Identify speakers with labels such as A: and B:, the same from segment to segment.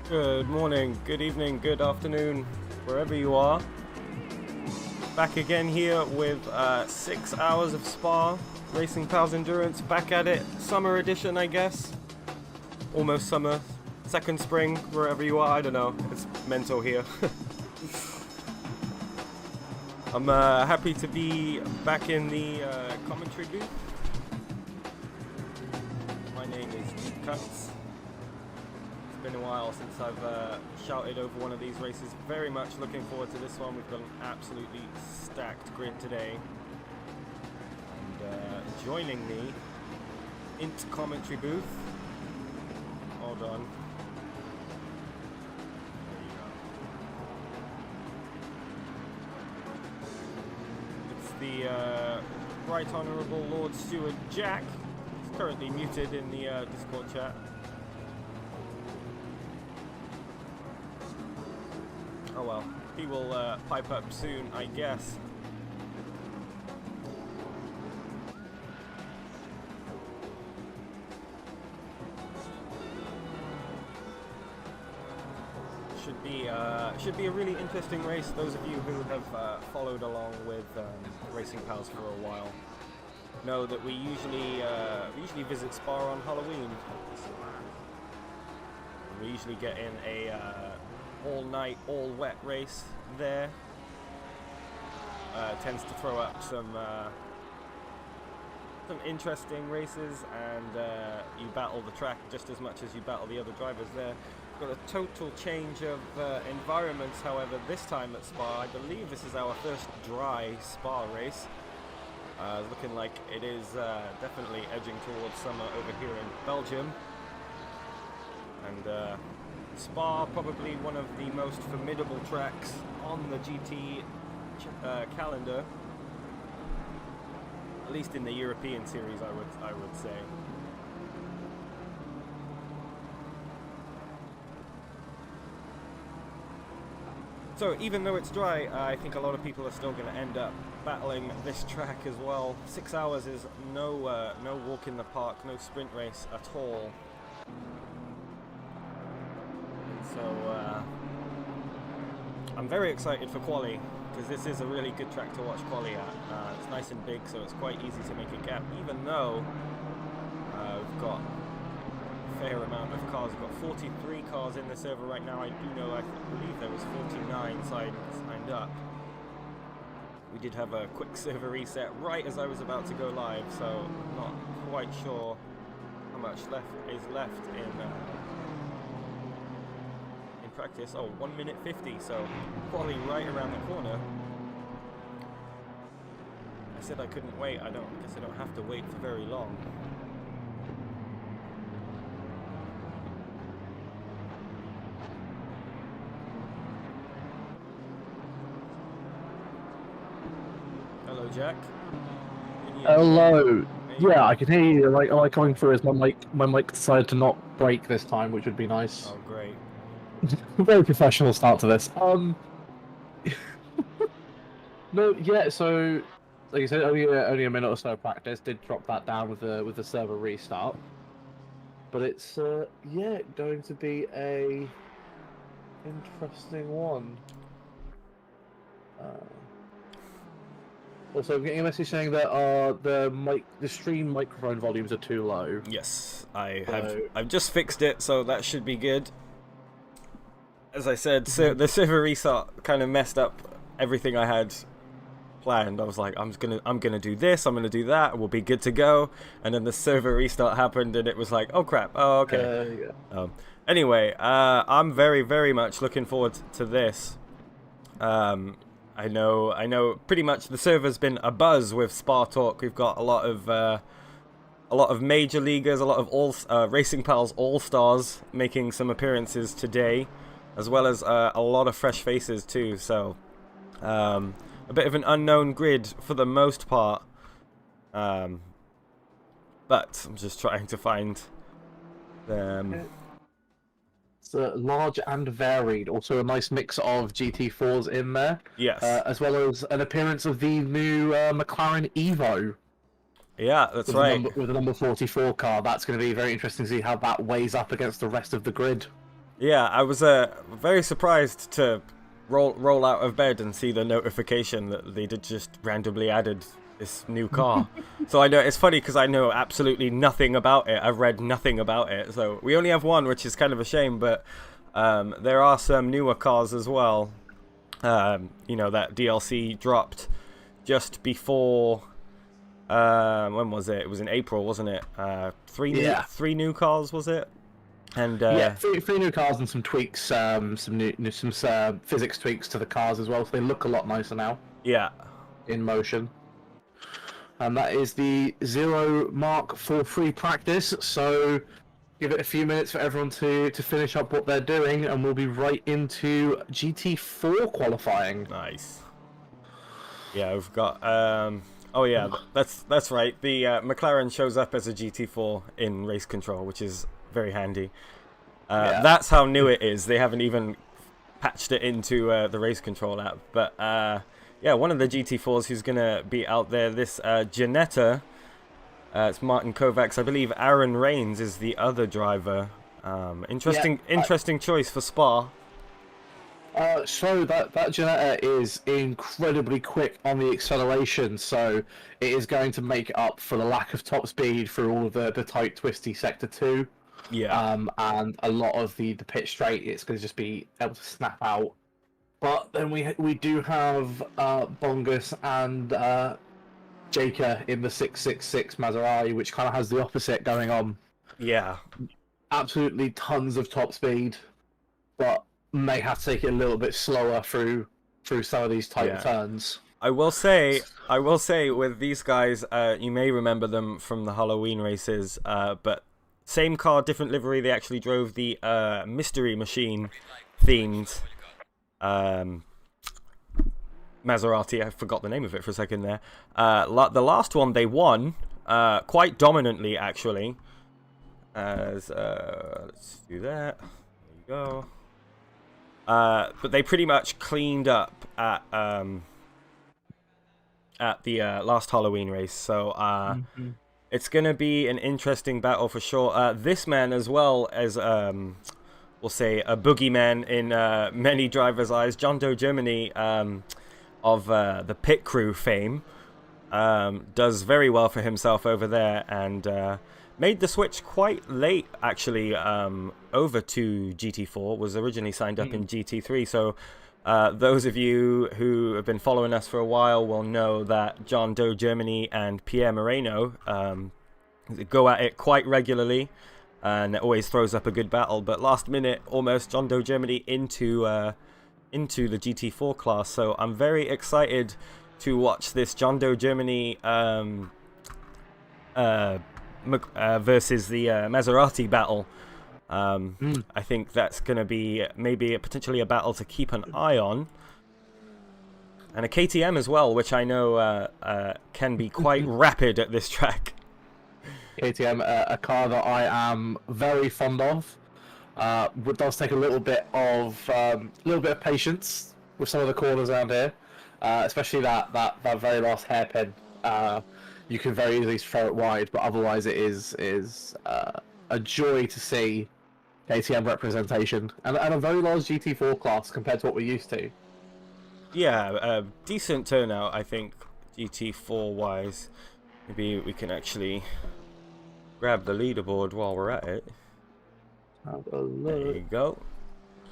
A: Good morning, good evening, good afternoon, wherever you are. Back again here with 6 hours of Spa, Racing Pals Endurance, back at it, summer edition I guess. Almost summer, second spring, wherever you are, I don't know, it's mental here. I'm happy to be back in the commentary booth. My name is Deep Cuts. It's been a while since I've shouted over one of these races. Very much looking forward to this one. We've got an absolutely stacked grid today. And joining me into commentary booth of Hold on. There you go. It's the Right Honourable Lord Steward Jack. He's currently muted in the Discord chat. Oh well, he will pipe up soon, I guess. Should be a really interesting race. Those of you who have followed along with Racing Pals for a while know that we usually visit Spa on Halloween. We usually get in a all-night, all-wet race there. Tends to throw up some interesting races, and you battle the track just as much as you battle the other drivers there. Got a total change of environments, however, this time at Spa. I believe this is our first dry Spa race. Looking like it is definitely edging towards summer over here in Belgium. And Spa, probably one of the most formidable tracks on the GT calendar, at least in the European series, I would say. So even though it's dry, I think a lot of people are still going to end up battling this track as well. 6 hours is no walk in the park, no sprint race at all. So I'm very excited for quali, because this is a really good track to watch quali at. It's nice and big, so it's quite easy to make a gap, even though we've got a fair amount of cars. We've got 43 cars in the server right now. I believe there was 49 signed up. We did have a quick server reset right as I was about to go live, so I'm not quite sure how much is left in practice. Oh, 1 minute 50, so quali right around the corner. I said I couldn't wait. I guess I don't have to wait for very long. Hello, Jack.
B: Hello. Yeah, I can hear you. Like coming through as my mic decided to not break this time, which would be nice.
A: Oh, great.
B: Very professional start to this. No, yeah. So, like you said, only a minute or so of practice. Did drop that down with the server restart. But it's yeah, going to be a interesting one. Also, I'm getting a message saying that the stream microphone volumes are too low.
A: Yes, I've just fixed it, so that should be good. As I said, the server restart kind of messed up everything I had planned. I was like, I'm gonna do this, I'm gonna do that, we'll be good to go. And then the server restart happened, and it was like, oh crap, oh okay.
B: Yeah.
A: Anyway, I'm very, very much looking forward to this. I know. Pretty much the server's been abuzz with Spa talk. We've got a lot of major leaguers, a lot of Racing Pals All Stars making some appearances today, as well as a lot of fresh faces too. So a bit of an unknown grid for the most part. But I'm just trying to find them.
B: It's large and varied. Also a nice mix of GT4s in there.
A: Yes.
B: As well as an appearance of the new McLaren Evo.
A: Yeah, that's right.
B: With the number 44 car. That's going to be very interesting to see how that weighs up against the rest of the grid.
A: Yeah, I was very surprised to roll out of bed and see the notification that they just randomly added this new car. So I know it's funny because I know absolutely nothing about it. I've read nothing about it. So we only have one, which is kind of a shame, but there are some newer cars as well. You know, that DLC dropped just before when was it? It was in April, wasn't it? Three new cars, was it? And
B: yeah, three new cars and some tweaks, some physics tweaks to the cars as well, so they look a lot nicer now.
A: Yeah,
B: in motion. And that is the 0 mark for free practice. So give it a few minutes for everyone to finish up what they're doing, and we'll be right into GT4 qualifying.
A: Nice. Yeah, we've got. Oh yeah, that's right. The McLaren shows up as a GT4 in race control, which is very handy.
B: Yeah.
A: That's how new it is. They haven't even patched it into the race control app. But yeah, one of the GT4s who's gonna be out there. This Janetta. It's Martin Kovacs. I believe Aaron Rains is the other driver. Interesting choice for Spa.
B: So that Janetta is incredibly quick on the acceleration, so it is going to make up for the lack of top speed through all of the tight, twisty Sector 2.
A: Yeah.
B: And a lot of the pit straight, it's going to just be able to snap out. But then we do have Bongus and Jaker in the 666 Maserati, which kind of has the opposite going on.
A: Yeah.
B: Absolutely tons of top speed, but may have to take it a little bit slower through some of these tight turns.
A: I will say with these guys, you may remember them from the Halloween races, but same car, different livery. They actually drove the Mystery Machine themed Maserati. I forgot the name of it for a second there. The last one they won quite dominantly, actually. Let's do that. There you go. But they pretty much cleaned up at the last Halloween race, so it's gonna be an interesting battle for sure. This man, as well as we'll say a boogeyman in many drivers' eyes, John Doe Germany, of the pit crew fame, does very well for himself over there, and made the switch quite late, actually, over to GT4. Was originally signed up in GT3, so those of you who have been following us for a while will know that John Doe Germany and Pierre Moreno go at it quite regularly, and it always throws up a good battle. But last minute, almost, John Doe Germany into the GT4 class, so I'm very excited to watch this John Doe Germany versus the Maserati battle. I think that's going to be maybe potentially a battle to keep an eye on. And a KTM as well, which I know can be quite rapid at this track.
B: KTM, a car that I am very fond of. It does take a little bit of patience with some of the corners around here, especially that very last hairpin. You can very easily throw it wide, but otherwise it is a joy to see KTM representation and a very large GT4 class compared to what we're used to.
A: Yeah, decent turnout, I think, GT4 wise. Maybe we can actually grab the leaderboard while we're at it.
B: Have a look.
A: There you go.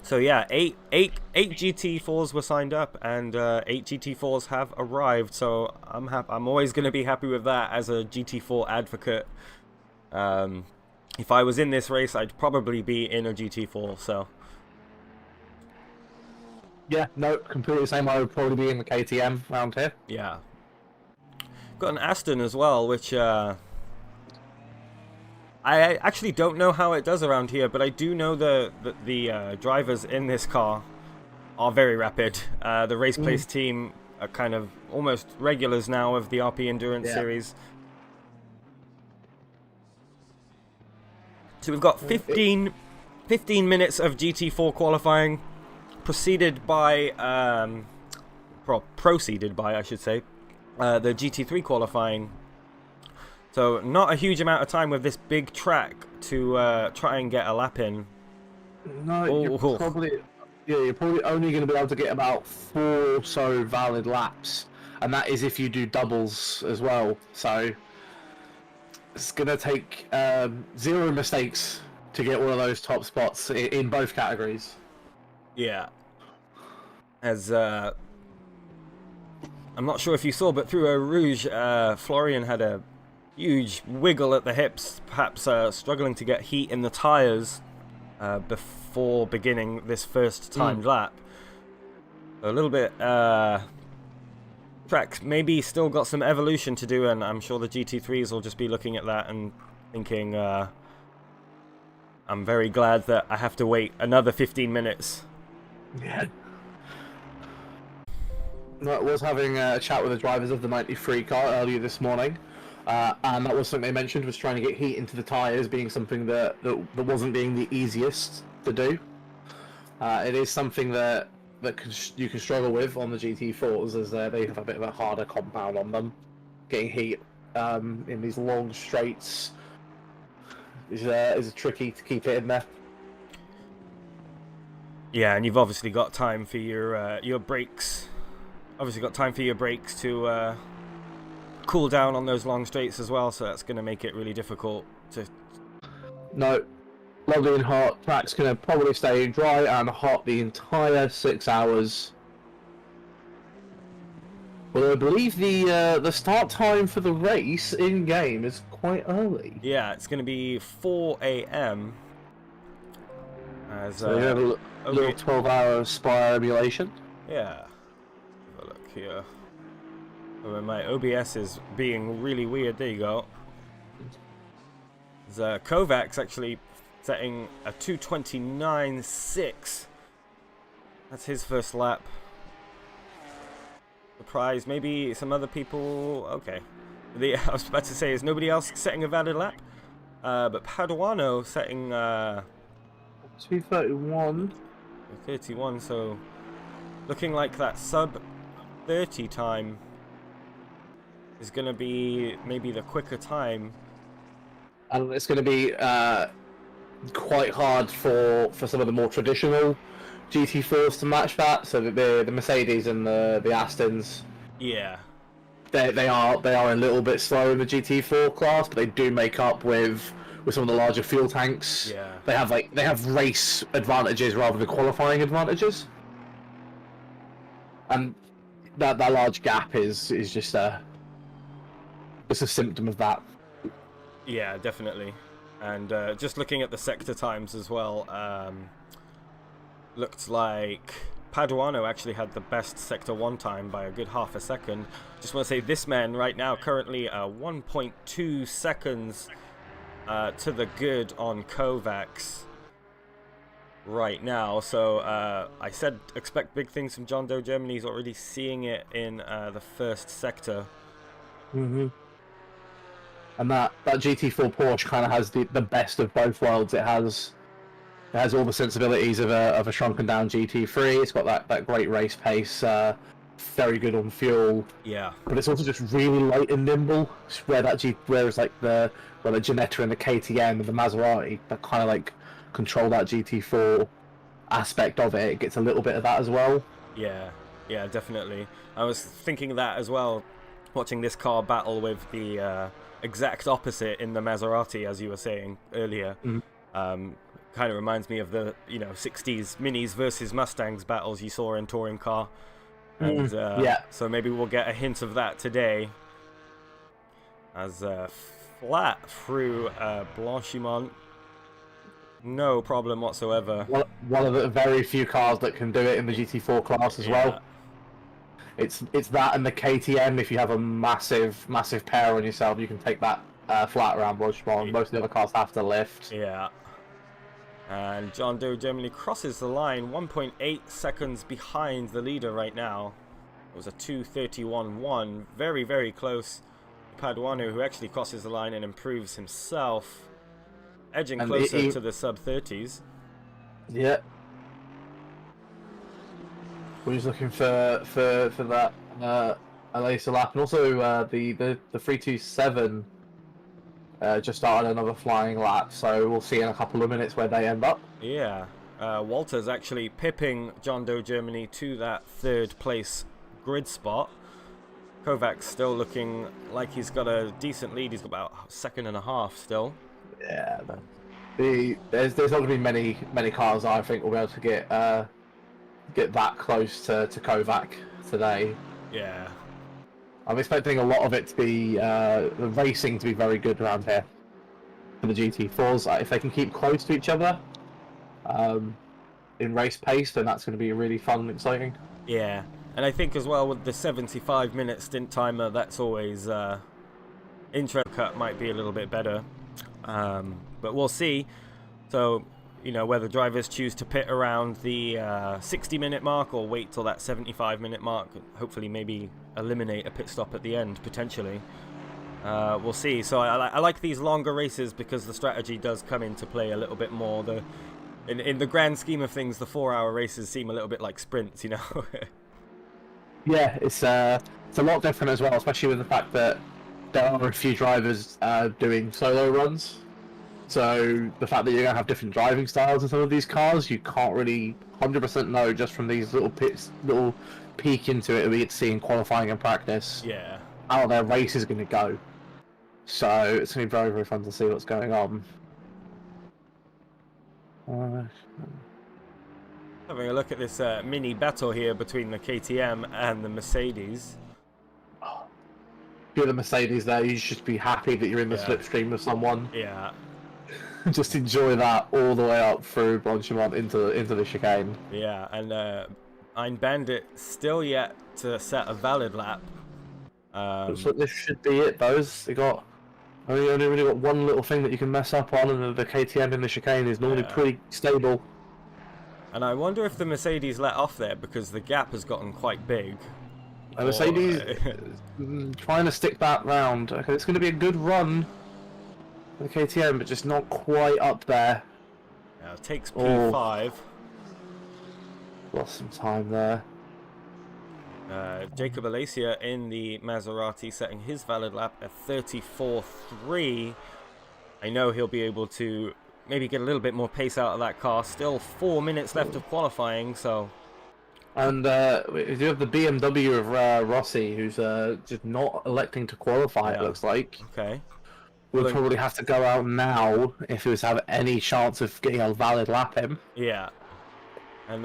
A: So yeah, eight GT4s were signed up, and 8 GT4s have arrived. So I'm always going to be happy with that as a GT4 advocate. If I was in this race, I'd probably be in a GT4. So
B: yeah, no, completely the same. I would probably be in the KTM round here.
A: Yeah, got an Aston as well, which I actually don't know how it does around here, but I do know the drivers in this car are very rapid. The Race Place team are kind of almost regulars now of the RP Endurance Series. So we've got 15 minutes of GT4 qualifying, preceded by, I should say, the GT3 qualifying. So not a huge amount of time with this big track to try and get a lap in.
B: No, you're probably only going to be able to get about 4 or so valid laps, and that is if you do doubles as well. So it's going to take 0 mistakes to get one of those top spots in both categories.
A: Yeah. As I'm not sure if you saw, but through a Rouge, Florian had a huge wiggle at the hips, perhaps struggling to get heat in the tyres before beginning this first timed lap. A little bit track maybe still got some evolution to do, and I'm sure the GT3s will just be looking at that and thinking I'm very glad that I have to wait another 15 minutes.
B: Yeah. I was having a chat with the drivers of the 93 car earlier this morning, and that was something they mentioned, was trying to get heat into the tyres being something that wasn't being the easiest to do. It is something that you can struggle with on the GT4s, as they have a bit of a harder compound on them. Getting heat in these long straights is tricky to keep it in there.
A: Yeah, and you've obviously got time for your brakes. Obviously got time for your brakes to cool down on those long straights as well, so that's going to make it really difficult to...
B: No, lovely and hot. Track's going to probably stay dry and hot the entire 6 hours. Well, I believe the start time for the race in-game is quite early.
A: Yeah, it's going to be 4 a.m. As,
B: So you have a little 12-hour Spire emulation.
A: Yeah. Have a look here. Oh, my OBS is being really weird. There you go. Kovacs actually setting a 2:29.6. That's his first lap. Surprise. Maybe some other people... Okay. I was about to say, is nobody else setting a valid lap? But Paduano setting...
B: 2:31.
A: 31, so... Looking like that sub 30 time is going to be maybe the quicker time.
B: And it's going to be quite hard for some of the more traditional GT4s to match that. So the Mercedes and the Astons,
A: Yeah,
B: they are a little bit slower in the GT4 class, but they do make up with some of the larger fuel tanks.
A: yeah.
B: They have race advantages rather than qualifying advantages, and that large gap is just a symptom of that.
A: Yeah, definitely. And just looking at the sector times as well, looked like Paduano actually had the best sector 1 time by a good half a second. Just want to say this man right now currently 1.2 seconds to the good on Kovacs right now. So I said expect big things from John Doe Germany. He's already seeing it in the first sector.
B: Mm-hmm. And that GT4 Porsche kind of has the best of both worlds. It has all the sensibilities of a shrunken down GT3. It's got that great race pace, very good on fuel.
A: Yeah.
B: But it's also just really light and nimble. Whereas like the Ginetta and the KTM and the Maserati that kind of like control that GT4 aspect of it. It gets a little bit of that as well.
A: Yeah, definitely. I was thinking that as well, watching this car battle with the exact opposite in the Maserati, as you were saying earlier.
B: Mm.
A: Kind of reminds me of the 60s Minis versus Mustangs battles you saw in Touring Car. And
B: yeah.
A: So maybe we'll get a hint of that today. As flat through Blanchimont. No problem whatsoever.
B: One of the very few cars that can do it in the GT4 class as well. It's that and the KTM. If you have a massive pair on yourself, you can take that flat around Blanchimont. Most of the other cars have to lift.
A: Yeah. And John Doe Germany crosses the line 1.8 seconds behind the leader right now. It was a 2:31.1. Very, very close. Paduano, who actually crosses the line and improves himself. Edging closer to the sub-30s. Yeah.
B: We're just looking for that Alesa lap. And also the 327 just started another flying lap, so we'll see in a couple of minutes where they end up.
A: Yeah, Walter's actually pipping John Doe Germany to that third place grid spot. Kovacs still looking like he's got a decent lead. He's got about a second and a half still.
B: Yeah, there's not going to be many cars I think will be able to get that close to Kovac today.
A: Yeah.
B: I'm expecting a lot of it to be the racing to be very good around here for the GT4s. If they can keep close to each other in race pace, then that's going to be really fun and exciting.
A: Yeah, and I think as well with the 75-minute stint timer, that's always intro cut might be a little bit better, but we'll see. So, you know, whether drivers choose to pit around the 60-minute mark or wait till that 75-minute mark, hopefully maybe eliminate a pit stop at the end, potentially. We'll see. So I like these longer races because the strategy does come into play a little bit more. In the grand scheme of things, the 4-hour races seem a little bit like sprints, you know?
B: Yeah, it's a lot different as well, especially with the fact that there are a few drivers doing solo runs. So the fact that you're going to have different driving styles in some of these cars, you can't really 100% know just from these little peek into it that we get to see in qualifying and practice.
A: Yeah.
B: How their race is going to go. So it's going to be very, very fun to see what's going on.
A: Having a look at this mini battle here between the KTM and the Mercedes.
B: If you're the Mercedes there, you should be happy that you're in the slipstream with someone.
A: Yeah.
B: Just enjoy that all the way up through Blanchimont into the chicane.
A: Yeah, and Ein Bandit still yet to set a valid lap.
B: Looks like this should be it, though. They got only really got one little thing that you can mess up on, and the KTM in the chicane is normally pretty stable.
A: And I wonder if the Mercedes let off there because the gap has gotten quite big.
B: And Mercedes trying to stick that round. Okay, it's going to be a good run for the KTM, but just not quite up there.
A: Yeah, it takes P5.
B: Lost some time there.
A: Jacob Alacia in the Maserati setting his valid lap at 34.3. I know he'll be able to maybe get a little bit more pace out of that car. Still 4 minutes left of qualifying, so...
B: And we do have the BMW of Rossi, who's just not electing to qualify, it looks like.
A: Okay.
B: We'll probably have to go out now if he was to have any chance of getting a valid lap in.
A: Yeah. And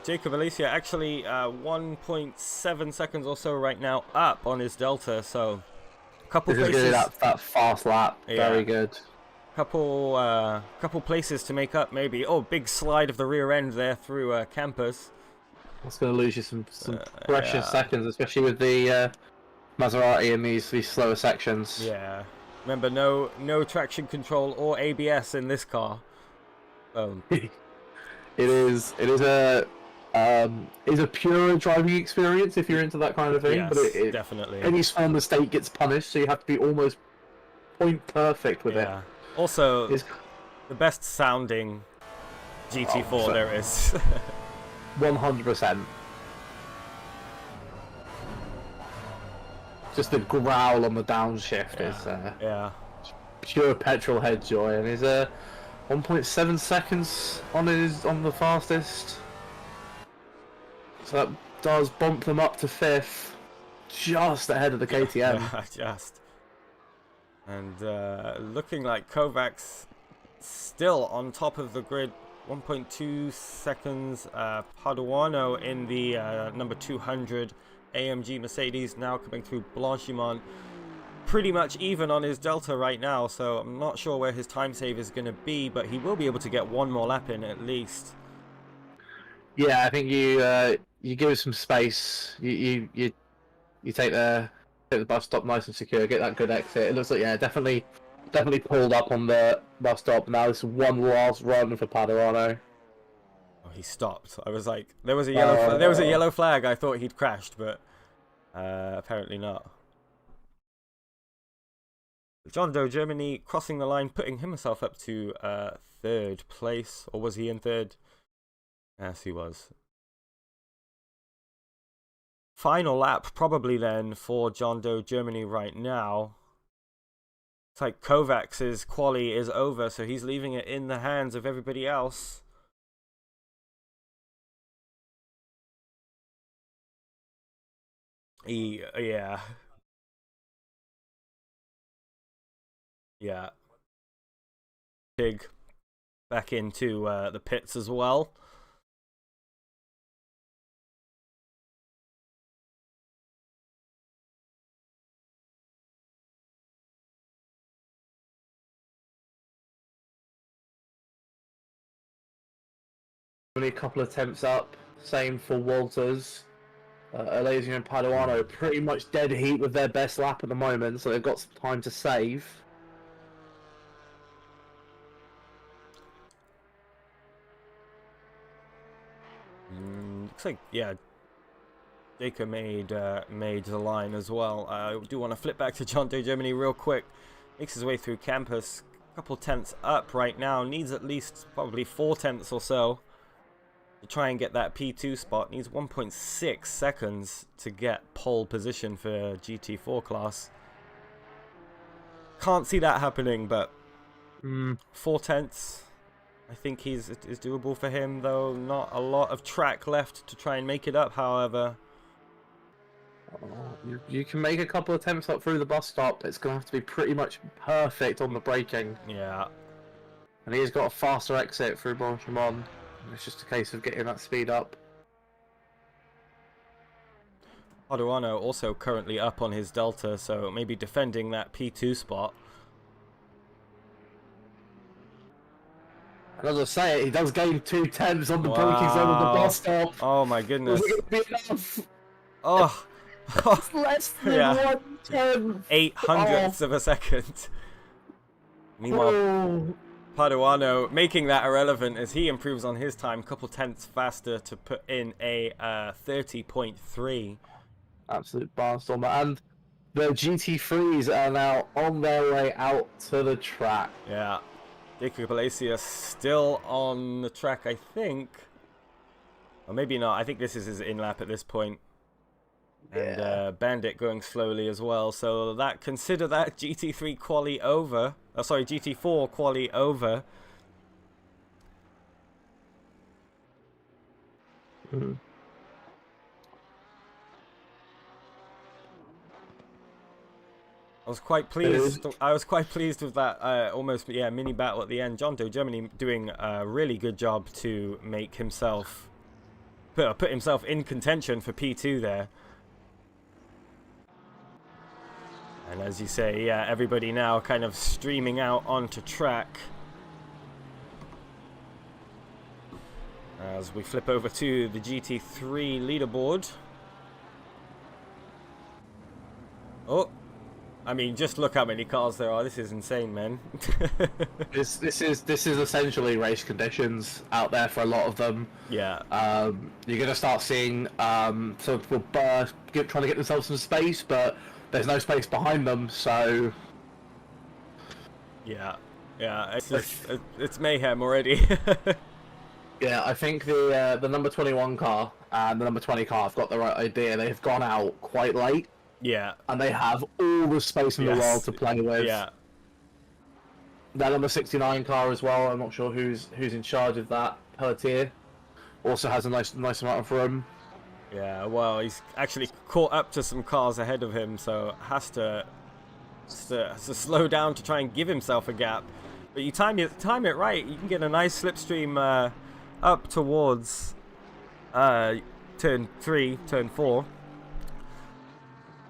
A: Jacob Alacia actually 1.7 seconds or so right now up on his Delta, so a couple places.
B: This is really that fast lap. Yeah. Very good.
A: Couple places to make up maybe. Oh, big slide of the rear end there through Campus.
B: That's going to lose you some precious seconds, especially with the Maserati in these slower sections.
A: Yeah. Remember, no traction control or ABS in this car.
B: It is a pure driving experience if you're into that kind of thing.
A: Yes,
B: but
A: definitely.
B: Any small mistake gets punished, so you have to be almost point perfect with it.
A: Also, the best sounding GT4 there is.
B: 100%. Just the growl on the downshift is pure petrol head joy, and he's 1.7 seconds on the fastest. So that does bump them up to 5th, just ahead of the KTM.
A: Just. And looking like Kovacs still on top of the grid. 1.2 seconds. Paduano in the number 200 AMG Mercedes now coming through Blanchimont. Pretty much even on his Delta right now, so I'm not sure where his time save is going to be, but he will be able to get one more lap in at least.
B: Yeah, I think you give us some space. You take the bus stop nice and secure, get that good exit. It looks like definitely pulled up on the bus stop. Now this is one last run for Paduano.
A: Oh, he stopped. I was like, there was a yellow flag. I thought he'd crashed, but apparently not. John Doe, Germany, crossing the line, putting himself up to 3rd place. Or was he in 3rd? Yes, he was. Final lap, probably then, for John Doe, Germany right now. It's like Kovacs' quali is over, so he's leaving it in the hands of everybody else. Yeah. Pig back into the pits as well.
B: Only a couple attempts up. Same for Walters. Alasia and Paduano pretty much dead heat with their best lap at the moment, so they've got some time to save.
A: Looks like, yeah, Jacob made the line as well. I do want to flip back to John Doe Germany real quick. Makes his way through campus. A couple tenths up right now. Needs at least probably 4 tenths or so to try and get that P2 spot. Needs 1.6 seconds to get pole position for GT4 class. Can't see that happening, but 4 tenths, I think is doable for him, though. Not a lot of track left to try and make it up, however.
B: You can make a couple of attempts up through the bus stop. It's going to have to be pretty much perfect on the braking.
A: Yeah.
B: And he's got a faster exit through Bonchemont. It's just a case of getting that speed up.
A: Paduano also currently up on his Delta, so maybe defending that P2 spot.
B: And as I say, he does gain 2 tenths on the braking zone of the bus stop.
A: Oh my goodness.
B: Is it going to be enough?
A: Oh.
B: It's less than 1 tenth.
A: 0.08 of a second. Meanwhile, Paduano making that irrelevant as he improves on his time, couple tenths faster to put in a 30.3.
B: Absolute barnstormer. And the GT3s are now on their way out to the track.
A: Yeah. Jacob Palacios still on the track, I think. Or maybe not. I think this is his in-lap at this point. And Bandit going slowly as well. So that, consider that GT3 quali over. Oh, sorry, GT4 quali over. I was quite pleased. I was quite pleased with that almost mini battle at the end. John Doe Germany doing a really good job to make himself put himself in contention for P2 there. And as you say, yeah, everybody now kind of streaming out onto track. As we flip over to the GT3 leaderboard. Oh. I mean, just look how many cars there are. This is insane, man.
B: This is essentially race conditions out there for a lot of them.
A: Yeah.
B: You're gonna start seeing some people trying to get themselves some space, but there's no space behind them. So
A: yeah, it's mayhem already.
B: yeah, I think the number 21 car and the number 20 car have got the right idea. They've gone out quite late.
A: Yeah.
B: And they have all the space in the world to play with.
A: Yeah.
B: That number 69 car as well. I'm not sure who's in charge of that. Pelletier also has a nice amount of room.
A: Yeah. Well, he's actually caught up to some cars ahead of him, so has to slow down to try and give himself a gap. But you time it right, you can get a nice slipstream up towards turn 3, turn 4.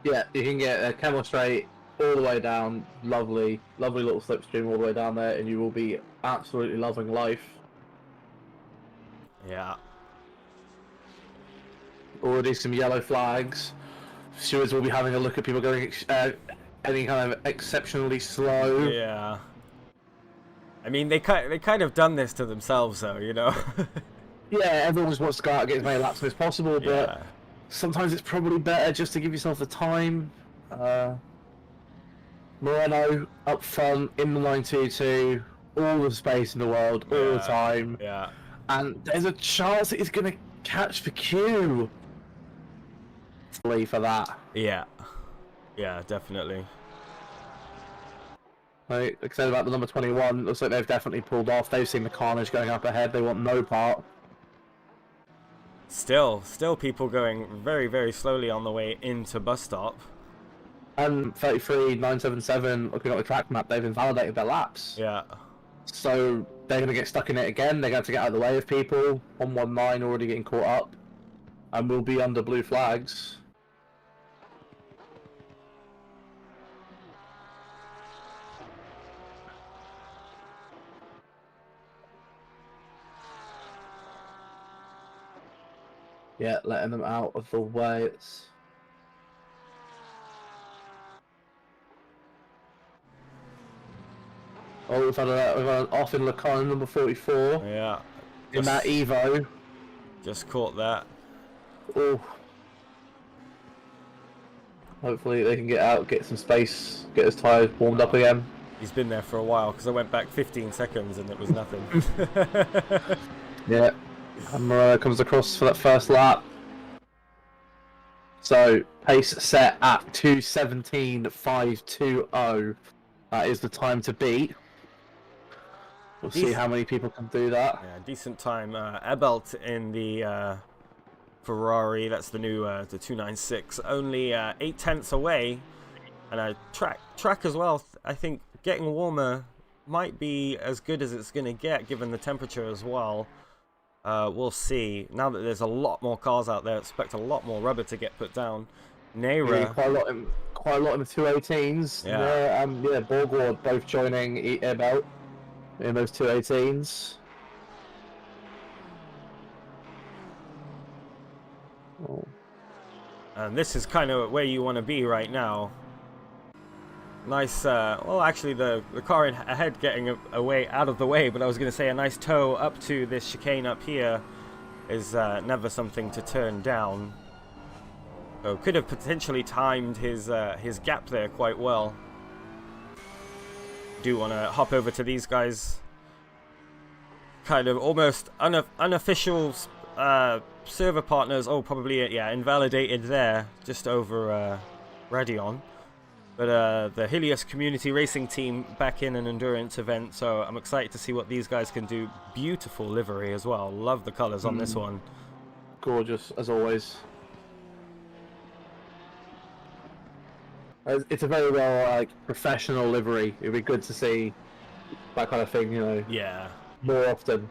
B: Yeah, you can get a camel straight all the way down. Lovely little slipstream all the way down there, and you will be absolutely loving life.
A: Yeah.
B: Already some yellow flags. Stewards will be having a look at people going any kind of exceptionally slow.
A: Yeah. I mean, they kind of done this to themselves, though, you know.
B: Yeah, everyone just wants to go out and get as many laps as possible, but.
A: Yeah.
B: Sometimes it's probably better just to give yourself the time. Moreno up front in the 922, all the space in the world, all the time.
A: Yeah.
B: And there's a chance that he's going to catch the queue. For that.
A: Yeah. Yeah, definitely.
B: Like I said about the number 21, looks like they've definitely pulled off. They've seen the carnage going up ahead. They want no part.
A: Still people going very, very slowly on the way into bus stop.
B: And 33.977, looking at the track map, they've invalidated their laps.
A: Yeah.
B: So they're going to get stuck in it again. They're going to get out of the way of people. 119 already getting caught up. And will be under blue flags. Yeah, letting them out of the way. It's... we've had an off in Lacan, number 44.
A: Yeah.
B: In that Evo.
A: Just caught that.
B: Oh. Hopefully they can get out, get some space, get his tyres warmed up again.
A: He's been there for a while because I went back 15 seconds and it was nothing.
B: Yeah. Hammer comes across for that first lap. So, pace set at 2:17.520. That is the time to beat. We'll see how many people can do that.
A: Yeah, decent time. Ebelt in the Ferrari, that's the new the 296, only 8/10 away. And track as well, I think getting warmer might be as good as it's going to get given the temperature as well. We'll see. Now that there's a lot more cars out there, expect a lot more rubber to get put down. Naira.
B: Yeah, quite a lot in the 218s.
A: Yeah.
B: Yeah, Borgward both joining Ebelt in those 218s. Oh.
A: And this is kind of where you want to be right now. Nice, well actually the car ahead getting away out of the way, but I was going to say a nice toe up to this chicane up here is never something to turn down. So could have potentially timed his gap there quite well. Do want to hop over to these guys. Kind of almost unofficial server partners. Oh, probably yeah, invalidated there just over Radeon. But the Helios Community Racing Team back in an endurance event, so I'm excited to see what these guys can do. Beautiful livery as well. Love the colours on this one.
B: Gorgeous, as always. It's a very well professional livery. It'd be good to see that kind of thing, you know.
A: Yeah.
B: More often.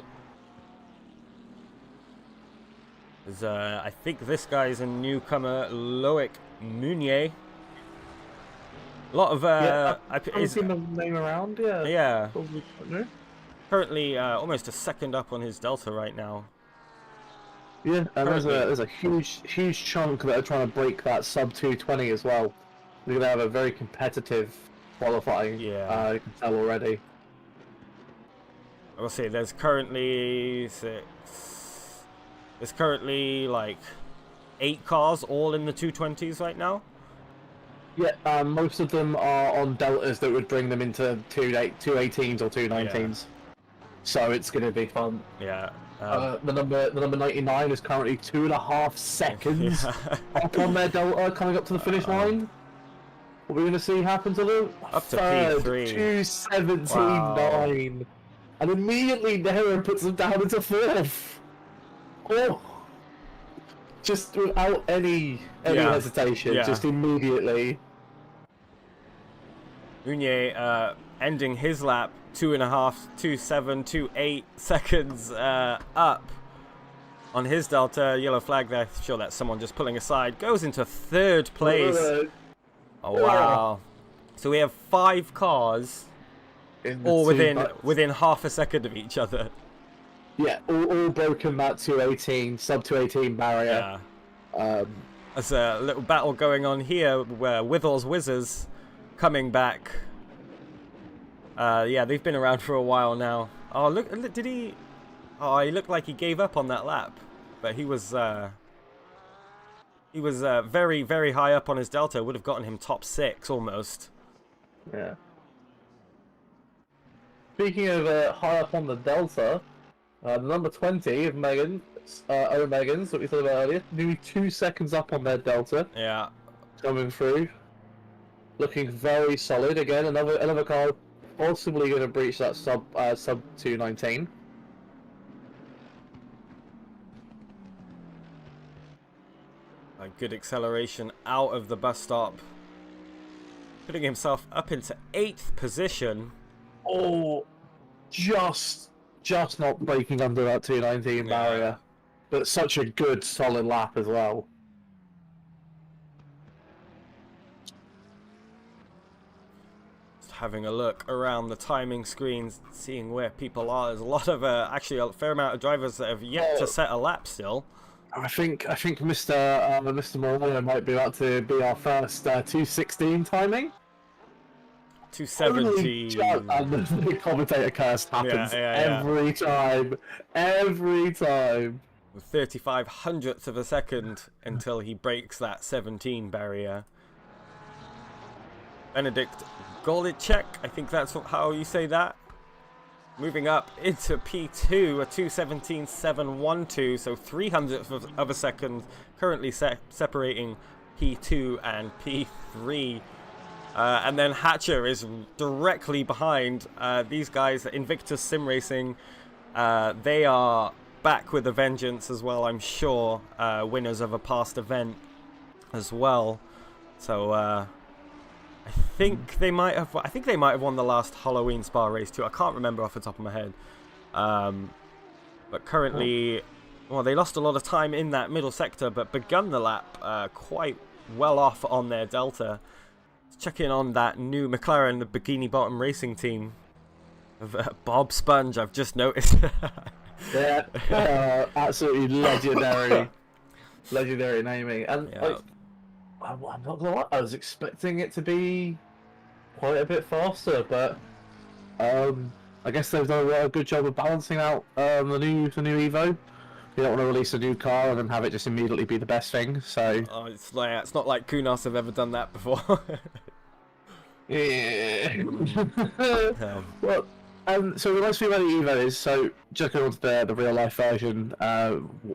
A: I think this guy's a newcomer, Loic Meunier. A lot of
B: I've seen the name around, yeah.
A: Yeah.
B: Probably, no?
A: Currently almost a second up on his Delta right now.
B: Yeah, and there's a huge chunk that are trying to break that sub 220 as well. They're gonna have a very competitive qualifying.
A: Yeah.
B: You can tell already.
A: I will say there's currently like 8 cars all in the 220s right now.
B: Yeah, most of them are on deltas that would bring them into 218s or 219s. Yeah. So it's going to be fun.
A: Yeah.
B: The number 99 is currently 2.5 seconds up on their delta coming up to the finish line. What are we going to see happen to them?
A: Up to P3.
B: 2:17.9.
A: Wow.
B: And immediately Nero puts them down into 4th. Oh. Just without any hesitation, just immediately.
A: Meunier ending his lap 2.728 seconds up on his Delta. Yellow flag there. Sure, that's someone just pulling aside. Goes into 3rd place. Oh wow! So we have 5 cars, all within half a second of each other.
B: Yeah, all broken that 218, sub 218 barrier.
A: Yeah. There's a little battle going on here where Withel's Whizzers coming back. Yeah, they've been around for a while now. Oh, look, did he... Oh, he looked like he gave up on that lap. But he was very, very high up on his Delta. Would have gotten him top 6 almost.
B: Yeah. Speaking of high up on the Delta... the number 20 of Megan's, what we thought about earlier, nearly 2 seconds up on their Delta.
A: Yeah.
B: Coming through. Looking very solid. Again, another car possibly going to breach that sub 219.
A: A good acceleration out of the bus stop. Putting himself up into 8th position.
B: Oh, just not breaking under that 219 barrier, but such a good solid lap as well.
A: Just having a look around the timing screens, seeing where people are. There's a lot of actually a fair amount of drivers that have yet to set a lap still.
B: I think Mr. Moreno might be about to be our first 216 timing.
A: 270.
B: And the commentator curse happens every time. Every time.
A: with 35 hundredths of a second until he breaks that 17 barrier. Benedikt Golicek, I think that's how you say that. Moving up into P2, a 2:17.712, so 300th of a second, currently separating P2 and P3. And then Hatcher is directly behind these guys, Invictus Sim Racing. They are back with a vengeance as well, I'm sure. Winners of a past event as well. So I think they might have won the last Halloween Spa race too. I can't remember off the top of my head. But currently, well, they lost a lot of time in that middle sector, but begun the lap quite well off on their delta. Check in on that new McLaren, the Bikini Bottom Racing team of Bob Sponge, I've just noticed.
B: Yeah, absolutely legendary naming. And
A: Yeah.
B: I'm not gonna lie, I was expecting it to be quite a bit faster, but I guess they've done a good job of balancing out the new Evo. You don't want to release a new car and then have it just immediately be the best thing. So
A: It's not like Kunos have ever done that before.
B: yeah. Well, so the nice thing about the Evo is, so just going on to the real life version,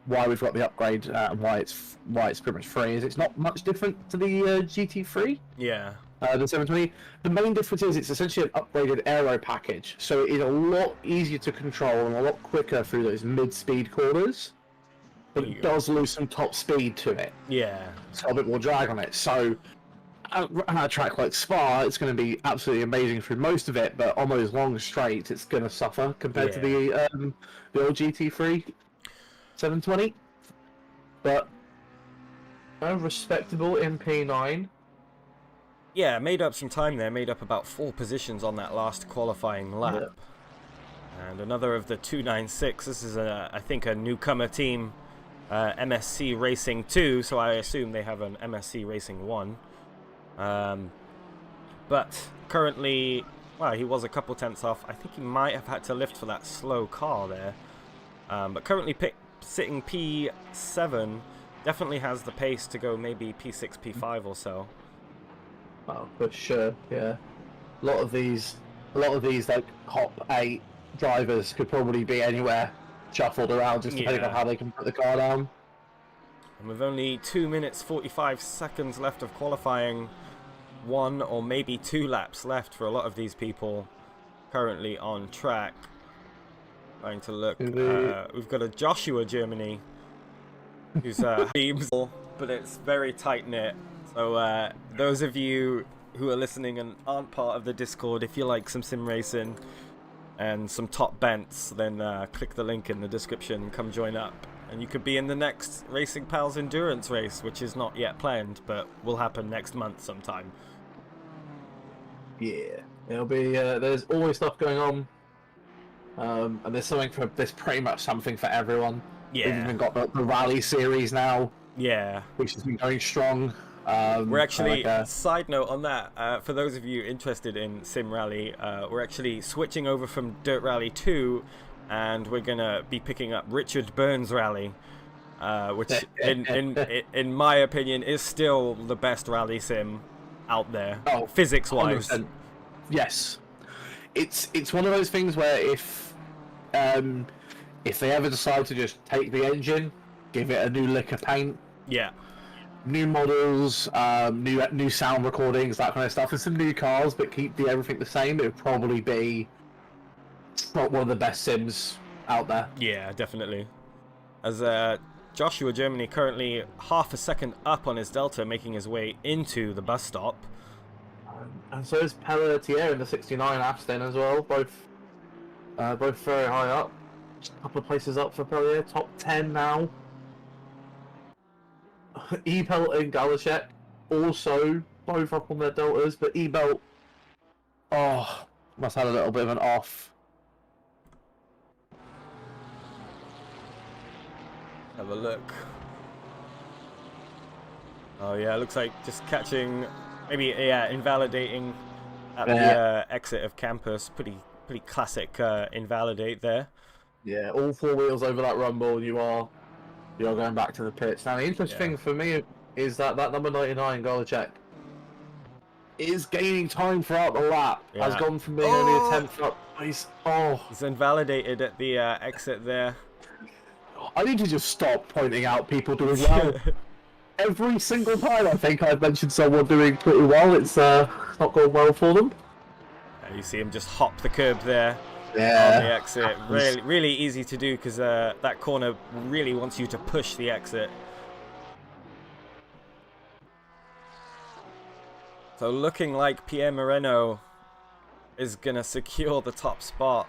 B: why we've got the upgrade and why it's pretty much free is it's not much different to the GT3.
A: Yeah.
B: The 720. The main difference is it's essentially an upgraded aero package, so it is a lot easier to control and a lot quicker through those mid-speed corners. But it does lose some top speed to it.
A: Yeah.
B: It's got a bit more drag on it. So on a track like Spa, it's going to be absolutely amazing through most of it, but on those long straights, it's going to suffer compared to the old GT3 720. But respectable in P9.
A: Yeah, made up some time there, made up about 4 positions on that last qualifying lap.
B: Yeah.
A: And another of the 296, this is, I think, a newcomer team, MSC Racing 2, so I assume they have an MSC Racing 1. But currently, well, he was a couple tenths off. I think he might have had to lift for that slow car there. But currently sitting P7, definitely has the pace to go maybe P6, P5 or so.
B: Oh, for sure, yeah. A lot of these like top 8 drivers could probably be anywhere shuffled around, just depending on how they can put the car down.
A: And with only 2 minutes 45 seconds left of qualifying, 1 or maybe 2 laps left for a lot of these people currently on track. Going to look, we've got a Joshua Germany, who's teams, but it's very tight knit. So those of you who are listening and aren't part of the Discord, if you like some sim racing and some top bents, then click the link in the description and come join up. And you could be in the next Racing Pals Endurance race, which is not yet planned, but will happen next month sometime.
B: Yeah, it'll be. There's always stuff going on, and there's pretty much something for everyone.
A: Yeah.
B: We've even got the rally series now.
A: Yeah.
B: Which has been going strong.
A: We're actually, side note on that, for those of you interested in Sim Rally, we're actually switching over from Dirt Rally 2, and we're going to be picking up Richard Burns Rally, which, in my opinion, is still the best rally sim out there, physics-wise.
B: 100%. Yes. It's one of those things where if they ever decide to just take the engine, give it a new lick of paint, new models, new sound recordings, that kind of stuff, and some new cars, but keep everything the same, it would probably be one of the best sims out there.
A: Yeah, definitely. As Joshua Germany currently half a second up on his delta, making his way into the bus stop.
B: And so is Pelletier in the 69 Aston as well, both very high up. Just a couple of places up for Pelletier, top 10 now. Ebelt and Galashek also both up on their deltas, but Ebelt must have had a little bit of an off.
A: Have a look. Oh yeah, looks like just catching, maybe invalidating at the exit of campus. Pretty classic invalidate there.
B: Yeah, all 4 wheels over that rumble. You are You're going back to the pits. Now, the interesting thing for me is that number 99, Golacek, is gaining time throughout the lap.
A: Yeah.
B: Has gone from being only a 10th up. He's
A: invalidated at the exit there.
B: I need to just stop pointing out people doing well. Every single time I think I've mentioned someone doing pretty well, it's not going well for them.
A: You see him just hop the curb there.
B: Yeah.
A: On the exit. Really easy to do because that corner really wants you to push the exit. So looking like Pierre Moreno is going to secure the top spot.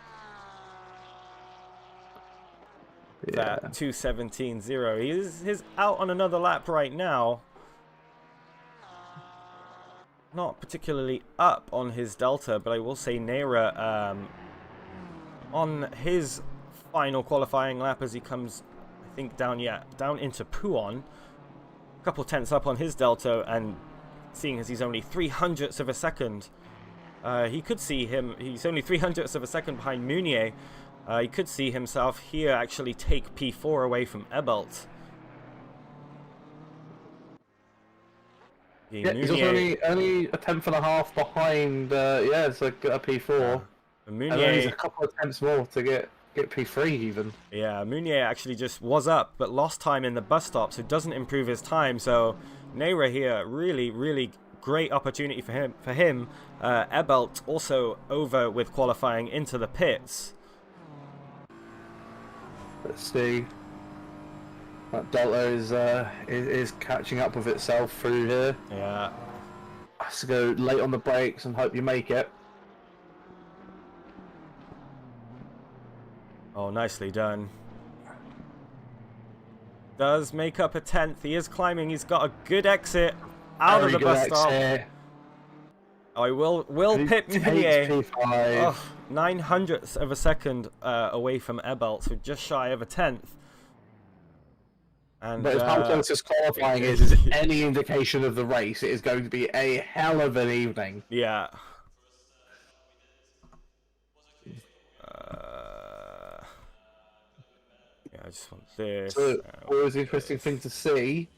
B: Yeah.
A: That 2:17.0. He's out on another lap right now. Not particularly up on his delta, but I will say Neira on his final qualifying lap as he comes, I think, down into Puon, a couple tenths up on his delta, and seeing as he's only 0.03 of a second, he could see him. He's only 0.03 of a second behind Meunier. He could see himself here actually take P4 away from Ebelt.
B: Yeah, he's also only a 10th and a half behind. It's like a P4. And then he's a couple of tenths more to get P3 even. Yeah,
A: Meunier actually just was up, but lost time in the bus stop, so doesn't improve his time. So Neira here, really great opportunity for him. Ebelt also over with qualifying into the pits.
B: Let's see. That delta is catching up with itself through here.
A: Yeah.
B: Has to go late on the brakes and hope you make it.
A: Oh, nicely done. Does make up a 10th. He is climbing. He's got a good exit out of the bus stop. Oh, he will pit Meunier. 0.09 of a second away from Ebelt, so just shy of a 10th. And,
B: but as how close this qualifying is any indication of the race, it is going to be a hell of an evening.
A: Yeah. I just want this.
B: So, always an interesting thing to see.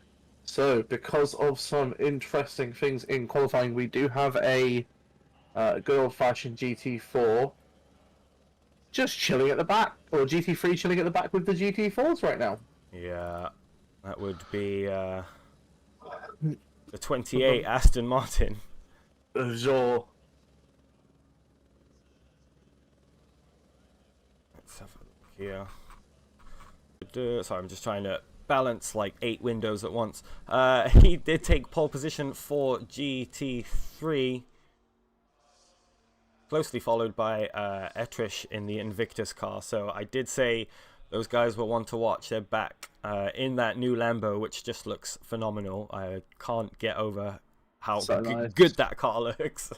B: So, because of some interesting things in qualifying, we do have a good old-fashioned GT4 just chilling at the back, or GT3 chilling at the back with the GT4s right now.
A: Yeah, that would be the 28 Aston Martin.
B: Sure.
A: Let's have a look here. Sorry, I'm just trying to balance like 8 windows at once. He did take pole position for GT3, closely followed by Etrish in the Invictus car. So I did say those guys were one to watch. They're back in that new Lambo, which just looks phenomenal. I can't get over how good that car looks.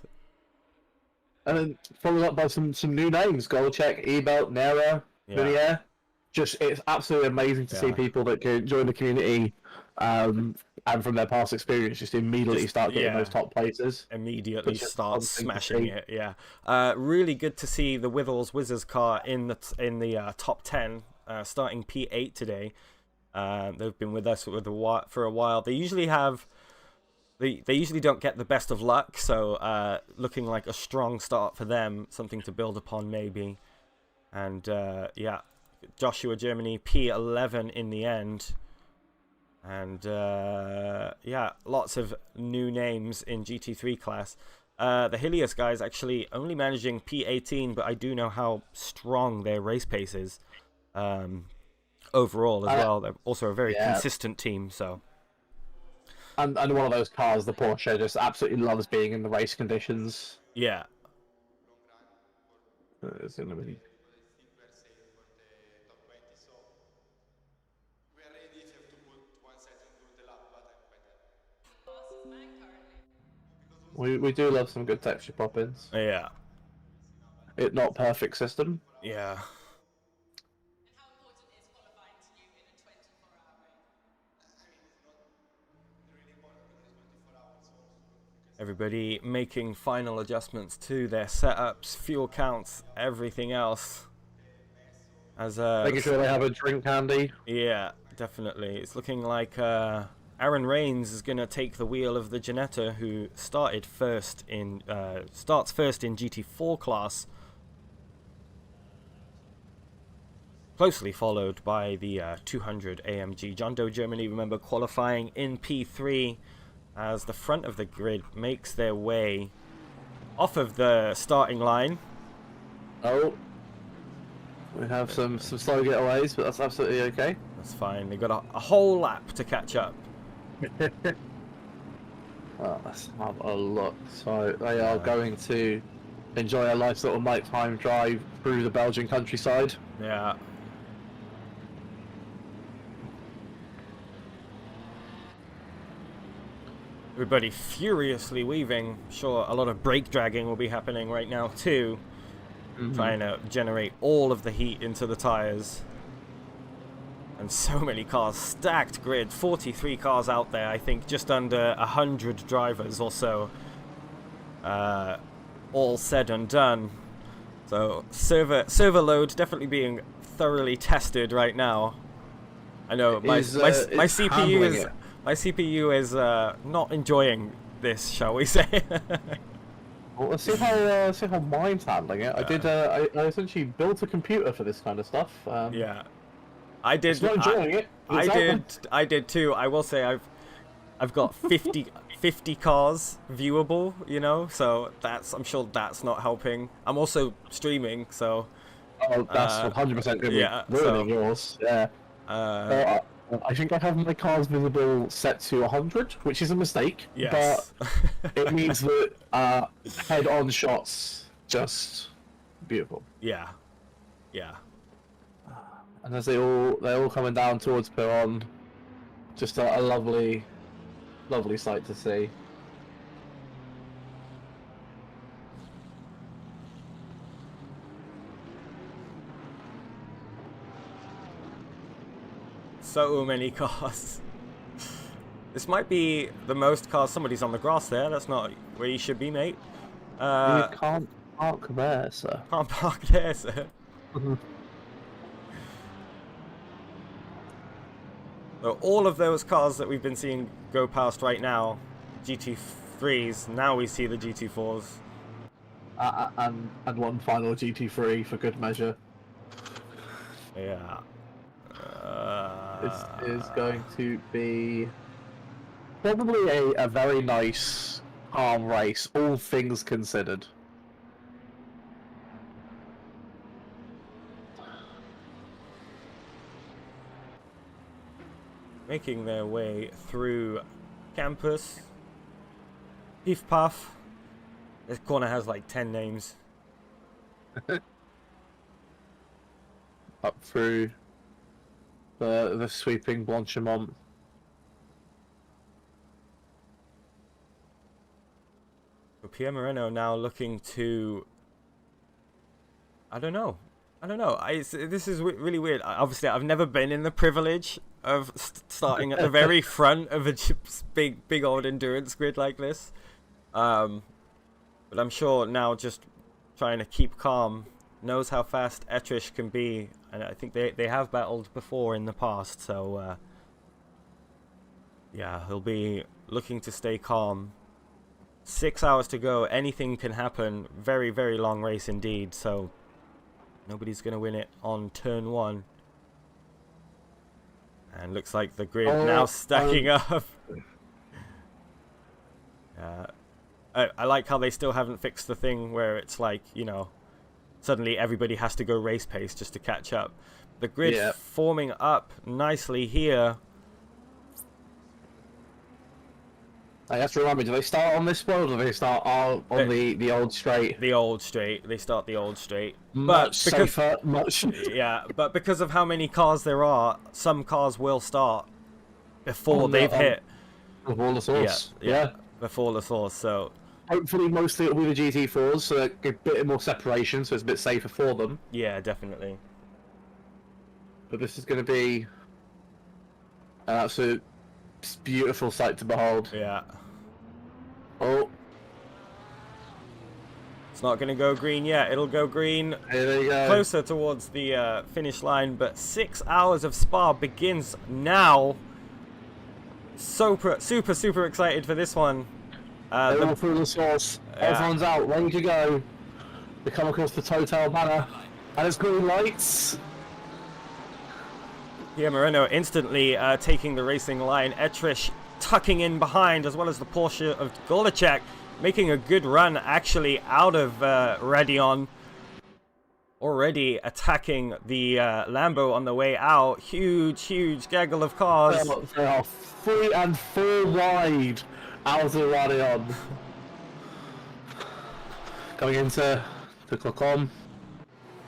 B: And then followed up by some new names: Golacek, Ebelt, Neira, Meunier. It's absolutely amazing to see people that can join the community and from their past experience just immediately start getting those top places.
A: Immediately start smashing it. Yeah, really good to see the Withers car in the top 10, starting P8 today. They've been with us for a while. They usually have. They usually don't get the best of luck, so looking like a strong start for them, something to build upon maybe. And Joshua Germany P11 in the end. And lots of new names in GT3 class. The Helios guys actually only managing P18, but I do know how strong their race pace is overall as well. They're also a very consistent team, so.
B: And one of those cars, the Porsche, just absolutely loves being in the race conditions.
A: Yeah.
B: It's going to be... We do love some good texture pop-ins.
A: Yeah.
B: It's not perfect system.
A: Yeah. Everybody making final adjustments to their setups, fuel counts, everything else. As
B: making sure they have a drink handy.
A: Yeah, definitely. It's looking like Aaron Rains is going to take the wheel of the Ginetta, who starts first in GT4 class, closely followed by the 200 AMG. John Doe Germany, remember, qualifying in P3 as the front of the grid makes their way off of the starting line.
B: Oh, we have some slow getaways, but that's absolutely okay.
A: That's fine. They've got a whole lap to catch up.
B: Well, let's have a look. So they are going to enjoy a nice little nighttime drive through the Belgian countryside.
A: Yeah. Everybody furiously weaving. Sure, a lot of brake dragging will be happening right now too. Trying to generate all of the heat into the tires. And so many cars, stacked grid, 43 cars out there, I think just under 100 drivers or so. All said and done. So server load definitely being thoroughly tested right now. I know my CPU is not enjoying this, shall we say?
B: Well, let's see how mine's handling it. I essentially built a computer for this kind of stuff.
A: Yeah, I did.
B: It's not enjoying it.
A: I did too. I will say I've got 50 cars viewable, you know, so I'm sure that's not helping. I'm also streaming, so.
B: Oh, that's 100% going to be ruining yours. Yeah. I think I have my cars visible set to 100, which is a mistake.
A: Yes.
B: But it means that head-on shots just beautiful.
A: Yeah. Yeah.
B: And as they're all coming down towards Piron, just a lovely sight to see.
A: So many cars. This might be the most cars. Somebody's on the grass there. That's not where you should be, mate.
B: You can't park there, sir.
A: Can't park there, sir. So all of those cars that we've been seeing go past right now, GT3s, now we see the GT4s.
B: And one final GT3 for good measure.
A: Yeah.
B: This is going to be probably a very nice, calm race, all things considered.
A: Making their way through campus. Piff Puff. This corner has like 10 names.
B: Up through the sweeping Blanchimont.
A: Pierre Moreno now looking to... I don't know. This is really weird. Obviously, I've never been in the privilege of starting at the very front of a big old endurance grid like this. But I'm sure now just trying to keep calm, knows how fast Etrish can be, and I think they have battled before in the past, so yeah, he'll be looking to stay calm. 6 hours to go, anything can happen. Very, very long race indeed, so nobody's going to win it on turn 1. And looks like the grid now stacking up. I like how they still haven't fixed the thing where it's like, you know, suddenly everybody has to go race pace just to catch up. The grid forming up nicely here.
B: I have to remind me, do they start on this one or do they start on the old straight?
A: The old straight. They start the old straight.
B: Much safer, much...
A: Yeah, but because of how many cars there are, some cars will start before they've hit.
B: Before the source. Yeah.
A: Before the source, so...
B: Hopefully, mostly it'll be the GT4s, so a bit more separation, so it's a bit safer for them.
A: Yeah, definitely.
B: But this is going to be an absolute beautiful sight to behold.
A: Yeah.
B: Oh.
A: It's not going to go green yet. It'll go green
B: Here we go.
A: closer towards the finish line. But 6 hours of Spa begins now. Super excited for this one.
B: They're all through the source.
A: Yeah.
B: Everyone's out, ready to go. They come across the Total banner, and it's green lights.
A: Pierre Moreno instantly taking the racing line. Etrish tucking in behind, as well as the Porsche of Golacek, making a good run actually out of Radion. Already attacking the Lambo on the way out. Huge gaggle of cars.
B: They are 3 and 4 wide out of Radion. Coming into the clock on.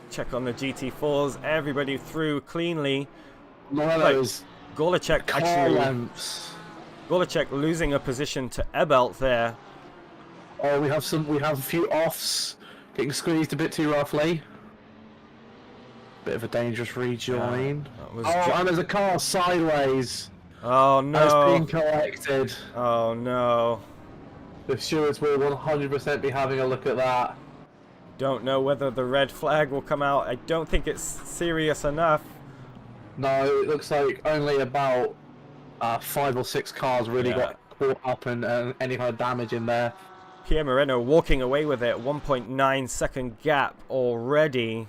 A: Check on the GT4s. Everybody through cleanly.
B: Moreno's
A: Golacek
B: car
A: actually.
B: lamps.
A: Golacek losing a position to Ebelt there.
B: Oh, we have a few offs. Getting squeezed a bit too roughly. Bit of a dangerous rejoin. And there's a car sideways.
A: Oh no.
B: That's being collected.
A: Oh no.
B: The stewards will 100% be having a look at that.
A: Don't know whether the red flag will come out. I don't think it's serious enough.
B: No, it looks like only about 5 or 6 cars really got caught up and any kind of damage in there.
A: Pierre Moreno walking away with it. 1.9 second gap already.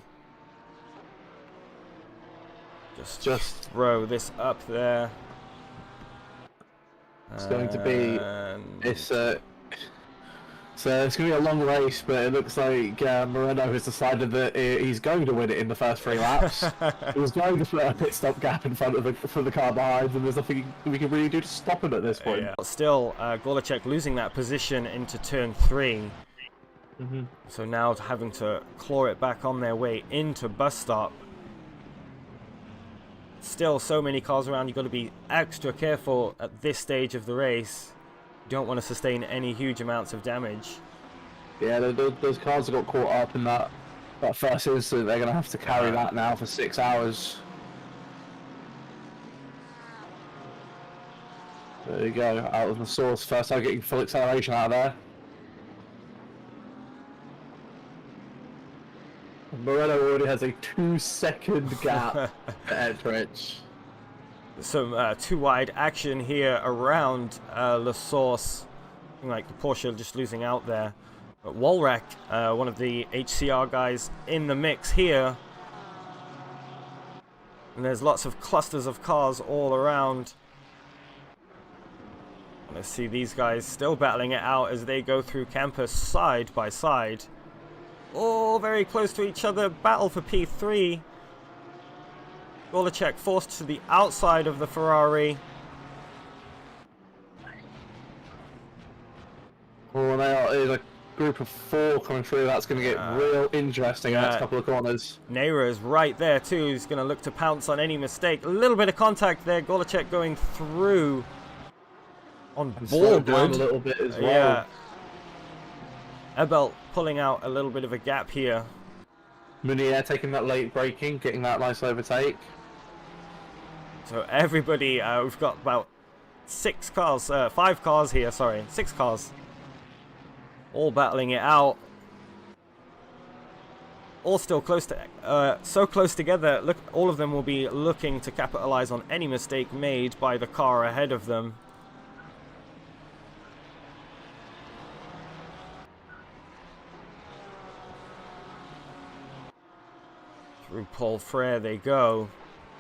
A: Just throw this up there.
B: It's going to be it's going to be a long race, but it looks like Moreno has decided that he's going to win it in the first 3 laps. He was going to put a pit stop gap in front of the car behind, and there's nothing we can really do to stop him at this point.
A: Yeah. Still, Golacek losing that position into turn 3. So now having to claw it back on their way into bus stop. Still so many cars around, you've got to be extra careful at this stage of the race. You don't want to sustain any huge amounts of damage.
B: Yeah, those cars that got caught up in that first incident, they're going to have to carry that now for 6 hours. There you go, out of the source. First time getting full acceleration out of there. Moreno already has a 2-second gap at Etrich.
A: Some too wide action here around La Source. Like the Porsche just losing out there. But Walrek, one of the HCR guys in the mix here. And there's lots of clusters of cars all around. Let's see these guys still battling it out as they go through campus side by side. All very close to each other. Battle for P3. Golacek forced to the outside of the Ferrari.
B: Oh, there's a group of 4 coming through. That's going to get real interesting in the next couple of corners.
A: Neira is right there too. He's going to look to pounce on any mistake. A little bit of contact there. Golacek going through on Baldwood.
B: A little bit as well.
A: Yeah. Ebelt pulling out a little bit of a gap here.
B: Munier taking that late braking, getting that nice overtake.
A: So everybody, we've got about 5 cars here, sorry, 6 cars. All battling it out. All still close to, so close together. Look, all of them will be looking to capitalize on any mistake made by the car ahead of them. Through Paul Frere they go.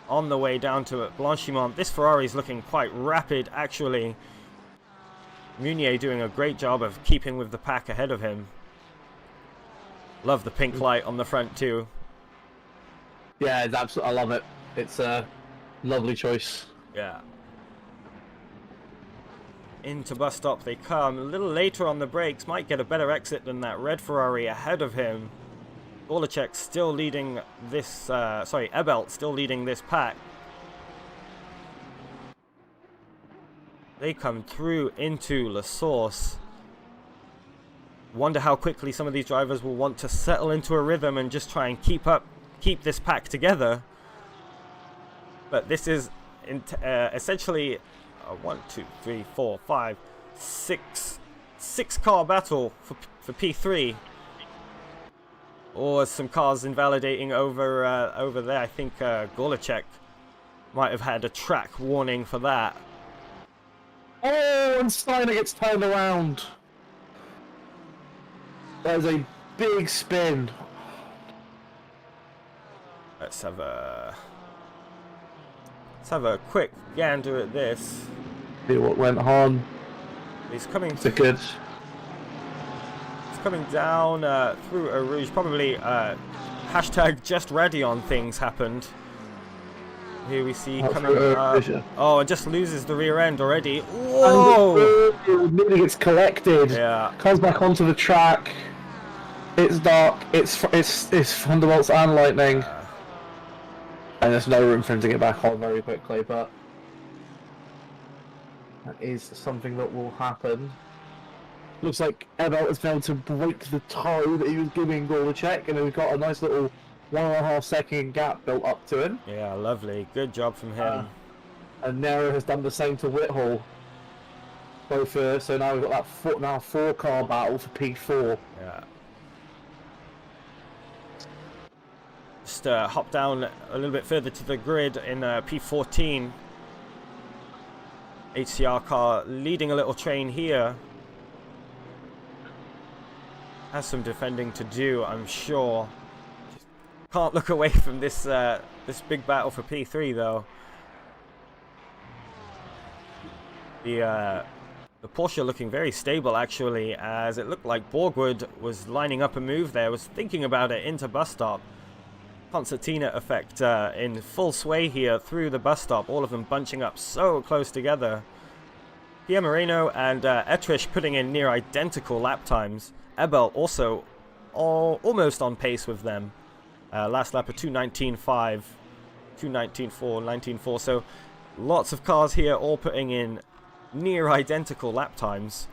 A: On the way down to Blanchimont. This Ferrari is looking quite rapid, actually. Munier doing a great job of keeping with the pack ahead of him. Love the pink light on the front, too.
B: Yeah, it's absolutely. I love it. It's a lovely choice.
A: Yeah. Into bus stop they come. A little later on the brakes. Might get a better exit than that red Ferrari ahead of him. Golacek still leading this, Ebelt still leading this pack. They come through into La Source. Wonder how quickly some of these drivers will want to settle into a rhythm and just try and keep this pack together. But this is essentially a 1, 2, 3, 4, 5, 6 car battle for P3. Or some cars invalidating over there. I think Gorlacek might have had a track warning for that.
B: Oh, and Steiner gets turned around. That is a big spin.
A: Let's have a quick gander at this.
B: See what went on.
A: He's coming.
B: It's a good.
A: He's coming down through Eau Rouge. Probably hashtag just ready on things happened. Here we see coming up. Oh, it just loses the rear end already. Whoa!
B: And nearly gets collected.
A: Yeah.
B: Comes back onto the track. It's dark. It's thunderbolts and lightning. And there's no room for him to get back on very quickly, but that is something that will happen. Looks like Ebel has been able to break the toe that he was giving Gorlacek, and we've got a nice little 1.5 second gap built up to him.
A: Yeah, lovely. Good job from him.
B: And Nero has done the same to Whithall. Both so now we've got that 4-car battle for P4.
A: Yeah. Just hop down a little bit further to the grid in P14. HCR car leading a little train here. Has some defending to do, I'm sure. Just can't look away from this this big battle for P3 though. The Porsche looking very stable actually, as it looked like Borgwood was lining up a move there, was thinking about it into bus stop. Concertina effect in full sway here through the bus stop, all of them bunching up so close together. Pierre Moreno and Etrish putting in near identical lap times. Ebel also almost on pace with them. Last lap of 2:19.5, 2:19.4, 19.4. So lots of cars here all putting in near identical lap times.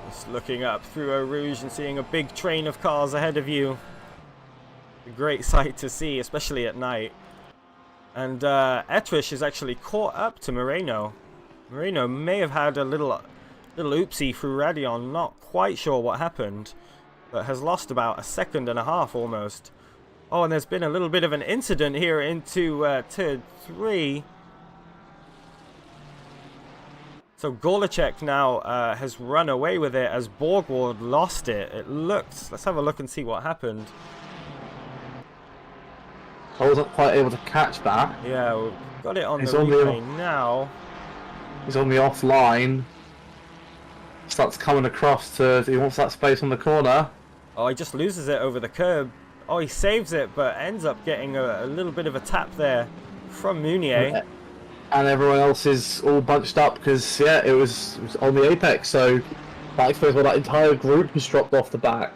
A: Just looking up through Eau Rouge and seeing a big train of cars ahead of you. A great sight to see, especially at night. And Etrish is actually caught up to Moreno. Moreno may have had a little oopsie through Radion, not quite sure what happened, but has lost about 1.5 seconds almost. Oh, and there's been a little bit of an incident here into Turn 3. So Gorlacek now has run away with it as Borgward lost it. It looked. Let's have a look and see what happened.
B: I wasn't quite able to catch that.
A: Yeah, we've got it on the replay now.
B: He's on the offline. Starts coming across to. He wants that space on the corner.
A: Oh, he just loses it over the curb. Oh, he saves it, but ends up getting a little bit of a tap there from Meunier.
B: And everyone else is all bunched up because, yeah, it was on the apex. So that explains why that entire group has dropped off the back.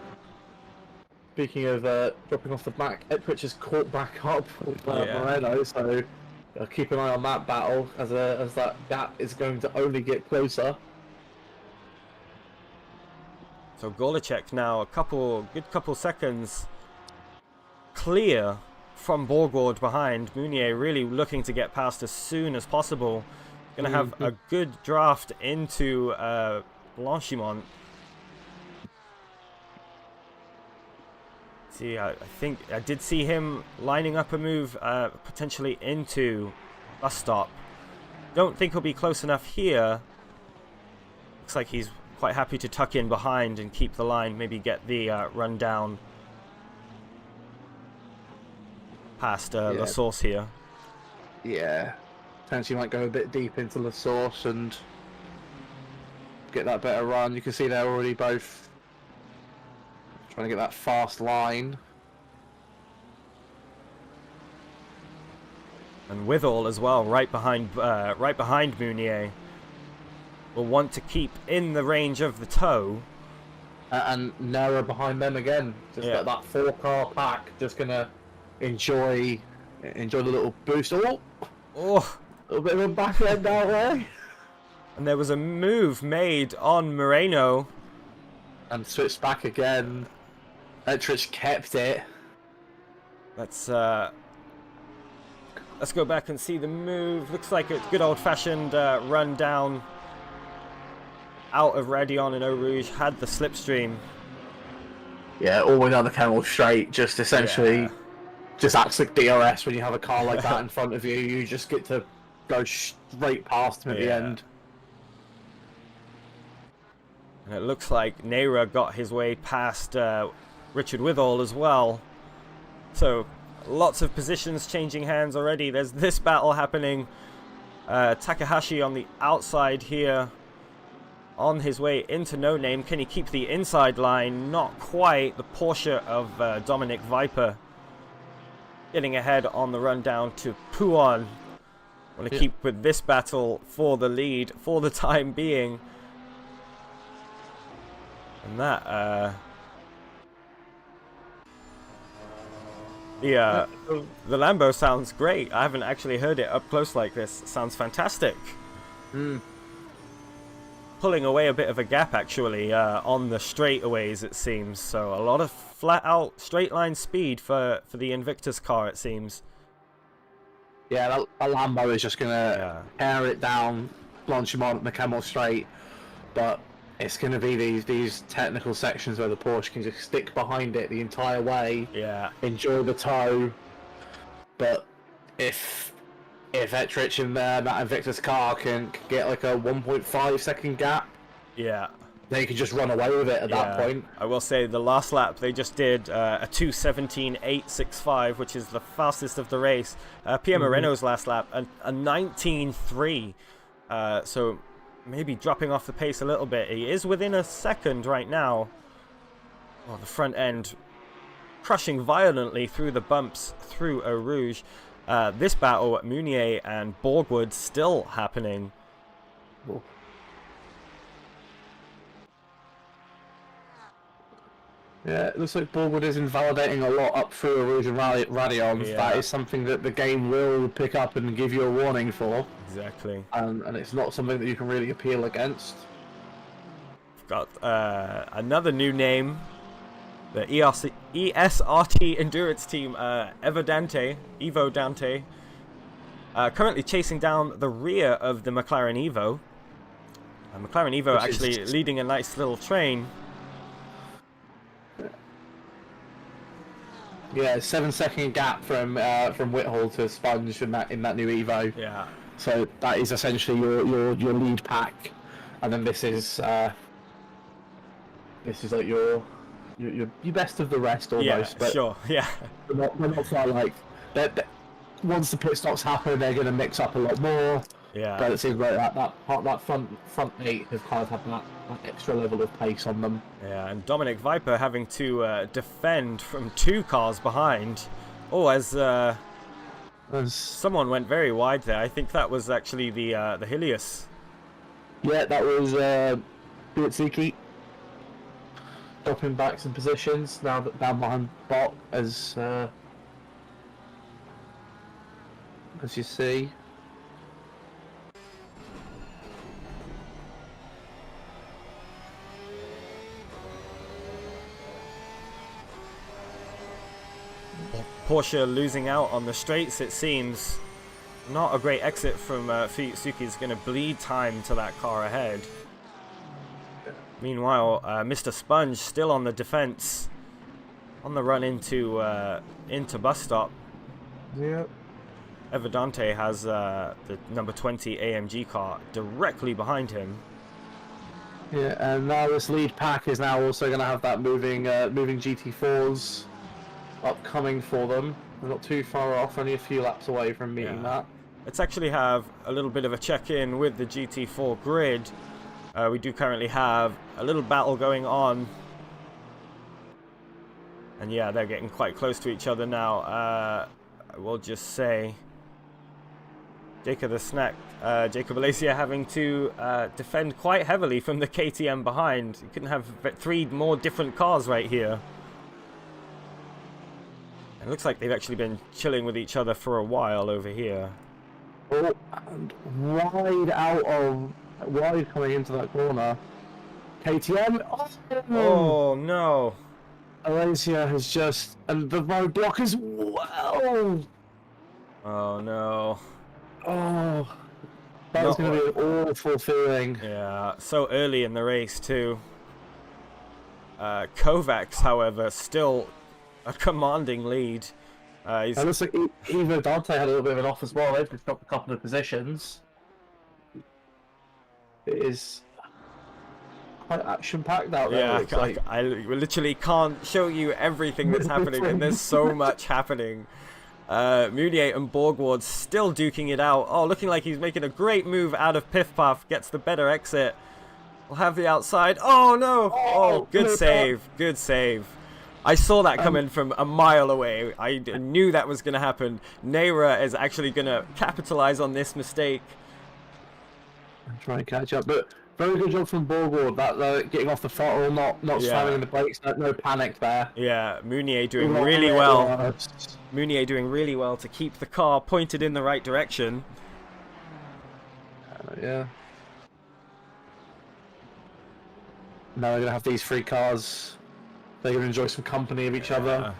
B: Speaking of dropping off the back, Etrich is caught back up with Moreno, so keep an eye on that battle as that gap is going to only get closer.
A: So Gorlacek now a good couple seconds clear from Borgward behind. Meunier really looking to get past as soon as possible. Going to have a good draft into Blanchimont. See, I think I did see him lining up a move potentially into bus stop. Don't think he'll be close enough here. Looks like he's quite happy to tuck in behind and keep the line, maybe get the run down past La Source here.
B: Yeah, potentially might go a bit deep into La Source and get that better run. You can see they're already both trying to get that fast line.
A: And Withall as well, right behind Meunier. Will want to keep in the range of the toe.
B: And Nara behind them again. Just got that 4-car pack. Just gonna enjoy the little boost. Oh, a little bit of a back end out there.
A: And there was a move made on Moreno.
B: And switched back again. Etrich kept it.
A: That's Let's go back and see the move. Looks like a good old-fashioned run down out of Radion and Eau Rouge. Had the slipstream.
B: Yeah, all the way down the Camel Straight, just essentially just acts like DRS when you have a car like that in front of you. You just get to go straight past him at the end.
A: And it looks like Neira got his way past Richard Withall as well. So lots of positions changing hands already. There's this battle happening. Takahashi on the outside here, on his way into No Name. Can he keep the inside line? Not quite. The Porsche of Dominic Viper getting ahead on the run down to Puon. Want to keep with this battle for the lead for the time being. And that the Lambo sounds great. I haven't actually heard it up close like this. It sounds fantastic. Pulling away a bit of a gap actually on the straightaways, it seems. So a lot of flat out straight line speed for the Invictus car, it seems.
B: Yeah, that Lambo is just gonna tear it down, launch him on the Camel Straight, but it's going to be these technical sections where the Porsche can just stick behind it the entire way. Enjoy the tow. But if Etrich in that Invictus car can get like a 1.5 second gap, they can just run away with it at that point.
A: I will say the last lap they just did a 2:17.865, which is the fastest of the race. Pierre Moreno's last lap, a 19.3. So maybe dropping off the pace a little bit. He is within a second right now. Oh, the front end crushing violently through the bumps through Eau Rouge. This battle, Munier and Borgwood, still happening.
B: Yeah, it looks like Borgwood is invalidating a lot up through Eau Rouge and Radion. That is something that the game will pick up and give you a warning for.
A: Exactly.
B: And it's not something that you can really appeal against.
A: We've got another new name. The ESRT Endurance Team, Evo Dante. Currently chasing down the rear of the McLaren Evo. McLaren Evo actually leading a nice little train.
B: Yeah, 7-second gap from Whitehall to Sponge in that new Evo.
A: Yeah.
B: So that is essentially your lead pack, and then this is like your best of the rest almost. But
A: sure. Yeah.
B: We're not quite like that. Once the pit stops happen, they're going to mix up a lot more.
A: Yeah.
B: But it seems like that front eight has kind of had that extra level of pace on them.
A: Yeah, and Dominic Viper having to defend from 2 cars behind. Oh, as someone went very wide there. I think that was actually the Helios.
B: Yeah, that was Buatsuki. Dropping back some positions now that down behind Bot as you see.
A: Porsche losing out on the straights, it seems. Not a great exit from Fuyutsuki. Is going to bleed time to that car ahead. Meanwhile, Mr. Sponge still on the defense, on the run into bus stop.
B: Yep.
A: Evidante has the number 20 AMG car directly behind him.
B: Yeah, and now this lead pack is now also going to have that moving GT4s upcoming for them. They're not too far off, only a few laps away from meeting that.
A: Let's actually have a little bit of a check-in with the GT4 grid. We do currently have a little battle going on. And yeah, they're getting quite close to each other now. I will just say Jacob Alacia having to defend quite heavily from the KTM behind. You couldn't have 3 more different cars right here. It looks like they've actually been chilling with each other for a while over here.
B: Oh, and wide coming into that corner. KTM.
A: Oh no!
B: Alacia has just, and the roadblock as well.
A: Oh no.
B: Oh, that was
A: Not
B: going to be an awful feeling.
A: Yeah, so early in the race too. Kovacs, however, still a commanding lead.
B: It looks like Evo Dante had a little bit of an off as well. They've just dropped a couple of positions. It is quite action-packed out there,
A: Yeah,
B: it looks like.
A: I literally can't show you everything that's happening, and there's so much happening. Munier and Borgward still duking it out. Oh, looking like he's making a great move out of Piff Puff. Gets the better exit. We'll have the outside. Oh, no. Oh, good save. Good save. I saw that coming from a mile away. I knew that was going to happen. Neira is actually going to capitalize on this mistake.
B: And try and catch up. But very good job from Borgward. That getting off the throttle, not slamming the brakes. No panic there.
A: Yeah, Munier doing really well. Munier doing really well to keep the car pointed in the right direction.
B: Yeah. Now they're going to have these three cars. They're going to enjoy some company of each other.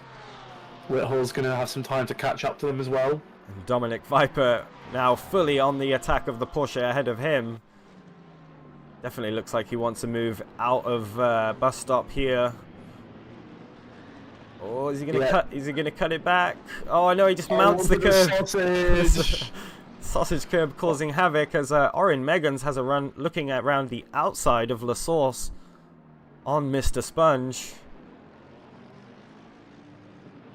B: Whitehall's going to have some time to catch up to them as well.
A: And Dominic Viper now fully on the attack of the Porsche ahead of him. Definitely looks like he wants to move out of bus stop here. Oh, is he going to cut? Is he going to cut it back? Oh no, he just mounts the curb.
B: Sausage.
A: Sausage curb causing havoc as Orin Meggans has a run looking at around the outside of La Source on Mr. Sponge.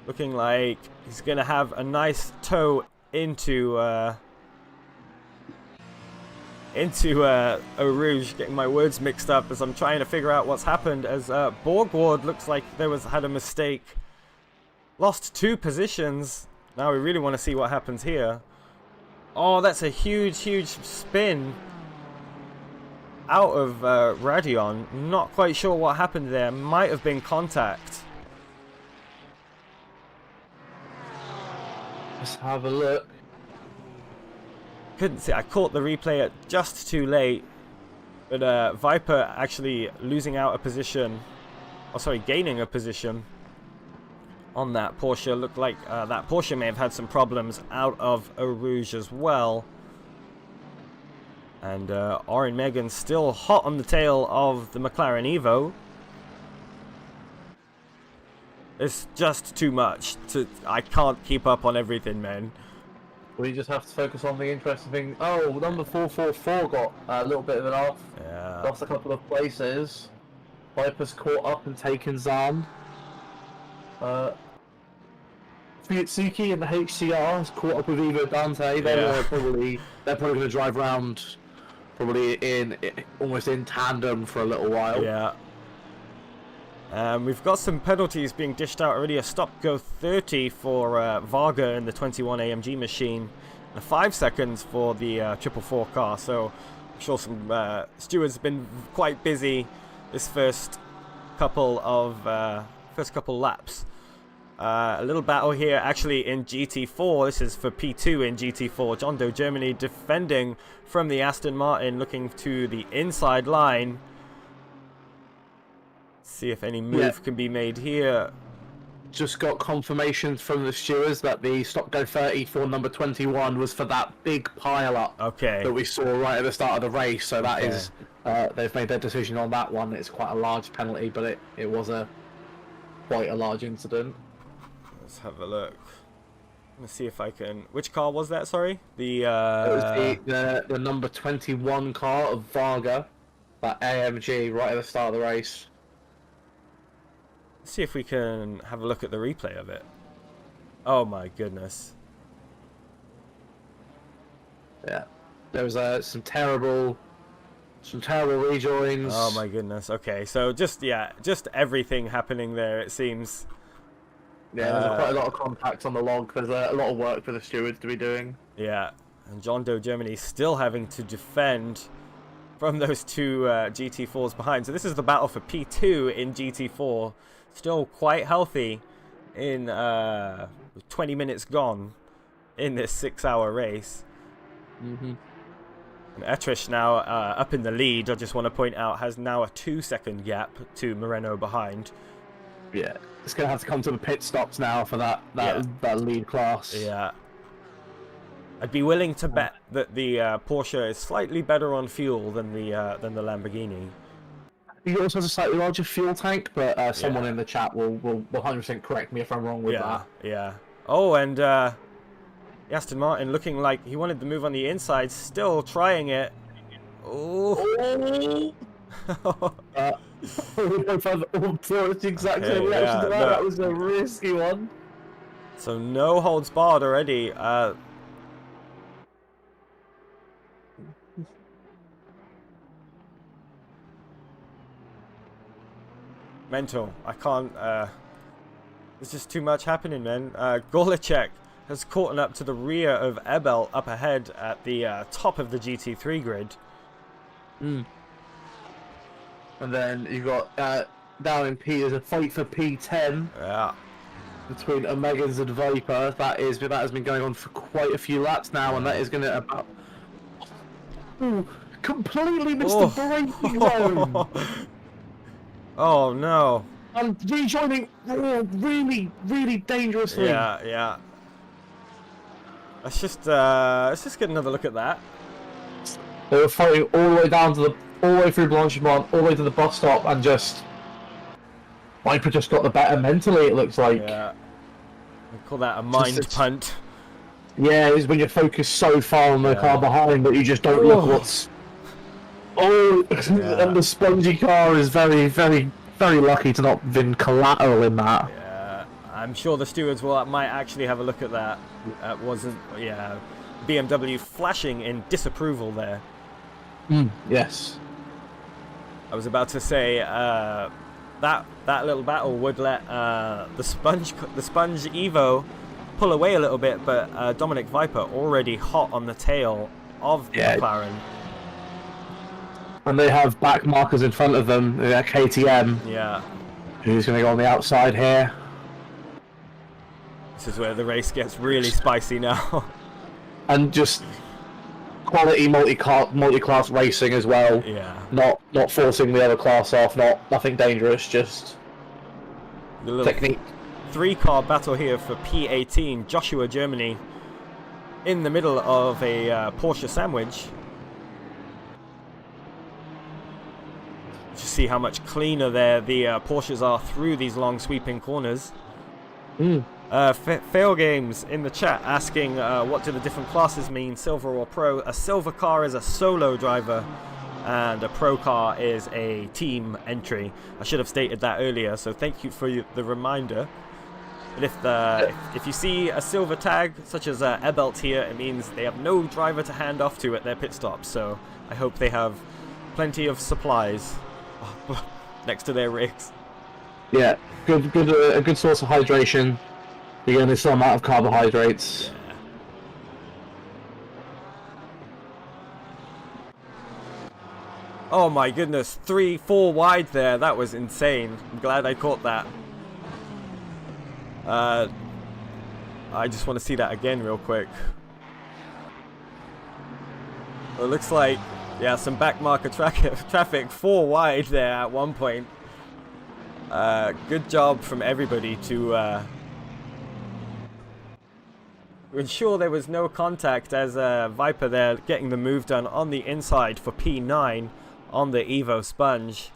A: Looking like he's going to have a nice tow into Eau Rouge. Getting my words mixed up as I'm trying to figure out what's happened, as Borgward looks like had a mistake. Lost 2 positions. Now we really want to see what happens here. Oh, that's a huge spin out of Radion. Not quite sure what happened there. Might have been contact.
B: Let's have a look.
A: Couldn't see. I caught the replay at just too late. But Viper actually losing out a position. Oh, sorry, gaining a position on that Porsche. Looked like that Porsche may have had some problems out of Eau Rouge as well. And Orin Megan still hot on the tail of the McLaren Evo. It's just too much. I can't keep up on everything, man.
B: We just have to focus on the interesting thing. Oh, number 444 got a little bit of an off.
A: Yeah.
B: Lost a couple of places. Viper's caught up and taken Zan. Fuyutsuki and the HCR has caught up with Evo Dante. They're probably going to drive around, probably almost in tandem for a little while.
A: Yeah. We've got some penalties being dished out already. A stop-go 30 for Varga in the 21 AMG machine. And 5 seconds for the 444 car. So I'm sure some stewards have been quite busy this first couple laps. A little battle here actually in GT4. This is for P2 in GT4. John Doe Germany defending from the Aston Martin, looking to the inside line. See if any move can be made here.
B: Just got confirmation from the stewards that the stop go 30 for number 21 was for that big pile up that we saw right at the start of the race. So that is they've made their decision on that one. It's quite a large penalty, but it was quite a large incident.
A: Let's have a look. Let's see if I can. Which car was that? Sorry, it
B: was the number 21 car of Varga, that AMG right at the start of the race.
A: Let's see if we can have a look at the replay of it. Oh my goodness.
B: Yeah, there was some terrible rejoins.
A: Oh my goodness. Okay, so just everything happening there, it seems.
B: Yeah, there's quite a lot of contact on the log. There's a lot of work for the stewards to be doing.
A: Yeah, and John Doe Germany still having to defend from those 2 GT4s behind. So this is the battle for P2 in GT4. Still quite healthy in 20 minutes gone in this 6-hour race. And Etrish now up in the lead. I just want to point out has now a 2-second gap to Moreno behind.
B: Yeah, it's going to have to come to the pit stops now for that lead class.
A: Yeah. I'd be willing to bet that the Porsche is slightly better on fuel than the Lamborghini.
B: He also has a slightly larger fuel tank, but someone
A: Yeah.
B: in the chat will 100% correct me if I'm wrong with that.
A: Yeah. Oh, and Aston Martin looking like he wanted the move on the inside, still trying it. Oh.
B: It's the exact
A: Okay,
B: same reaction to that.
A: no.
B: That was a risky one.
A: So no holds barred already. Mental. I can't. There's just too much happening, man. Gorlicek has caught up to the rear of Ebel up ahead at the top of the GT3 grid.
B: And then you got down in P. There's a fight for P10
A: Yeah.
B: between Omegans and Viper. That has been going on for quite a few laps now, and that is going to about. Ooh, completely missed the braking zone.
A: Oh no.
B: And rejoining really, really dangerously.
A: Yeah. Let's just get another look at that.
B: They were fighting all the way down to all the way through Blanchimont, all the way to the bus stop, and just Viper just got the better mentally. It looks like.
A: Yeah. We call that a mind punt.
B: Yeah, it's when you're focused so far on the car behind that you just don't look what's. And the spongy car is very, very, very lucky to not have been collateral in that.
A: Yeah, I'm sure the stewards might actually have a look at that. Wasn't BMW flashing in disapproval there.
B: Yes.
A: I was about to say that little battle would let the sponge Evo pull away a little bit, but Dominic Viper already hot on the tail of McLaren.
B: And they have back markers in front of them, KTM.
A: Yeah.
B: Who's going to go on the outside here?
A: This is where the race gets really spicy now.
B: And just quality multi-class racing as well.
A: Yeah.
B: Not forcing the other class off. Nothing dangerous. Just
A: The little
B: technique.
A: 3-car battle here for P18. Joshua, Germany, in the middle of a Porsche sandwich. Just see how much cleaner the Porsches are through these long sweeping corners. Fail Games in the chat asking what do the different classes mean, silver or pro. A silver car is a solo driver and a pro car is a team entry. I should have stated that earlier, so thank you for the reminder. But if you see a silver tag such as Ebelt here, it means they have no driver to hand off to at their pit stop, so I hope they have plenty of supplies next to their rigs.
B: Yeah, a good source of hydration. You're getting some amount of carbohydrates.
A: Yeah. Oh my goodness, 3-4 wide there. That was insane. I'm glad I caught that. I just want to see that again real quick. It looks like, yeah, some back marker traffic 4 wide there at one point. Good job from everybody to ensure there was no contact as Viper there getting the move done on the inside for P9 on the Evo sponge.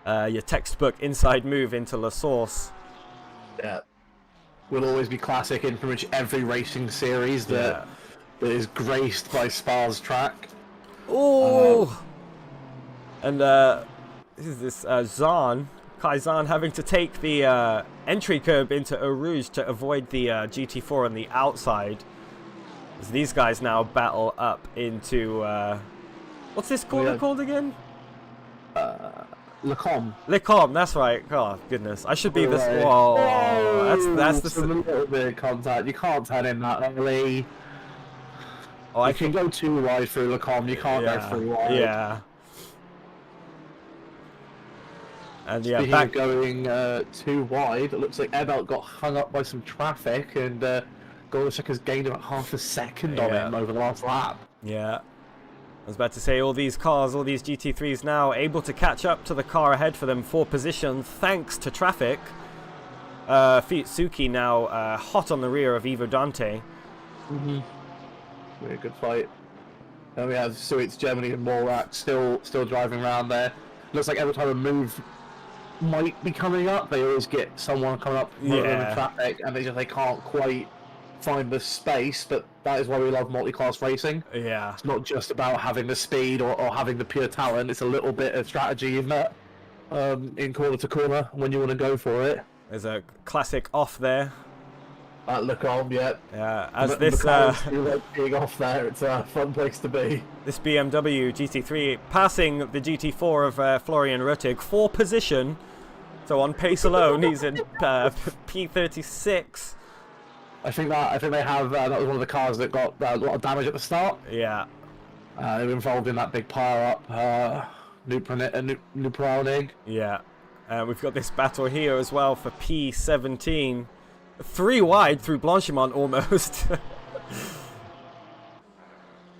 A: Your textbook inside move into La Source.
B: Yeah. Will always be classic in pretty much every racing series that is graced by Spa's track.
A: Oh! And this is this Zahn, Kai Zahn, having to take the entry curb into Eau Rouge to avoid the GT4 on the outside. As these guys now battle up into what's this corner called again?
B: Le Com.
A: Le Com, that's right. Oh goodness, I should be this. Whoa, that's the.
B: A little bit of contact. You can't turn in that early.
A: Oh,
B: you can go too wide through Le Com. You can't go through wide.
A: Yeah. And yeah,
B: Speaking of going too wide, it looks like Ebelt got hung up by some traffic, and Gorlicek has gained about half a second on him over the last lap. Yeah. I was about to say, all these cars, all these GT3s now able to catch up to the car ahead for them for position thanks to traffic. Fuyutsuki now hot on the rear of Ivo Dante. Really good fight. And we have Suits, Germany, and Morak still driving around there. Looks like every time a move might be coming up, they always get someone coming up from the traffic, and they can't quite find the space. But that is why we love multi-class racing.
A: Yeah.
B: It's not just about having the speed or having the pure talent. It's a little bit of strategy in that, in corner to corner when you want to go for it.
A: There's a classic off there.
B: Look on, yeah.
A: Yeah, as this
B: being off there, it's a fun place to be.
A: This BMW GT3 passing the GT4 of Florian Ruttig for position. So on pace alone, he's in P36.
B: I think they have that was one of the cars that got a lot of damage at the start.
A: Yeah.
B: They were involved in that big pile up. Nuprowning.
A: Yeah. We've got this battle here as well for P17. 3 wide through Blanchimont almost.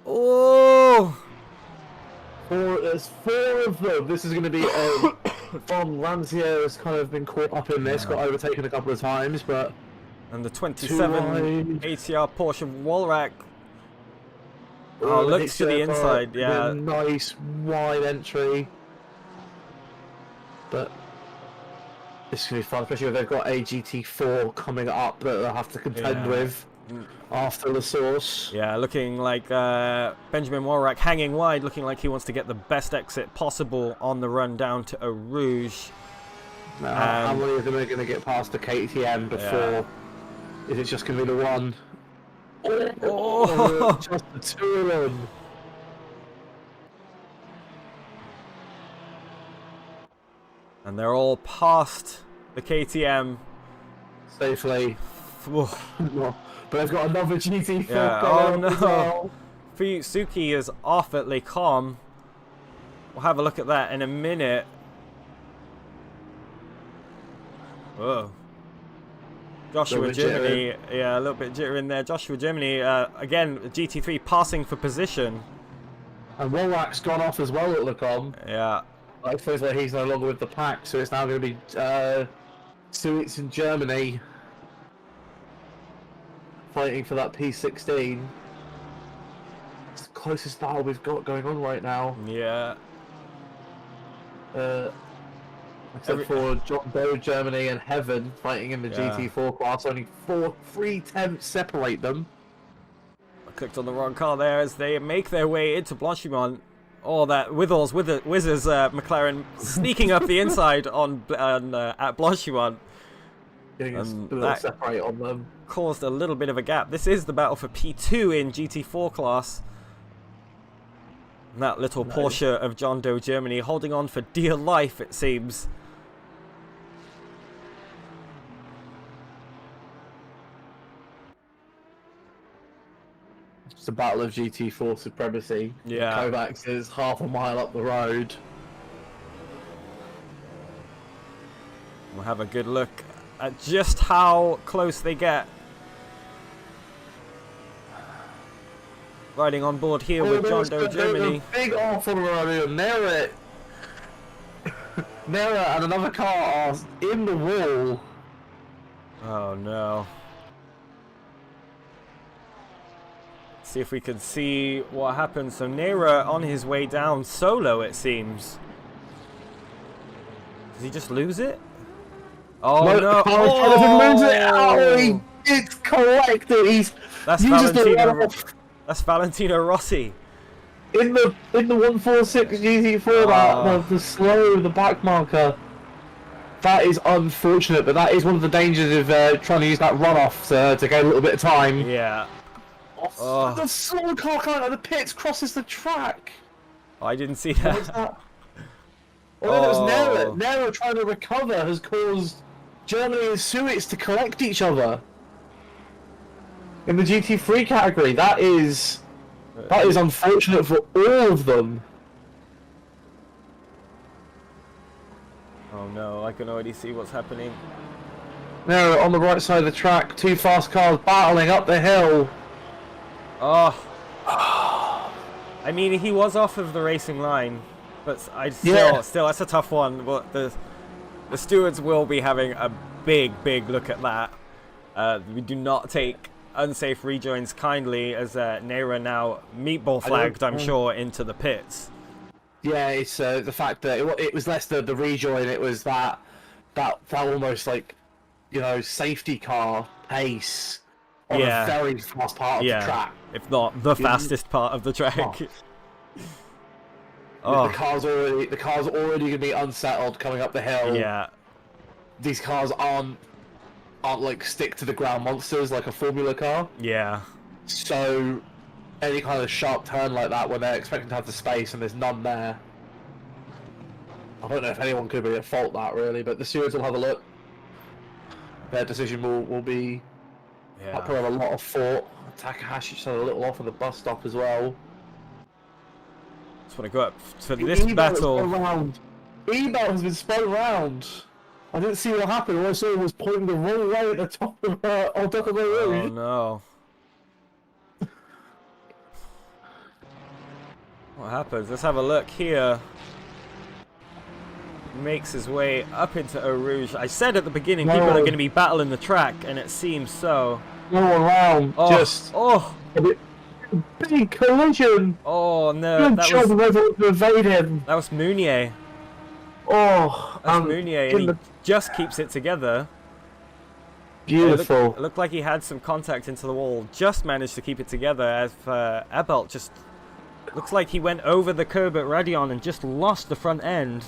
A: Oh!
B: There's 4 of them. This is going to be Von Rancière has kind of been caught up in this, got overtaken a couple of times, but.
A: And the 27 ATR Porsche Wallrack. Oh, looks to the inside, yeah.
B: Nice wide entry. But. This is going to be fun, especially if they've got a GT4 coming up that they'll have to contend with after the source.
A: Yeah, looking like Benjamin Wallrack hanging wide, looking like he wants to get the best exit possible on the run down to Eau Rouge.
B: How many of them are going to get past the KTM before? Yeah. Is it just going to be the one? Oh, just the 2 of them.
A: And they're all past the KTM.
B: Safely. But they've got another GT4
A: oh no. Well. Fuyutsuki is off at Les Combes. We'll have a look at that in a minute. Whoa. Joshua Germany. Yeah, a little bit jitter in there. Joshua Germany, again, GT3 passing for position.
B: And Wallrack's gone off as well at Les Combes.
A: Yeah.
B: I suppose that he's no longer with the pack, so it's now going to be Suits in Germany fighting for that P16. It's the closest battle we've got going on right now.
A: Yeah.
B: Except for John Doe, Germany, and Heaven fighting in the GT4 class. Only 3/10 separate them.
A: I clicked on the wrong car there as they make their way into Blanchimont. Oh, that Whizzes McLaren sneaking up the inside at Blanchimont.
B: Getting a little separate on them.
A: Caused a little bit of a gap. This is the battle for P2 in GT4 class. And that little Porsche of John Doe, Germany, holding on for dear life, it seems.
B: It's a battle of GT4 supremacy.
A: Yeah.
B: Kovacs is half a mile up the road.
A: We'll have a good look at just how close they get. Riding on board here with John Doe, Germany.
B: Big off on the road. Nera and another car are in the wall.
A: Oh no. See if we can see what happens. So Nera on his way down solo, it seems. Does he just lose it? Oh no!
B: It's collected.
A: That's Valentino Rossi.
B: In the 146 GT4, the back marker. That is unfortunate, but that is one of the dangers of trying to use that runoff to get a little bit of time.
A: Yeah.
B: The slow car coming out of the pits crosses the track.
A: Oh, I didn't see that.
B: What was that? Well, it was Nera. Nera trying to recover has caused Germany and Suits to collect each other. In the GT3 category, that is unfortunate for all of them.
A: Oh no, I can already see what's happening.
B: Now on the right side of the track, 2 fast cars battling up the hill.
A: Oh. I mean, he was off of the racing line, but still, that's a tough one. But the stewards will be having a big look at that. We do not take unsafe rejoins kindly as Neira now meatball flagged, I'm sure, into the pits.
B: Yeah, it's the fact that it was less the rejoin. It was that almost like, you know, safety car pace on a very fast part of the track.
A: If not the fastest part of the track.
B: The car's already going to be unsettled coming up the hill.
A: Yeah.
B: These cars aren't like stick to the ground monsters like a Formula car.
A: Yeah.
B: So any kind of sharp turn like that when they're expecting to have the space and there's none there, I don't know if anyone could be at fault that really, but the stewards will have a look. Their decision will be.
A: Yeah.
B: I'll probably have a lot of thought. Takahashi just had a little off at the bus stop as well.
A: Just want to go up for this battle.
B: E-Belt has been spun around. I didn't see what happened. All I saw was pointing the wrong way at the top of the road.
A: Oh no. What happens? Let's have a look here. Makes his way up into Eau Rouge. I said at the beginning people are going to be battling the track, and it seems so.
B: No one around. Just a big collision.
A: Oh no!
B: Good job of everyone to evade him.
A: That was Meunier.
B: That's
A: Meunier, and he just keeps it together.
B: Beautiful.
A: It looked like he had some contact into the wall. Just managed to keep it together. As Ebelt just looks like he went over the curb at Radion and just lost the front end.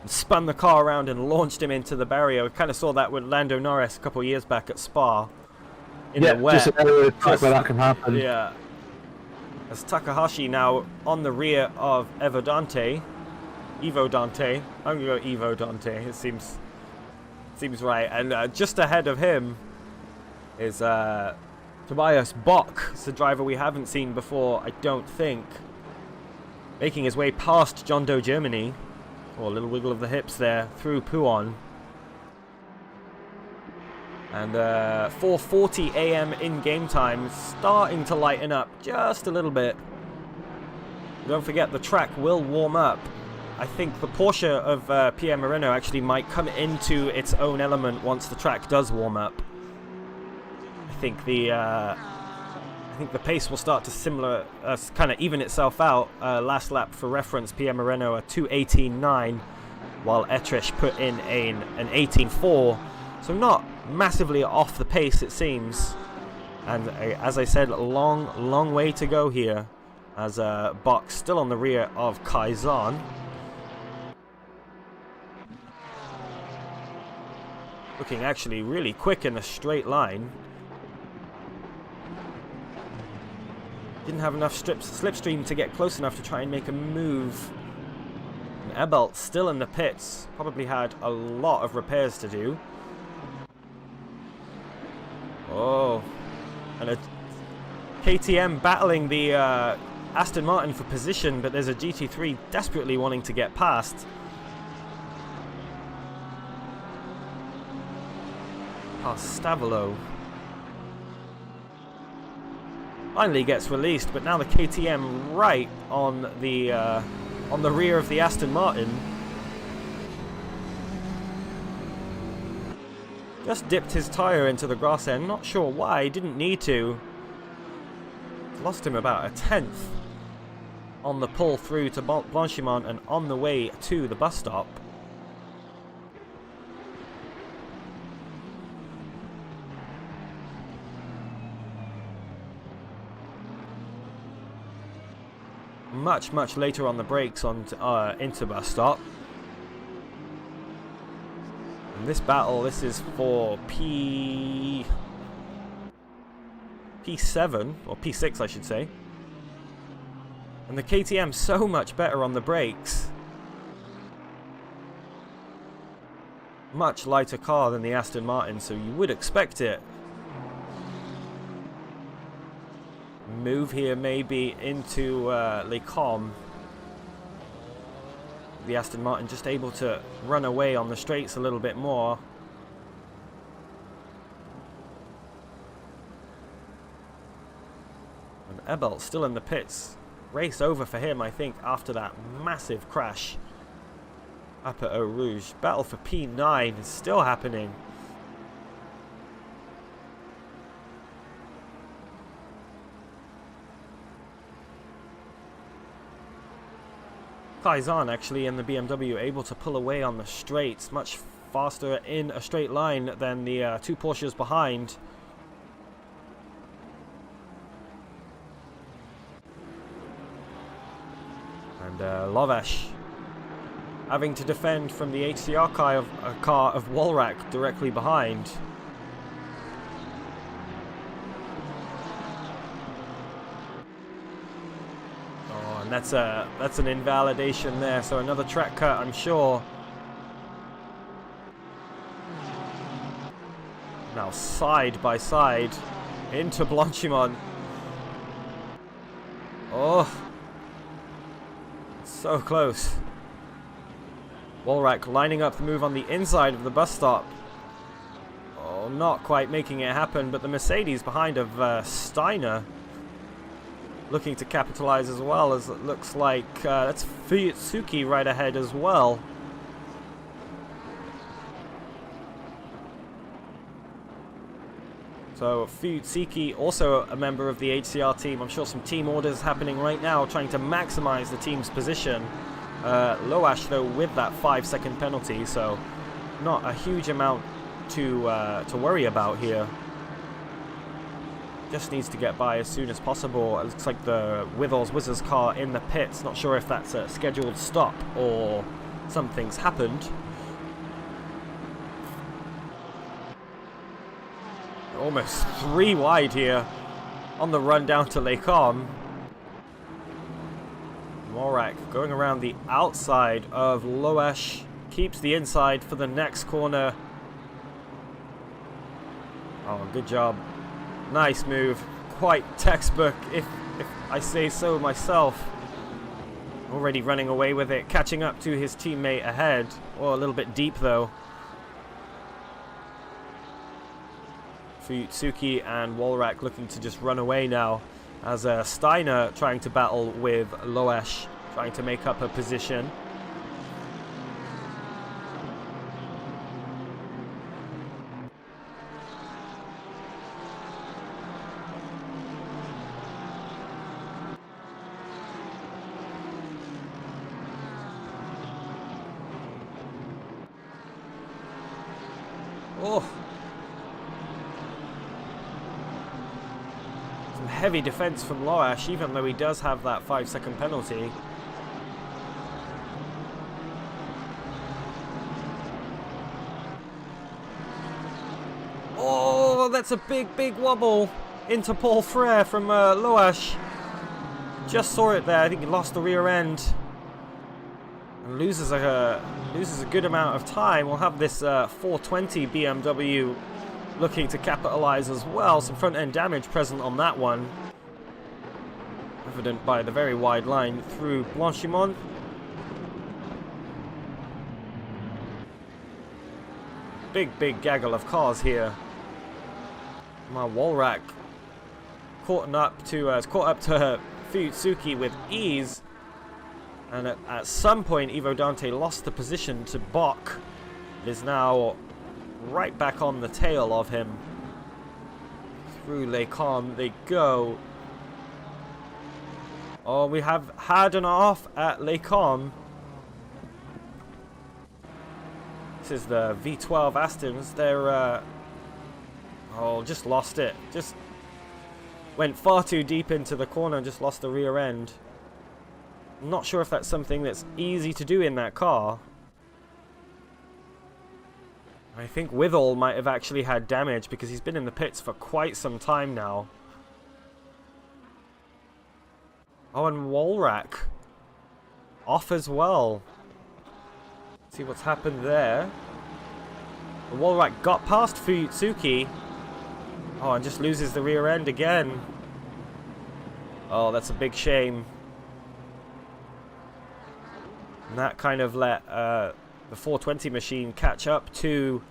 A: Spun the car around and launched him into the barrier. We kind of saw that with Lando Norris a couple of years back at Spa. In the wet.
B: Just where that can happen.
A: Yeah. As Takahashi now on the rear of Evo Dante. I'm gonna go Evo Dante. It seems right. And just ahead of him is Tobias Bock. It's a driver we haven't seen before, I don't think. Making his way past John Doe Germany. Oh, a little wiggle of the hips there through Puon. And 4:40 a.m. in game time, starting to lighten up just a little bit. Don't forget the track will warm up. I think the Porsche of Pierre Moreno actually might come into its own element once the track does warm up. I think the pace will start to kind of even itself out. Last lap for reference, Pierre Moreno a 2:18.9, while Etrich put in an 18.4. So not massively off the pace, it seems. And as I said, a long way to go here, as Bach still on the rear of Kaizan. Looking actually really quick in a straight line. Didn't have enough slipstream to get close enough to try and make a move. And Ebelt still in the pits. Probably had a lot of repairs to do. Oh. And a KTM battling the Aston Martin for position, but there's a GT3 desperately wanting to get past. Stavolo finally gets released, but now the KTM right on the rear of the Aston Martin. Just dipped his tyre into the grass end, not sure why, didn't need to. Lost him about a tenth on the pull through to Blanchimont and on the way to the bus stop. Much later on the brakes into bus stop. And this battle, this is for P7 or P6 I should say. And the KTM so much better on the brakes. Much lighter car than the Aston Martin, so you would expect it. Move here maybe into Les Combes. The Aston Martin just able to run away on the straights a little bit more. And Ebelt still in the pits. Race over for him, I think, after that massive crash up at Eau Rouge. Battle for P9 is still happening. Kaizen actually in the BMW able to pull away on the straights much faster in a straight line than the two Porsches behind. And Lovesh having to defend from the HCR car of Walrack directly behind. Oh, and that's an invalidation there, so another track cut, I'm sure. Now side by side into Blanchimont. Oh, so close. Walrack lining up the move on the inside of the bus stop. Oh, not quite making it happen, but the Mercedes behind of Steiner looking to capitalize as well, as it looks like that's Fuyutsuki right ahead as well. So Fuyutsuki, also a member of the HCR team. I'm sure some team orders happening right now, trying to maximize the team's position. Loash, though, with that 5-second penalty, so not a huge amount to worry about here. Just needs to get by as soon as possible. It looks like the Withers Wizards car in the pits. Not sure if that's a scheduled stop or something's happened. Almost 3 wide here on the run down to Les Combes. Morak going around the outside of Loesch, keeps the inside for the next corner. Oh, good job. Nice move. Quite textbook, if I say so myself. Already running away with it, catching up to his teammate ahead. Oh, a little bit deep though. Fuyutsuki and Walrack looking to just run away now, as Steiner trying to battle with Loesch, trying to make up a position. Oh! Heavy defense from Loesch, even though he does have that 5-second penalty. Oh, that's a big wobble into Paul Frere from Loesch. Just saw it there. I think he lost the rear end and loses a good amount of time. We'll have this 420 BMW looking to capitalize as well. Some front end damage present on that one, evident by the very wide line through Blanchimont. Big gaggle of cars here. My Walrack caught up to Fuyutsuki with ease, and at some point Ivo Dante lost the position to Bok. It is now right back on the tail of him. Through Les Combes they go. Oh, we have had an off at Les Combes. This is the V12 Astons. They're oh, just lost it. Just went far too deep into the corner and just lost the rear end. I'm not sure if that's something that's easy to do in that car. I think Withall might have actually had damage because he's been in the pits for quite some time now. Oh, and Walrack off as well. See what's happened there. Walrack got past Fuyutsuki. Oh, and just loses the rear end again. Oh, that's a big shame. And that kind of let the 420 machine catch up to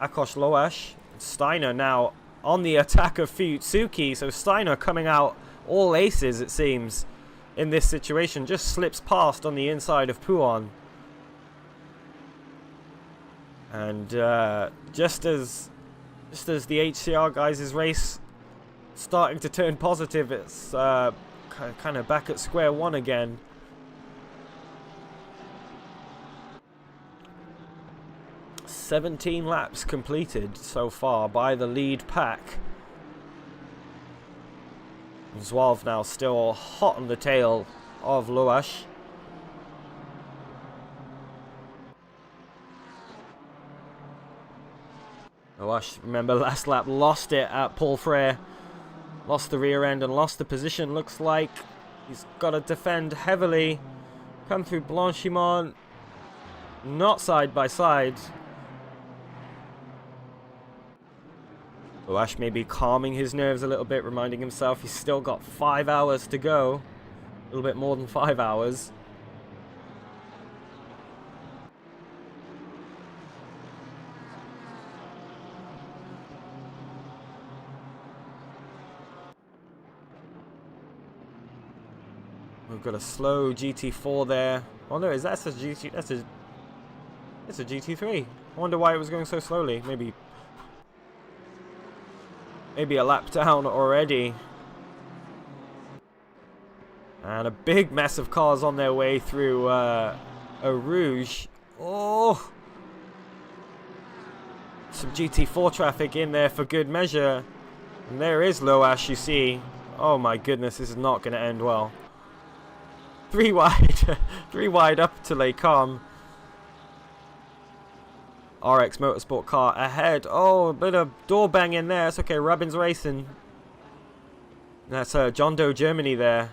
A: Akos Loesch. Steiner now on the attack of Fuyutsuki, so Steiner coming out all aces, it seems, in this situation. Just slips past on the inside of Pouon. And just as the HCR guys' race starting to turn positive, it's kind of back at square one again. 17 laps completed so far by the lead pack. Zouave now still hot on the tail of Loash. Loash, remember last lap, lost it at Paul Frere. Lost the rear end and lost the position. Looks like he's got to defend heavily. Come through Blanchimont. Not side by side. Loash may be calming his nerves a little bit, reminding himself he's still got 5 hours to go. A little bit more than 5 hours. We've got a slow GT4 there. Oh no, that's a GT. It's a GT3. I wonder why it was going so slowly. Maybe a lap down already. And a big mess of cars on their way through Eau Rouge. Oh! Some GT4 traffic in there for good measure. And there is Loash, you see. Oh my goodness, this is not going to end well. 3 wide. 3 wide up to Les Carmes. RX Motorsport car ahead. Oh, a bit of door bang in there. It's okay. Rubin's racing. That's John Doe Germany there.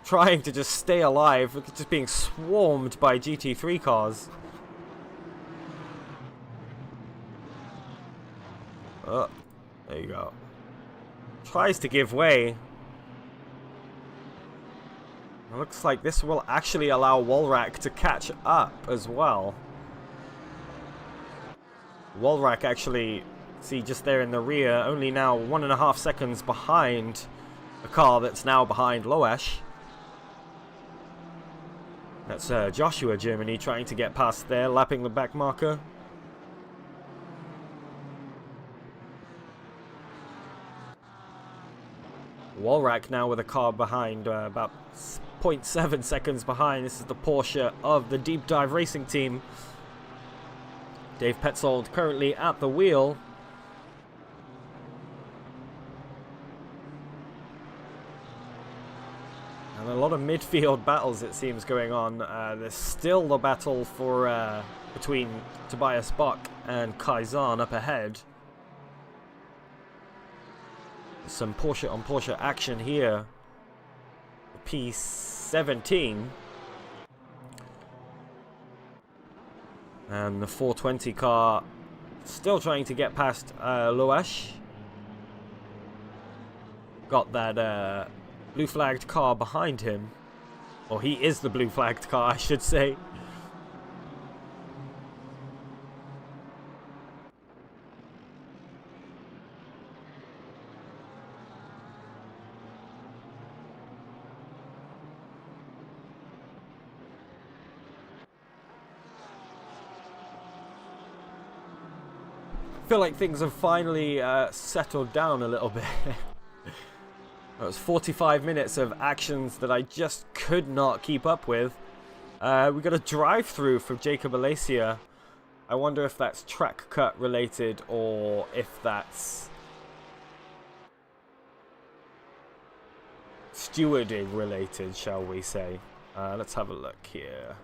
A: Trying to just stay alive. Just being swarmed by GT3 cars. Oh, there you go. Tries to give way. It looks like this will actually allow Wolrak to catch up as well. Wolrak actually, see just there in the rear, only now 1.5 seconds behind a car that's now behind Loash. That's Joshua Germany trying to get past there, lapping the back marker. Wolrak now with a car behind, about 0.7 seconds behind. This is the Porsche of the Deep Dive Racing team. Dave Petzold currently at the wheel. And a lot of midfield battles, it seems, going on. There's still the battle for between Tobias Bach and Kaizen up ahead. Some Porsche on Porsche action here. P17. And the 420 car still trying to get past Loash. Got that blue flagged car behind him. Or he is the blue flagged car, I should say. I feel like things have finally settled down a little bit. It was 45 minutes of actions that I just could not keep up with. We got a drive-through from Jacob Alacia. I wonder if that's track cut related or if that's stewarding related, shall we say. Let's have a look here.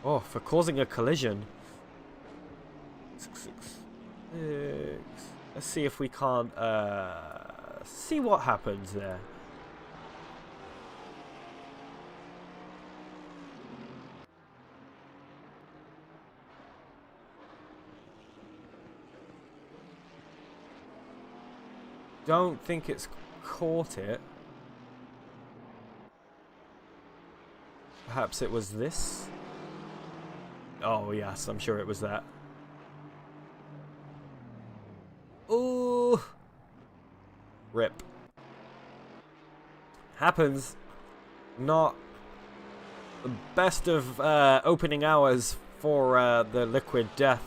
A: Oh, for causing a collision. 666. Let's see if we can't see what happens there. Don't think it's caught it. Perhaps it was this. Oh yes, I'm sure it was that. Ooh. Rip. Happens. Not the best of opening hours for the Liquid Death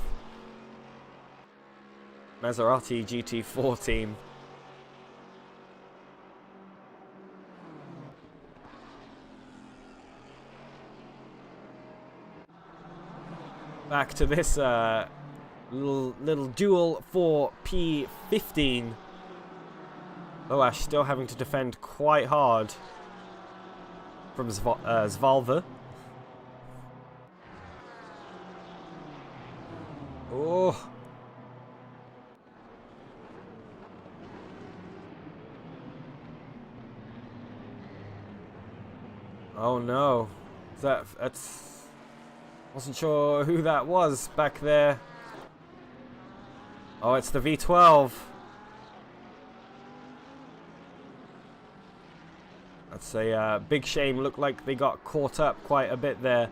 A: Maserati GT4 team. back to this little duel for P15. Loash still having to defend quite hard from Svalve. Oh. Oh no. That's wasn't sure who that was back there. Oh, it's the V12. That's a big shame. Looked like they got caught up quite a bit there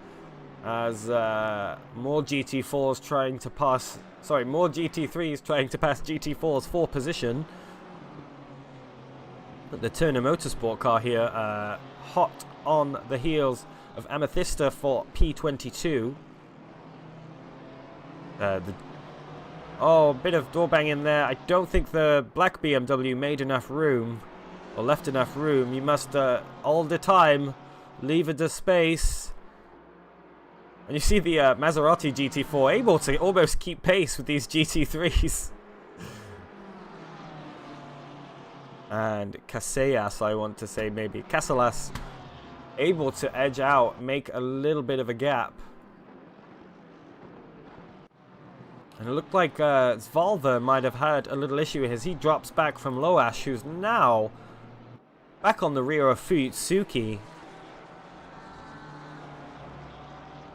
A: as more GT4s trying to pass... Sorry, more GT3s trying to pass GT4s for position. But the Turner Motorsport car here, hot on the heels of Amethysta for P22. Oh, a bit of door bang in there. I don't think the black BMW made enough room, or left enough room. You must, all the time, leave the space. And you see the Maserati GT4 able to almost keep pace with these GT3s. And Casellas, I want to say maybe. Casellas able to edge out, make a little bit of a gap. And it looked like Svalve might have had a little issue as he drops back from Loash, who's now back on the rear of Futsuki.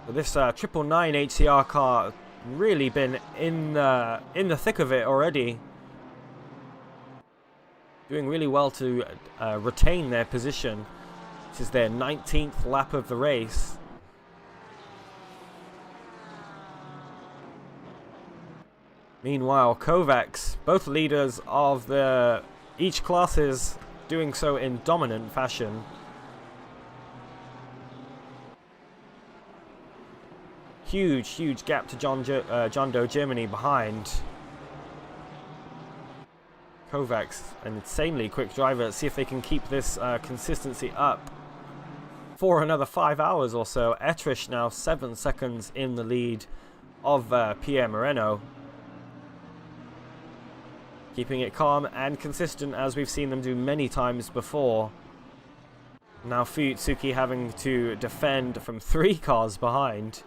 A: But this 999 HCR car really been in the thick of it already. Doing really well to retain their position. This is their 19th lap of the race. Meanwhile, Kovacs, both leaders of each classes, doing so in dominant fashion. Huge gap to John Doe Germany behind. Kovacs, an insanely quick driver. Let's see if they can keep this consistency up for another 5 hours or so. Etrish now 7 seconds in the lead of Pierre Moreno. Keeping it calm and consistent as we've seen them do many times before. Now Futsuki having to defend from 3 cars behind.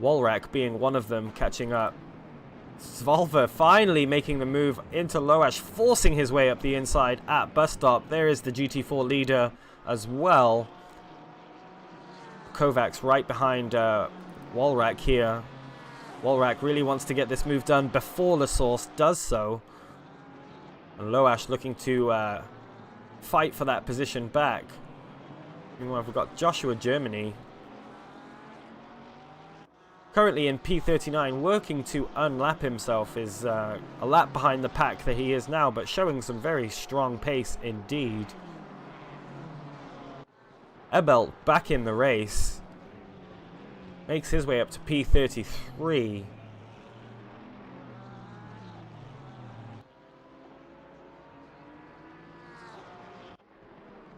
A: Walrack being one of them, catching up. Svalve finally making the move into Loash, forcing his way up the inside at bus stop. There is the GT4 leader as well. Kovacs right behind Walrack here. Walrack really wants to get this move done before the source does so. And Loash looking to fight for that position back. Meanwhile, we've got Joshua Germany. Currently in P39, working to unlap himself, is a lap behind the pack that he is now, but showing some very strong pace indeed. Ebel back in the race. Makes his way up to P33.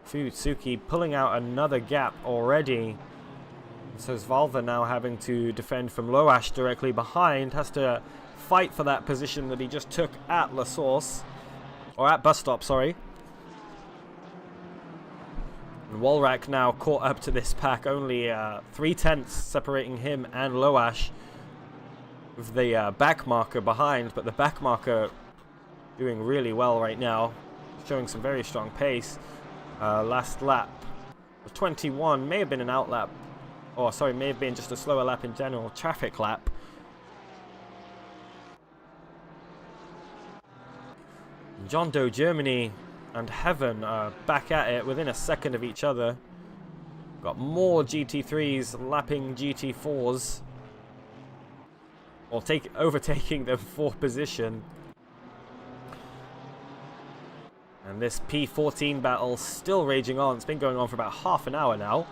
A: Futsuki pulling out another gap already. So Svalve now having to defend from Loash directly behind. Has to fight for that position that he just took at La Source. Or at bus stop, sorry. And Walrack now caught up to this pack. Only 3/10 separating him and Loash. With the back marker behind. But the back marker doing really well right now. Showing some very strong pace. Last lap was 21. May have been an outlap. Oh, sorry, may have been just a slower lap in general. Traffic lap. John Doe Germany and Heaven are back at it within a second of each other. Got more GT3s lapping GT4s. Or overtaking them for position. And this P14 battle still raging on. It's been going on for about half an hour now.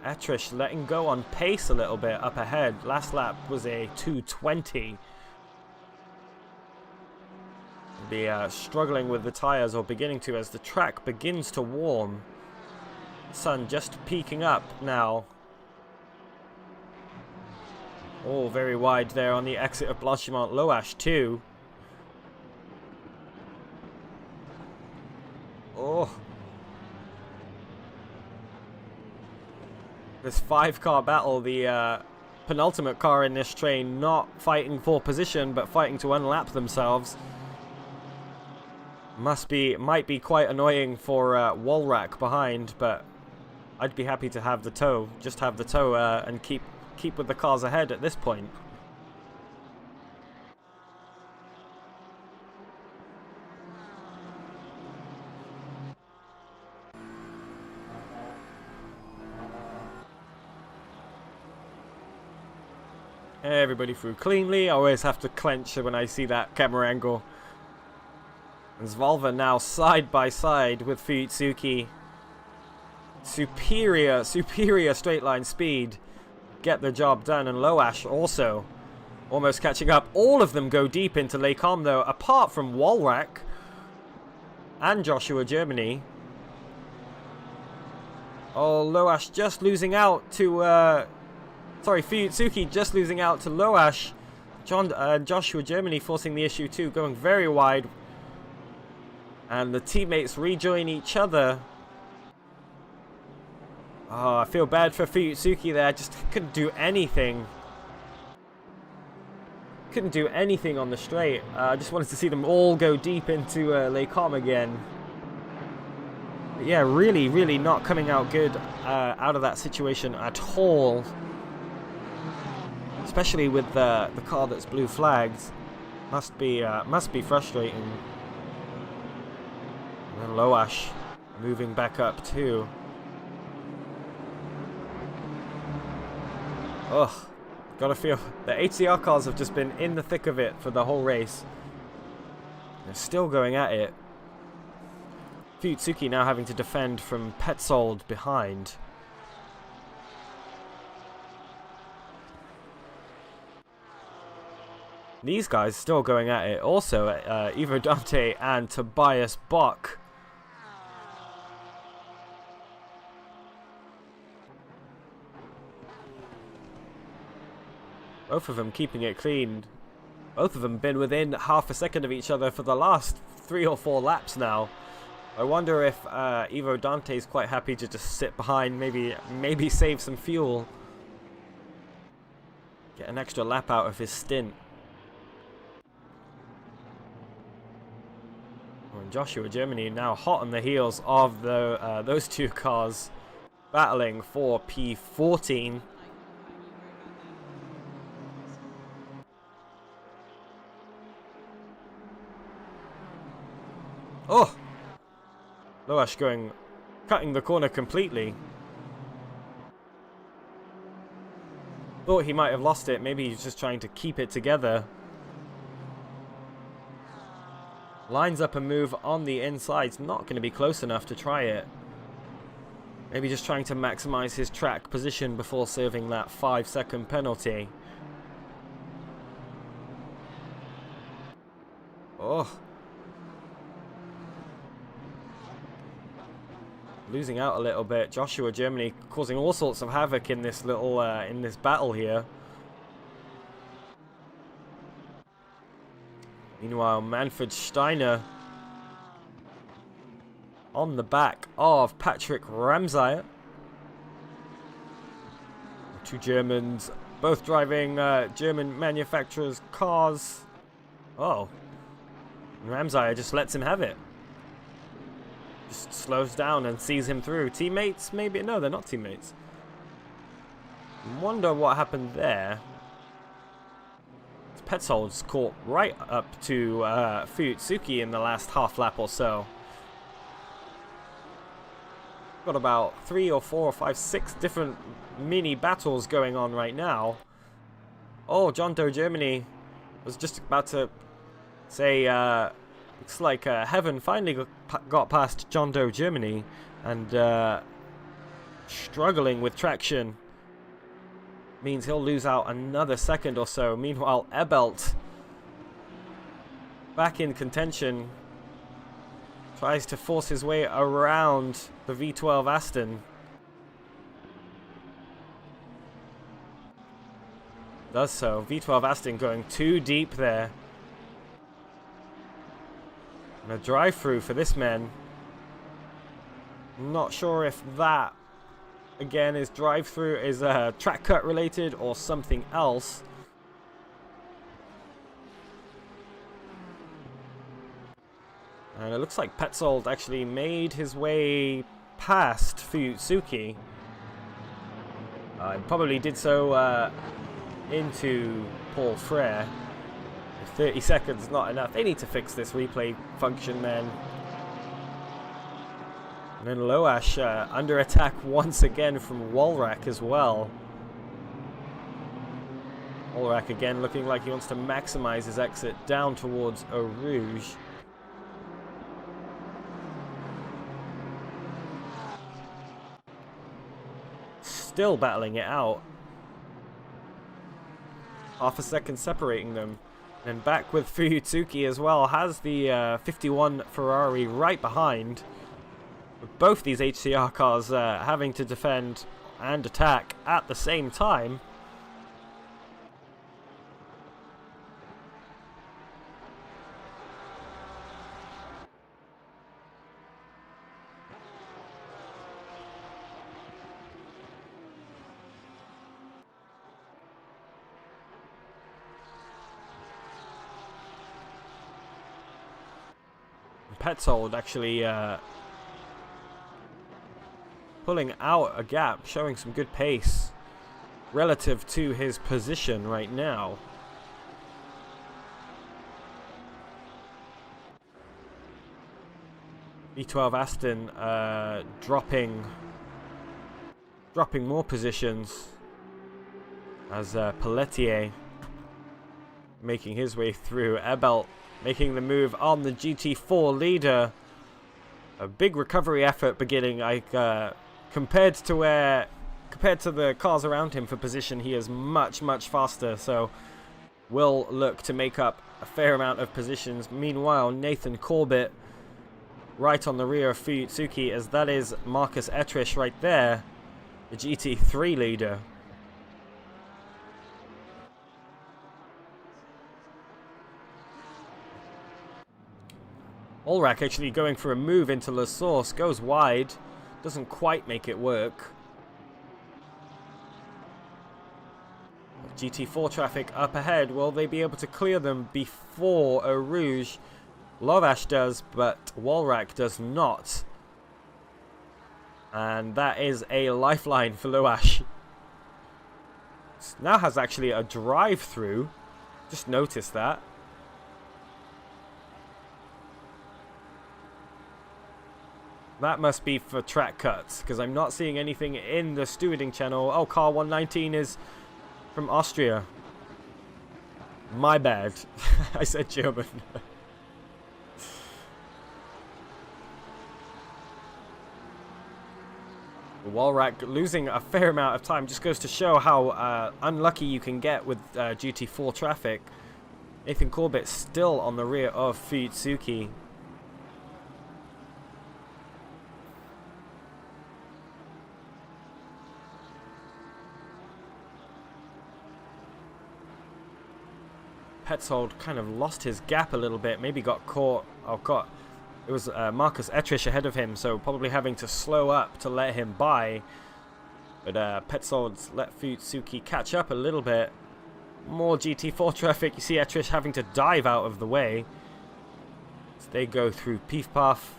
A: Etrish letting go on pace a little bit up ahead. Last lap was a 2:20. Be struggling with the tyres, or beginning to, as the track begins to warm. Sun just peeking up now. Oh, very wide there on the exit of Blanchimont. Loash too. Oh. This 5-car battle, the penultimate car in this train not fighting for position but fighting to unlap themselves. Might be quite annoying for Walrack behind, but I'd be happy to have the tow. Just have the tow and keep with the cars ahead at this point. Everybody through cleanly. I always have to clench when I see that camera angle. And Zvalva now side by side with Fuyutsuki. Superior straight line speed. Get the job done. And Loash also almost catching up. All of them go deep into Les Combes though, apart from Walrack and Joshua Germany. Oh, Loash just losing out to Fuyutsuki just losing out to Loash. Joshua Germany forcing the issue too, going very wide. And the teammates rejoin each other. Oh, I feel bad for Fuyutsuki there. Just couldn't do anything. Couldn't do anything on the straight. I just wanted to see them all go deep into Les Combes again. But yeah, really not coming out good out of that situation at all. Especially with the car that's blue flagged. Must be frustrating. And then Loash moving back up too. Ugh. Gotta feel the HCR cars have just been in the thick of it for the whole race. They're still going at it. Fuyutsuki now having to defend from Petzold behind. These guys still going at it. Also, Ivo Dante and Tobias Bach. Both of them keeping it clean. Both of them been within half a second of each other for the last 3 or 4 laps now. I wonder if Ivo Dante's quite happy to just sit behind, maybe save some fuel. Get an extra lap out of his stint. And Joshua Germany now hot on the heels of those 2 cars battling for P14. Oh! Loash cutting the corner completely. Thought he might have lost it. Maybe he's just trying to keep it together. Lines up a move on the inside. It's not going to be close enough to try it. Maybe just trying to maximize his track position before serving that 5-second penalty. Oh. Losing out a little bit. Joshua Germany causing all sorts of havoc in this little in this battle here. Meanwhile, Manfred Steiner on the back of Patrick Ramsay. 2 Germans, both driving German manufacturers' cars. Oh, Ramsay just lets him have it. Just slows down and sees him through. Teammates? Maybe? No, they're not teammates. Wonder what happened there. Petzold's caught right up to Fuyutsuki in the last half lap or so. Got about 3 or 4 or 5, 6 different mini battles going on right now. Oh, John Doe Germany was just about to say, looks like Heaven finally got past John Doe Germany and struggling with traction. Means he'll lose out another second or so. Meanwhile, Ebelt back in contention. Tries to force his way around the V12 Aston. Does so. V12 Aston going too deep there. And a drive-through for this man. Not sure if that, again, is drive-through, is track cut related or something else. And it looks like Petzold actually made his way past Fuyutsuki. Probably did so into Paul Frere. If 30 seconds not enough, they need to fix this replay function, man. And then Loash under attack once again from Walrak as well. Walrak again looking like he wants to maximize his exit down towards Eau Rouge. Still battling it out. Half a second separating them. And back with Fuyutsuki as well. Has the 51 Ferrari right behind. With both these HCR cars having to defend and attack at the same time. Petzold actually pulling out a gap, showing some good pace relative to his position right now. V12 Aston dropping more positions as Pelletier making his way through. Ebelt making the move on the GT4 leader. A big recovery effort beginning. Compared to the cars around him for position, he is much faster. So will look to make up a fair amount of positions. Meanwhile, Nathan Corbett right on the rear of Fuyutsuki, as that is Marcus Etrish right there, the GT3 leader. Ulrach actually going for a move into La Source, goes wide, doesn't quite make it work. GT4 traffic up ahead, will they be able to clear them before Eau Rouge? Lovash does, but Walrak does not. And that is a lifeline for Lovash. Now has actually a drive-through, just noticed that. That must be for track cuts, because I'm not seeing anything in the stewarding channel. Oh, car 119 is from Austria. My bad. I said German. Walrak losing a fair amount of time, just goes to show how unlucky you can get with GT4 traffic. Nathan Corbett still on the rear of Fuyutsuki. Petzold kind of lost his gap a little bit, maybe got caught. It was Marcus Etrish ahead of him, so probably having to slow up to let him by. But Petzold's let Fuyutsuki catch up a little bit. More GT4 traffic. You see Etrish having to dive out of the way as they go through Pief Path.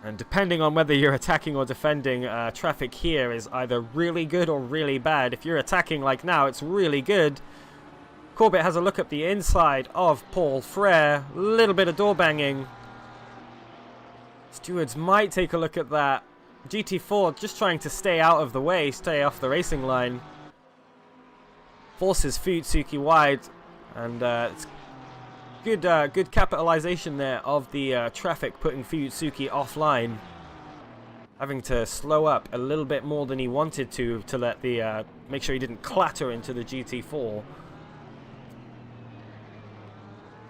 A: And depending on whether you're attacking or defending, traffic here is either really good or really bad. If you're attacking like now, it's really good. Corbett has a look at the inside of Paul Frere. A little bit of door banging. Stewards might take a look at that. GT4 just trying to stay out of the way, stay off the racing line. Forces Fuyutsuki wide. And it's good capitalization there of the traffic, putting Fuyutsuki offline. Having to slow up a little bit more than he wanted to let the make sure he didn't clatter into the GT4.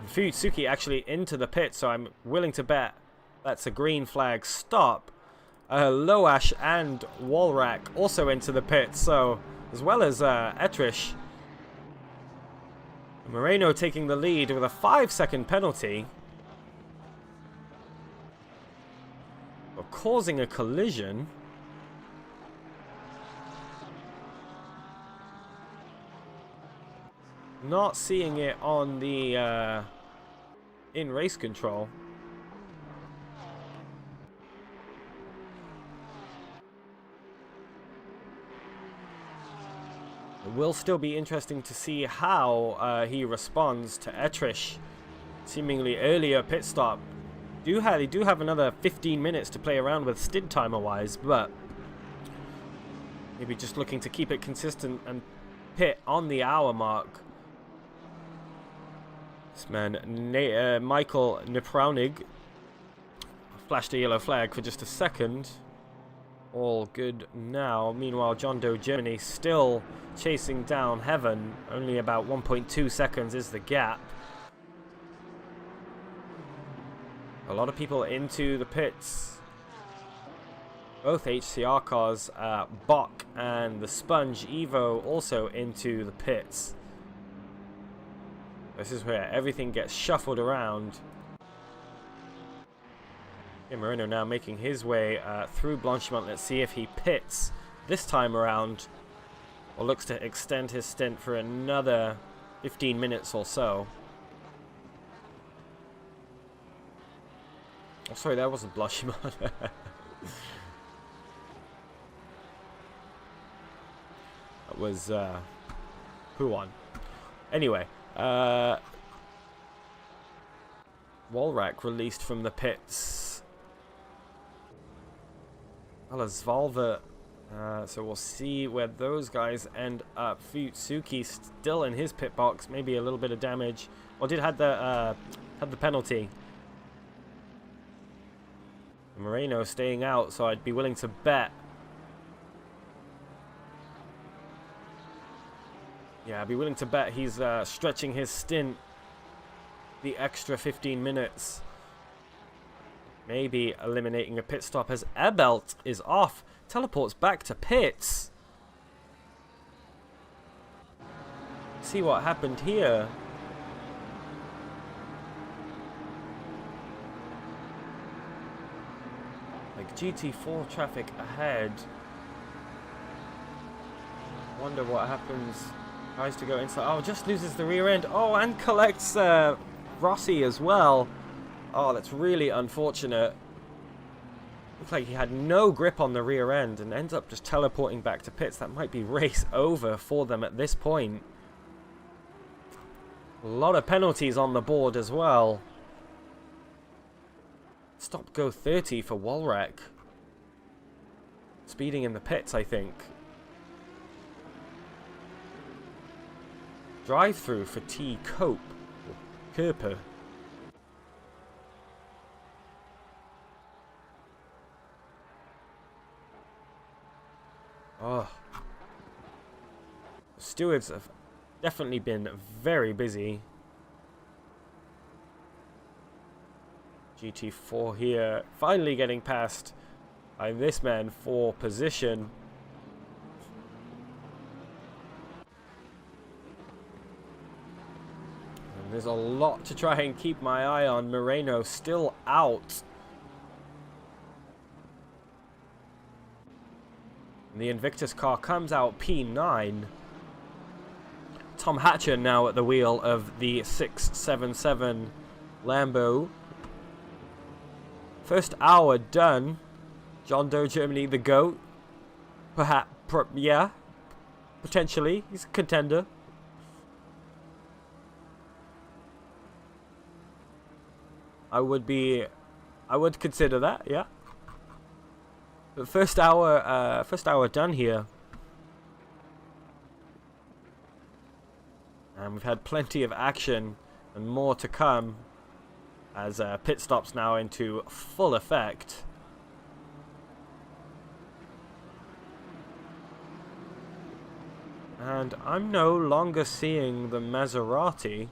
A: Fuyutsuki actually into the pit, so I'm willing to bet that's a green flag stop. Loash and Walrack also into the pit, so as well as Etrish. Moreno taking the lead with a 5-second penalty for causing a collision. Not seeing it on the in race control. It will still be interesting to see how he responds to Etrish seemingly earlier pit stop. They do have another 15 minutes to play around with stint timer wise, but maybe just looking to keep it consistent and pit on the hour mark. This man, Michael Nepraunig, flashed a yellow flag for just a second. All good now. Meanwhile, John Doe Germany still chasing down Heaven. Only about 1.2 seconds is the gap. A lot of people into the pits. Both HCR cars, Bach and the Sponge Evo, also into the pits. This is where everything gets shuffled around. Moreno now making his way through Blanchimont. Let's see if he pits this time around or looks to extend his stint for another 15 minutes or so. Oh, sorry, that wasn't Blanchimont. That was Huon. Anyway, Walrack released from the pits. Valva, so we'll see where those guys end up. Futsuki still in his pit box, maybe a little bit of damage. Or had the penalty. Moreno staying out, so I'd be willing to bet. Yeah, I'd be willing to bet he's stretching his stint the extra 15 minutes. Maybe eliminating a pit stop as Ebelt is off. Teleports back to pits. See what happened here. Like GT4 traffic ahead. Wonder what happens. Tries to go inside. Oh, just loses the rear end. Oh, and collects Rossi as well. Oh, that's really unfortunate. Looks like he had no grip on the rear end and ends up just teleporting back to pits. That might be race over for them at this point. A lot of penalties on the board as well. Stop go 30 for Walrack. Speeding in the pits, I think. Drive through for T. Cope. Kerper. Oh. Stewards have definitely been very busy. GT4 here, finally getting past by this man for position. And there's a lot to try and keep my eye on. Moreno still out. The Invictus car comes out P9. Tom Hatcher now at the wheel of the 677 Lambo. First hour done. John Doe Germany, the GOAT. Perhaps, yeah. Potentially. He's a contender. I would consider that, yeah. But first hour done here. And we've had plenty of action and more to come as pit stops now into full effect. And I'm no longer seeing the Maserati.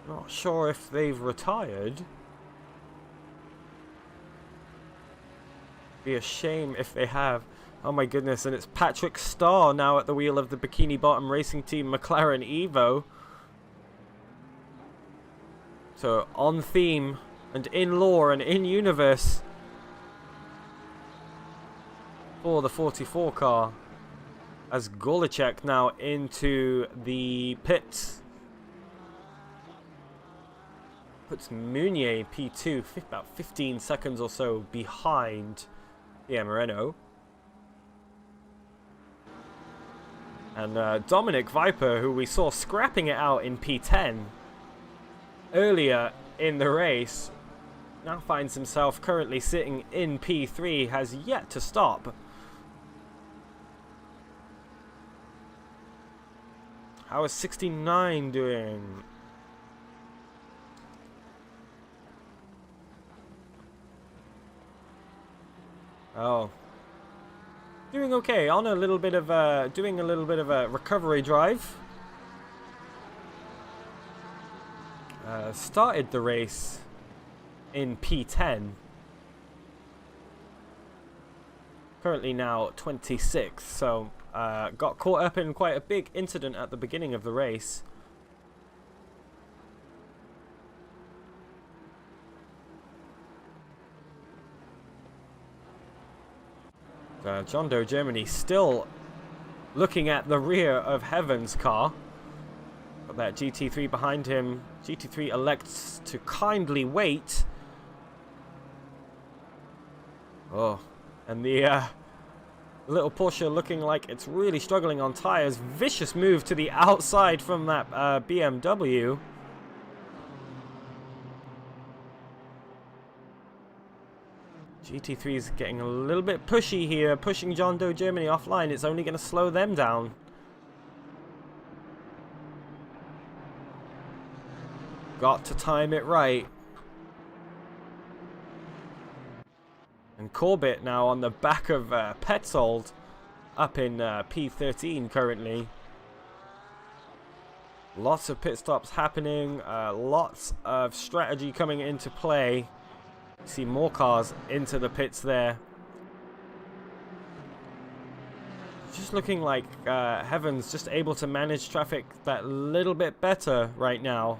A: Not sure if they've retired. Be a shame if they have. Oh my goodness, and it's Patrick Starr now at the wheel of the Bikini Bottom racing team McLaren Evo. So on theme and in lore and in universe for the 44 car, as Golicek now into the pits. Puts Meunier P2 about 15 seconds or so behind Pierre Moreno. And Dominic Viper, who we saw scrapping it out in P10 earlier in the race, now finds himself currently sitting in P3, has yet to stop. How is 69 doing? Oh. Doing okay, on a little bit of doing a little bit of a recovery drive. Started the race in P10. Currently now 26th, so got caught up in quite a big incident at the beginning of the race. John Doe Germany still looking at the rear of Heaven's car. Got that GT3 behind him. GT3 elects to kindly wait. Oh, and the little Porsche looking like it's really struggling on tires. Vicious move to the outside from that BMW. GT3 is getting a little bit pushy here, pushing John Doe Germany offline. It's only going to slow them down. Got to time it right. And Corbett now on the back of Petzold, up in P13 currently. Lots of pit stops happening, lots of strategy coming into play. See more cars into the pits there. Just looking like Heaven's just able to manage traffic that little bit better right now.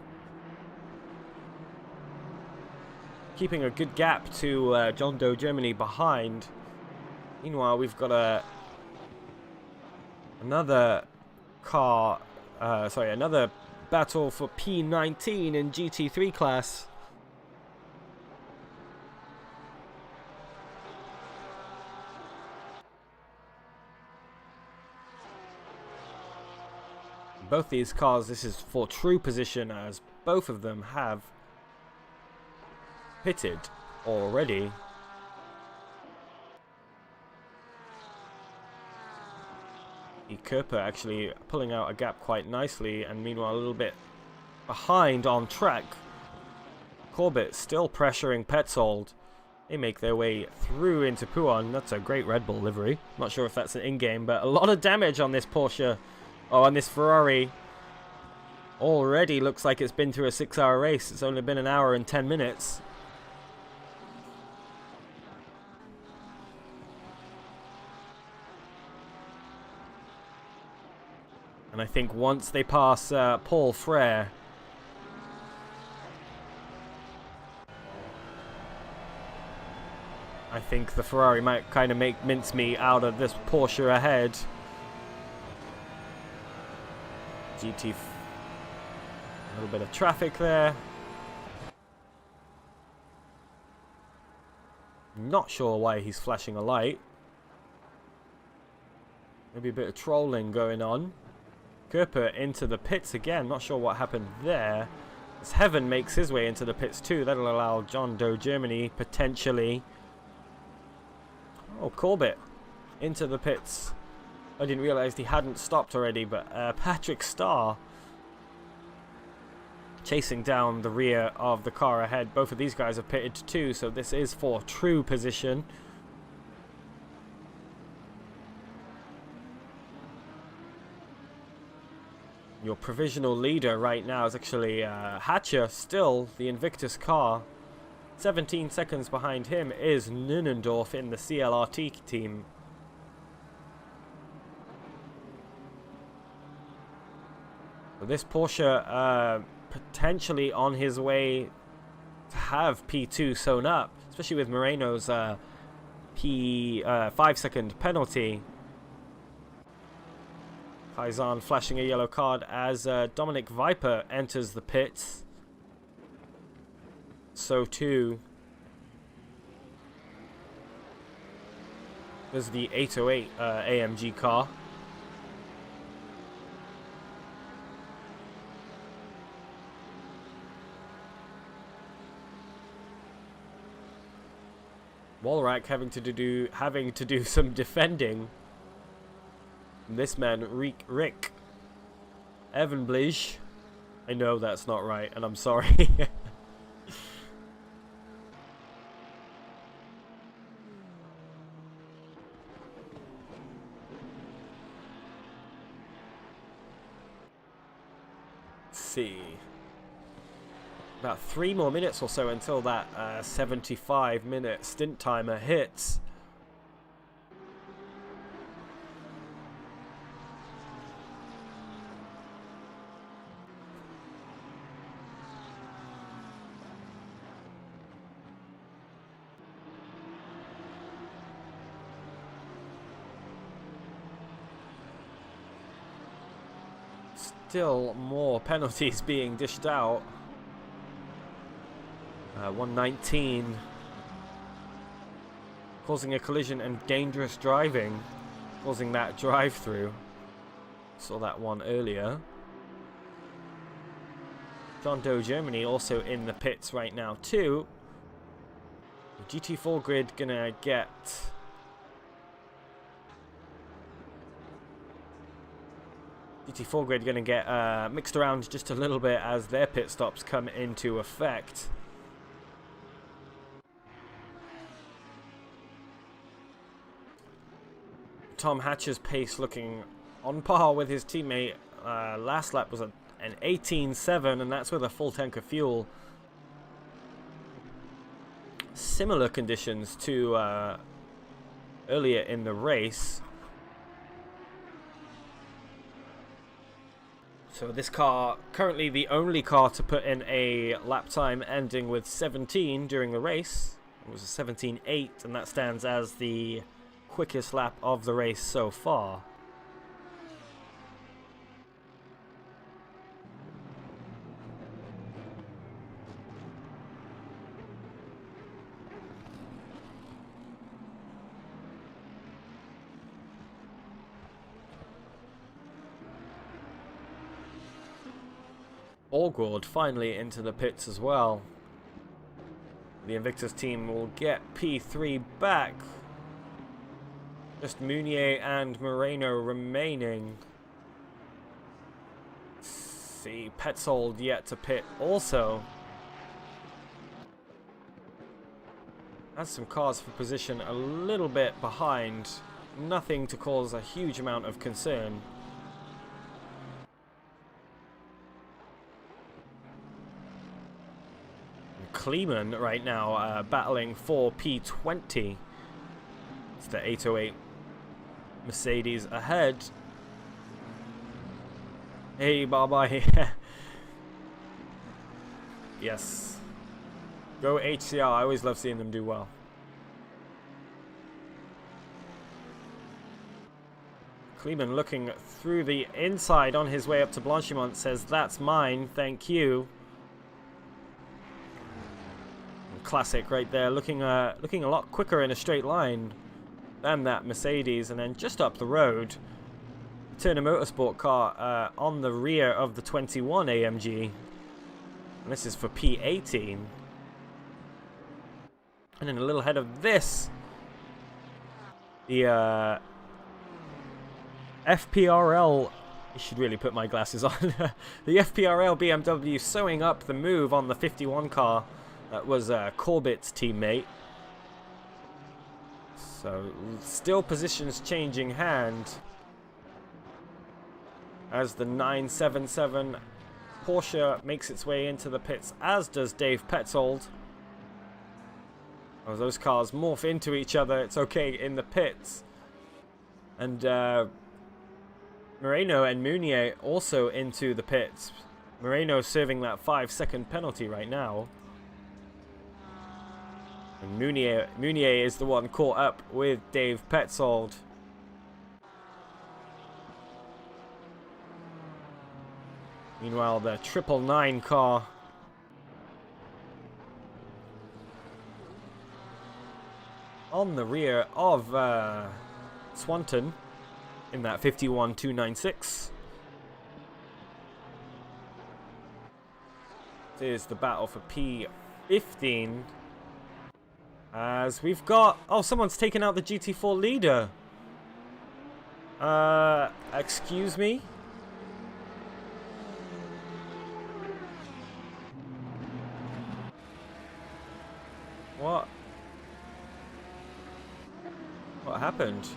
A: Keeping a good gap to John Doe Germany behind. Meanwhile, we've got another car, another battle for P19 in GT3 class. Both these cars, this is for true position, as both of them have pitted already. Kerper actually pulling out a gap quite nicely, and meanwhile a little bit behind on track. Corbett still pressuring Petzold. They make their way through into Pouhon. That's a great Red Bull livery. Not sure if that's an in-game, but a lot of damage on this Porsche. Oh, and this Ferrari already looks like it's been through a 6-hour race. It's only been an hour and 10 minutes. And I think once they pass Paul Frere, I think the Ferrari might kind of make mincemeat out of this Porsche ahead. GT, a little bit of traffic there. Not sure why he's flashing a light. Maybe a bit of trolling going on. Kerper into the pits again. Not sure what happened there. As Heaven makes his way into the pits too. That'll allow John Doe Germany potentially. Oh, Corbett into the pits. I didn't realize he hadn't stopped already, but Patrick Starr chasing down the rear of the car ahead. Both of these guys have pitted too, so this is for true position. Your provisional leader right now is actually Hatcher, still the Invictus car. 17 seconds behind him is Nunendorf in the CLRT team. So this Porsche potentially on his way to have P2 sewn up, especially with Moreno's 5-second penalty. Faizan flashing a yellow card as Dominic Viper enters the pits. So too there's the 808 AMG car. Walrack having to do some defending. And this man, Rick Evenblige. I know that's not right, and I'm sorry. Let's see. About 3 more minutes or so until that 75-minute stint timer hits. Still more penalties being dished out. 119 causing a collision and dangerous driving, causing that drive-through. Saw that one earlier. John Doe Germany also in the pits right now too. GT4 grid gonna get mixed around just a little bit as their pit stops come into effect. Tom Hatcher's pace looking on par with his teammate. Last lap was an 18.7, and that's with a full tank of fuel. Similar conditions to earlier in the race. So this car, currently the only car to put in a lap time ending with 17 during the race. It was a 17.8, and that stands as the quickest lap of the race so far. Allgord finally into the pits as well. The Invictus team will get P3 back. Just Meunier and Moreno remaining. Let's see, Petzold yet to pit also. Has some cars for position a little bit behind. Nothing to cause a huge amount of concern. Kleeman right now battling for P20. It's the 808 Mercedes ahead. Hey, bye-bye. Yes. Go HCR. I always love seeing them do well. Kleeman looking through the inside on his way up to Blanchimont says, "That's mine, thank you." Classic right there, looking a lot quicker in a straight line than that Mercedes. And then just up the road, Turner Motorsport car on the rear of the 21 AMG, and this is for P18. And then a little ahead of this, the FPRL, I should really put my glasses on, the FPRL BMW sewing up the move on the 51 car. That was Corbett's teammate. So still positions changing hand as the 977 Porsche makes its way into the pits, as does Dave Petzold. As those cars morph into each other, it's okay in the pits. And Moreno and Meunier also into the pits. Moreno serving that 5-second penalty right now. And Meunier is the one caught up with Dave Petzold. Meanwhile, the 999 car on the rear of Swanton in that 51.296. This is the battle for P15. As we've got... Oh, someone's taken out the GT4 leader. Excuse me? What? What happened?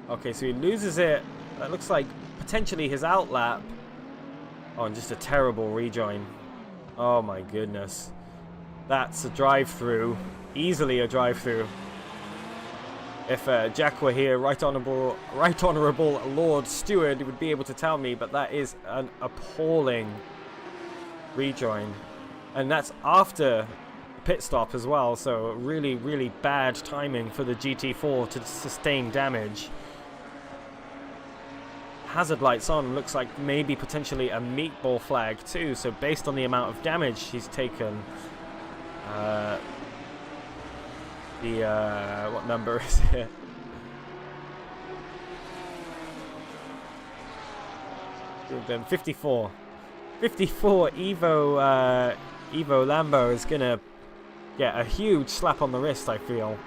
A: Okay, so he loses it. That looks like potentially his outlap. Oh, and just a terrible rejoin. Oh my goodness. That's a drive-through. Easily a drive-through. If Jack were here, Right Honourable Lord Steward would be able to tell me, but that is an appalling rejoin. And that's after the pit stop as well, so really, really bad timing for the GT4 to sustain damage. Hazard lights on, looks like maybe potentially a meatball flag too, so based on the amount of damage he's taken, what number is it? Then 54. 54 Evo Lambo is gonna get a huge slap on the wrist, I feel.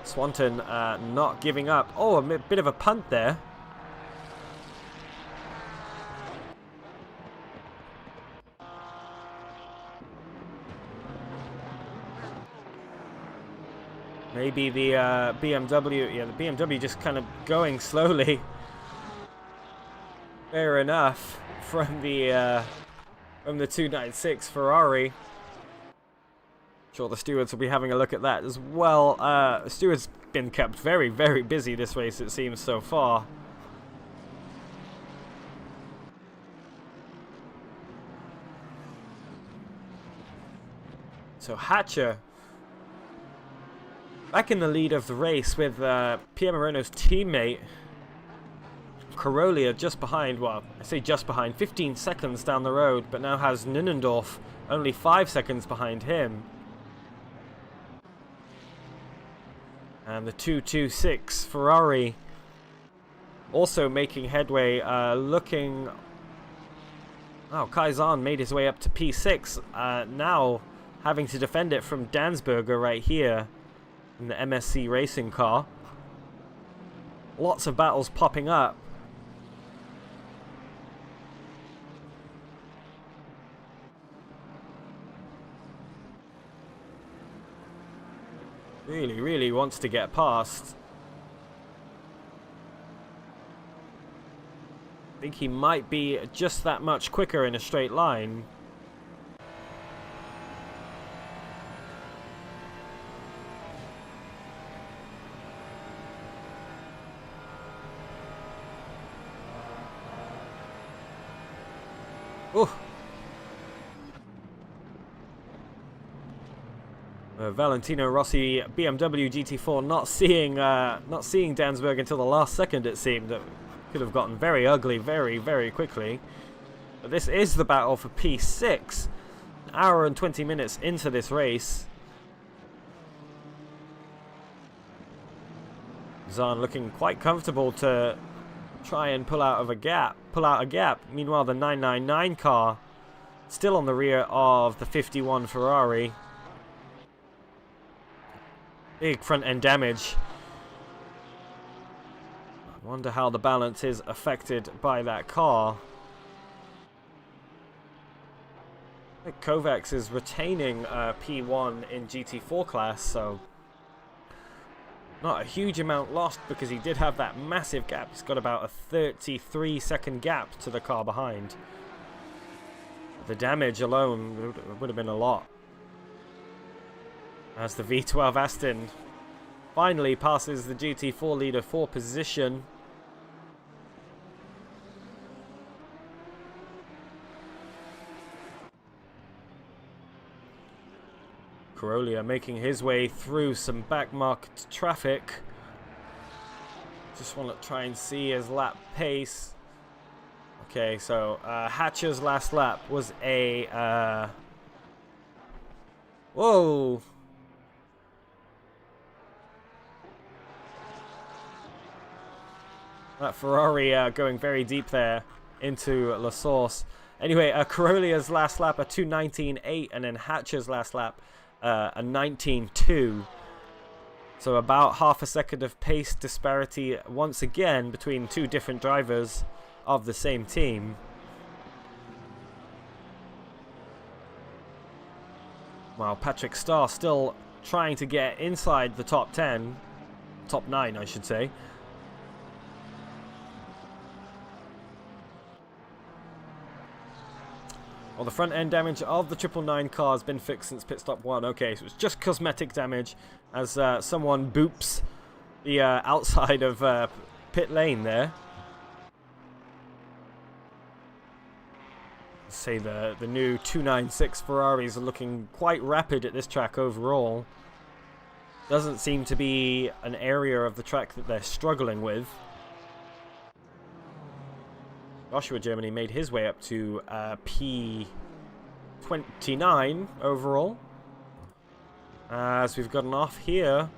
A: Swanton not giving up. Oh, a bit of a punt there. Maybe the BMW, yeah, the BMW just kind of going slowly. Fair enough from the 296 Ferrari. Sure, the stewards will be having a look at that as well. The stewards been kept very, very busy this race, it seems, so far. So Hatcher back in the lead of the race with Pierre Moreno's teammate Carollia just behind. Well, I say just behind, 15 seconds down the road, but now has Ninnendorf only 5 seconds behind him. And the 226 Ferrari also making headway, looking... Oh, Kaizan made his way up to P6, now having to defend it from Dansberger right here in the MSC racing car. Lots of battles popping up. Really, really wants to get past. I think he might be just that much quicker in a straight line. Ooh. Valentino Rossi BMW GT4 not seeing Dansberg until the last second, it seemed. That could have gotten very ugly very, very quickly. But this is the battle for P6. An hour and 20 minutes into this race. Zahn looking quite comfortable to try and pull out a gap. Meanwhile, the 999 car still on the rear of the 51 Ferrari. Big front end damage. I wonder how the balance is affected by that car. I think Kovacs is retaining P1 in GT4 class, so not a huge amount lost because he did have that massive gap. He's got about a 33-second gap to the car behind. The damage alone would have been a lot. As the V12 Aston finally passes the GT4 leader for position. Carollia making his way through some backmarked traffic. Just want to try and see his lap pace. Okay, so Hatcher's last lap was a... Whoa! That Ferrari going very deep there into La Source. Anyway, Carollia's last lap a 2:19.8, and then Hatcher's last lap a 19.2. So about half a second of pace disparity once again between two different drivers of the same team. While Patrick Starr still trying to get inside the top 10, top 9 I should say. Well, the front end damage of the 999 car has been fixed since pit stop 1. Okay, so it's just cosmetic damage as someone boops the outside of pit lane there. Say the new 296 Ferraris are looking quite rapid at this track overall. Doesn't seem to be an area of the track that they're struggling with. Joshua Germany made his way up to P29 overall. As we've gotten off here.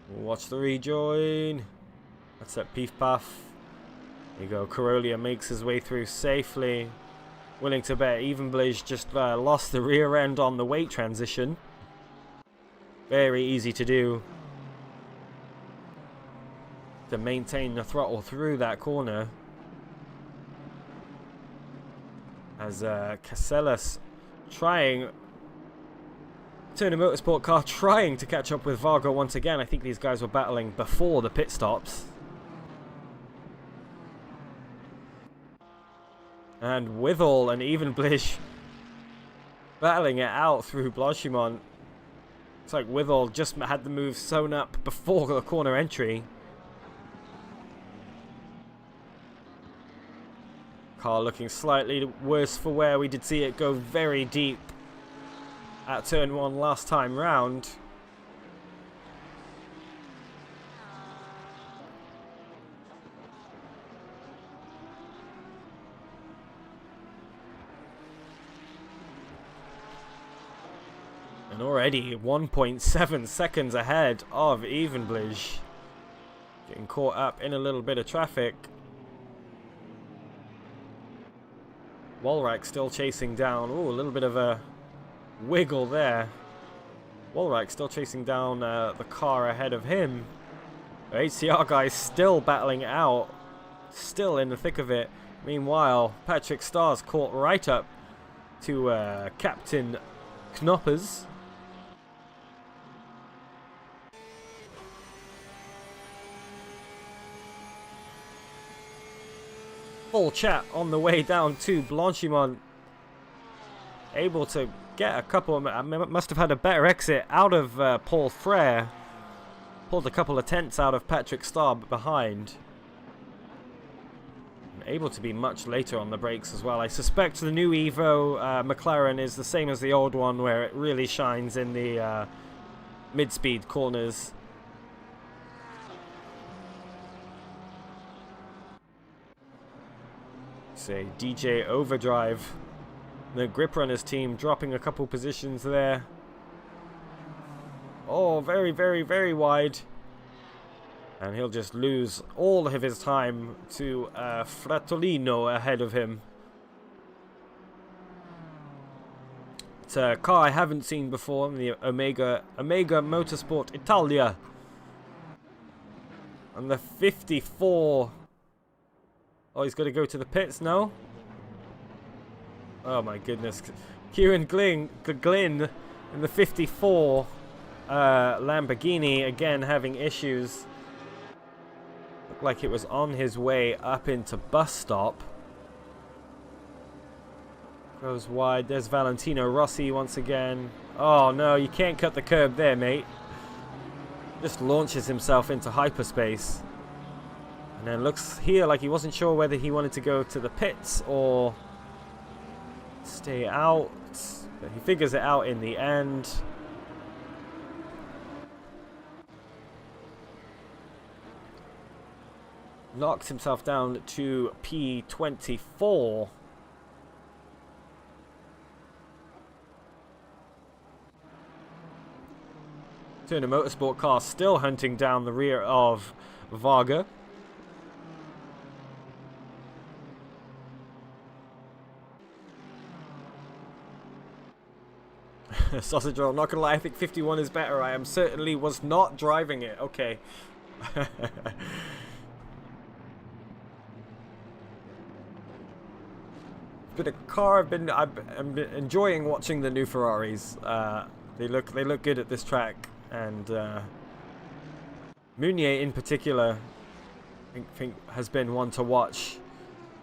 A: Watch the rejoin. That's that Peef Puff. There you go. Carollia makes his way through safely. Willing to bet Evenblige just lost the rear end on the weight transition. Very easy to do. To maintain the throttle through that corner. As Casellas trying, Turner Motorsport car trying to catch up with Vargo once again. I think these guys were battling before the pit stops. And Withall and Evenblige battling it out through Blanchimont. It's like Withall just had the move sewn up before the corner entry. Car looking slightly worse for wear. We did see it go very deep at turn 1 last time round. And already 1.7 seconds ahead of Evenblige. Getting caught up in a little bit of traffic. Walrack still chasing down. Ooh, a little bit of a wiggle there. Walrack still chasing down the car ahead of him. The HCR guys still battling it out. Still in the thick of it. Meanwhile, Patrick Starr's caught right up to Captain Knoppers. Full chat on the way down to Blanchimont. Able to get a couple of... must have had a better exit out of Paul Frere. Pulled a couple of tenths out of Patrick Starr behind. And able to be much later on the brakes as well. I suspect the new Evo McLaren is the same as the old one, where it really shines in the mid-speed corners. Say DJ Overdrive, the Grip Runners team dropping a couple positions there. Oh, very, very, very wide. And he'll just lose all of his time to Fratolino ahead of him. It's a car I haven't seen before, the Omega Motorsport Italia. And the 54... Oh, he's got to go to the pits now. Oh my goodness. Kieran Glynn in the 54 Lamborghini again having issues. Looked like it was on his way up into bus stop. Goes wide. There's Valentino Rossi once again. Oh no, you can't cut the curb there, mate. Just launches himself into hyperspace. And then looks here like he wasn't sure whether he wanted to go to the pits or stay out. But he figures it out in the end. Knocks himself down to P24. Turner Motorsport car still hunting down the rear of Varga. Sausage roll, not gonna lie, I think 51 is better. I am certainly was not driving it. Okay. But a car I've been enjoying watching the new Ferraris. They look good at this track, and Meunier in particular, I think has been one to watch.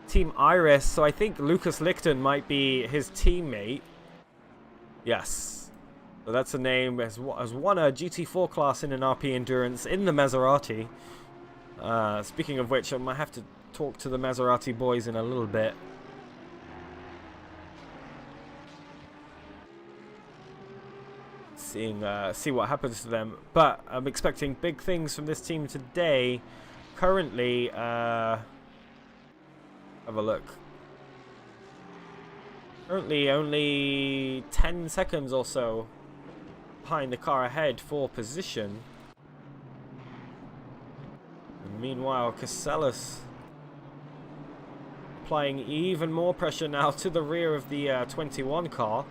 A: Team Iris, so I think Lucas Lichten might be his teammate. Yes, so that's a name. Has won a GT4 class in an RP Endurance in the Maserati. Speaking of which, I might have to talk to the Maserati boys in a little bit. See what happens to them, but I'm expecting big things from this team today. Currently, have a look. Currently, only 10 seconds or so behind the car ahead for position. And meanwhile, Casellas applying even more pressure now to the rear of the 21 car.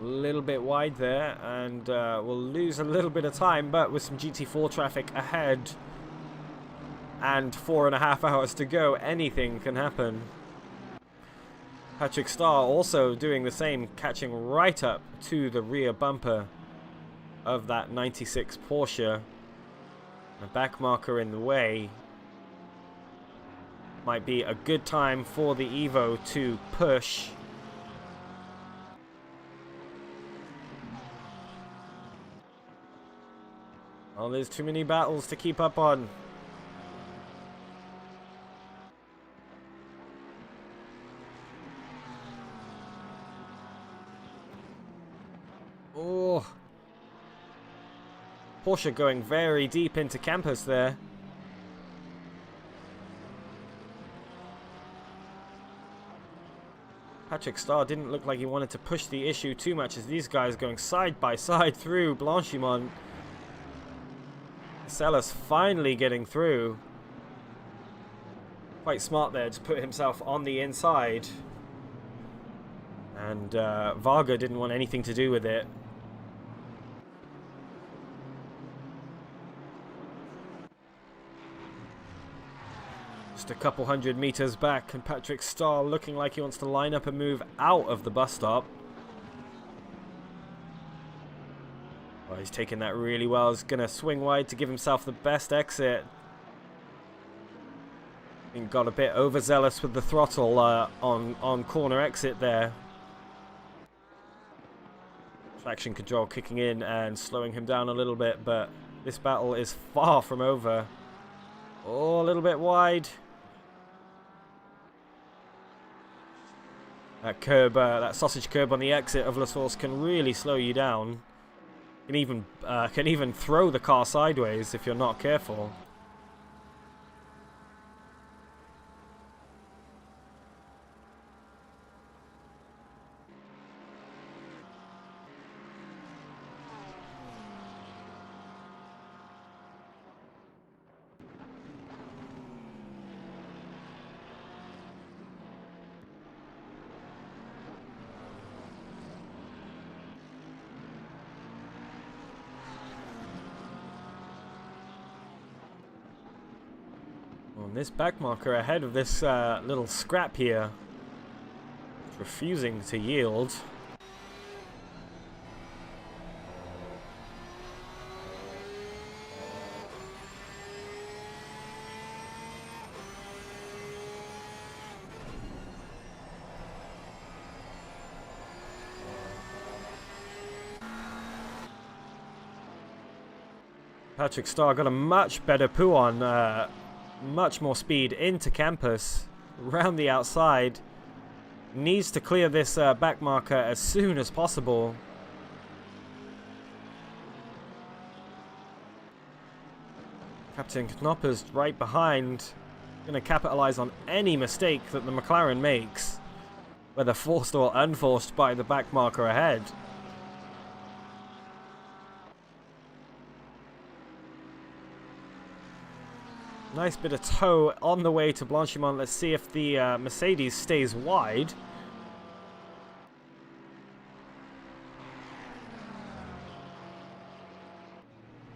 A: A little bit wide there, and we'll lose a little bit of time, but with some GT4 traffic ahead and 4.5 hours to go, anything can happen. Patrick Starr also doing the same, catching right up to the rear bumper of that 96 Porsche. A back marker in the way. Might be a good time for the Evo to push. Oh, there's too many battles to keep up on. Oh. Porsche going very deep into campus there. Patrick Starr didn't look like he wanted to push the issue too much as these guys going side by side through Blanchimont. Sellers finally getting through. Quite smart there to put himself on the inside. And Varga didn't want anything to do with it. Just a couple 100 meters back, and Patrick Starr looking like he wants to line up and move out of the bus stop. Oh, he's taking that really well. He's going to swing wide to give himself the best exit. I think got a bit overzealous with the throttle on corner exit there. Traction control kicking in and slowing him down a little bit, but this battle is far from over. Oh, a little bit wide. That curb, that sausage curb on the exit of La Source can really slow you down. Can even throw the car sideways if you're not careful. This back marker ahead of this little scrap here, refusing to yield. Patrick Starr got a much better poo on, much more speed into campus, round the outside. Needs to clear this back marker as soon as possible. Captain Knopper's right behind. Going to capitalize on any mistake that the McLaren makes, whether forced or unforced by the back marker ahead. Nice bit of toe on the way to Blanchimont. Let's see if the Mercedes stays wide.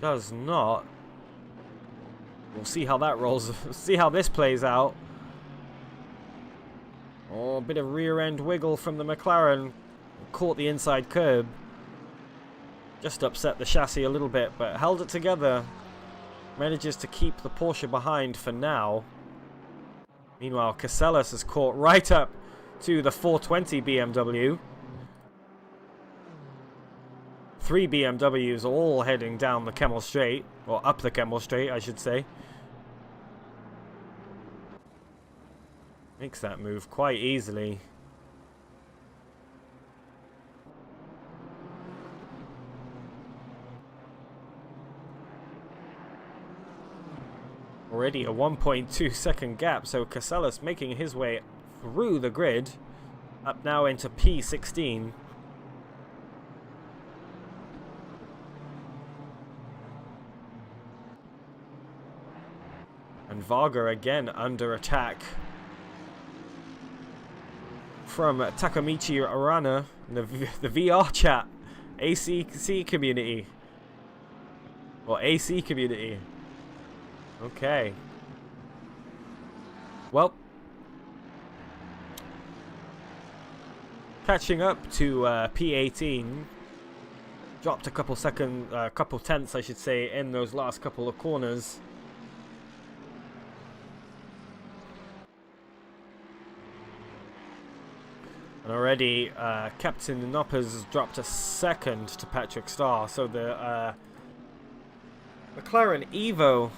A: Does not. We'll see how that rolls. See how this plays out. Oh, a bit of rear end wiggle from the McLaren. Caught the inside curb. Just upset the chassis a little bit, but held it together. Manages to keep the Porsche behind for now. Meanwhile, Casellas has caught right up to the 420 BMW. 3 BMWs all heading down the Kemmel Straight. Or up the Kemmel Straight, I should say. Makes that move quite easily. Already a 1.2 second gap, so Casellas making his way through the grid. Up now into P16. And Varga again under attack from Takamichi Arana, the VR chat, AC community, or AC community. Okay. Well, catching up to P18, dropped a couple tenths, I should say, in those last couple of corners. And already, Captain Noppers dropped a second to Patrick Starr. So the McLaren Evo,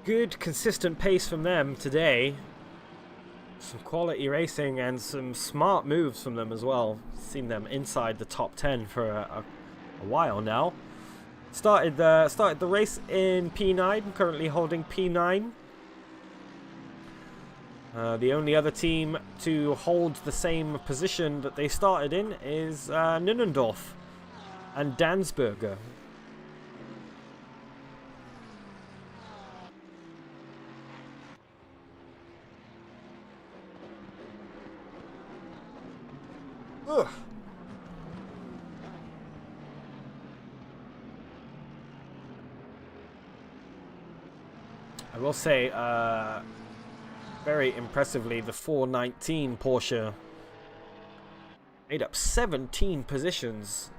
A: good consistent pace from them today. Some quality racing and some smart moves from them as well. Seen them inside the top 10 for a while now. Started the race in P9, currently holding P9. The only other team to hold the same position that they started in is Nunnendorf and Dansberger. Ugh. I will say, very impressively, the 419 Porsche made up 17 positions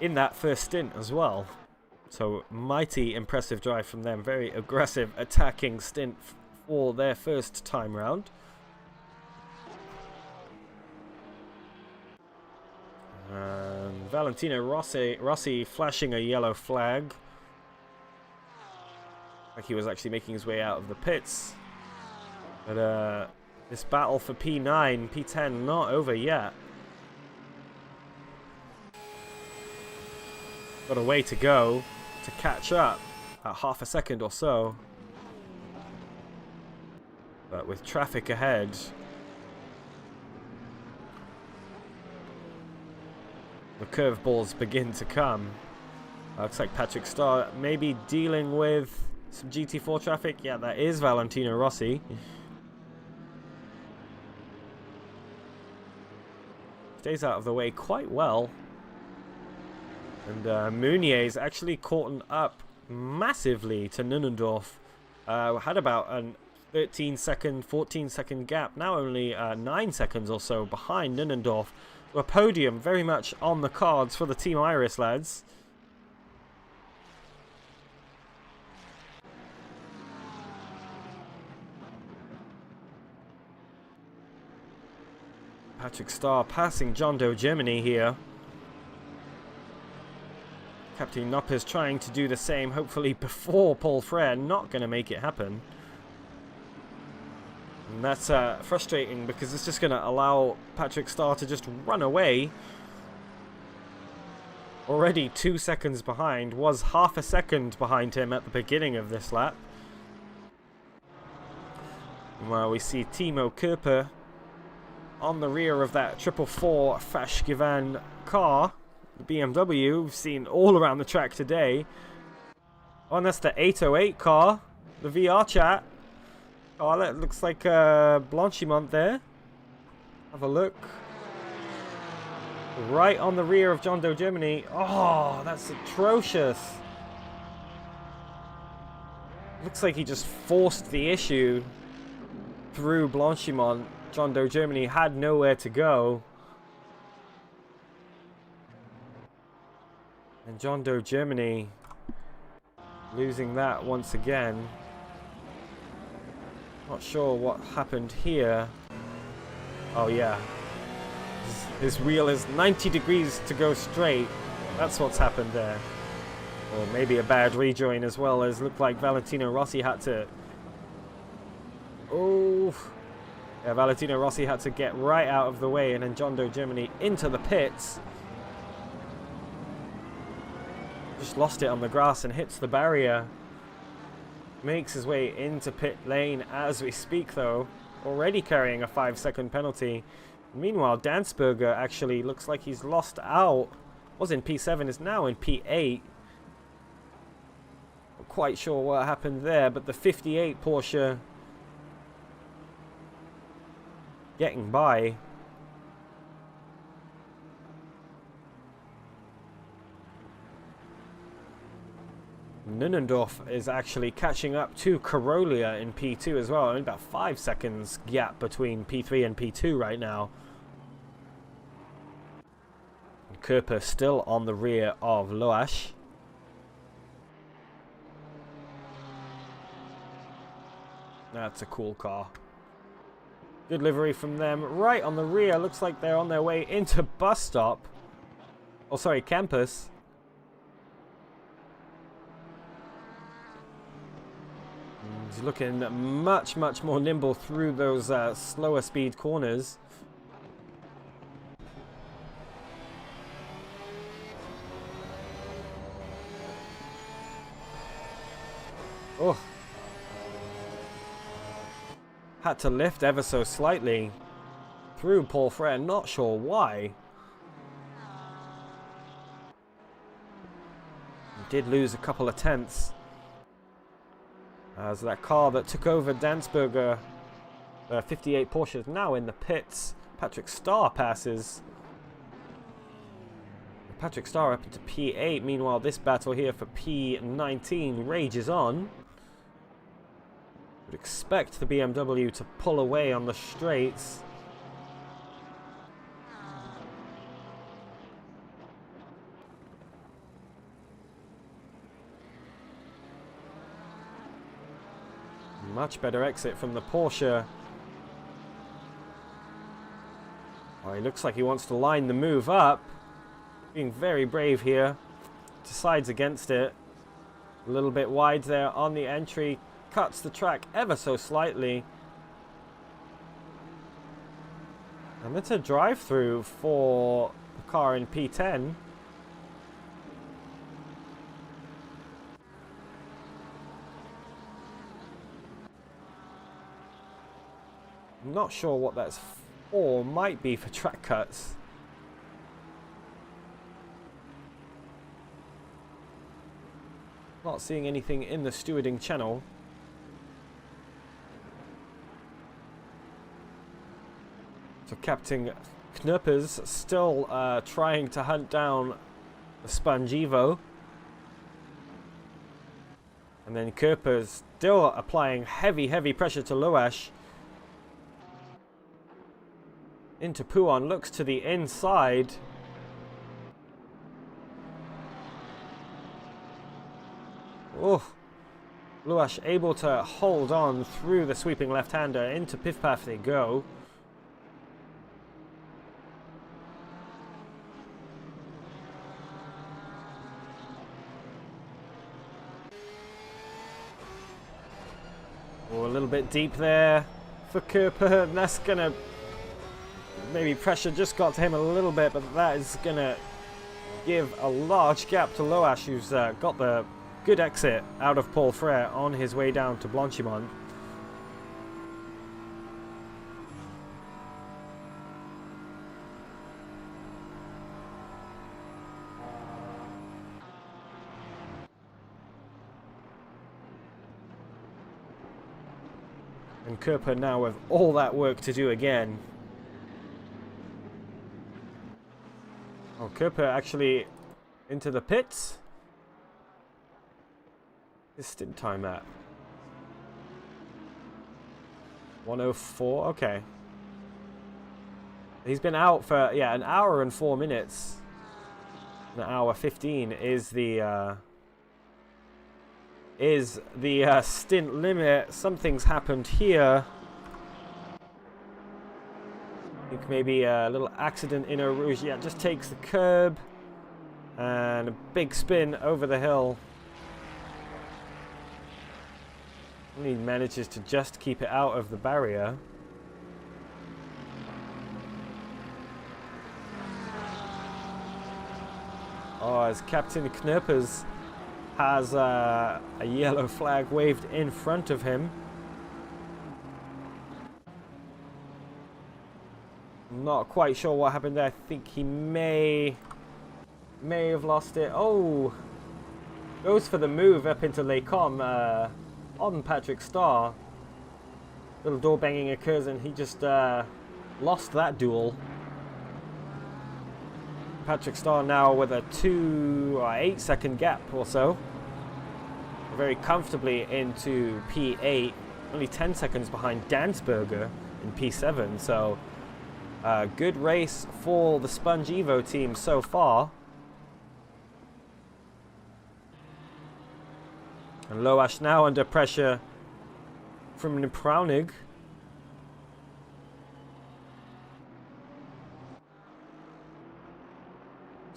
A: in that first stint as well. So mighty impressive drive from them. Very aggressive attacking stint for their first time round. And Valentino Rossi flashing a yellow flag. Like he was actually making his way out of the pits. But this battle for P9, P10 not over yet. Got a way to go to catch up at half a second or so. But with traffic ahead, the curveballs begin to come. Looks like Patrick Starr maybe dealing with some GT4 traffic. Yeah, that is Valentino Rossi. Stays out of the way quite well. And Meunier's actually caught up massively to Nunnendorf. Had about a 13 second, 14 second gap. Now only 9 seconds or so behind Nunnendorf. A podium very much on the cards for the Team Iris lads. Patrick Starr passing John Doe Germany here. Captain Nopper's trying to do the same, hopefully before Paul Frere. Not going to make it happen. And that's frustrating because it's just going to allow Patrick Starr to just run away. Already 2 seconds behind, was half a second behind him at the beginning of this lap. Well, we see Timo Körper on the rear of that 444 Fashgivan car, the BMW, we've seen all around the track today. Oh, and that's the 808 car, the VR chat. Oh, that looks like Blanchimont there. Have a look. Right on the rear of John Doe Germany. Oh, that's atrocious. Looks like he just forced the issue through Blanchimont. John Doe Germany had nowhere to go. And John Doe Germany losing that once again. Not sure what happened here. Oh yeah. His wheel is 90 degrees to go straight. That's what's happened there. Or maybe a bad rejoin as well, as looked like Valentino Rossi had to... Oh... Yeah, Valentino Rossi had to get right out of the way, and then John Doe Germany into the pits. Just lost it on the grass and hits the barrier. Makes his way into pit lane as we speak though. Already carrying a 5-second penalty. Meanwhile, Dansberger actually looks like he's lost out. Was in P7, is now in P8. Not quite sure what happened there, but the 58 Porsche getting by. Nunnendorf is actually catching up to Carolia in P2 as well. Only about 5 seconds gap between P3 and P2 right now. And Körper still on the rear of Loash. That's a cool car. Good livery from them. Right on the rear. Looks like they're on their way into bus stop. Oh, sorry, campus. He's looking much more nimble through those slower speed corners. Oh. Had to lift ever so slightly through Paul Frere, not sure why. He did lose a couple of tenths. As that car that took over Dansberger, 58 Porsche, is now in the pits. Patrick Starr passes. Patrick Starr up into P8. Meanwhile, this battle here for P19 rages on. Would expect the BMW to pull away on the straights. Much better exit from the Porsche. Oh, he looks like he wants to line the move up. Being very brave here. Decides against it. A little bit wide there on the entry. Cuts the track ever so slightly. And it's a drive-through for the car in P10. I'm not sure what that's for. Might be for track cuts. Not seeing anything in the stewarding channel. So Captain Knöppers still trying to hunt down the Spangivo. And then Körper's still applying heavy pressure to Loash. Into Pouon, looks to the inside. Oh, Loash able to hold on through the sweeping left-hander. Into Pif Paf they go. little bit deep there for Cooper, and that's gonna maybe pressure just got to him a little bit, but that is gonna give a large gap to Loash, who's got the good exit out of Paul Frere on his way down to Blanchimont. And Cooper now with all that work to do again. Oh, Cooper actually into the pits. His stint time at 1:04. Okay. He's been out for an hour and 4 minutes. An hour 15 is the stint limit. Something's happened here. I think maybe a little accident in Eau Rouge. Yeah, just takes the curb and a big spin over the hill. And he manages to just keep it out of the barrier. Oh, as Captain Knirpers has a yellow flag waved in front of him. Not quite sure what happened there. I think he may have lost it. Oh, goes for the move up into Les Combes on Patrick Starr. Little door banging occurs and he just lost that duel. Patrick Starr now with a 2 or 8 second gap or so. Very comfortably into P8. Only 10 seconds behind Dansberger in P7. So good race for the Sponge Evo team so far. And Loash now under pressure from Nepraunig.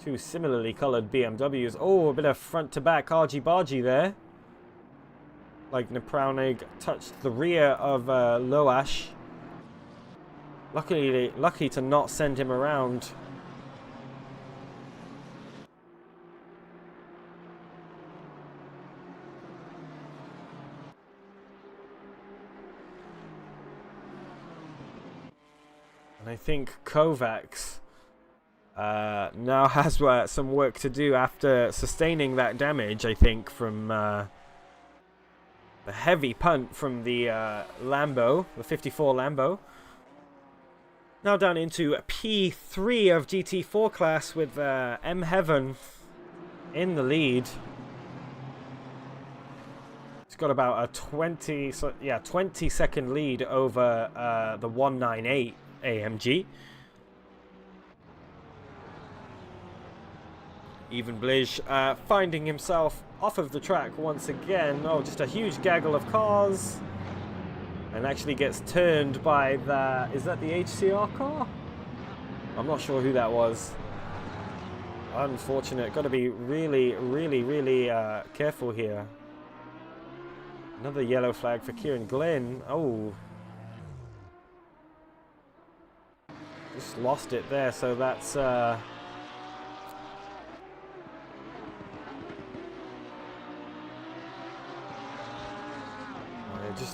A: Two similarly coloured BMWs. Oh, a bit of front to back argy-bargy there. Like Nepraunig touched the rear of Loash. Lucky to not send him around. And I think Kovacs now has some work to do after sustaining that damage, I think, from the heavy punt from the Lambo, the 54 Lambo. Now down into P3 of GT4 class with M. Heaven in the lead. He's got about a 20 second lead over the 198 AMG. Even Blige finding himself off of the track once again. Oh, just a huge gaggle of cars. And actually gets turned by the... Is that the HCR car? I'm not sure who that was. Unfortunate. Got to be really, really, really careful here. Another yellow flag for Kieran Glenn. Oh. Just lost it there, so that's...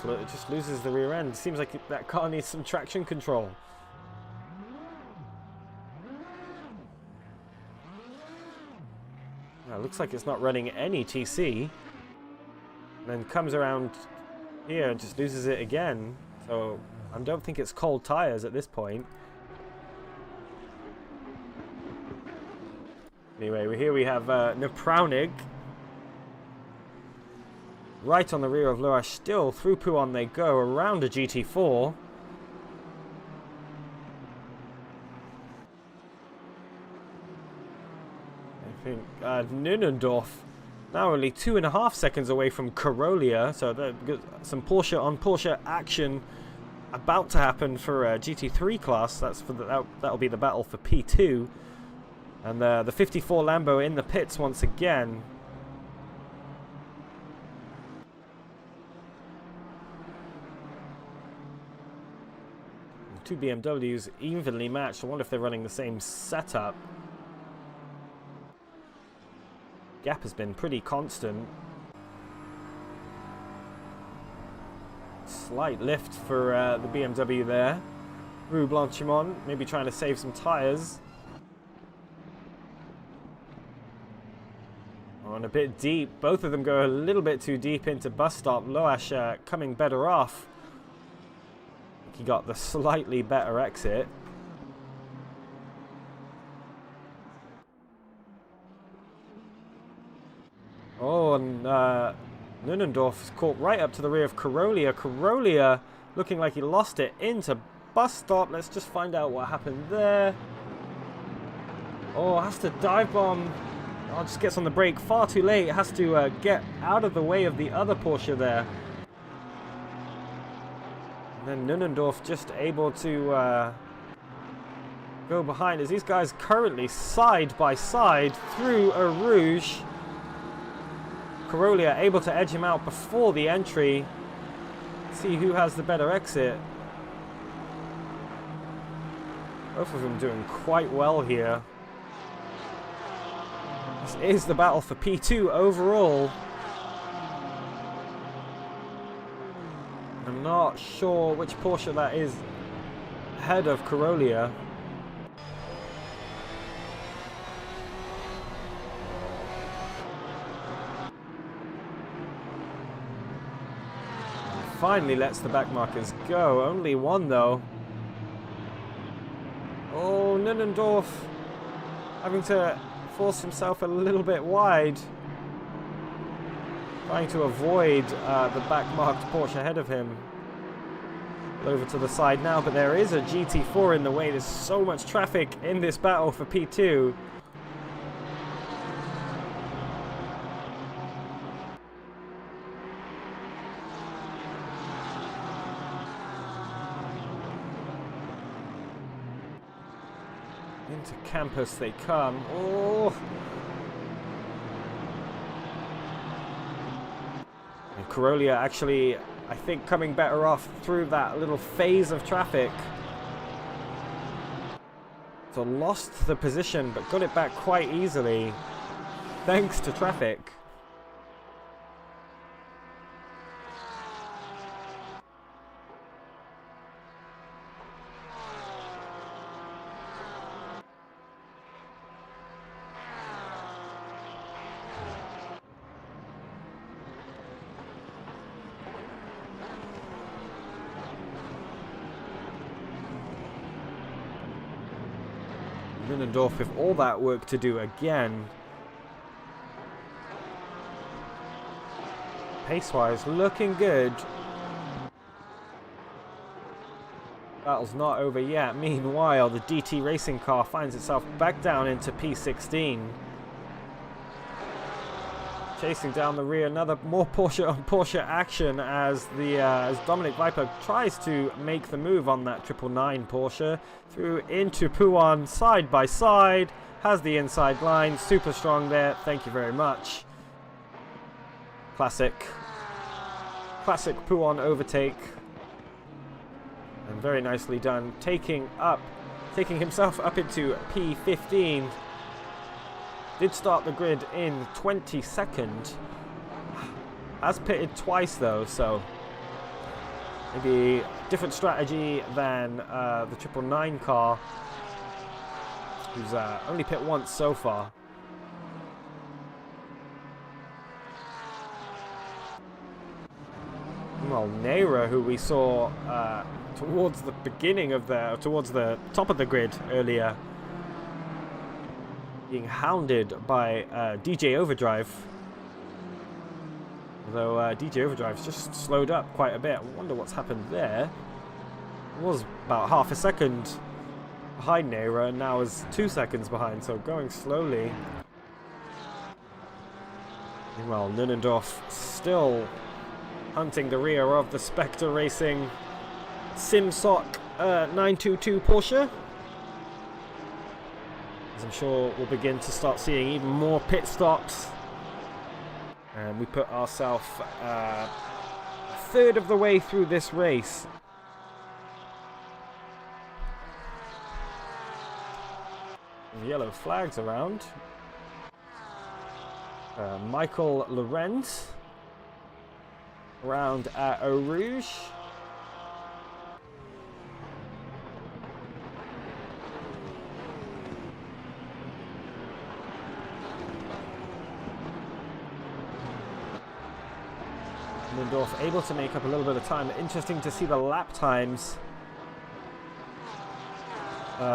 A: It just loses the rear end. Seems like that car needs some traction control. Now, it looks like it's not running any TC. And then comes around here and just loses it again. So I don't think it's cold tires at this point. Anyway, here we have Nepraunig. Right on the rear of Loash, still through Pouhon they go, around a GT4. I think Nunendorf now only 2.5 seconds away from Carolia, so some Porsche on Porsche action about to happen for GT3 class. That's for that'll be the battle for P2, and the 54 Lambo in the pits once again. two BMWs evenly matched. I wonder if they're running the same setup. Gap has been pretty constant. Slight lift for the BMW there. Rue Blanchimont maybe trying to save some tyres. On a bit deep. Both of them go a little bit too deep into bus stop. Loash coming better off. He got the slightly better exit. Oh, and Nunendorf is caught right up to the rear of Carolia. Carolia looking like he lost it into bus stop. Let's just find out what happened there. Oh, has to dive bomb. Oh, just gets on the brake far too late. Has to get out of the way of the other Porsche there. And then Nunendorf just able to go behind as these guys currently side by side through a Rouge. Carolia able to edge him out before the entry. See who has the better exit. Both of them doing quite well here. This is the battle for P2 overall. I'm not sure which Porsche that is ahead of Carolia. Finally lets the back markers go. Only one though. Oh, Nunendorf having to force himself a little bit wide. Trying to avoid the back marked Porsche ahead of him. Over to the side now, but there is a GT4 in the way. There's so much traffic in this battle for P2. Into Campus they come. Oh! And Carolia actually, I think, coming better off through that little phase of traffic. So lost the position, but got it back quite easily, thanks to traffic. Nunendorf with all that work to do again. Pace-wise, looking good. Battle's not over yet. Meanwhile, the DT racing car finds itself back down into P16. Chasing down the rear, another more Porsche on Porsche action as the as Dominic Viper tries to make the move on that 999 Porsche through into Pouan side by side, has the inside line, super strong there. Thank you very much. Classic Pouan overtake, and very nicely done, taking himself up into P15. Did start the grid in 22nd. Has pitted twice though, so maybe different strategy than the 999 car, who's only pit once so far. Well, Neira, who we saw towards the top of the grid earlier, being hounded by DJ Overdrive. Although DJ Overdrive's just slowed up quite a bit. I wonder what's happened there. It was about half a second behind Neira, and now is 2 seconds behind, so going slowly. Meanwhile, Nunendorf still hunting the rear of the Spectre Racing Simsoc 922 Porsche. I'm sure we'll begin to start seeing even more pit stops, and we put ourselves a third of the way through this race. some yellow flags around. Michael Lorenz around at Eau Rouge. Nunnendorf able to make up a little bit of time. Interesting to see the lap times.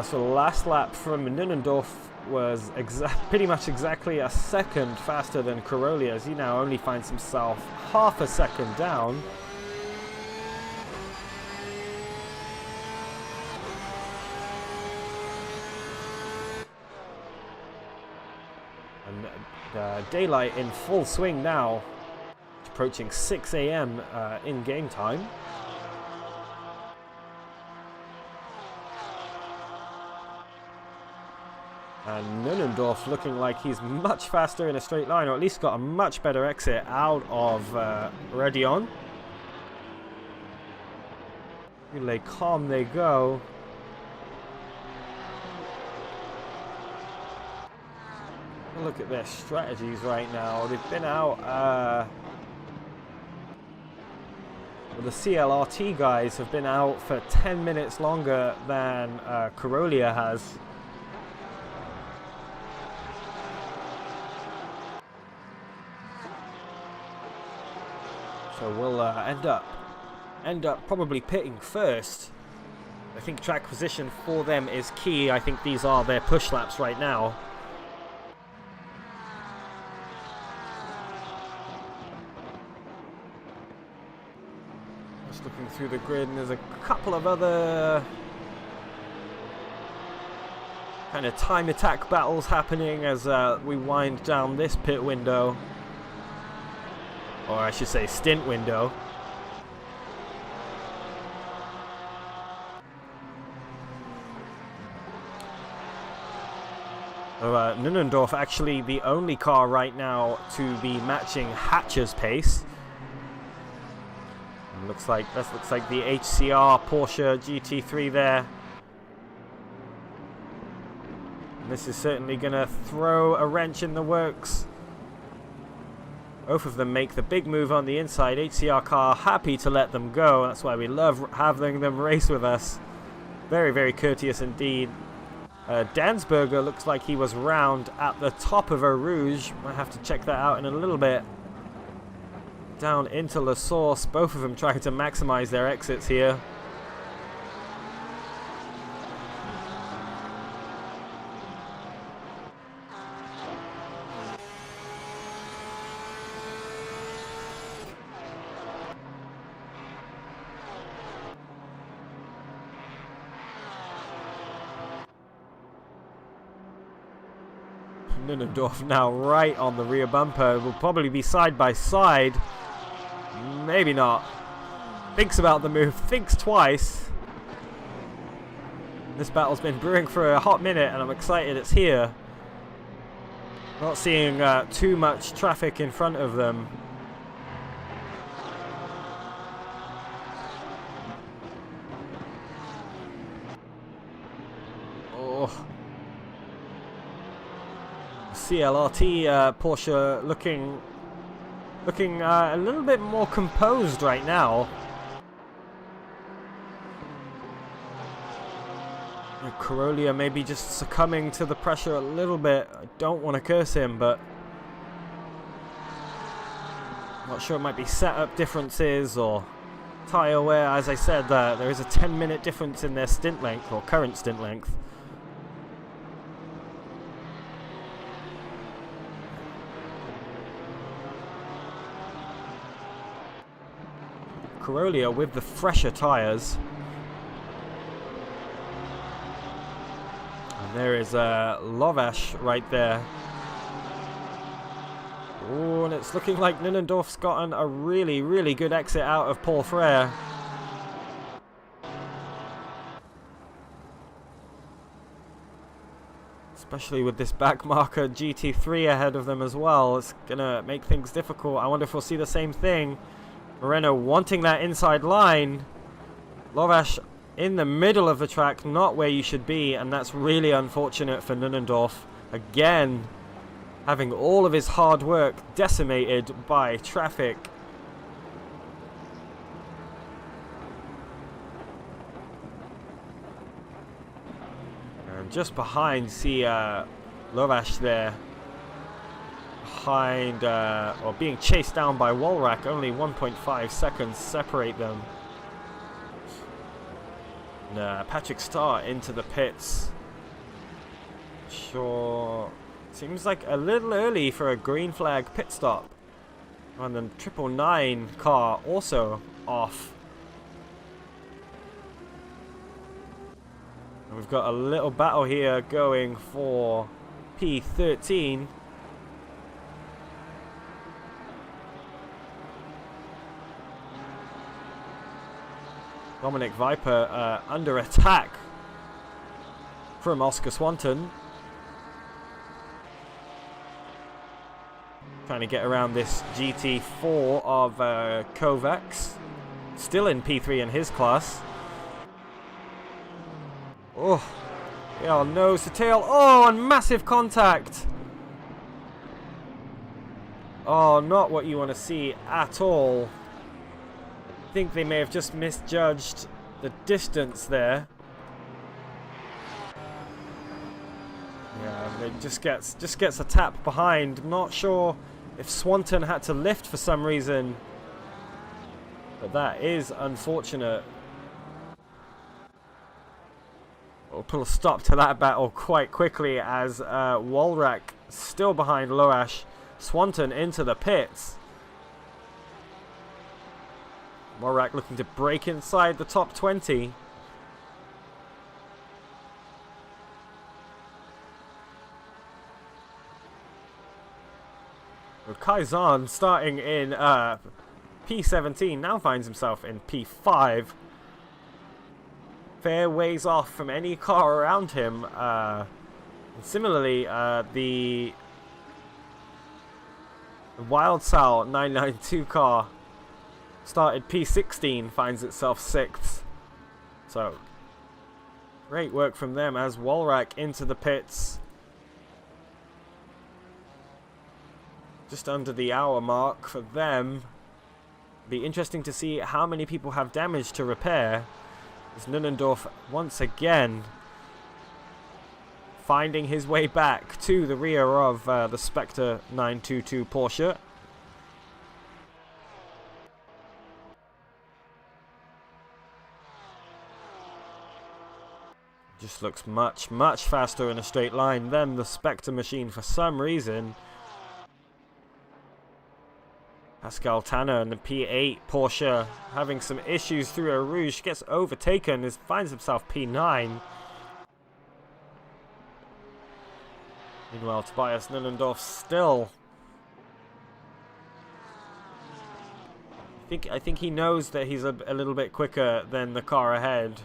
A: So the last lap from Nunnendorf was pretty much exactly a second faster than Carolia, as he now only finds himself half a second down. And daylight in full swing now. Approaching 6 a.m. In game time. And Nunnendorf looking like he's much faster in a straight line, or at least got a much better exit out of Redion. Relay calm they go. Look at their strategies right now. They've been out. Well, the CLRT guys have been out for 10 minutes longer than Carolia has. So we'll end up probably pitting first. I think track position for them is key. I think these are their push laps right now. Just looking through the grid, and there's a couple of other kind of time attack battles happening as we wind down this pit window. Or I should say stint window. Nunnendorf actually the only car right now to be matching Hatcher's pace. And looks like the HCR Porsche GT3 there. And this is certainly going to throw a wrench in the works. Both of them make the big move on the inside. HCR car happy to let them go. That's why we love having them race with us. Very, very courteous indeed. Dansberger looks like he was round at the top of Eau Rouge. Might have to check that out in a little bit. Down into La Source. Both of them trying to maximize their exits here. Nunnendorf now right on the rear bumper. Will probably be side by side. Maybe not. Thinks about the move. Thinks twice. This battle's been brewing for a hot minute, and I'm excited it's here. Not seeing too much traffic in front of them. Oh. CLRT Porsche looking a little bit more composed right now. Carolia maybe just succumbing to the pressure a little bit. I don't want to curse him, but I'm not sure. It might be setup differences or tyre wear. As I said, there is a 10-minute difference in their stint length, or current stint length. Carolia with the fresher tyres. And there is Lovash right there. Oh, and it's looking like Nunnendorf's gotten a really, really good exit out of Paul Frere. Especially with this backmarker GT3 ahead of them as well. It's going to make things difficult. I wonder if we'll see the same thing. Moreno wanting that inside line. Lovash in the middle of the track, not where you should be, and that's really unfortunate for Nunnendorf. Again, having all of his hard work decimated by traffic. And just behind, see Lovash there. Behind, or being chased down by Wolrak. Only 1.5 seconds separate them. And, Patrick Starr into the pits. Sure. Seems like a little early for a green flag pit stop. And then 999 car also off. And we've got a little battle here going for P13. Dominic Viper under attack from Oscar Swanton. Trying to get around this GT4 of Kovacs. Still in P3 in his class. Oh, yeah, nose to tail. Oh, and massive contact. Oh, not what you want to see at all. I think they may have just misjudged the distance there. Yeah, it just gets a tap behind. Not sure if Swanton had to lift for some reason, but that is unfortunate. We'll put a stop to that battle quite quickly as Wolrak still behind Loash. Swanton into the pits. Wolrak looking to break inside the top 20. Kaizan starting in P17 now finds himself in P5. Fair ways off from any car around him. And similarly, the Wild Sal 992 car started P16 finds itself 6th. So great work from them as Wolrak into the pits. Just under the hour mark for them. Be interesting to see how many people have damage to repair. As Nunnendorf once again finding his way back to the rear of the Spectre 922 Porsche. Just looks much, much faster in a straight line than the Spectre machine for some reason. Pascal Tanner and the P8 Porsche having some issues through a Rouge. Gets overtaken, finds himself P9. Meanwhile, Tobias Nunnendorf still. I think he knows that he's a little bit quicker than the car ahead.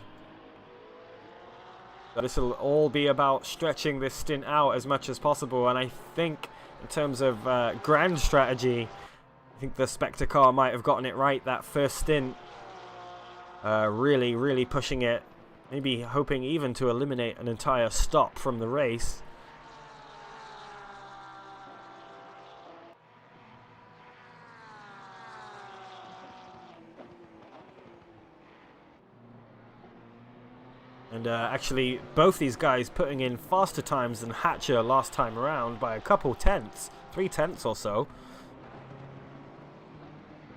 A: This will all be about stretching this stint out as much as possible, and I think in terms of grand strategy, I think the Spectre car might have gotten it right that first stint. Really pushing it. Maybe hoping even to eliminate an entire stop from the race. And actually, both these guys putting in faster times than Hatcher last time around by a couple tenths. 3 tenths or so.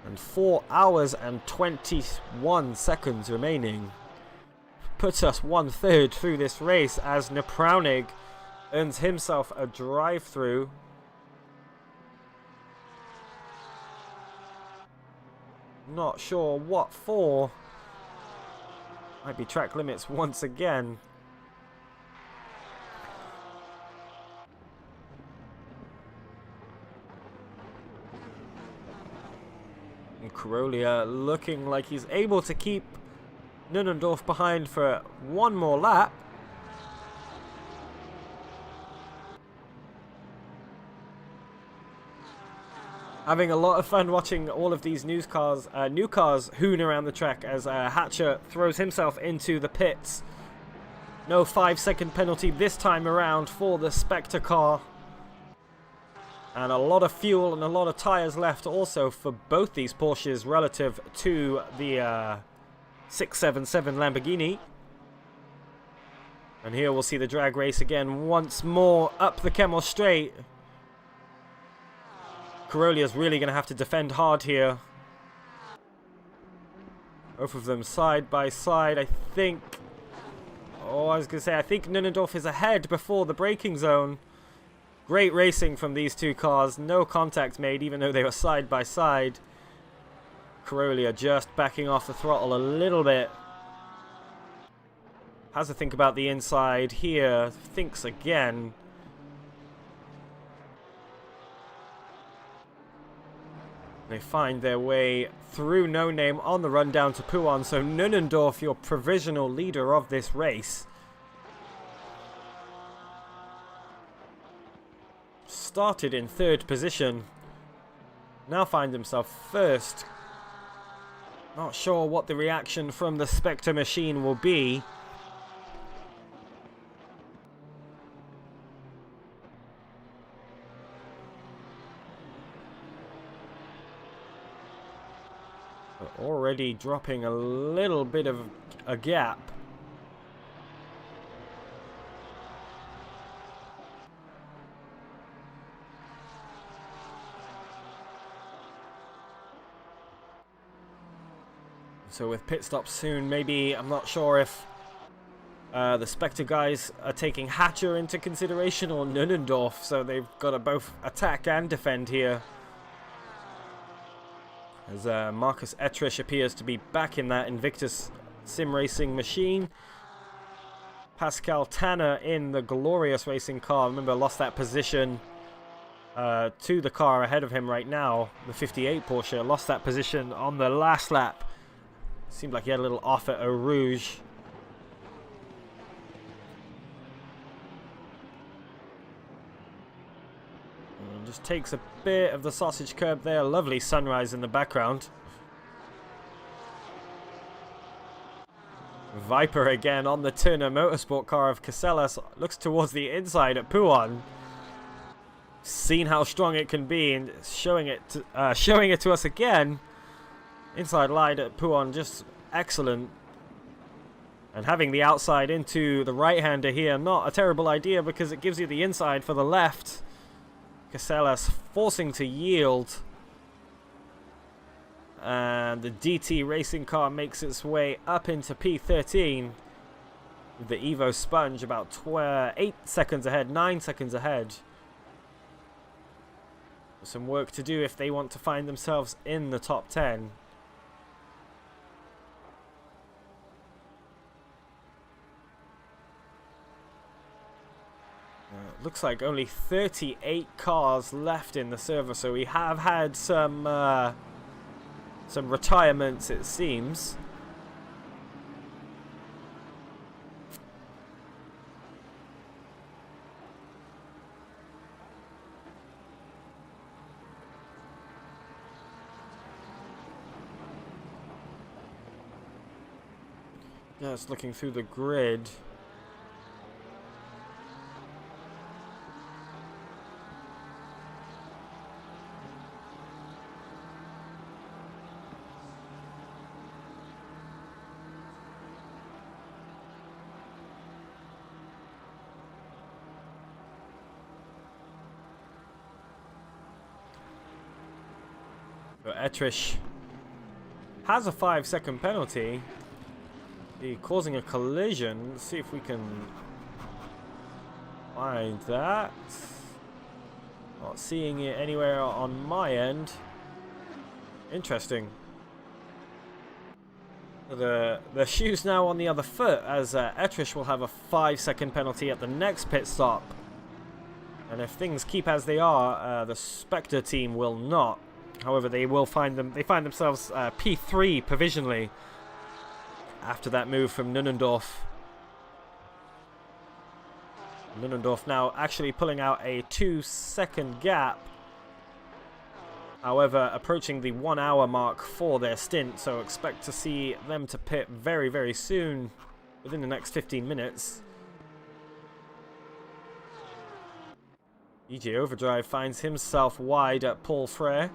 A: And 4 hours and 21 seconds remaining. Puts us 1/3 through this race as Nepraunig earns himself a drive-through. Not sure what for. Might be track limits once again. And Corollia looking like he's able to keep Nunnendorf behind for one more lap. Having a lot of fun watching all of these new cars hoon around the track as Hatcher throws himself into the pits. No 5-second penalty this time around for the Spectre car. And a lot of fuel and a lot of tyres left also for both these Porsches relative to the 677 Lamborghini. And here we'll see the drag race again once more up the Kemmel Straight. Carolia's really going to have to defend hard here. Both of them side by side. I think... Oh, I was going to say, I think Nunnendorf is ahead before the braking zone. Great racing from these two cars. No contact made, even though they were side by side. Carolia just backing off the throttle a little bit. Has to think about the inside here. Thinks again. They find their way through No Name on the run down to Pouan. So Nunnendorf, your provisional leader of this race. Started in 3rd position. Now finds himself 1st. Not sure what the reaction from the Spectre machine will be. But already dropping a little bit of a gap. So with pit stops soon, maybe, I'm not sure if the Spectre guys are taking Hatcher into consideration or Nunnendorf, so they've got to both attack and defend here. As Marcus Ettrish appears to be back in that Invictus sim racing machine. Pascal Tanner in the glorious racing car. Remember, lost that position to the car ahead of him right now. The 58 Porsche lost that position on the last lap. Seemed like he had a little off at Eau Rouge. And just takes a bit of the sausage curb there. Lovely sunrise in the background. Viper again on the Turner Motorsport car of Casellas. Looks towards the inside at Pouan. Seen how strong it can be and showing it to us again. Inside line at Pouan, just excellent. And having the outside into the right-hander here, not a terrible idea because it gives you the inside for the left. Casellas forcing to yield. And the DT racing car makes its way up into P13. With the Evo Sponge about 8 seconds ahead, 9 seconds ahead. Some work to do if they want to find themselves in the top 10. Looks like only 38 cars left in the server, so we have had some retirements, it seems. Just looking through the grid. Ettrish has a 5-second penalty. He causing a collision. Let's see if we can find that. Not seeing it anywhere on my end. Interesting. The shoe's now on the other foot as Ettrish will have a 5-second penalty at the next pit stop. And if things keep as they are, the Spectre team will not. However, they find themselves P3 provisionally after that move from Nunnendorf. Nunnendorf now actually pulling out a 2-second gap. However, approaching the 1 hour mark for their stint, so expect to see them to pit very, very soon, within the next 15 minutes. EJ Overdrive finds himself wide at Paul Frere.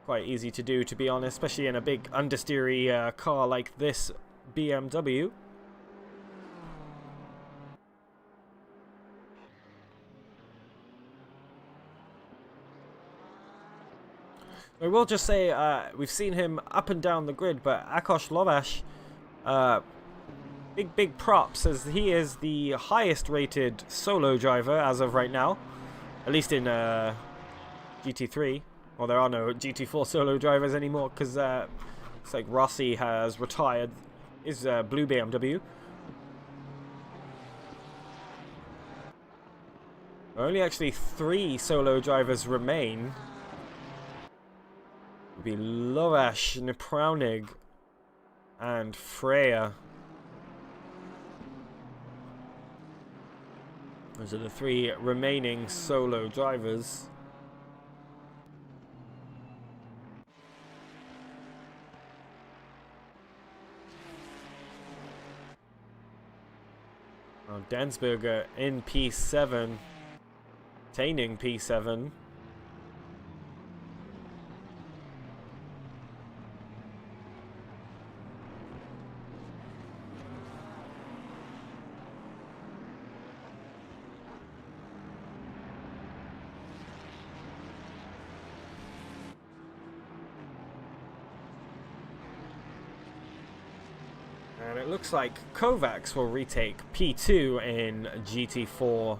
A: Quite easy to do, to be honest, especially in a big understeery car like this BMW. I will just say, we've seen him up and down the grid, but Ákos Lovász, big props, as he is the highest rated solo driver as of right now, at least in GT3. Well, there are no GT4 solo drivers anymore, because it's like Rossi has retired his blue BMW. Only actually 3 solo drivers remain. Would be Lovász, Nepraunig, and Freya. Those are the 3 remaining solo drivers. Oh, Densberger in P7, attaining P7. And it looks like Kovacs will retake P2 in GT4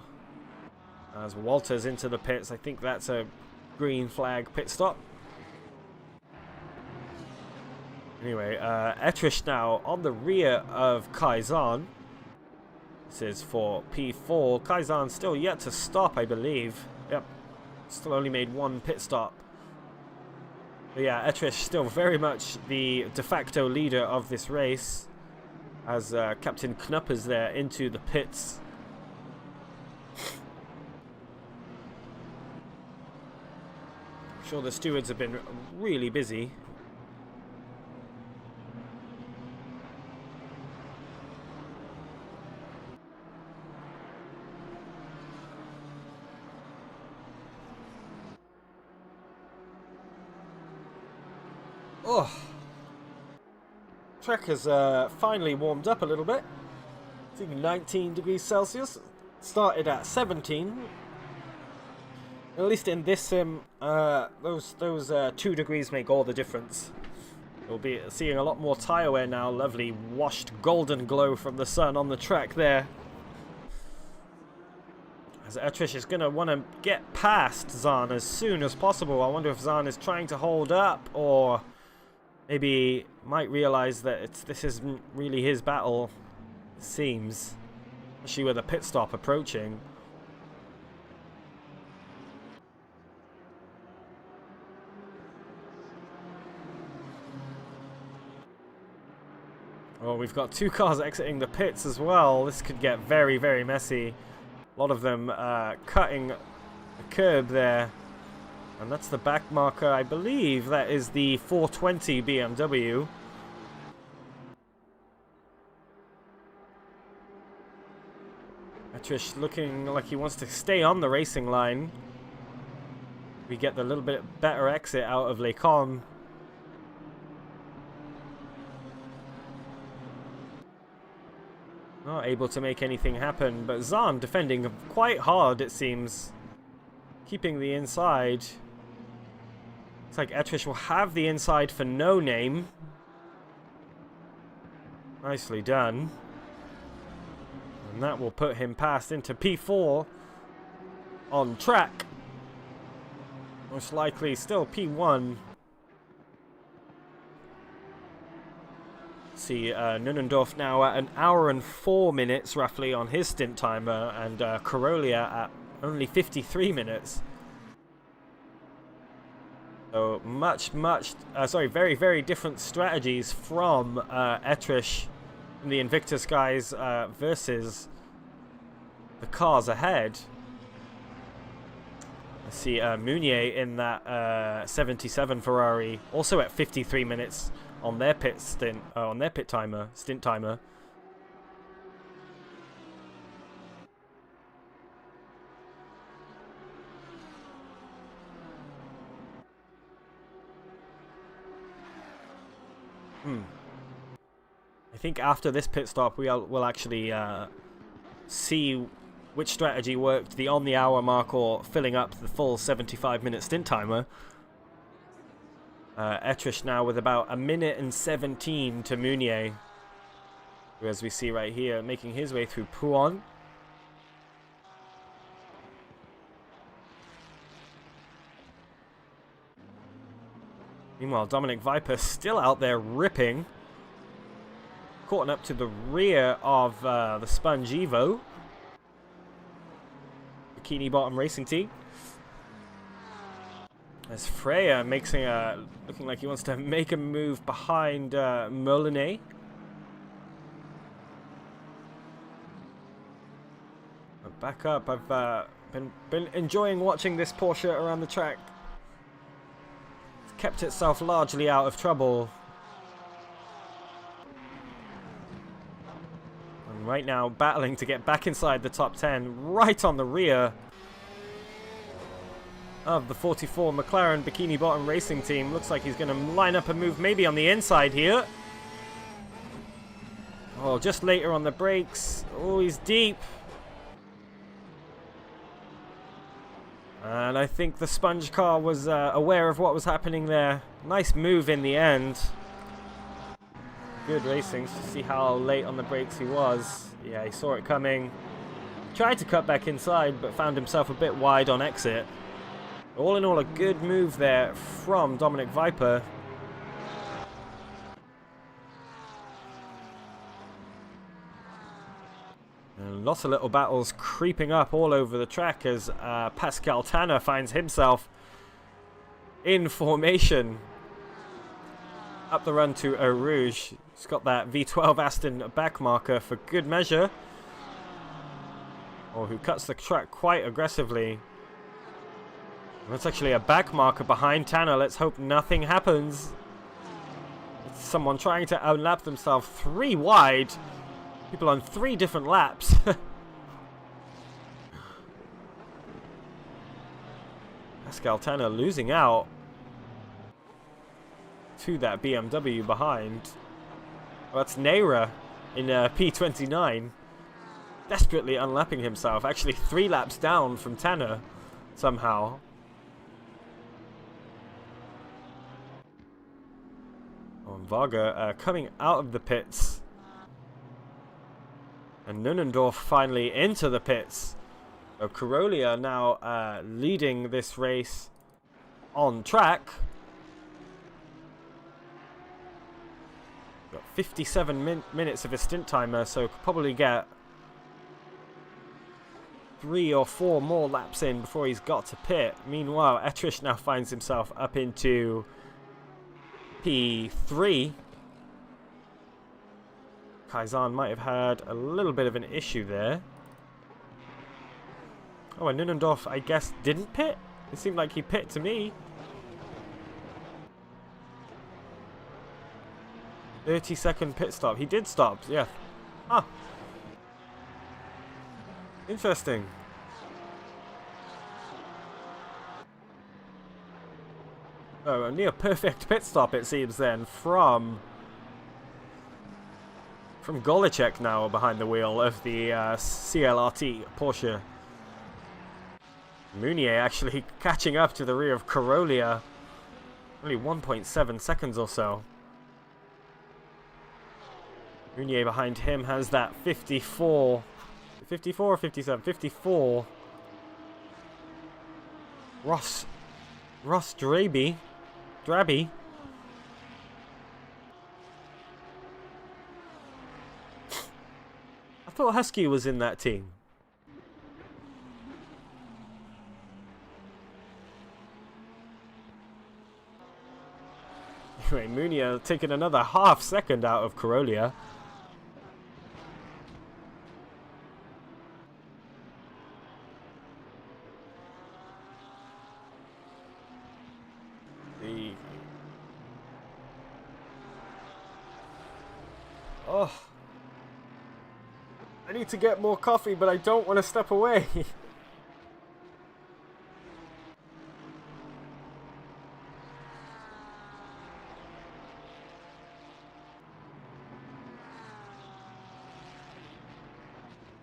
A: as Walter's into the pits. I think that's a green flag pit stop. Anyway, Etrish now on the rear of Kaizen. This is for P4. Kaizen still yet to stop, I believe. Yep, still only made 1 pit stop. But yeah, Etrish still very much the de facto leader of this race, as Captain Knuppers there into the pits. I'm sure the stewards have been really busy. Oh. Track has finally warmed up a little bit. I think 19 degrees Celsius. Started at 17. At least in this sim, those 2 degrees make all the difference. We'll be seeing a lot more tyre wear now. Lovely washed golden glow from the sun on the track there. As Etrish is going to want to get past Zahn as soon as possible. I wonder if Zahn is trying to hold up, or maybe might realise that this isn't really his battle, it seems. Especially with a pit stop approaching. Oh, we've got 2 cars exiting the pits as well. This could get very, very messy. A lot of them cutting the curb there. And that's the back marker. I believe that is the 420 BMW. Etrish looking like he wants to stay on the racing line. We get the little bit better exit out of Les Combes. Not able to make anything happen, but Zahn defending quite hard, it seems. Keeping the inside. Looks like Etrish will have the inside for No Name. Nicely done. And that will put him past into P4 on track. Most likely still P1. See Nunendorf now at 1 hour and 4 minutes roughly on his stint timer, and Carolia at only 53 minutes. So very, very different strategies from Etrish and the Invictus guys versus the cars ahead. I see Meunier in that 77 Ferrari, also at 53 minutes on their stint timer. I think after this pit stop, we'll actually see which strategy worked, the on the hour mark or filling up the full 75-minute stint timer. Etrish now with about 1:17 to Meunier, who, as we see right here, making his way through Pouon. Meanwhile, Dominic Viper still out there ripping. Caught up to the rear of the Sponge Evo. Bikini Bottom Racing Team. As Freya makes looking like he wants to make a move behind Molinet. Back up. I've been enjoying watching this Porsche around the track. It's kept itself largely out of trouble. And right now battling to get back inside the top 10, right on the rear of the 44 McLaren Bikini Bottom Racing Team. Looks like he's going to line up a move maybe on the inside here. Oh, just later on the brakes. Oh, he's deep. And I think the Sponge car was aware of what was happening there. Nice move in the end. Good racing to see how late on the brakes he was. Yeah, he saw it coming. Tried to cut back inside, but found himself a bit wide on exit. All in all, a good move there from Dominic Viper. And lots of little battles creeping up all over the track as Pascal Tanner finds himself in formation up the run to Eau Rouge. He's got that V12 Aston back marker for good measure. Or who cuts the track quite aggressively. That's actually a back marker behind Tanner. Let's hope nothing happens. It's someone trying to outlap themselves 3 wide. People on 3 different laps. Pascal Tanner losing out to that BMW behind. Well, that's Neira in P29. Desperately unlapping himself. Actually 3 laps down from Tanner somehow. Oh, Varga coming out of the pits. And Nunendorf finally into the pits. So Carolia now leading this race on track. Got 57 minutes of a stint timer, so could probably get 3 or 4 more laps in before he's got to pit. Meanwhile, Etrish now finds himself up into P3. Kaizen might have had a little bit of an issue there. Oh, and Nunendorf, I guess, didn't pit? It seemed like he pit to me. 30-second pit stop. He did stop, yeah. Ah. Interesting. Oh, a near perfect pit stop, it seems, then, from Golicek now behind the wheel of the CLRT Porsche. Meunier actually catching up to the rear of Carolia. Only 1.7 seconds or so. Meunier behind him has that 54. 54 or 57? 54. Ross Drabby. I thought Husky was in that team. Anyway, Meunier taking another half second out of Carolia. Oh. I need to get more coffee, but I don't want to step away.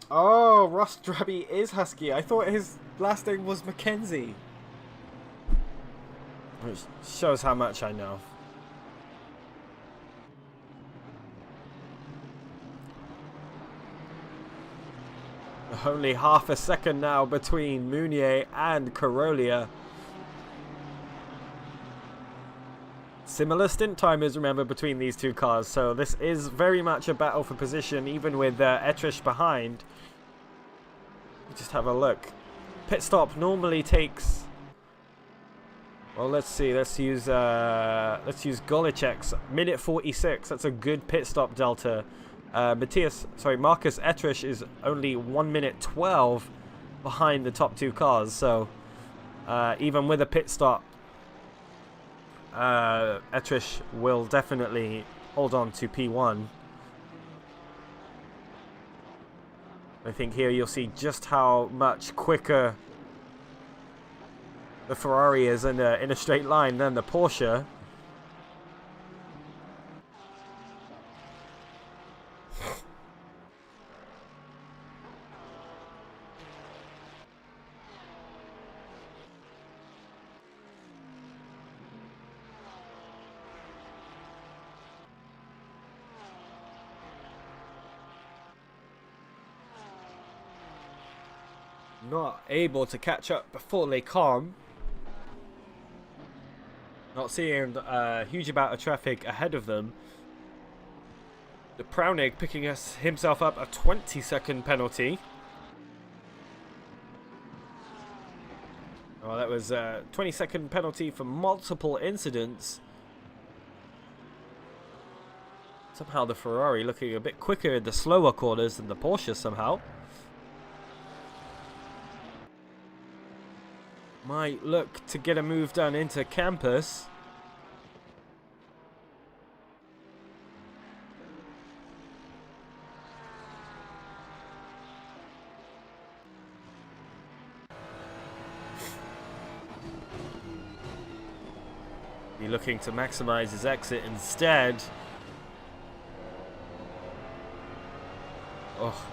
A: Oh, Ross Drabby is Husky. I thought his last name was Mackenzie. Which shows how much I know. Only half a second now between Meunier and Carolia. Similar stint timers, remember, between these two cars, so this is very much a battle for position, even with Etrish behind. Just have a look. Pit stop normally takes. Well, let's see. Let's use Golicek's minute 46. That's a good pit stop delta. Marcus Etrish is only 1 minute 12 behind the top two cars. So even with a pit stop, Etrish will definitely hold on to P1. I think here you'll see just how much quicker the Ferrari is in a straight line than the Porsche. Not able to catch up before they calm. Not seeing a huge amount of traffic ahead of them. The Prownig picking himself up a 20-second penalty. Oh, that was a 20-second penalty for multiple incidents. Somehow the Ferrari looking a bit quicker in the slower corners than the Porsche somehow. Might look to get a move done into campus. Be looking to maximize his exit instead. Oh.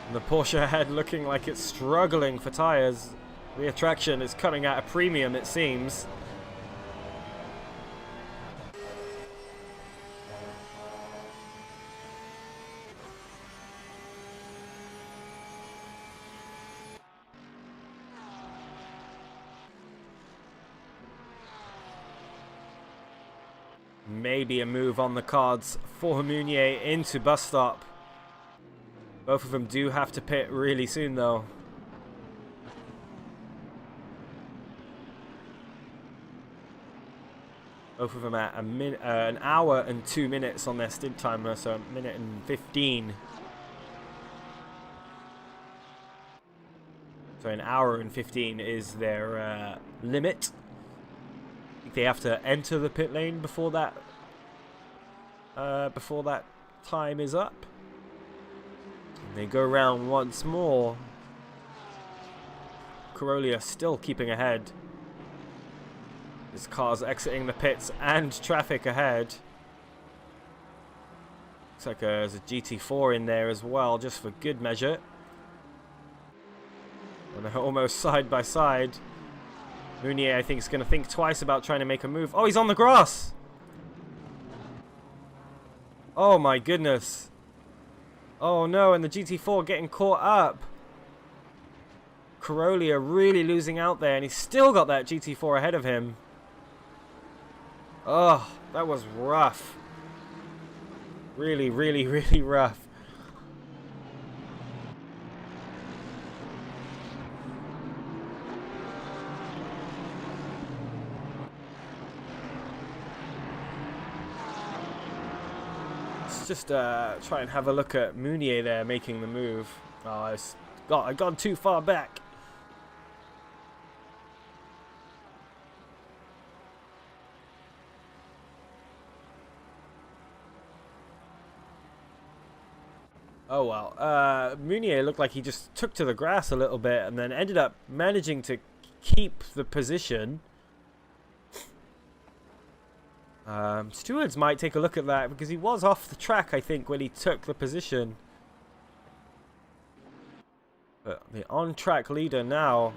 A: And the Porsche ahead looking like it's struggling for tires. The attraction is coming at a premium, it seems. Maybe a move on the cards for Meunier into bus stop. Both of them do have to pit really soon, though. Both of them at an hour and 2 minutes on their stint timer, so a minute and 15. So an hour and 15 is their limit. I think they have to enter the pit lane before that time is up. And they go around once more. Carolia still keeping ahead. This car's exiting the pits and traffic ahead. Looks like there's a GT4 in there as well, just for good measure. And they're almost side by side. Meunier, I think, is going to think twice about trying to make a move. Oh, he's on the grass! Oh my goodness. Oh no, and the GT4 getting caught up. Carolia really losing out there, and he's still got that GT4 ahead of him. Oh, that was rough. Really, really, really rough. Let's just try and have a look at Meunier there making the move. Oh, I've gone too far back. Oh well. Meunier looked like he just took to the grass a little bit and then ended up managing to keep the position. Stewards might take a look at that because he was off the track, I think, when he took the position. But the on-track leader now,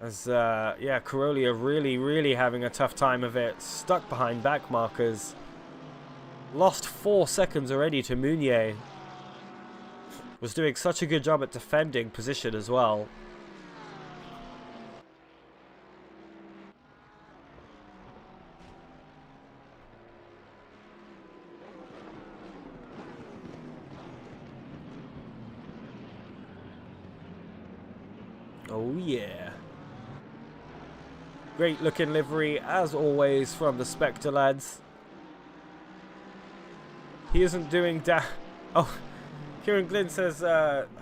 A: as yeah, Carolia really having a tough time of it, stuck behind back markers. Lost 4 seconds already to Meunier. Was doing such a good job at defending position as well. Oh yeah. Great looking livery as always from the Spectre lads. He isn't doing oh, Kieran Glynn says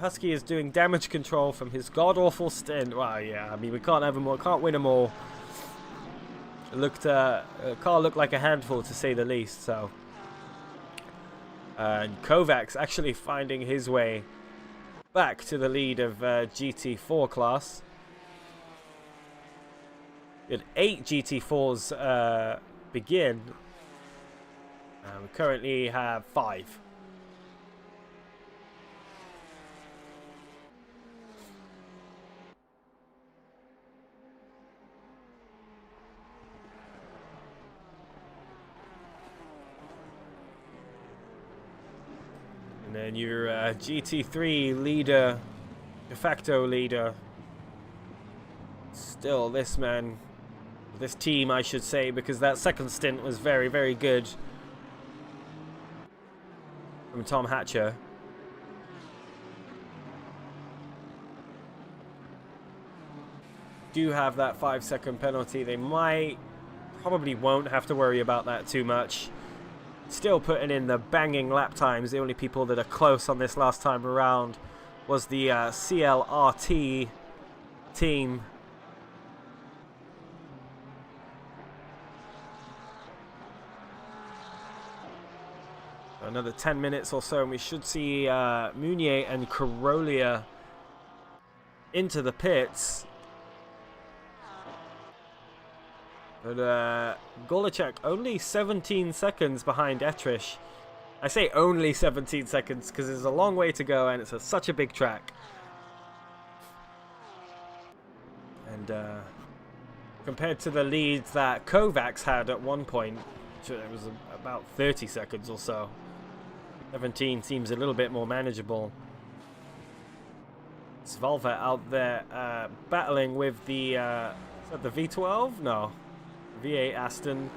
A: Husky is doing damage control from his god-awful stint. Well, yeah, I mean, we can't have them all, can't win them all. It looked, car looked like a handful to say the least, so. And Kovacs actually finding his way back to the lead of GT4 class. We had 8 GT4s begin. We currently have 5. And then your GT3 leader, de facto leader, still this man, this team I should say, because that second stint was very good from Tom Hatcher. Do have that 5-second penalty. They probably won't have to worry about that too much. Still putting in the banging lap times. The only people that are close on this last time around was the CLRT team. Another 10 minutes or so and we should see Meunier and Carolia into the pits. But Golachek only 17 seconds behind Etrish. I say only 17 seconds because there's a long way to go and it's such a big track. And compared to the leads that Kovacs had at one point, it was about 30 seconds or so. 17 seems a little bit more manageable. Svalva out there battling with the, is that the V12? No. V8 Aston.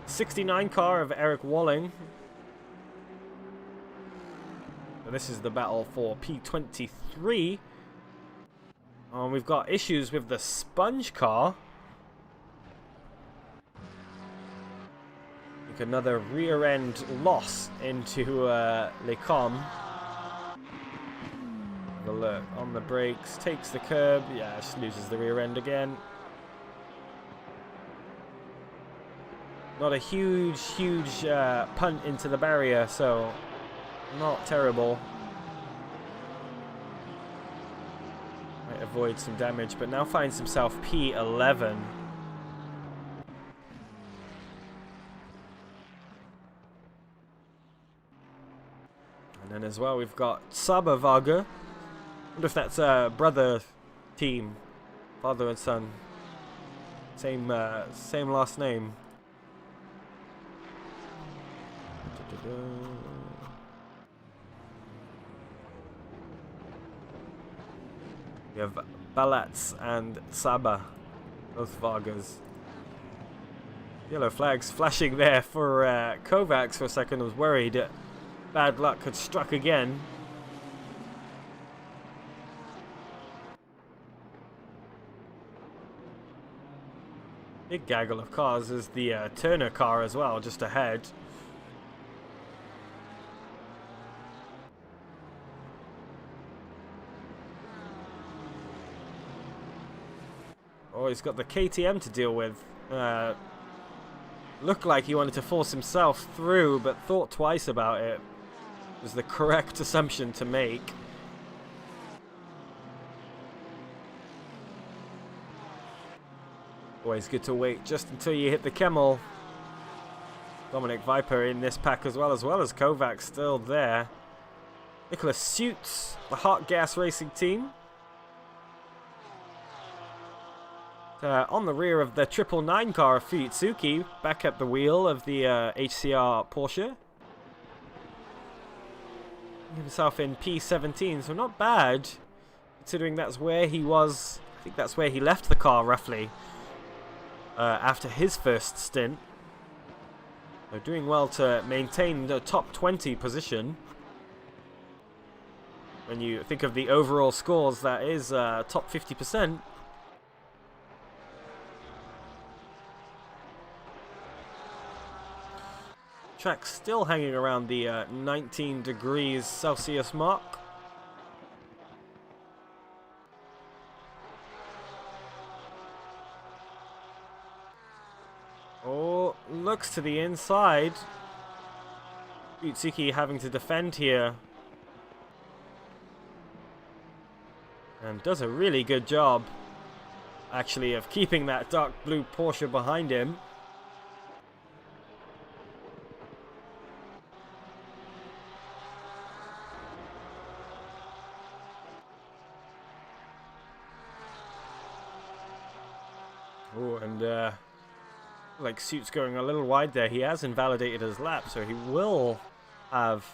A: 69 car of Eric Walling. So this is the battle for P23. We've got issues with the sponge car. Another rear end loss into Lecom. Have a look on the brakes, takes the curb, yeah, just loses the rear end again. Not a huge punt into the barrier, so not terrible. Might avoid some damage, but now finds himself P11. And then as well, we've got Saberwager. I wonder if that's a brother team, father and son. Same last name. We have Balats and Saba, both Vargas. Yellow flags flashing there for Kovacs for a second. I was worried bad luck had struck again. Big gaggle of cars is the Turner car as well, just ahead. Oh, he's got the KTM to deal with. Looked like he wanted to force himself through, but thought twice about it. is the correct assumption to make. Always good to wait just until you hit the Kemmel. Dominic Viper in this pack as well as Kovac still there. Nicholas Suits, the Hot Gas Racing team. On the rear of the 999 car of Fuyutsuki, back at the wheel of the HCR Porsche. Himself in P17, so not bad, considering that's where he was. I think that's where he left the car roughly after his first stint. So doing well to maintain the top 20 position. When you think of the overall scores, that is top 50%. Track still hanging around the 19 degrees Celsius mark. Oh, looks to the inside. Utsuki having to defend here. And does a really good job, actually, of keeping that dark blue Porsche behind him. Oh, and like Suits going a little wide there. He has invalidated his lap, so he will have...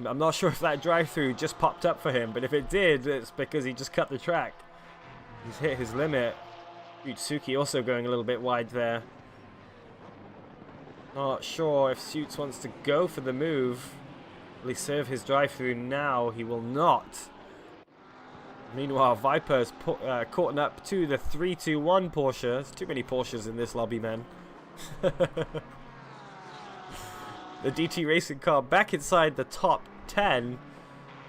A: I'm not sure if that drive-through just popped up for him, but if it did, it's because he just cut the track. He's hit his limit. Utsuki also going a little bit wide there. Not sure if Suits wants to go for the move. Will he serve his drive-through now? He will not. Meanwhile, Viper's caught up to the 321 Porsche. There's too many Porsches in this lobby, man. The DT Racing car back inside the top 10.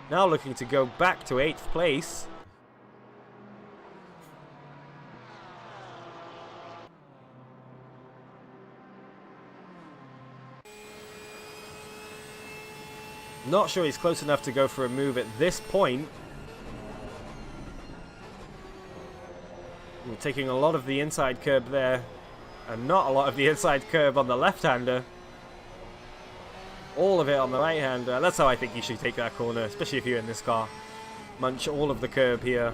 A: Now looking to go back to 8th place. Not sure he's close enough to go for a move at this point. We're taking a lot of the inside curb there, and not a lot of the inside curb on the left-hander. All of it on the right-hander. That's how I think you should take that corner, especially if you're in this car. Munch all of the curb here.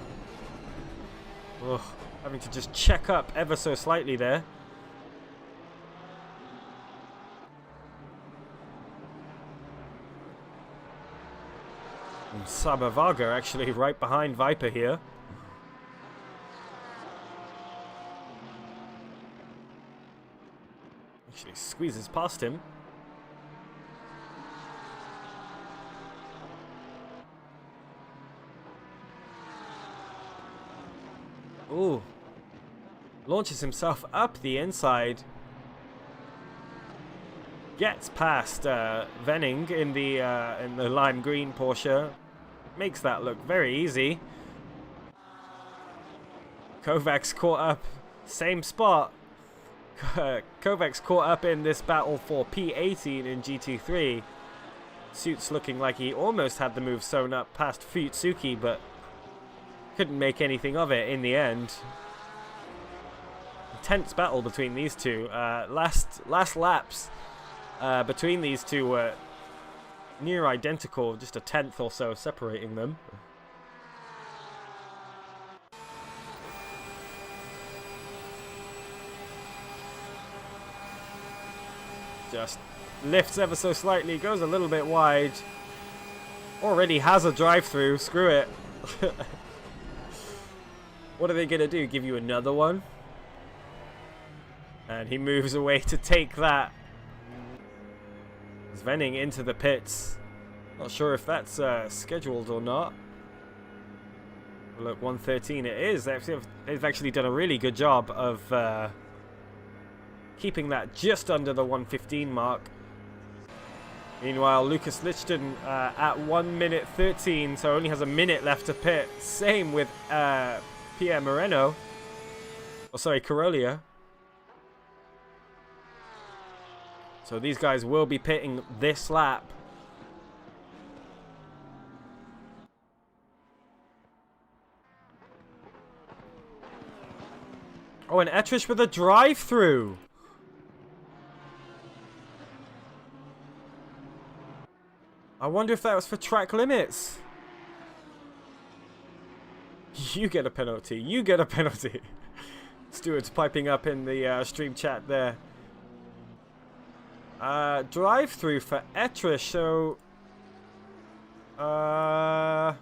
A: Ugh, having to just check up ever so slightly there. And Sabavaga actually right behind Viper here. Actually squeezes past him. Ooh. Launches himself up the inside. Gets past Venning in the lime green Porsche. Makes that look very easy. Kovac's caught up. Same spot. Kovac's caught up in this battle for P18 in GT3. Suits looking like he almost had the move sewn up past Fuyutsuki, but couldn't make anything of it in the end. Intense battle between these two. Last laps between these two were near identical, just a tenth or so separating them. Just lifts ever so slightly, goes a little bit wide. Already has a drive-through, screw it. What are they going to do? Give you another one? And he moves away to take that. He's venting into the pits. Not sure if that's scheduled or not. Look, 113 it is. They've actually done a really good job of keeping that just under the 115 mark. Meanwhile, Lucas Lichten at 1 minute 13, so only has a minute left to pit. Same with Pierre Moreno. Oh, sorry, Carolia. So these guys will be pitting this lap. Oh, and Etrish with a drive-through. I wonder if that was for track limits. You get a penalty. You get a penalty. Stewards piping up in the stream chat there. Drive-through for Etrish, so... I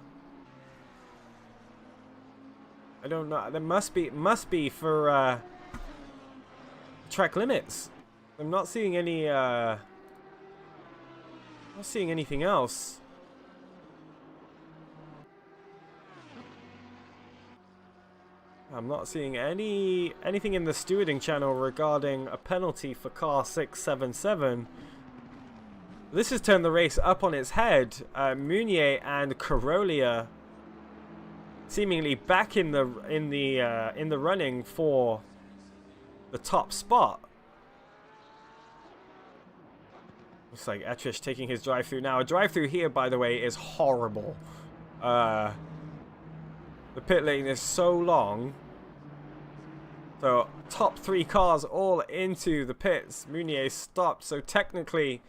A: don't know. There must be for track limits. I'm not seeing any not seeing anything else. I'm not seeing anything in the stewarding channel regarding a penalty for car 677. This has turned the race up on its head. Meunier and Carolea seemingly back in the running for the top spot. Looks like Etrish taking his drive-through now. A drive-through here, by the way, is horrible. The pit lane is so long. So top 3 cars all into the pits. Meunier stopped, so technically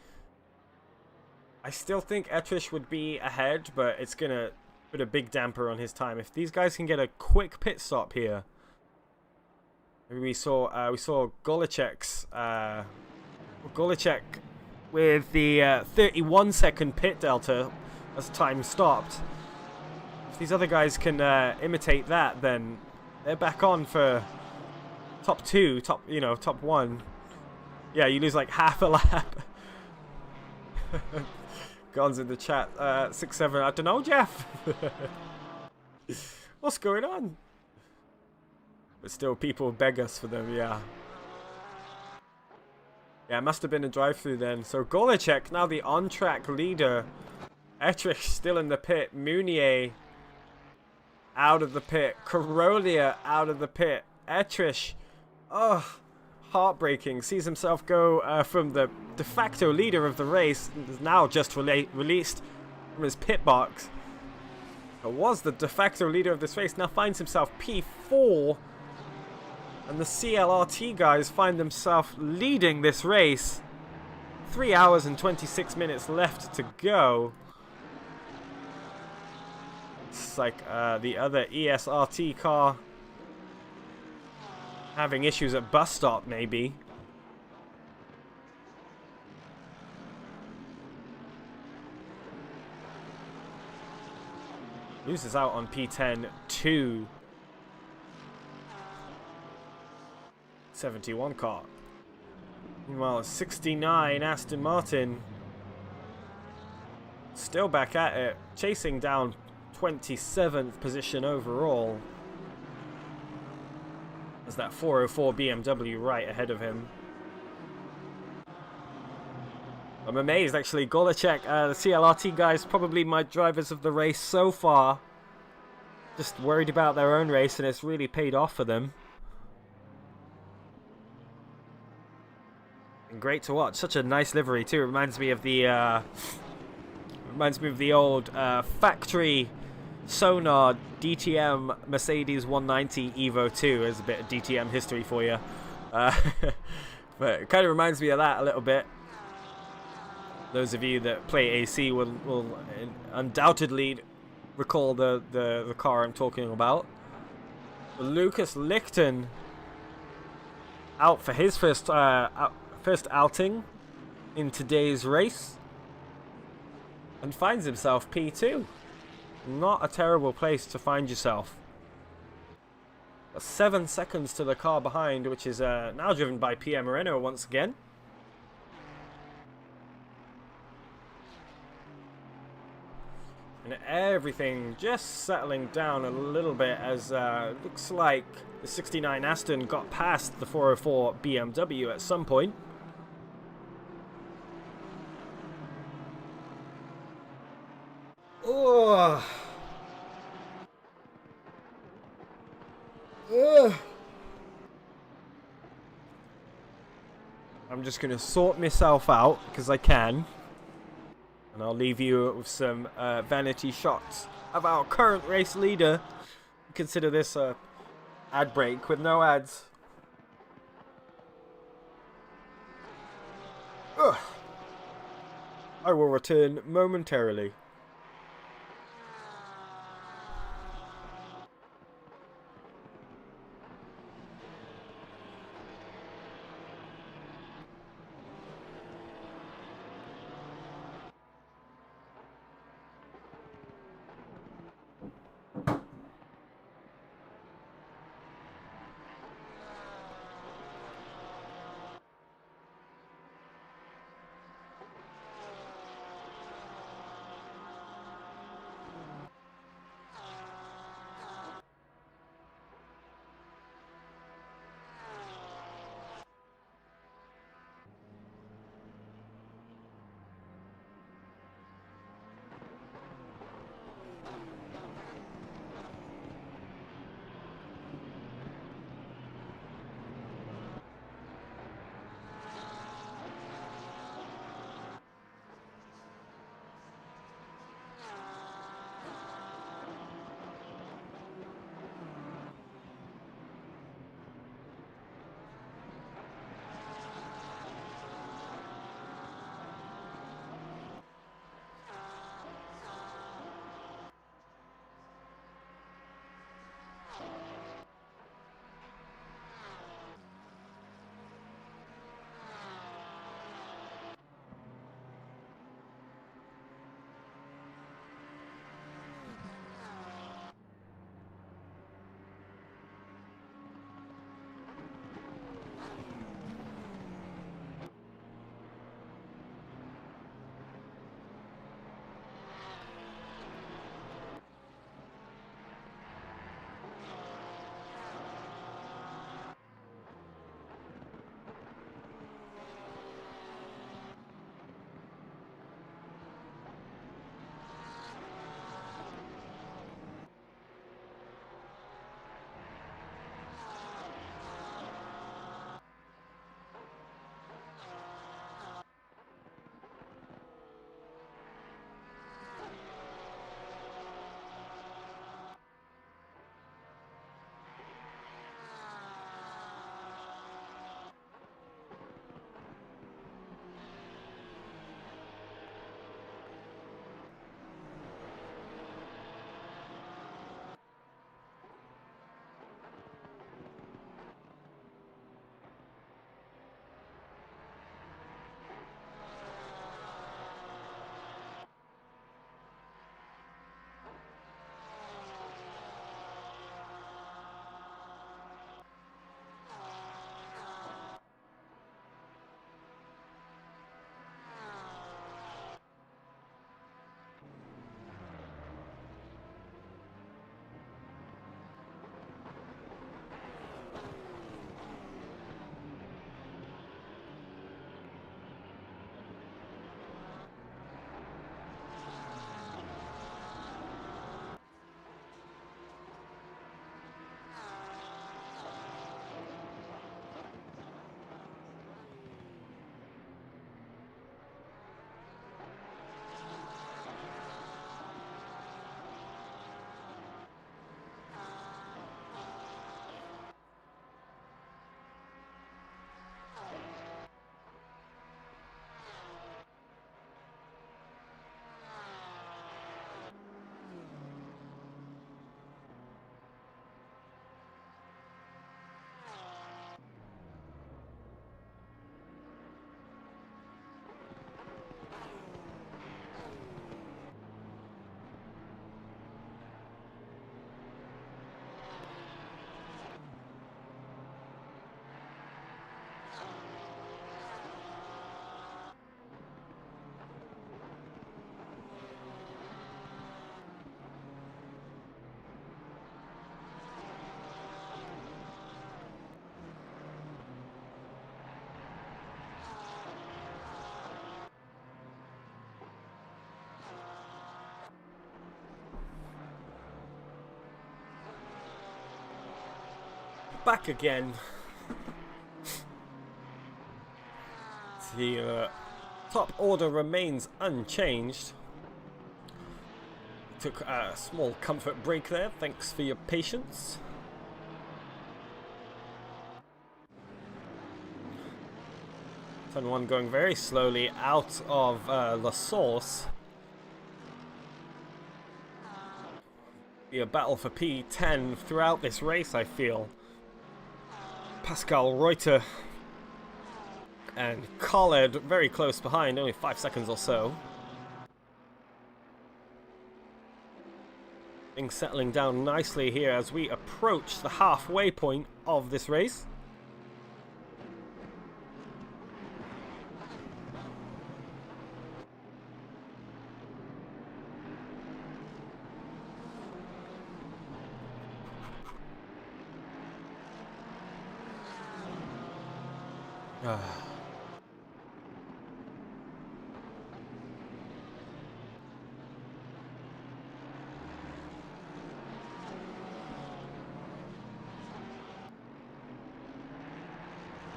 A: I still think Etrish would be ahead, but it's gonna put a big damper on his time. If these guys can get a quick pit stop here. Maybe we saw Golicek's Golicek with the 31-second pit delta as time stopped. If these other guys can imitate that, then they're back on for top 2, top 1. Yeah, you lose like half a lap. Gon's in the chat. 6-7. I don't know, Jeff. What's going on? But still, people beg us for them. Yeah. Yeah, it must have been a drive-through then. So Golicek now the on-track leader. Etrish still in the pit. Meunier out of the pit. Carolea out of the pit. Etrish, oh, heartbreaking. Sees himself go from the de facto leader of the race, is now just released from his pit box. But was the de facto leader of this race, now finds himself P4. And the CLRT guys find themselves leading this race. 3 hours and 26 minutes left to go. It's like the other ESRT car having issues at bus stop, maybe. Loses out on P10 2. 71 car. Meanwhile, 69 Aston Martin still back at it, chasing down 27th position overall. There's that 404 BMW right ahead of him. I'm amazed, actually. Golicek, the CLRT guys, probably my drivers of the race so far. Just worried about their own race, and it's really paid off for them. And great to watch. Such a nice livery too. It reminds me of the old factory Sonar DTM Mercedes 190 Evo 2. There's a bit of DTM history for you. But it kind of reminds me of that a little bit. Those of you that play AC will undoubtedly recall the car I'm talking about. Lucas Lichten out for his first outing in today's race and finds himself P2. Not a terrible place to find yourself. 7 seconds to the car behind, which is now driven by Pierre Moreno once again. And everything just settling down a little bit as looks like the 69 Aston got past the 404 BMW at some point. Oh. I'm just going to sort myself out because I can. And I'll leave you with some vanity shots of our current race leader. Consider this a ad break with no ads. Ugh. I will return momentarily. Back again. The top order remains unchanged. Took a small comfort break there. Thanks for your patience. Turn 1 going very slowly out of La Source. Be a battle for P10 throughout this race, I feel. Pascal Reuter and Khaled very close behind, only 5 seconds or so. Things settling down nicely here as we approach the halfway point of this race.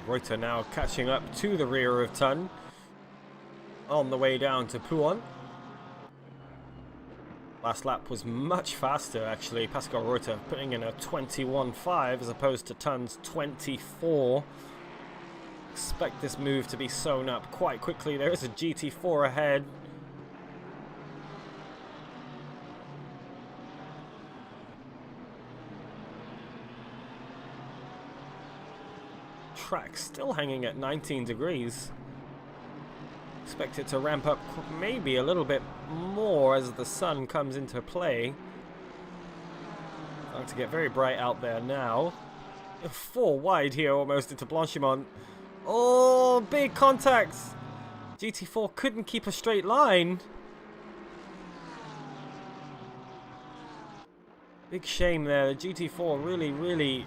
A: Reuter now catching up to the rear of Tun on the way down to Puon. Last lap was much faster actually. Pascal Reuter putting in a 21.5 as opposed to Tun's 24. Expect this move to be sewn up quite quickly. There is a GT4 ahead. Track still hanging at 19 degrees. Expect it to ramp up maybe a little bit more as the sun comes into play. Starting to get very bright out there now. 4 wide here almost into Blanchimont. Oh, big contacts. GT4 couldn't keep a straight line. Big shame there. The GT4 really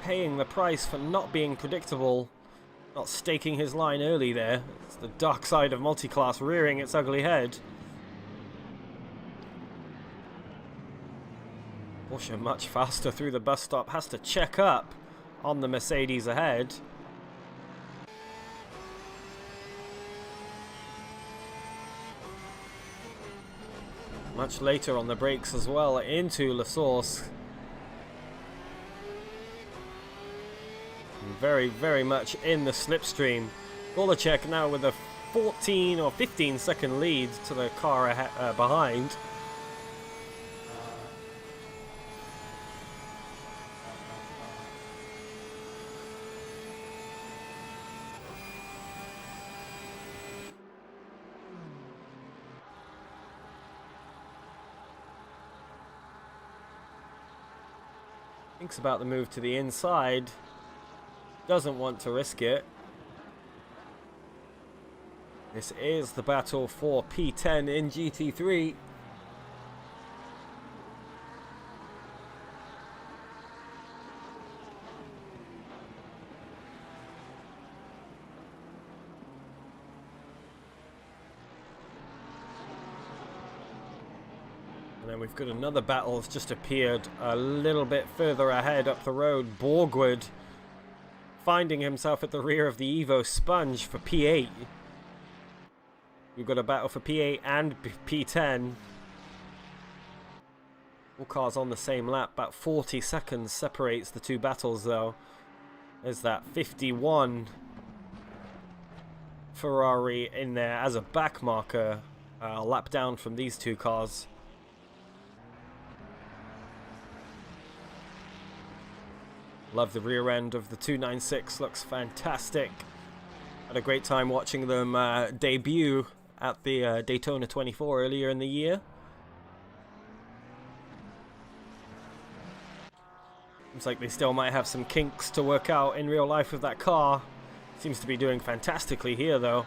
A: paying the price for not being predictable. Not staking his line early there. It's the dark side of multi-class rearing its ugly head. Porsche much faster through the bus stop. Has to check up on the Mercedes ahead. Much later on the brakes as well into La Source. Very much in the slipstream. Golacek now with a 14 or 15 second lead to the car behind. Thinks about the move to the inside. Doesn't want to risk it. This is the battle for P10 in GT3. And then we've got another battle that's just appeared a little bit further ahead up the road. Borgwood finding himself at the rear of the Evo Sponge for P8. We've got a battle for P8 and P10. All cars on the same lap. About 40 seconds separates the two battles though. There's that 51 Ferrari in there as a back marker. A lap down from these two cars. Love the rear end of the 296, looks fantastic. Had a great time watching them debut at the Daytona 24 earlier in the year. Looks like they still might have some kinks to work out in real life with that car. Seems to be doing fantastically here though.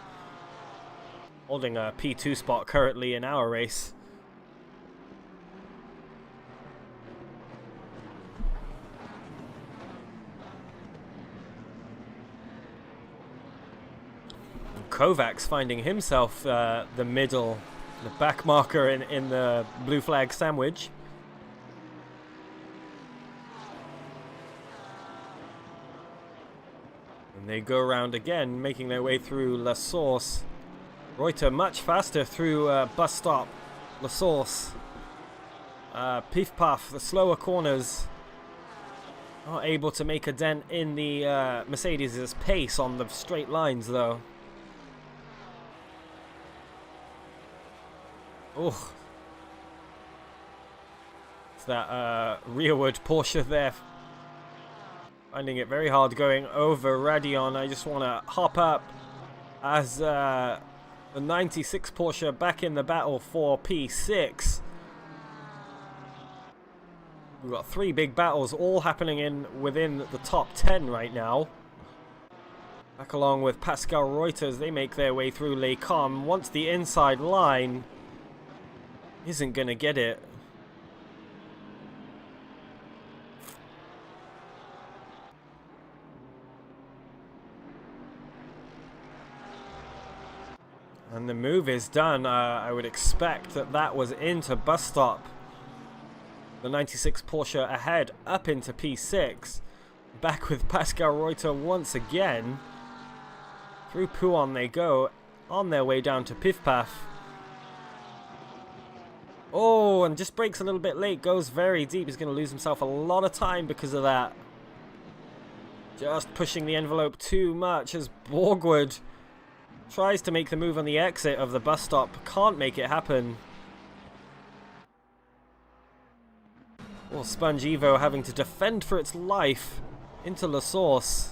A: Holding a P2 spot currently in our race. Kovacs finding himself the middle, the back marker in the blue flag sandwich. And they go around again, making their way through La Source. Reuter much faster through bus stop La Source. Piff Puff, the slower corners. Not able to make a dent in the Mercedes' pace on the straight lines though. Oh, it's that rearward Porsche there. Finding it very hard going over Radion. I just want to hop up as the 96 Porsche back in the battle for P6. We've got 3 big battles all happening within the top 10 right now. Back along with Pascal Reuters, they make their way through Les Combes. Once the inside line isn't going to get it. And the move is done. I would expect that was into bus stop. The 96 Porsche ahead up into P6. Back with Pascal Reuter once again. Through Pouhon they go. On their way down to Pif Paf. Oh, and just breaks a little bit late. Goes very deep. He's going to lose himself a lot of time because of that. Just pushing the envelope too much as Borgwood tries to make the move on the exit of the bus stop. Can't make it happen. Well, Sponge Evo having to defend for its life into La Source.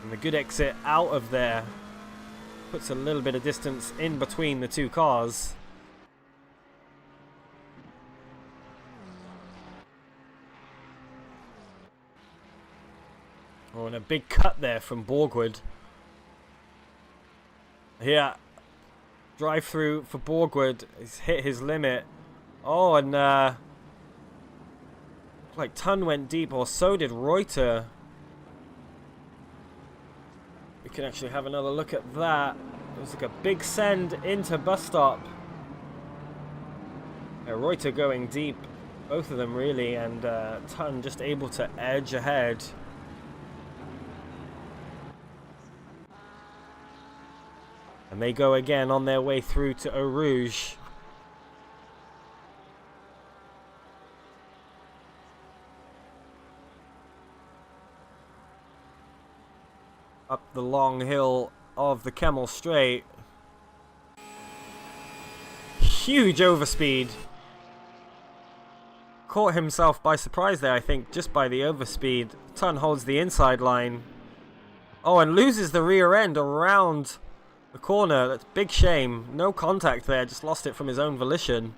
A: And the good exit out of there puts a little bit of distance in between the 2 cars. Oh, and a big cut there from Borgwood. Yeah. Drive through for Borgwood. He's hit his limit. Oh, and like Ton went deep, or so did Reuter. We can actually have another look at that. It was like a big send into bus stop. Reuter going deep. Both of them really, and Ton just able to edge ahead. And they go again on their way through to Eau Rouge. Up the long hill of the Camel Straight. Huge overspeed. Caught himself by surprise there, I think, just by the overspeed. Ton holds the inside line. Oh, and loses the rear end around the corner. That's a big shame. No contact there, just lost it from his own volition.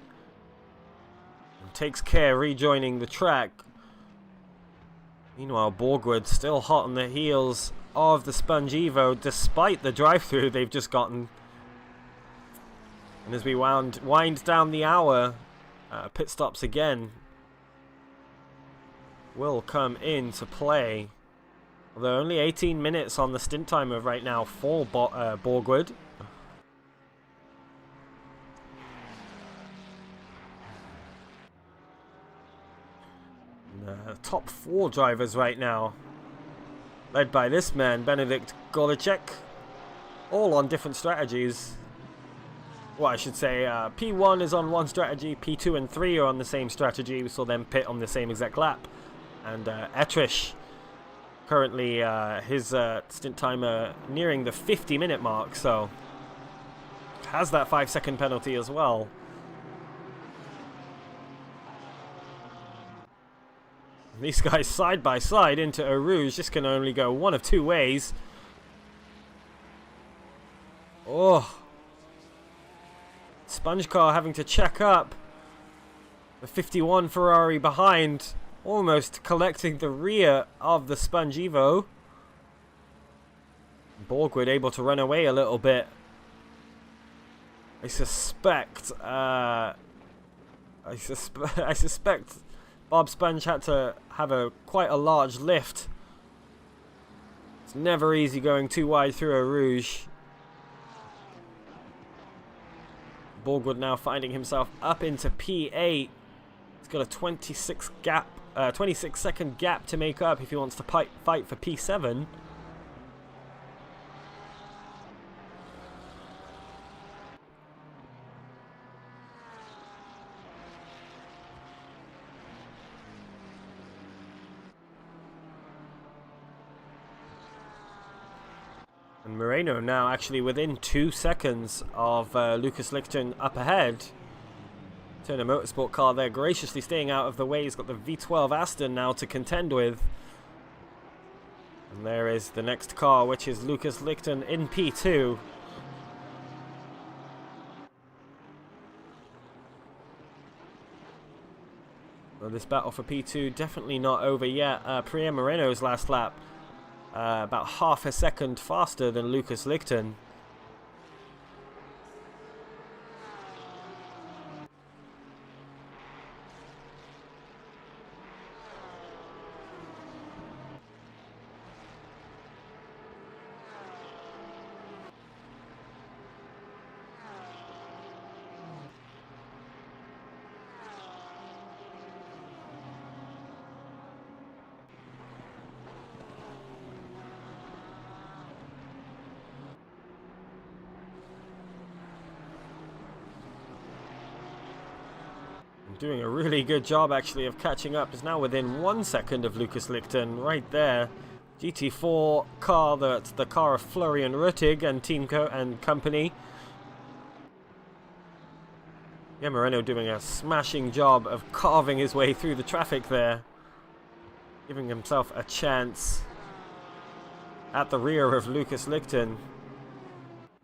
A: And takes care rejoining the track. Meanwhile, Borgwood still hot on the heels of the Sponge Evo, despite the drive-through they've just gotten. And as we wind down the hour, pit stops again will come into play. Although only 18 minutes on the stint timer right now for Borgwood. Top 4 drivers right now, led by this man, Benedikt Golicek, all on different strategies. Well, I should say P1 is on one strategy, P2 and 3 are on the same strategy. We saw them pit on the same exact lap. And Etrish, currently his stint timer nearing the 50-minute mark, so has that 5-second penalty as well. These guys side by side into Eau Rouge. This can only go one of 2 ways. Oh. Sponge car having to check up. The 51 Ferrari behind. Almost collecting the rear of the Sponge Evo. Borgwood able to run away a little bit. I suspect Bob Sponge had to have quite a large lift. It's never easy going too wide through Eau Rouge. Borgwood now finding himself up into P8. He's got a 26-second gap to make up if he wants to fight for P7. And Moreno now actually within 2 seconds of Lucas Lichten up ahead. Turner Motorsport car there graciously staying out of the way. He's got the V12 Aston now to contend with. And there is the next car, which is Lucas Lichten in P2. Well, this battle for P2 definitely not over yet. Pierre Moreno's last lap about half a second faster than Lucas Lichten. Doing a really good job actually of catching up. Is now within 1 second of Lucas Lichten right there. GT4 car, that's the car of Florian Ruttig and team and company. Yeah, Moreno doing a smashing job of carving his way through the traffic there, giving himself a chance at the rear of Lucas Lichten.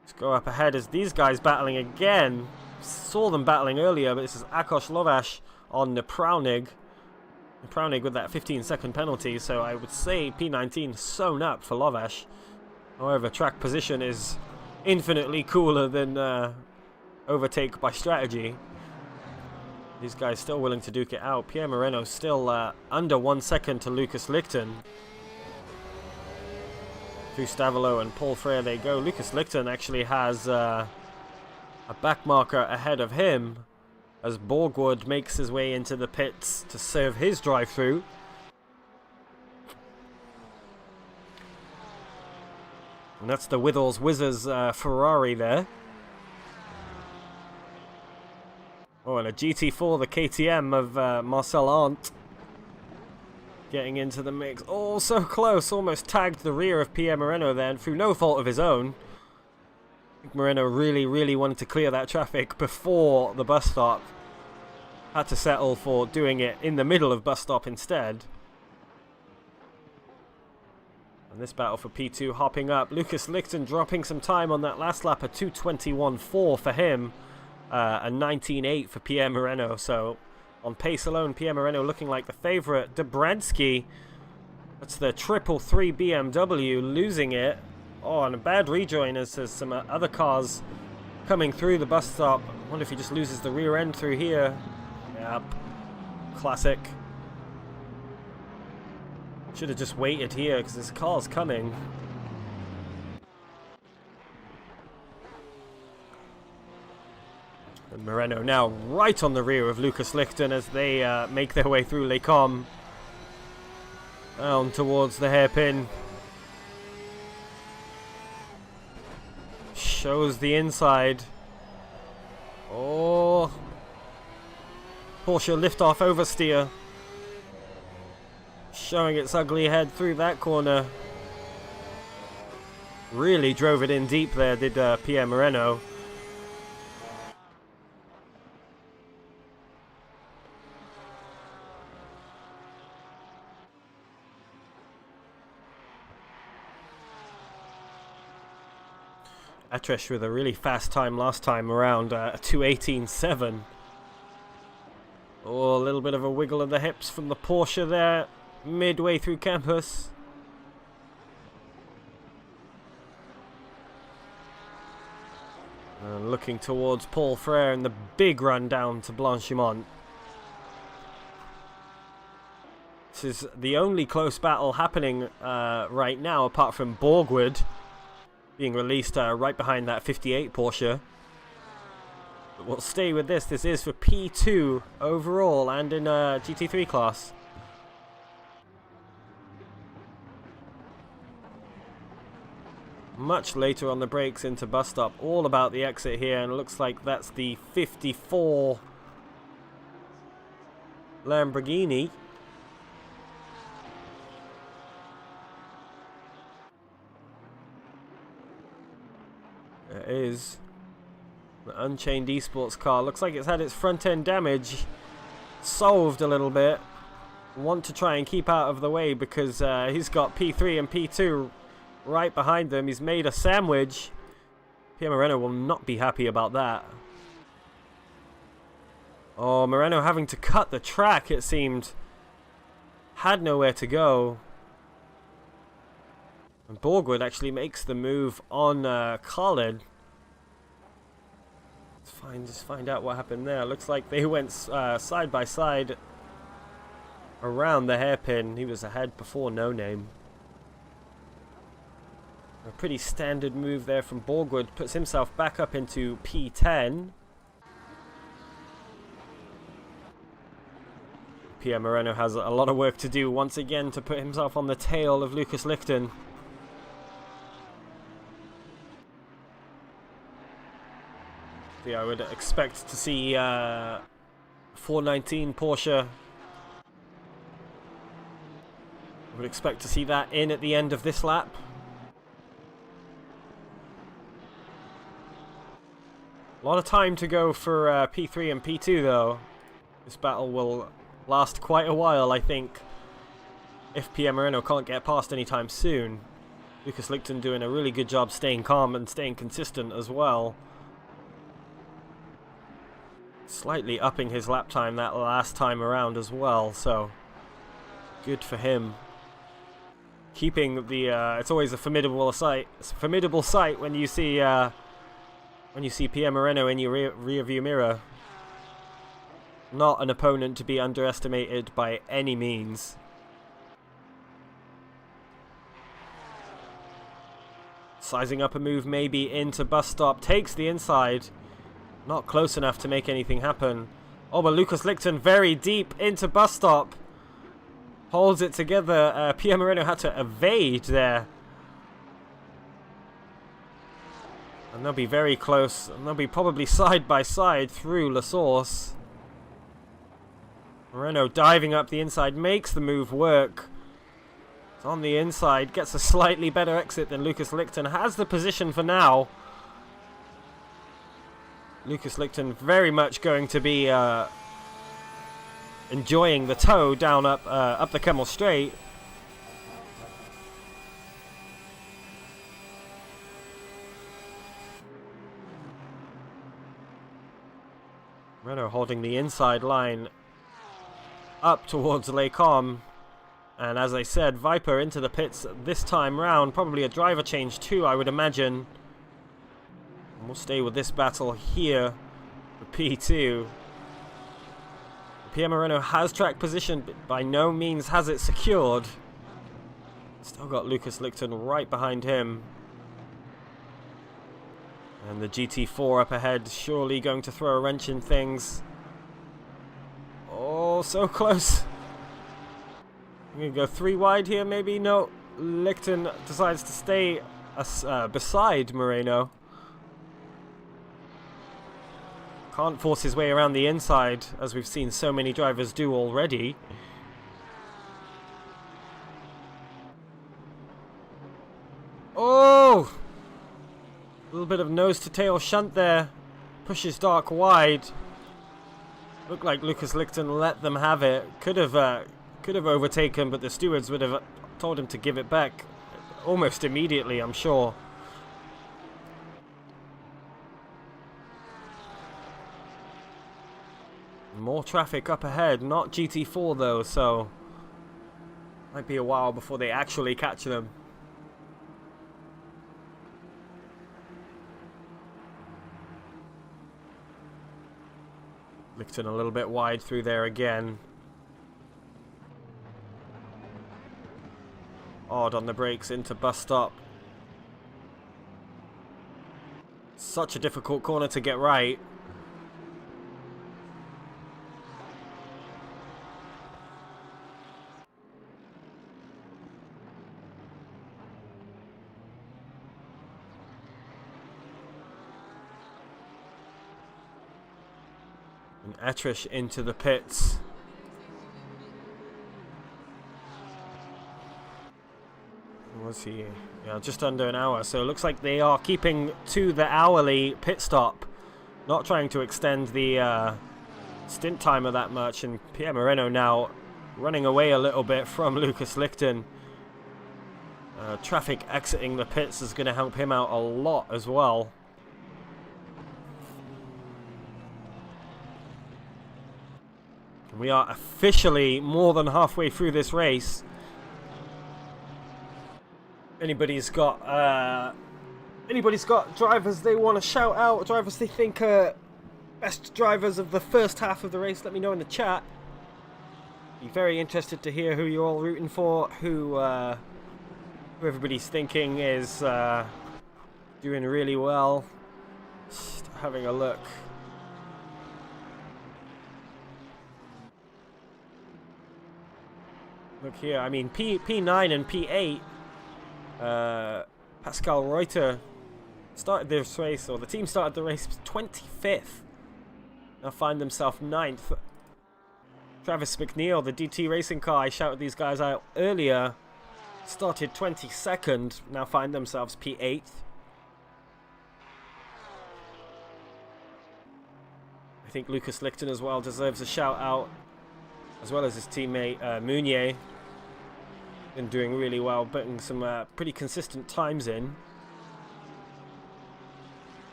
A: Let's go up ahead as these guys battling again. Saw them battling earlier, but this is Akos Lovash on Nepraunig. Nepraunig with that 15-second penalty, so I would say P19 sewn up for Lovash. However, track position is infinitely cooler than overtake by strategy. These guys still willing to duke it out. Pierre Moreno still under 1 second to Lucas Lichten. Through Stavolo and Paul Frere they go. Lucas Lichten actually has a back marker ahead of him as Borgwood makes his way into the pits to serve his drive-through. And that's the Withers Wizards Ferrari there. Oh, and a GT4, the KTM of Marcel Arndt, getting into the mix. Oh, so close. Almost tagged the rear of Pierre Moreno then through no fault of his own. I think Moreno really wanted to clear that traffic before the bus stop. Had to settle for doing it in the middle of bus stop instead. And this battle for P2 hopping up. Lucas Lichten dropping some time on that last lap, a 2:21.4 for him. A 19.8 for Pierre Moreno. So on pace alone, Pierre Moreno looking like the favourite. Dobradsky, that's the 333 BMW, losing it. Oh, and a bad rejoin as there's some other cars coming through the bus stop. I wonder if he just loses the rear end through here. Yep. Classic. Should have just waited here because this car's coming. And Moreno now right on the rear of Lucas Lichten as they make their way through Les Combes. Down towards the hairpin. Shows the inside. Oh. Porsche liftoff oversteer. Showing its ugly head through that corner. Really drove it in deep there, did Pierre Moreno. Atresh with a really fast time last time around, a 2:18.7. Oh, a little bit of a wiggle of the hips from the Porsche there, midway through campus. And looking towards Paul Frere and the big run down to Blanchimont. This is the only close battle happening right now, apart from Borgwood being released right behind that 58 Porsche. But we'll stay with this. This is for P2 overall and in GT3 class. Much later on the brakes into bus stop. All about the exit here, and it looks like that's the 54 Lamborghini. is the Unchained Esports car. Looks like it's had its front end damage solved a little bit. Want to try and keep out of the way because he's got P3 and P2 right behind them. He's made a sandwich. Pierre Moreno will not be happy about that. Oh, Moreno having to cut the track, it seemed. Had nowhere to go. And Borgwood actually makes the move on Khaled. Just find out what happened there. Looks like they went side by side around the hairpin. He was ahead before No Name. A pretty standard move there from Borgwood. Puts himself back up into P10. Pierre Moreno has a lot of work to do once again to put himself on the tail of Lucas Lichten. Yeah, I would expect to see 419 Porsche. I would expect to see that in at the end of this lap. A lot of time to go for P3 and P2 though. This battle will last quite a while, I think, if Pierre Moreno can't get past anytime soon. Lucas Lichten doing a really good job staying calm and staying consistent as well. Slightly upping his lap time that last time around as well, so good for him. Keeping the it's always a formidable sight. It's a formidable sight when you see Pierre Moreno in your rear view mirror. Not an opponent to be underestimated by any means. Sizing up a move maybe into bus stop, takes the inside. Not close enough to make anything happen. Oh, but Lucas Lichten very deep into bus stop. Holds it together. Pierre Moreno had to evade there. And they'll be very close. And they'll be probably side by side through La Source. Moreno diving up the inside. Makes the move work. It's on the inside. Gets a slightly better exit than Lucas Lichten. Has the position for now. Lucas Lichten very much going to be enjoying the tow down up the Kemmel Straight. Moreno holding the inside line up towards Les Combes. And as I said, Viper into the pits this time round. Probably a driver change too, I would imagine. And we'll stay with this battle here for P2. Pierre Moreno has track position, but by no means has it secured. Still got Lucas Lichten right behind him. And the GT4 up ahead, surely going to throw a wrench in things. Oh, so close. I'm going to go 3 wide here, maybe? No. Lichten decides to stay beside Moreno. Can't force his way around the inside, as we've seen so many drivers do already. Oh! A little bit of nose-to-tail shunt there. Pushes Dark wide. Looked like Lucas Lichten let them have it. Could have overtaken, but the stewards would have told him to give it back almost immediately, I'm sure. More traffic up ahead, not GT4 though, so might be a while before they actually catch them. Lichten a little bit wide through there again. Odd on the brakes into bus stop. Such a difficult corner to get right. And Etrish into the pits. was he? Yeah, just under an hour. So it looks like they are keeping to the hourly pit stop, not trying to extend the stint timer that much. And Pierre Moreno now running away a little bit from Lucas Lichten. Traffic exiting the pits is going to help him out a lot as well. We are officially more than halfway through this race. Anybody's got drivers they want to shout out, drivers they think are best drivers of the first half of the race, let me know in the chat. Be very interested to hear who you're all rooting for, who everybody's thinking is doing really well. Just having a look. Look here, I mean P9 and P8, Pascal Reuter started this race, or the team started the race 25th. Now find themselves 9th. Travis McNeil, the DT racing car, I shouted these guys out earlier, started 22nd, now find themselves P8th. I think Lucas Lichten as well deserves a shout out, as well as his teammate Meunier. Been doing really well, putting some pretty consistent times in.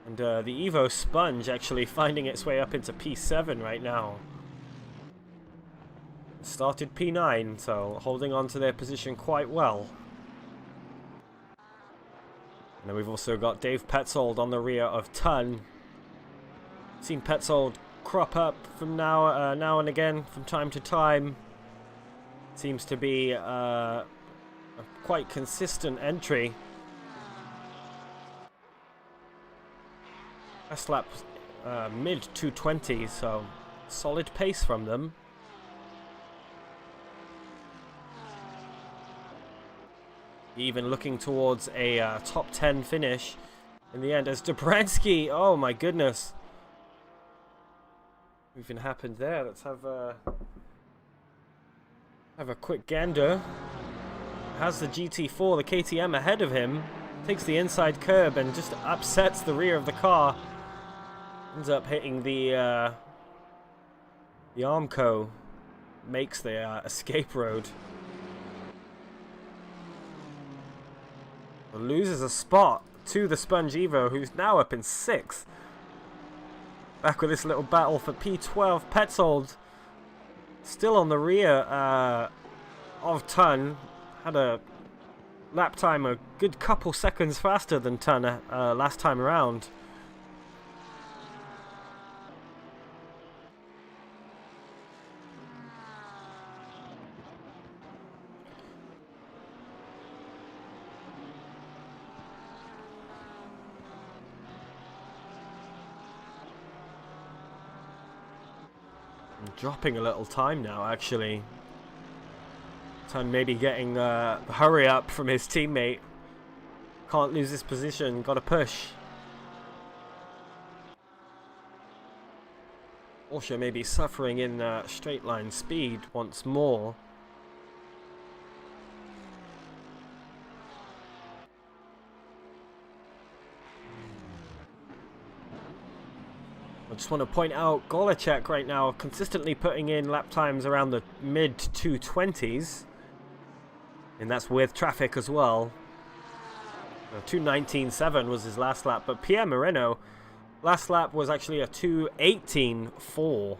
A: And the Evo Sponge actually finding its way up into P7 right now. Started P9, so holding on to their position quite well. And then we've also got Dave Petzold on the rear of Tun. Seen Petzold crop up from now and again, from time to time. Seems to be a quite consistent entry. Last lap mid 220, so solid pace from them. Even looking towards a top 10 finish in the end as Dobransky, oh my goodness. Even happened there. Let's have a quick gander. Has the GT4, the KTM ahead of him, takes the inside curb and just upsets the rear of the car. Ends up hitting the Armco, makes the escape road. Loses a spot to the Sponge Evo, who's now up in 6th. Back with this little battle for P12. Petzold still on the rear of Tun. Had a lap time a good couple seconds faster than Tun last time around. Dropping a little time now, actually. Tun maybe getting the hurry up from his teammate. Can't lose this position, gotta push. Porsche maybe suffering in straight line speed once more. I just want to point out Golacek right now consistently putting in lap times around the mid 220s, and that's with traffic as well. 2:19.7 was his last lap, but Pierre Moreno last lap was actually a 2:18.4.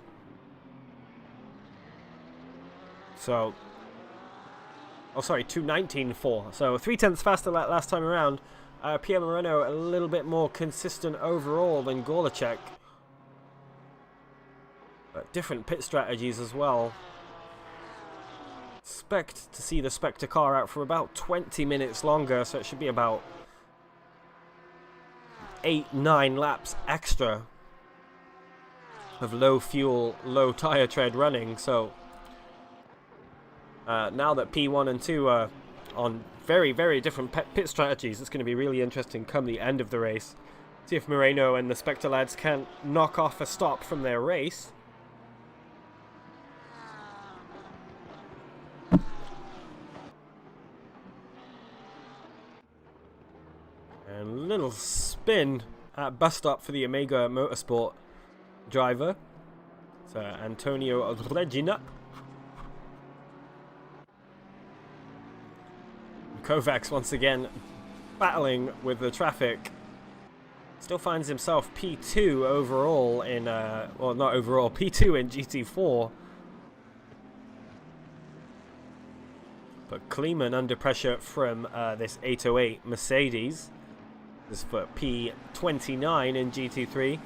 A: So, oh sorry, 2:19.4. So 3/10 faster last time around. Pierre Moreno a little bit more consistent overall than Golacek. But different pit strategies as well. Expect to see the Spectre car out for about 20 minutes longer, so it should be about 8-9 laps extra of low fuel, low tire tread running. So now that P1 and 2 are on very, very different pit strategies, it's going to be really interesting come the end of the race. See if Moreno and the Spectre lads can knock off a stop from their race. little spin at bus stop for the Omega Motorsport driver. It's Antonio Regina. Kovacs once again battling with the traffic. Still finds himself P2 overall in, well, not overall, P2 in GT4. But Kleeman under pressure from this 808 Mercedes. This is for P29 in GT3.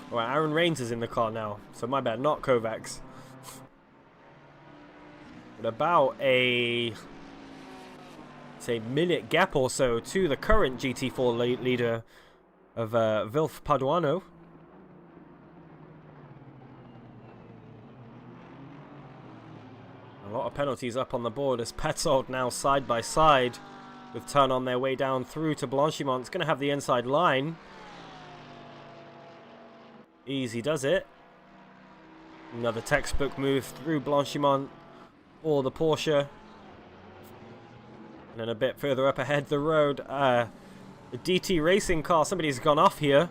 A: Well, Aaron Rains is in the car now, so my bad, not Kovacs. But about a, say, minute gap or so to the current GT4 leader of Wilf Paduano. A lot of penalties up on the board as Petzold now side by side with Turn on their way down through to Blanchimont. It's going to have the inside line. Easy does it. Another textbook move through Blanchimont for the Porsche. And then a bit further up ahead the road, the DT racing car, somebody's gone off here.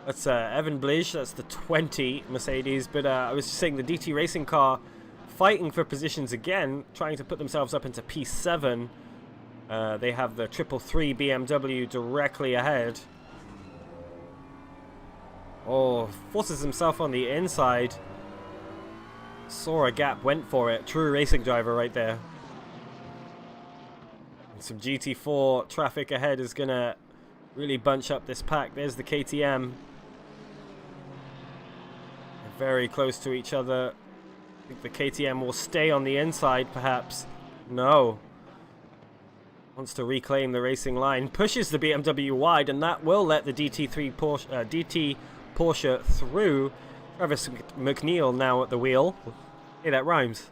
A: That's Evan Blige, that's the 20 Mercedes, but I was just saying the DT racing car fighting for positions again, trying to put themselves up into P7. They have the 333 BMW directly ahead. Oh, forces himself on the inside. Saw a gap, went for it. True racing driver right there. And some GT4 traffic ahead is going to really bunch up this pack. There's the KTM. They're very close to each other. I think the KTM will stay on the inside, perhaps. No. Wants to reclaim the racing line. Pushes the BMW wide, and that will let the DT3 Porsche through. Travis McNeil now at the wheel. Hey, that rhymes.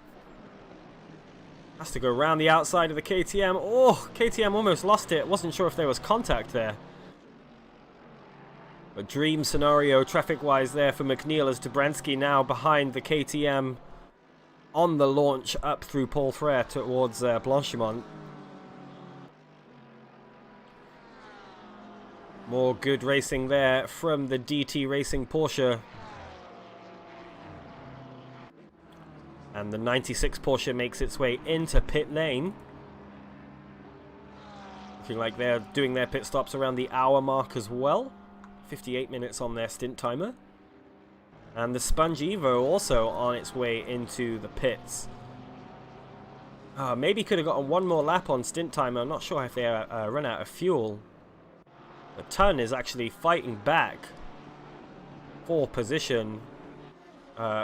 A: Has to go around the outside of the KTM. Oh, KTM almost lost it. Wasn't sure if there was contact there. A dream scenario traffic-wise there for McNeil as Dobransky now behind the KTM on the launch up through Paul Frere towards Blanchimont. More good racing there from the DT Racing Porsche. And the 96 Porsche makes its way into pit lane. Looking like they're doing their pit stops around the hour mark as well. 58 minutes on their stint timer. And the Sponge Evo also on its way into the pits. Maybe could have gotten one more lap on stint timer. I'm not sure if they run out of fuel. The Ton is actually fighting back for position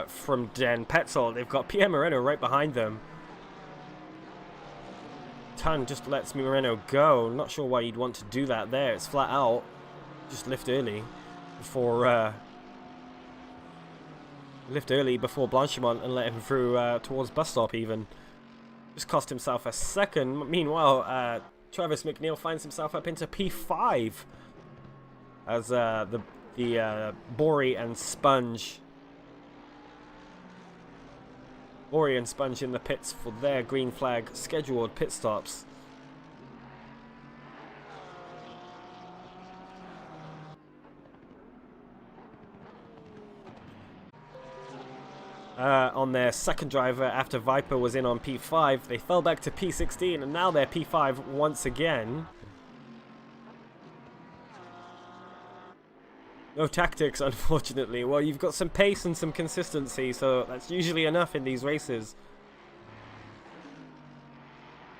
A: from Dan Petzold. They've got Pierre Moreno right behind them. Ton just lets Moreno go. Not sure why you'd want to do that there. It's flat out. Just lift early before Blanchimont and let him through towards bus stop even. Just cost himself a second. Meanwhile, Travis McNeil finds himself up into P5 as the Bory and Sponge in the pits for their green flag scheduled pit stops. On their second driver after Viper was in on P5, they fell back to P16 and now they're P5 once again. No tactics, unfortunately. Well, you've got some pace and some consistency, so that's usually enough in these races.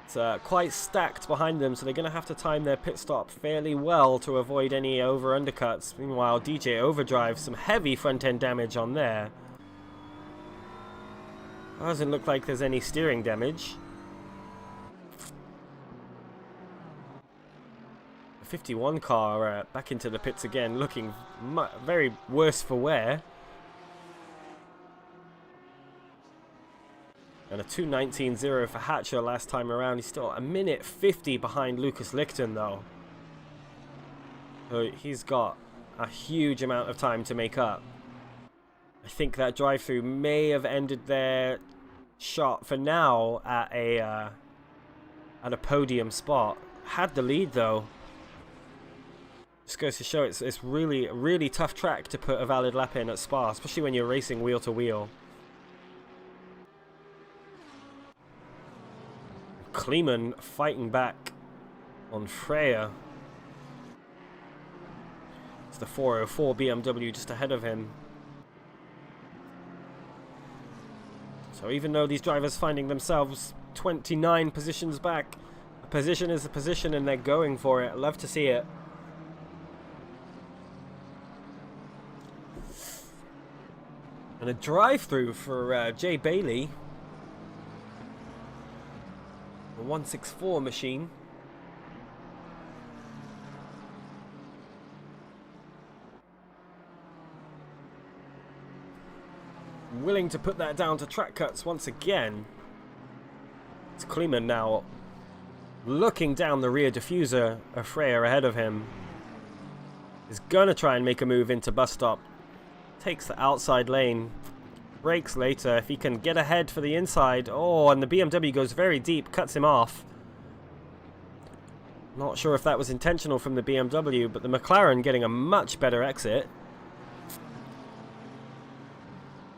A: It's quite stacked behind them, so they're going to have to time their pit stop fairly well to avoid any over-undercuts. Meanwhile, DJ Overdrive, some heavy front-end damage on there. Doesn't look like there's any steering damage. 51 car back into the pits again, looking very worse for wear. And a 2:19.0 for Hatcher last time around. He's still a minute 50 behind Lucas Lichten though. So he's got a huge amount of time to make up. I think that drive-through may have ended there shot for now at a podium spot. Had the lead though. Just goes to show it's really tough track to put a valid lap in at Spa, especially when you're racing wheel to wheel. Kleeman fighting back on Freya. It's the 404 BMW just ahead of him. So even though these drivers finding themselves 29 positions back, a position is a position and they're going for it. Love to see it. And a drive-through for Jay Bailey. The 164 machine. Willing to put that down to track cuts once again. It's Kleeman now looking down the rear diffuser of Freya ahead of him. He's gonna try and make a move into bus stop. Takes the outside lane. Brakes later if he can get ahead for the inside. Oh, and the BMW goes very deep, cuts him off. Not sure if that was intentional from the BMW, but the McLaren getting a much better exit.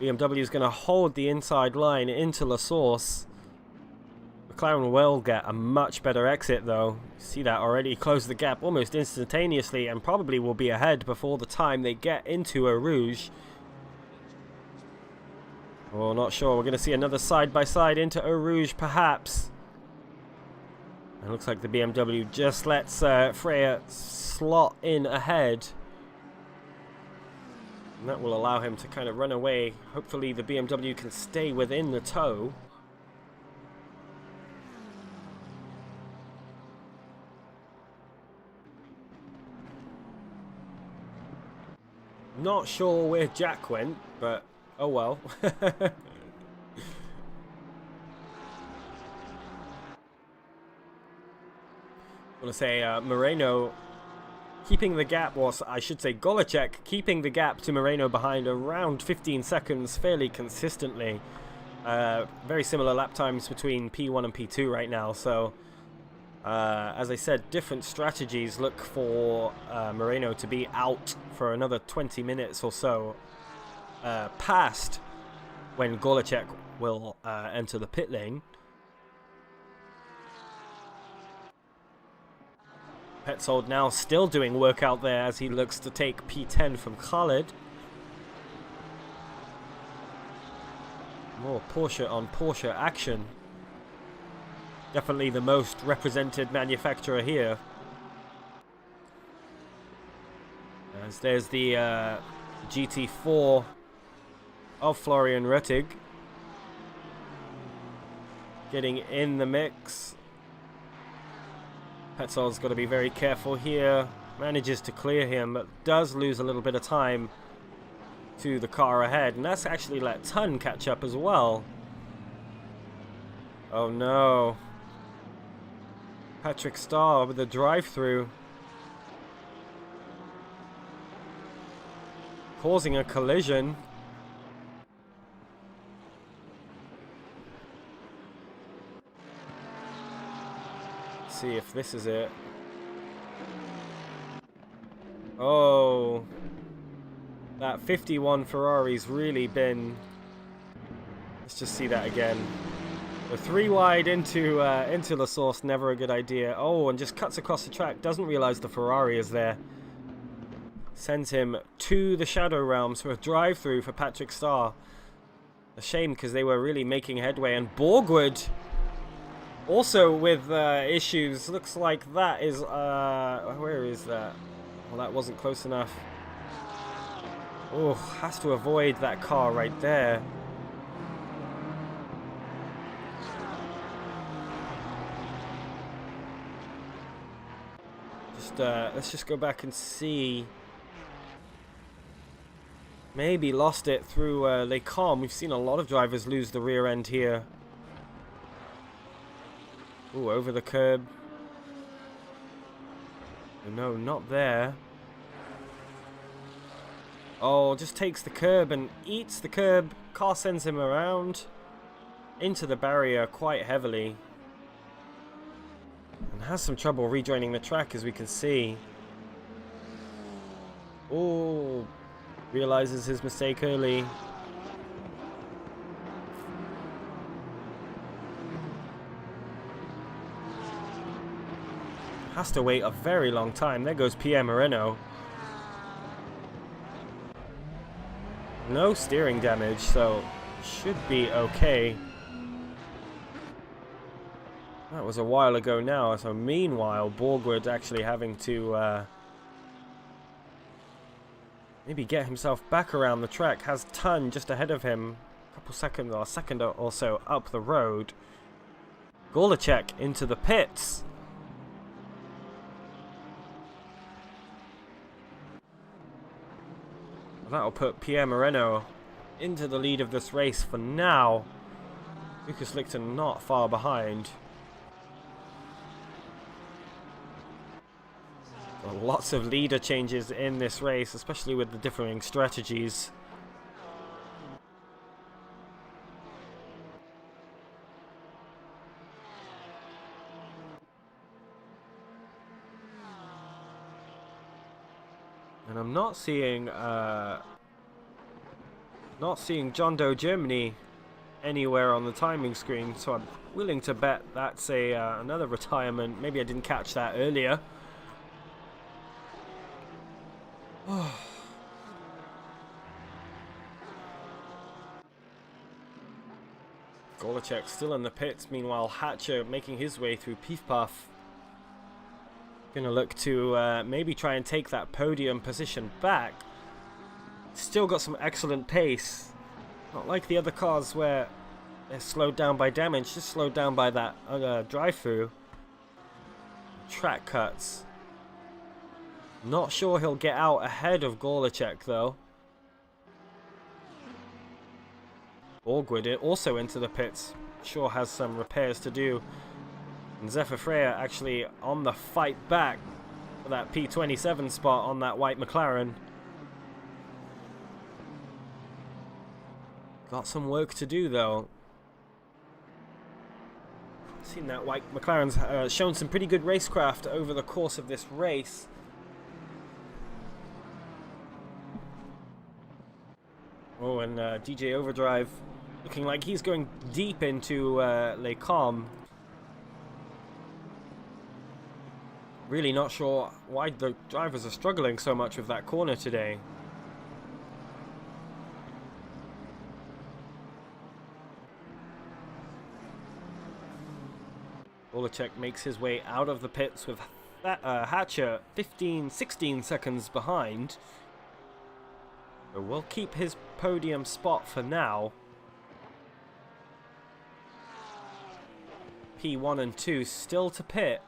A: BMW is going to hold the inside line into La Source. McLaren will get a much better exit though. See that already, closed the gap almost instantaneously and probably will be ahead before the time they get into Eau Rouge. Oh, not sure. We're going to see another side-by-side into Eau Rouge perhaps. It looks like the BMW just lets Freya slot in ahead. And that will allow him to kind of run away. Hopefully the BMW can stay within the tow. Not sure where Jack went, but oh well. I want to say Moreno keeping the gap, or I should say Golacek keeping the gap to Moreno behind around 15 seconds fairly consistently. Very similar lap times between P1 and P2 right now, so as I said, different strategies. Look for Moreno to be out for another 20 minutes or so past when Golacek will enter the pit lane. Petzold now still doing work out there as he looks to take P10 from Khaled. More Porsche on Porsche action. Definitely the most represented manufacturer here. As there's the GT4 of Florian Rettig getting in the mix. Petzold's got to be very careful here. Manages to clear him, but does lose a little bit of time to the car ahead. And that's actually let Tun catch up as well. Oh no. Patrick Starr with the drive-through. Causing a collision. See if this is it. Oh, that 51 Ferrari's really been. Let's just see that again. The 3 wide into La Source, never a good idea. Oh, and just cuts across the track. Doesn't realize the Ferrari is there. Sends him to the Shadow Realms for a drive-through for Patrick Starr. A shame because they were really making headway. And Borgwood also with issues. Looks like that is where is that? Well, that wasn't close enough. Oh, has to avoid that car right there. Just let's just go back and see. Maybe lost it through Les Combes. We've seen a lot of drivers lose the rear end here. Ooh, over the curb. Oh, no, not there. Oh, just takes the curb and eats the curb. Car sends him around. into the barrier quite heavily. And has some trouble rejoining the track, as we can see. Oh, realizes his mistake early. Has to wait a very long time. There goes Pierre Moreno. No steering damage, so should be okay. That was a while ago now, so meanwhile, Borgwood actually having to maybe get himself back around the track. Has Tun just ahead of him, a couple seconds, or a second or so up the road. Gorlacek into the pits. That'll put Pierre Moreno into the lead of this race for now. Lucas Lichten not far behind. Lots of leader changes in this race, especially with the differing strategies. And I'm not seeing John Doe Germany anywhere on the timing screen, so I'm willing to bet that's another retirement. Maybe I didn't catch that earlier. Gorlacek still in the pits. Meanwhile, Hatcher making his way through Pief Puff. Gonna look to maybe try and take that podium position back. Still got some excellent pace. Not like the other cars where they're slowed down by damage, just slowed down by that drive-through. Track cuts. Not sure he'll get out ahead of Gorlacek though. Borgwood also into the pits. Sure has some repairs to do. And Zephyr Freya actually on the fight back for that P27 spot on that white McLaren. Got some work to do though. Seen that white McLaren's shown some pretty good racecraft over the course of this race. Oh, and DJ Overdrive looking like he's going deep into Les Combes. Really not sure why the drivers are struggling so much with that corner today. Gorlacek makes his way out of the pits with Hatcher 16 seconds behind. So we'll keep his podium spot for now. P1 and 2 still to pit.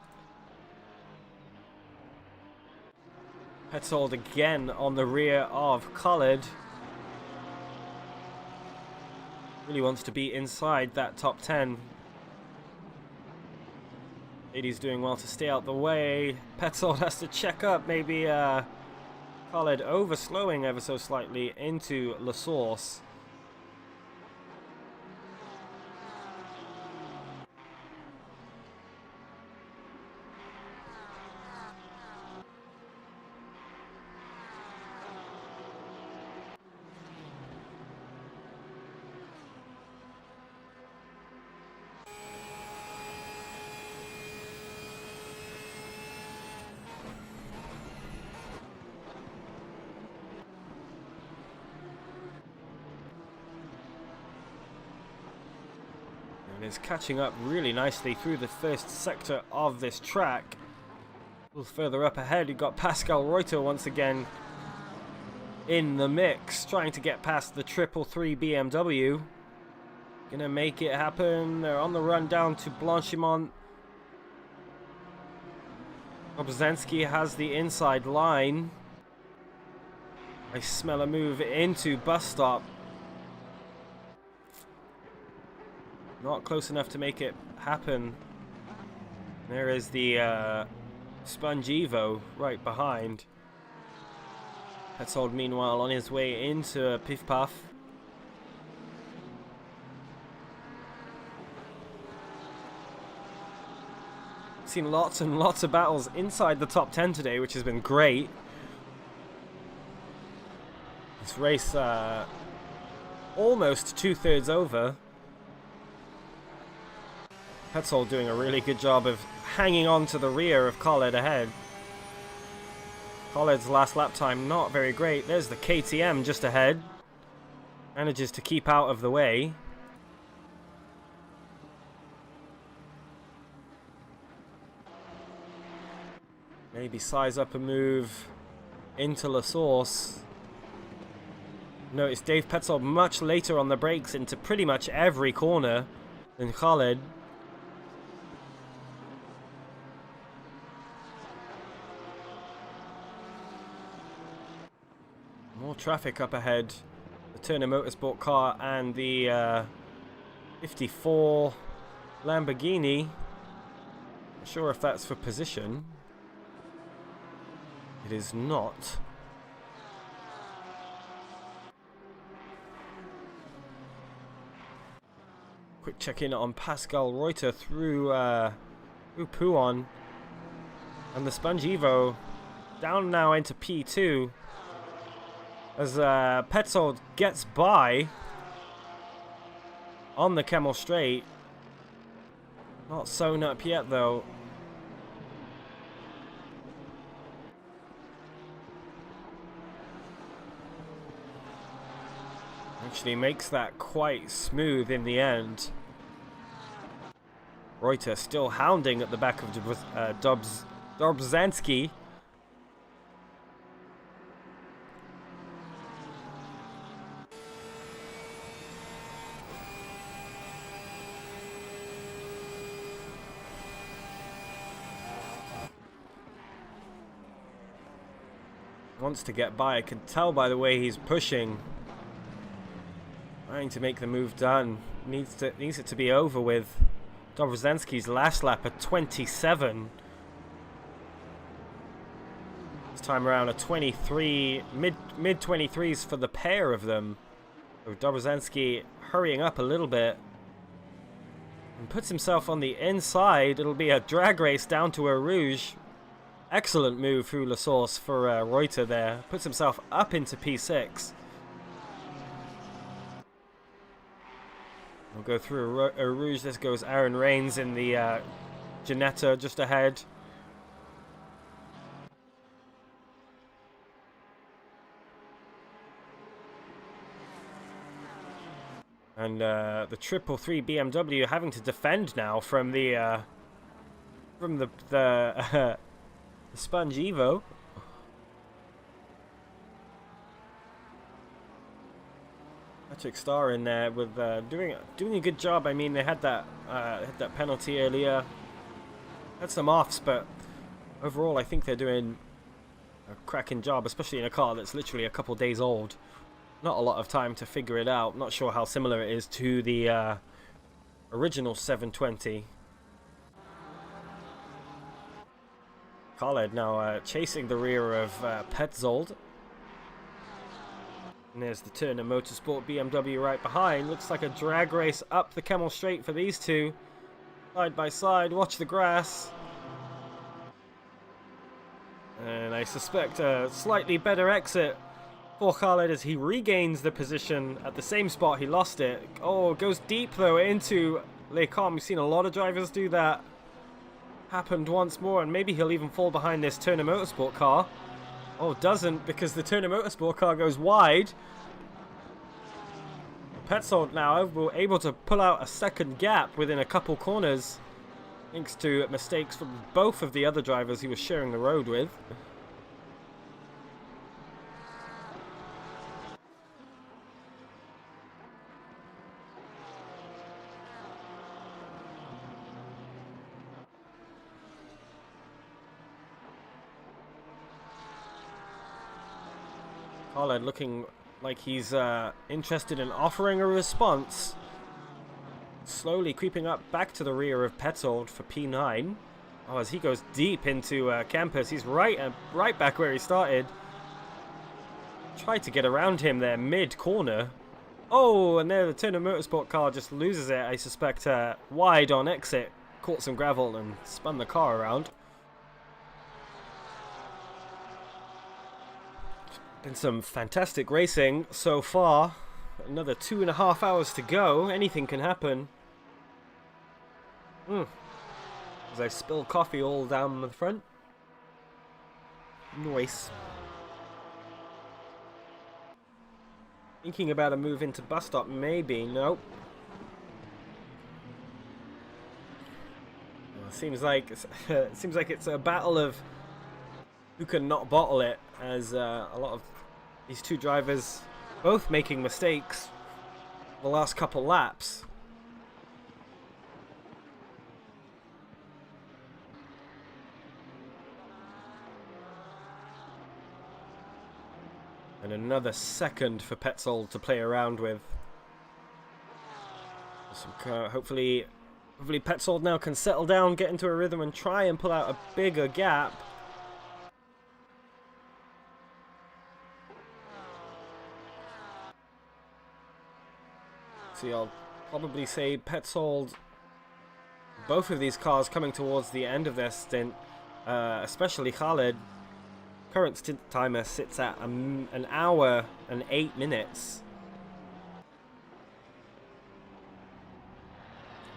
A: Petzold again on the rear of Khaled. Really wants to be inside that top 10. Lady's doing well to stay out the way. Petzold has to check up. Maybe Khaled over-slowing ever so slightly into La Source. Is catching up really nicely through the first sector of this track. A little further up ahead, you've got Pascal Reuter once again in the mix, trying to get past the 333 BMW. Gonna make it happen. They're on the run down to Blanchimont. Obzanski has the inside line. I smell a move into bus stop. Not close enough to make it happen. There is the Sponge Evo right behind. Petzold meanwhile on his way into Piff Puff. Seen lots and lots of battles inside the top 10 today, which has been great. This race almost 2/3 over. Petzold doing a really good job of hanging on to the rear of Khaled ahead. Khaled's last lap time not very great. There's the KTM just ahead. Manages to keep out of the way. Maybe size up a move into La Source. Notice Dave Petzold much later on the brakes into pretty much every corner than Khaled. More traffic up ahead. The Turner Motorsport car and the 54 Lamborghini. Not sure if that's for position. It is not. Quick check in on Pascal Reuter through Pouon. And the Sponge Evo down now into P2. As Petzold gets by on the Camel Straight. Not sewn up yet though. Actually makes that quite smooth in the end. Reuter still hounding at the back of Dobzhansky. Wants to get by. I can tell by the way he's pushing. Trying to make the move done. Needs it to be over with. Dobrzhansky's last lap at 27. This time around a 23, mid 23s for the pair of them. So Dobrzhansky hurrying up a little bit. And puts himself on the inside. It'll be a drag race down to Eau Rouge. Excellent move through La Source for Reuter there. Puts himself up into P6. We'll go through Eau Rouge. This goes Aaron Rains in the Ginetta just ahead. And the 333 BMW having to defend now from the Sponge Evo. Patrick Starr in there with doing a good job. I mean, they had that penalty earlier, had some offs, but overall I think they're doing a cracking job, especially in a car that's literally a couple days old. Not a lot of time to figure it out. Not sure how similar it is to the original 720. Khaled now chasing the rear of Petzold. And there's the Turner Motorsport BMW right behind. Looks like a drag race up the Camel Straight for these two. Side by side, watch the grass. And I suspect a slightly better exit for Khaled as he regains the position at the same spot he lost it. Oh, goes deep though into Les Combes. We've seen a lot of drivers do that. Happened once more, and maybe he'll even fall behind this Turner Motorsport car. Oh, doesn't, because the Turner Motorsport car goes wide. Petzold now able to pull out a second gap within a couple corners, thanks to mistakes from both of the other drivers he was sharing the road with. Khaled looking like he's interested in offering a response. Slowly creeping up back to the rear of Petzold for P9. Oh, as he goes deep into Campus, he's right back where he started. Tried to get around him there mid-corner. Oh, and there the Turner Motorsport car just loses it, I suspect, wide on exit. caught some gravel and spun the car around. Been some fantastic racing so far. Another 2.5 hours to go. Anything can happen. As I spill coffee all down the front. Nice. Thinking about a move into bus stop, maybe. Nope. Seems like it's a battle of who can not bottle it, as a lot of these two drivers both making mistakes the last couple laps. And another second for Petzold to play around with. Hopefully Petzold now can settle down, get into a rhythm, and try and pull out a bigger gap. See, I'll probably say Petzold. Both of these cars coming towards the end of their stint, especially Khaled. Current stint timer sits at an hour and 8 minutes.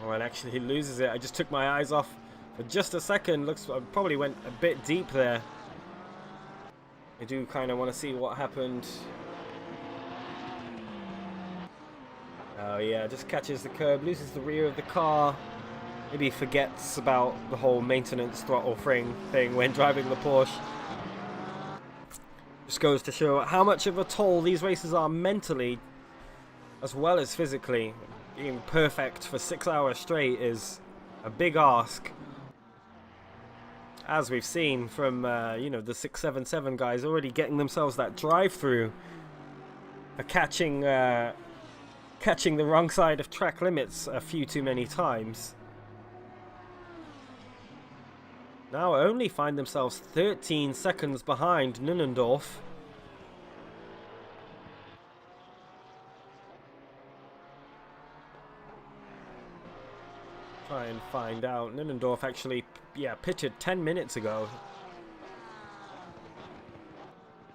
A: Oh, and actually he loses it. I just took my eyes off for just a second. Looks, I probably went a bit deep there. I do kind of want to see what happened. Oh yeah, just catches the curb, loses the rear of the car. Maybe forgets about the whole maintenance throttle thing when driving the Porsche. Just goes to show how much of a toll these races are mentally as well as physically. Being perfect for 6 hours straight is a big ask. As we've seen from you know, the 677 guys already getting themselves that drive-through for catching the wrong side of track limits a few too many times. Now only find themselves 13 seconds behind Nunnendorf. Try and find out. Nunnendorf actually, pitted 10 minutes ago.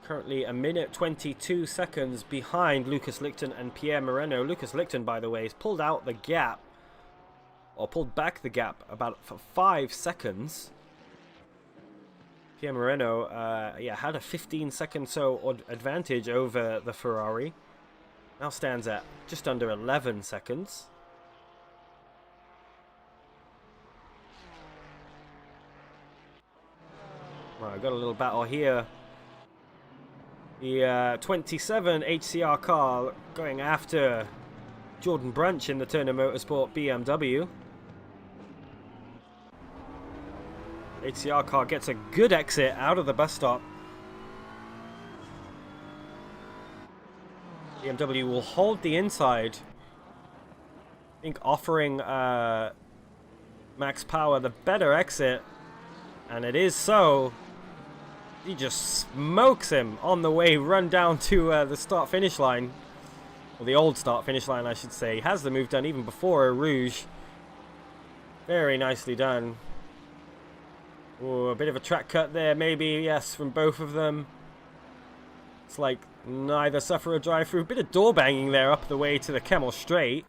A: Currently a minute 22 seconds behind Lucas Lichten and Pierre Moreno. Lucas Lichten, by the way, has pulled out the gap, or pulled back the gap about for 5 seconds. Pierre Moreno, had a 15-second advantage over the Ferrari. Now stands at just under 11 seconds. Right, I've got a little battle here. The 27 HCR car going after Jordan Brunch in the Turner Motorsport BMW. HCR car gets a good exit out of the bus stop. BMW will hold the inside. I think offering Max Power the better exit. And it is so. He just smokes him on the way, run down to the start-finish line. Or the old start-finish line, I should say. He has the move done even before a Rouge. Very nicely done. Ooh, a bit of a track cut there, maybe, yes, from both of them. It's like neither suffer a drive-through. Bit of door banging there up the way to the Kemmel Straight.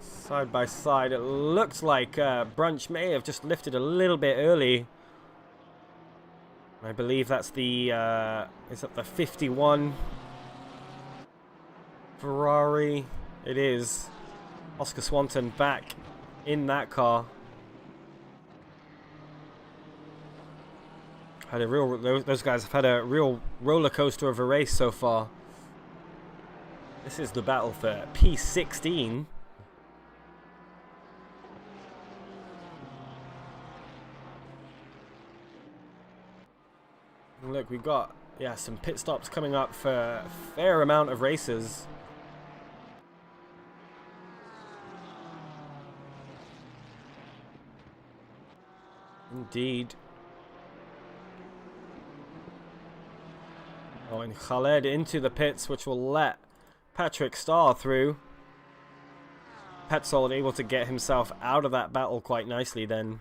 A: Side by side, it looks like Brunch may have just lifted a little bit early. I believe that's the, is that the 51 Ferrari? It is. Oscar Swanton back in that car. Had a real, those guys have had a real roller coaster of a race so far. This is the battle for P16. Look, we've got some pit stops coming up for a fair amount of races. Indeed. Oh, and Khaled into the pits, which will let Patrick Starr through. Petzold able to get himself out of that battle quite nicely then.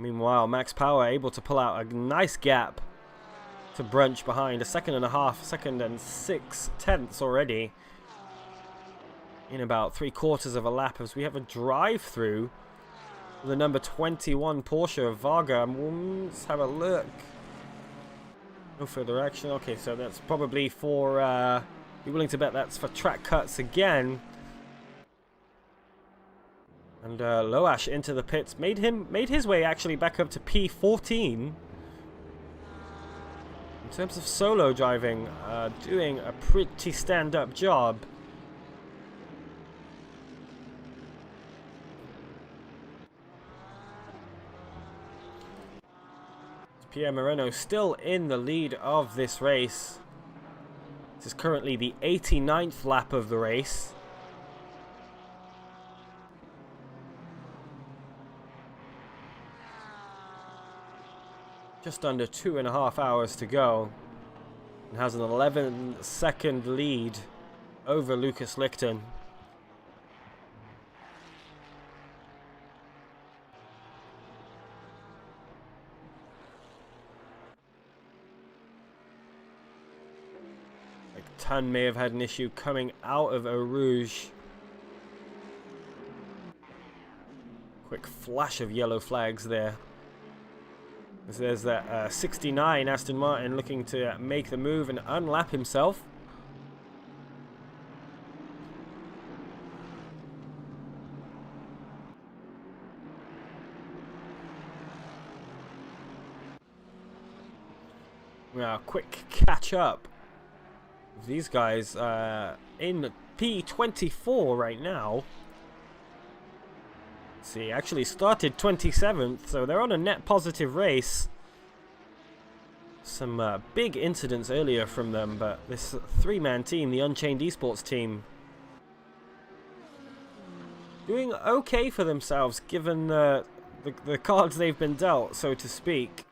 A: Meanwhile, Max Power able to pull out a nice gap to Brunch behind. A second and a half, second and 6/10 already. In about 3/4 of a lap as we have a drive through the number 21 Porsche Varga. Let's have a look. No further action. Okay, so that's probably for, be willing to bet that's for track cuts again. And Loash into the pits. Made his way actually back up to P14. In terms of solo driving, doing a pretty stand-up job. Pierre Moreno still in the lead of this race. This is currently the 89th lap of the race. Just under 2.5 hours to go. And has an 11-second lead over Lucas Lichten. Tan may have had an issue coming out of Eau Rouge. Quick flash of yellow flags there. As there's that 69 Aston Martin looking to make the move and unlap himself. Now, quick catch up. These guys in P24 right now. Let's see, actually started 27th, so they're on a net positive race. Some big incidents earlier from them, but this three-man team, the Unchained Esports team, doing okay for themselves given the cards they've been dealt, so to speak.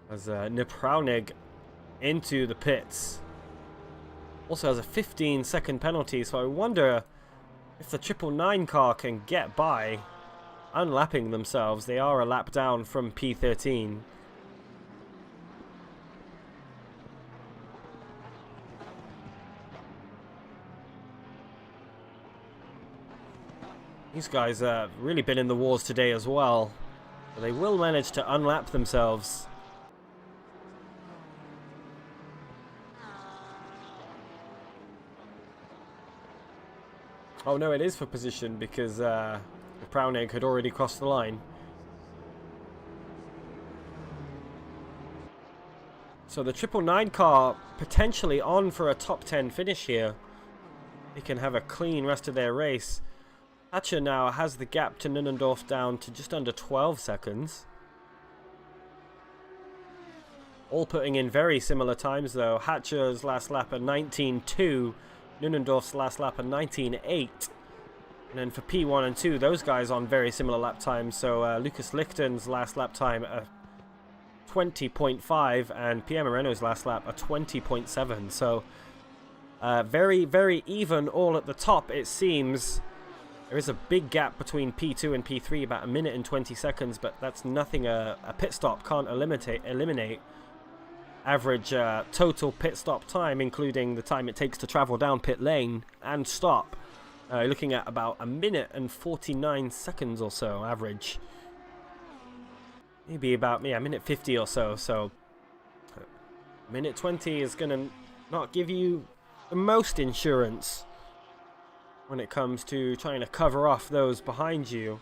A: As Nepraunig into the pits. Also has a 15-second penalty, so I wonder if the 999 car can get by unlapping themselves. They are a lap down from P13. These guys have really been in the wars today as well. But they will manage to unlap themselves. Oh no, it is for position because Browning had already crossed the line. So the 999 car potentially on for a top 10 finish here. They can have a clean rest of their race. Hatcher now has the gap to Nunnendorf down to just under 12 seconds. All putting in very similar times though. Hatcher's last lap at 19.2. Nunnendorf's last lap at 19.8. And then for P1 and 2, those guys on very similar lap times. So Lucas Lichten's last lap time at 20.5 and Pierre Moreno's last lap at 20.7. So very, very even all at the top, it seems. There is a big gap between P2 and P3, about a minute and 20 seconds, but that's nothing a pit stop can't eliminate. Average total pit stop time, including the time it takes to travel down pit lane and stop. Looking at about a minute and 49 seconds or so, average. Maybe about, yeah, a minute 50 or so. So, minute 20 is going to not give you the most insurance when it comes to trying to cover off those behind you.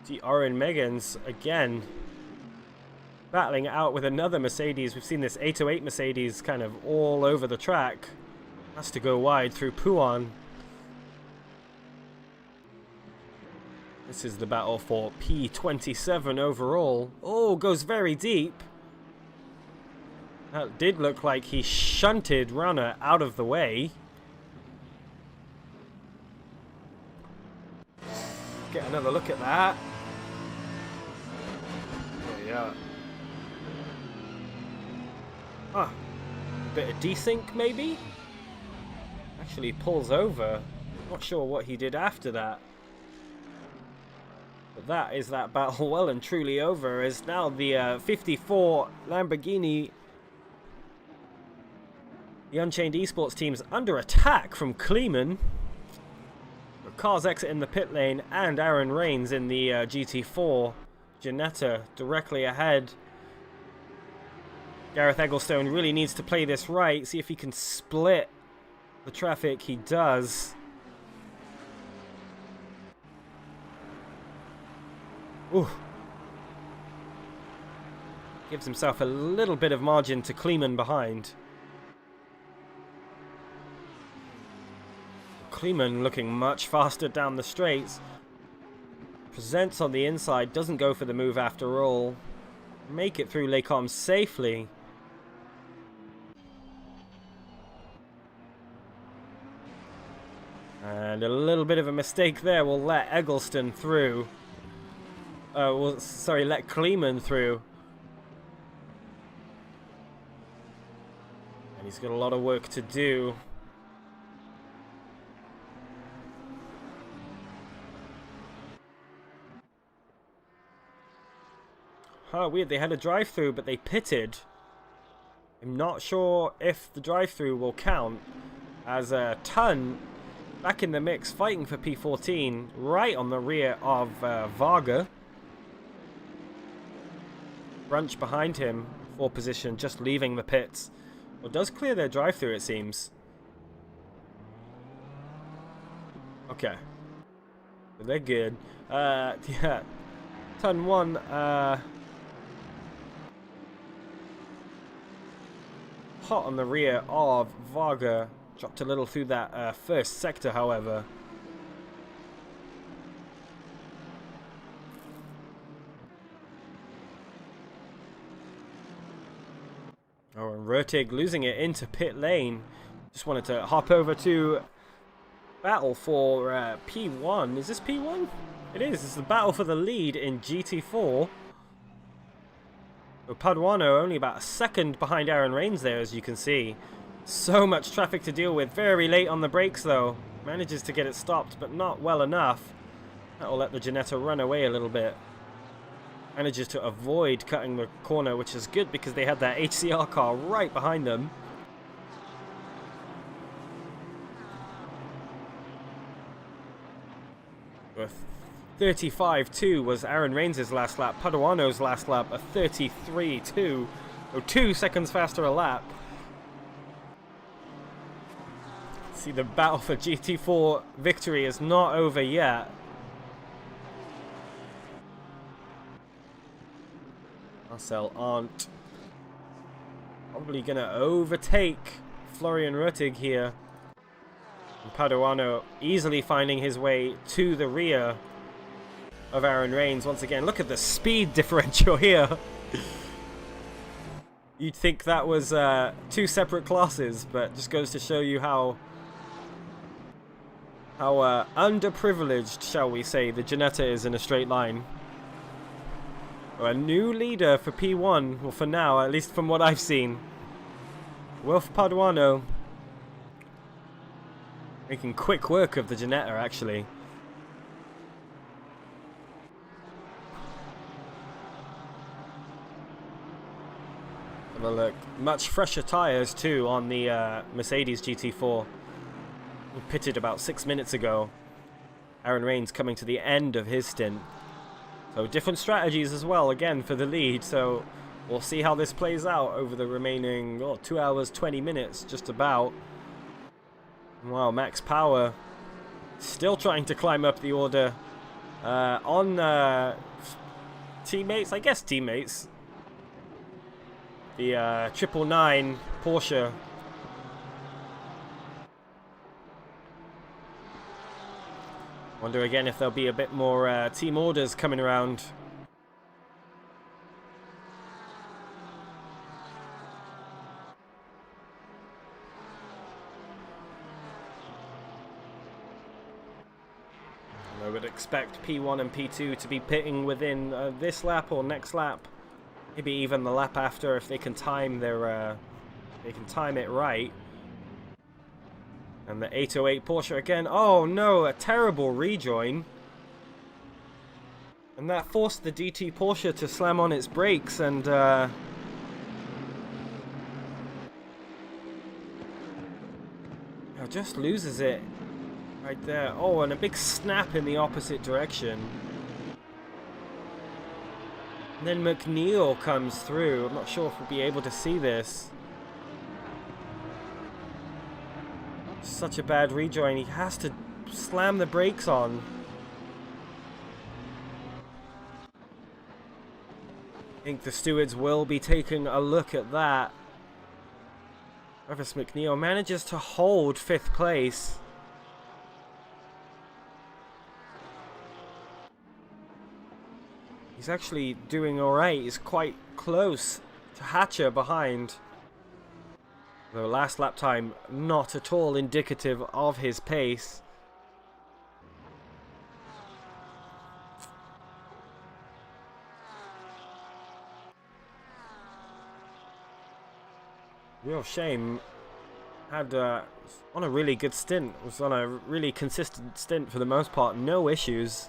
A: See Oren Meggans again battling out with another Mercedes. We've seen this 808 Mercedes kind of all over the track. Has to go wide through Pouan. This is the battle for P27 overall. Oh, goes very deep. That did look like he shunted Runner out of the way. Get another look at that. There you are. Ah, a bit of desync maybe? Actually pulls over. Not sure what he did after that. But that is that battle well and truly over, as now the 54 Lamborghini, the Unchained Esports team's under attack from Kleeman. Cars exiting the pit lane and Aaron Rains in the GT4. Ginetta directly ahead. Gareth Egglestone really needs to play this right, see if he can split the traffic. He does. Ooh. Gives himself a little bit of margin to Kleeman behind. Kleeman looking much faster down the straights. Presents on the inside, doesn't go for the move after all. Make it through Les Combes safely. And a little bit of a mistake there will let Eggleston through. Let Kleeman through. And he's got a lot of work to do. Huh, weird, they had a drive-through, but they pitted. I'm not sure if the drive-through will count, as a Ton back in the mix, fighting for P14, right on the rear of Varga. Brunch behind him, for position, just leaving the pits. Well, does clear their drive-through, it seems. Okay. So they're good. Yeah. Ton 1, hot on the rear of Varga. Dropped a little through that first sector, however. Oh, and Rurtig losing it into pit lane. Just wanted to hop over to battle for P1. Is this P1? It is. It's the battle for the lead in GT4. So Paduano only about a second behind Aaron Rains there, as you can see. So much traffic to deal with. Very late on the brakes, though. Manages to get it stopped, but not well enough. That will let the Ginetta run away a little bit. Manages to avoid cutting the corner, which is good because they had that HCR car right behind them. With 35.2 was Aaron Rains' last lap. Paduano's last lap, a 33.2. So 2 seconds faster a lap. See, the battle for GT4 victory is not over yet. Marcel Arndt probably going to overtake Florian Rurtig here. And Paduano easily finding his way to the rear of Aaron Rains. Once again, look at the speed differential here. You'd think that was 2 separate classes, but just goes to show you how underprivileged, shall we say, the Ginetta is in a straight line. A new leader for P1, well, for now, at least from what I've seen. Wilf Paduano making quick work of the Ginetta, actually. Have a look. Much fresher tyres, too, on the Mercedes GT4. We pitted about 6 minutes ago. Aaron Rains coming to the end of his stint. So different strategies as well, again, for the lead. So we'll see how this plays out over the remaining 2 hours, 20 minutes, just about. Wow, Max Power still trying to climb up the order on teammates, I guess teammates. The 999 Porsche. Wonder again if there'll be a bit more team orders coming around. I would expect P1 and P2 to be pitting within this lap or next lap. Maybe even the lap after if they can time their They can time it right. And the 808 Porsche again. Oh no, a terrible rejoin. And that forced the DT Porsche to slam on its brakes and just loses it right there. Oh, and a big snap in the opposite direction. And then McNeil comes through. I'm not sure if we'll be able to see this. Such a bad rejoin. He has to slam the brakes on. I think the stewards will be taking a look at that. Travis McNeil manages to hold 5th place. He's actually doing alright. He's quite close to Hatcher behind. Though last lap time not at all indicative of his pace. Real shame. Had on a really good stint. Was on a really consistent stint for the most part. No issues.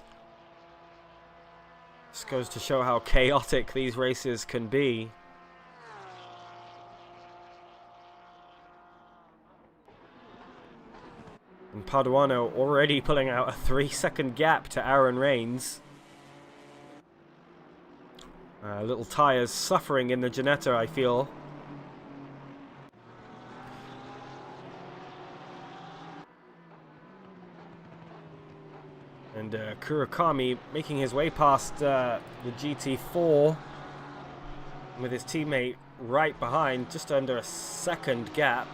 A: This goes to show how chaotic these races can be. And Paduano already pulling out a 3-second gap to Aaron Rains. Little tyres suffering in the Ginetta, I feel. And Kurakami making his way past the GT4 with his teammate right behind, just under a second gap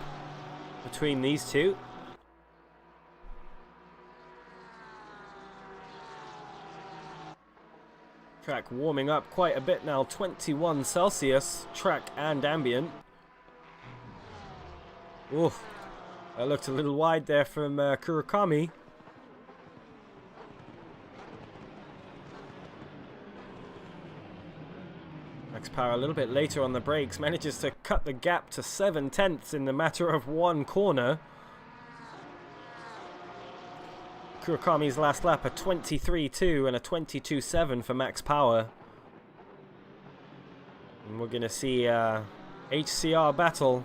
A: between these two. Track warming up quite a bit now, 21 Celsius, track and ambient. Oof, that looked a little wide there from Kurakami. Max Power a little bit later on the brakes, manages to cut the gap to 7/10 in the matter of one corner. Kurakami's last lap a 23.2 and a 22.7 for Max Power. And we're going to see HCR battle.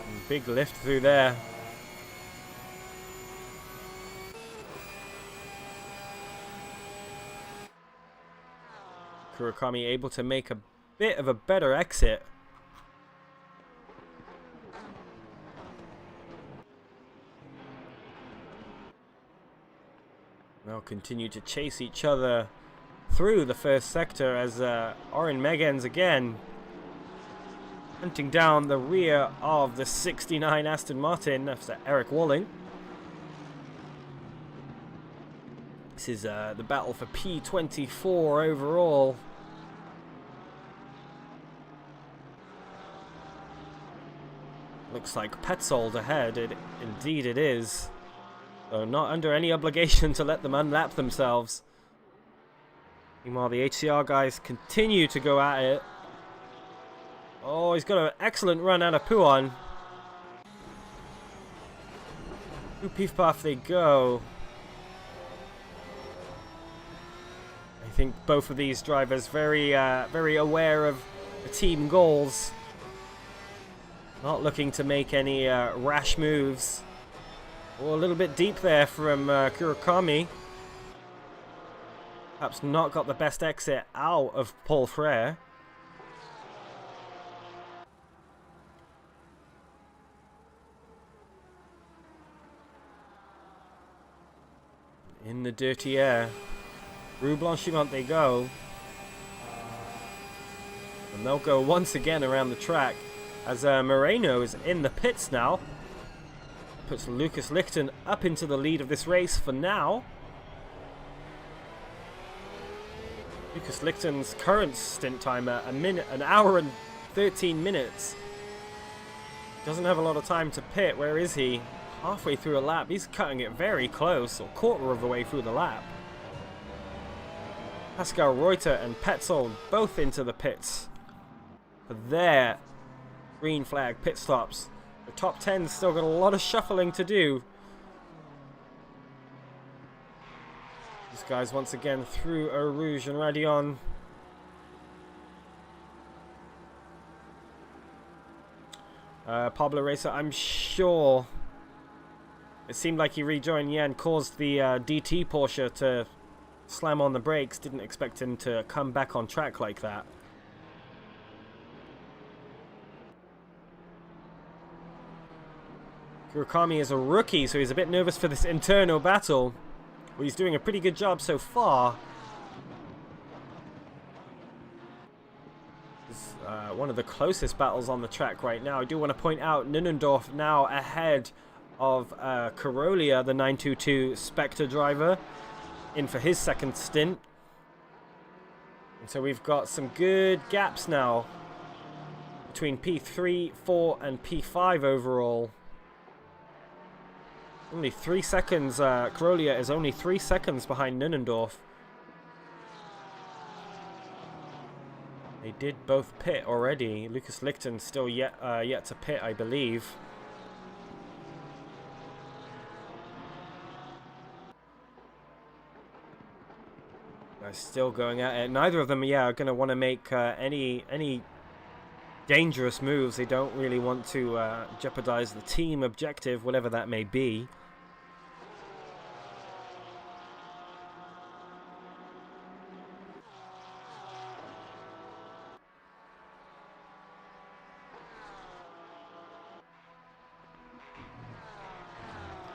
A: And big lift through there. Kurakami able to make a bit of a better exit. They'll continue to chase each other through the first sector as Oren Megens again hunting down the rear of the 69 Aston Martin after Eric Walling. This is the battle for P24 overall. Looks like Petzold ahead. Indeed it is. So not under any obligation to let them unlap themselves. Meanwhile, the HCR guys continue to go at it. Oh, he's got an excellent run out of Puon. Through Pief Path they go. I think both of these drivers very aware of the team goals. Not looking to make any rash moves. Oh, a little bit deep there from Kurakami. Perhaps not got the best exit out of Paul Frere. In the dirty air. Rue Blanchimont they go. And they'll go once again around the track as Moreno is in the pits now. Puts Lucas Lichten up into the lead of this race for now. Lucas Lichten's current stint time an hour and 13 minutes. Doesn't have a lot of time to pit. Where is he? Halfway through a lap. He's cutting it very close, or quarter of the way through the lap. Pascal Reuter and Petzold both into the pits for their green flag pit stops. The top 10's still got a lot of shuffling to do. These guys once again through Eau Rouge and Radion. Pablo Racer, I'm sure it seemed like he rejoined, yeah, and caused the DT Porsche to slam on the brakes. Didn't expect him to come back on track like that. Kurakami is a rookie, so he's a bit nervous for this internal battle. Well, he's doing a pretty good job so far. One of the closest battles on the track right now. I do want to point out Nunnendorf now ahead of Carolia, the 922 Spectre driver, in for his second stint. And so we've got some good gaps now between P3, 4 and P5 overall. Only 3 seconds. Carolia is only 3 seconds behind Nunnendorf. They did both pit already. Lucas Lichten still yet to pit, I believe. They're still going at it. Neither of them, are going to want to make any dangerous moves. They don't really want to jeopardize the team objective, whatever that may be.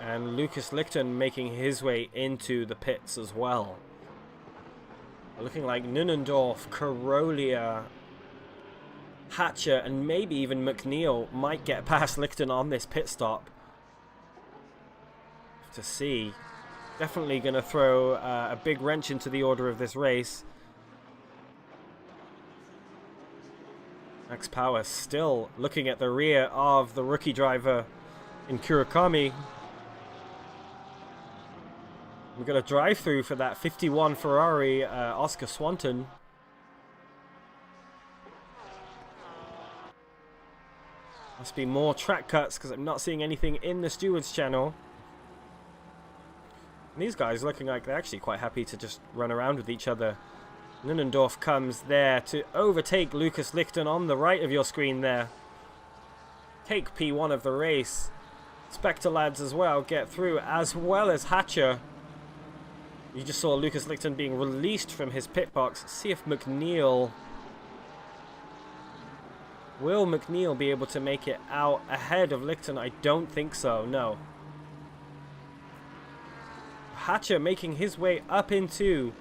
A: And Lucas Lichten making his way into the pits as well. Looking like Nunnendorf, Carolia, Hatcher, and maybe even McNeil might get past Lichten on this pit stop. To see. Definitely going to throw a big wrench into the order of this race. Max Power still looking at the rear of the rookie driver in Kurakami. We've got a drive-through for that 51 Ferrari Oscar Swanton. Must be more track cuts because I'm not seeing anything in the stewards channel. And these guys looking like they're actually quite happy to just run around with each other. Nunnendorf comes there to overtake Lucas Lichten on the right of your screen there. Take P1 of the race. Spectre lads as well get through, as well as Hatcher. You just saw Lucas Lichten being released from his pit box. See if McNeil... Will McNeil be able to make it out ahead of Lichten? I don't think so, no. Hatcher making his way up into...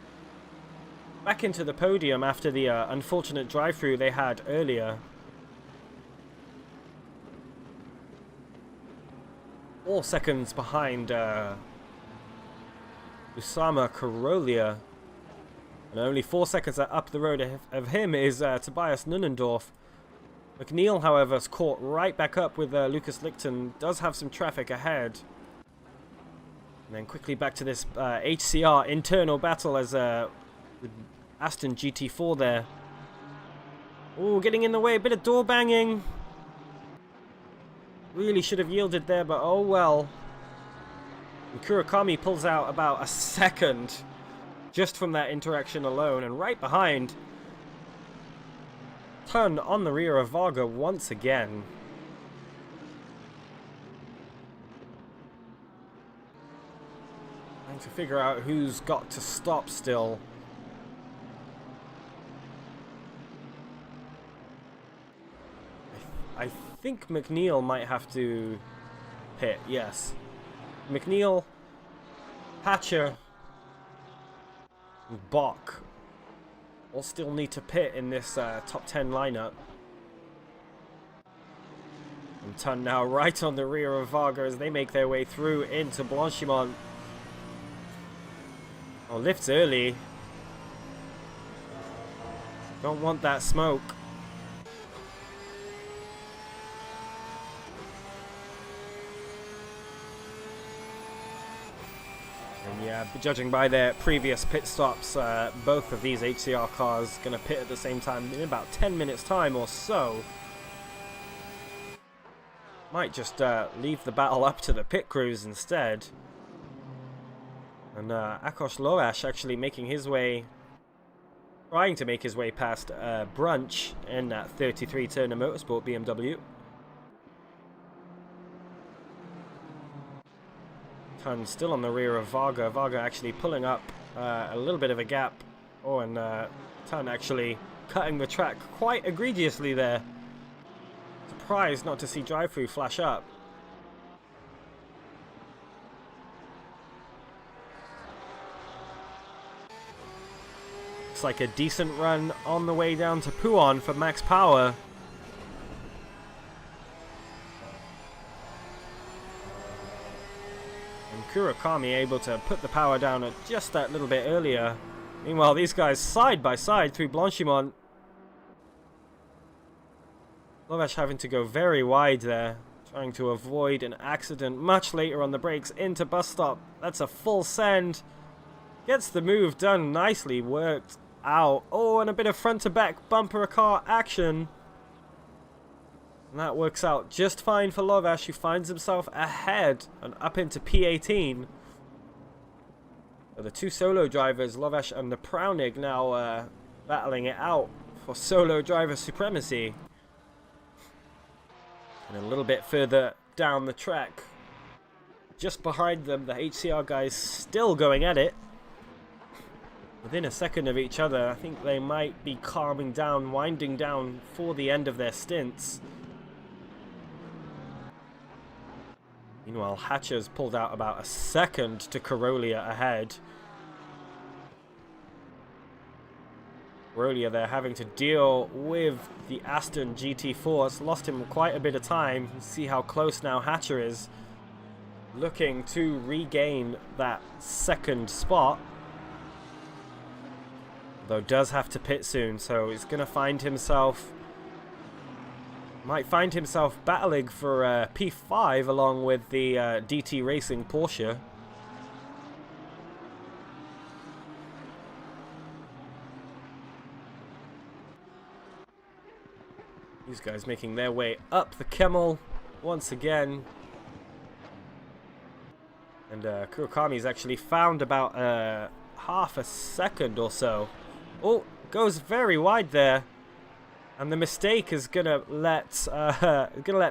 A: back into the podium after the unfortunate drive-through they had earlier. 4 seconds behind... Usama Carolia, and only 4 seconds up the road of him is Tobias Nunnendorf. McNeil, however, is caught right back up with Lucas Lichten, does have some traffic ahead. And then quickly back to this HCR internal battle as the Aston GT4 there. Oh, getting in the way, a bit of door banging. Really should have yielded there, but oh well. And Kurakami pulls out about a second just from that interaction alone. And right behind, Tun on the rear of Varga once again. Trying to figure out who's got to stop still. I think McNeil might have to pit, yes. McNeil, Hatcher, and Bach all still need to pit in this top 10 lineup. And Tun now right on the rear of Varga as they make their way through into Blanchimont. Oh, lifts early. Don't want that smoke. And yeah, judging by their previous pit stops, both of these HCR cars going to pit at the same time in about 10 minutes time or so. Might just leave the battle up to the pit crews instead. And Akos Loash actually making his way, trying to make his way past Brunch in that 33 Turner Motorsport BMW. Tan still on the rear of Varga. Varga actually pulling up a little bit of a gap. Oh, and Tan actually cutting the track quite egregiously there. Surprised not to see drive-through flash up. Looks like a decent run on the way down to Puon for Max Power. And Kurakami able to put the power down at just that little bit earlier. Meanwhile, these guys side by side through Blanchimont. Lovash having to go very wide there, trying to avoid an accident much later on the brakes into bus stop. That's a full send. Gets the move done, nicely worked out. Oh, and a bit of front to back bumper car action. And that works out just fine for Lovash, who finds himself ahead and up into P18. So the two solo drivers, Lovash and Napraunig, now battling it out for solo driver supremacy. And a little bit further down the track, just behind them, the HCR guys still going at it. Within a second of each other, I think they might be calming down, winding down for the end of their stints. Meanwhile, Hatcher's pulled out about a second to Carolia ahead. Carolia there having to deal with the Aston GT4. It's lost him quite a bit of time. See how close now Hatcher is. Looking to regain that second spot. Though does have to pit soon, so he's going to find himself... Might find himself battling for P5 along with the DT Racing Porsche. These guys making their way up the Kemmel once again. And Kurakami's actually found about half a second or so. Oh, goes very wide there. And the mistake is gonna let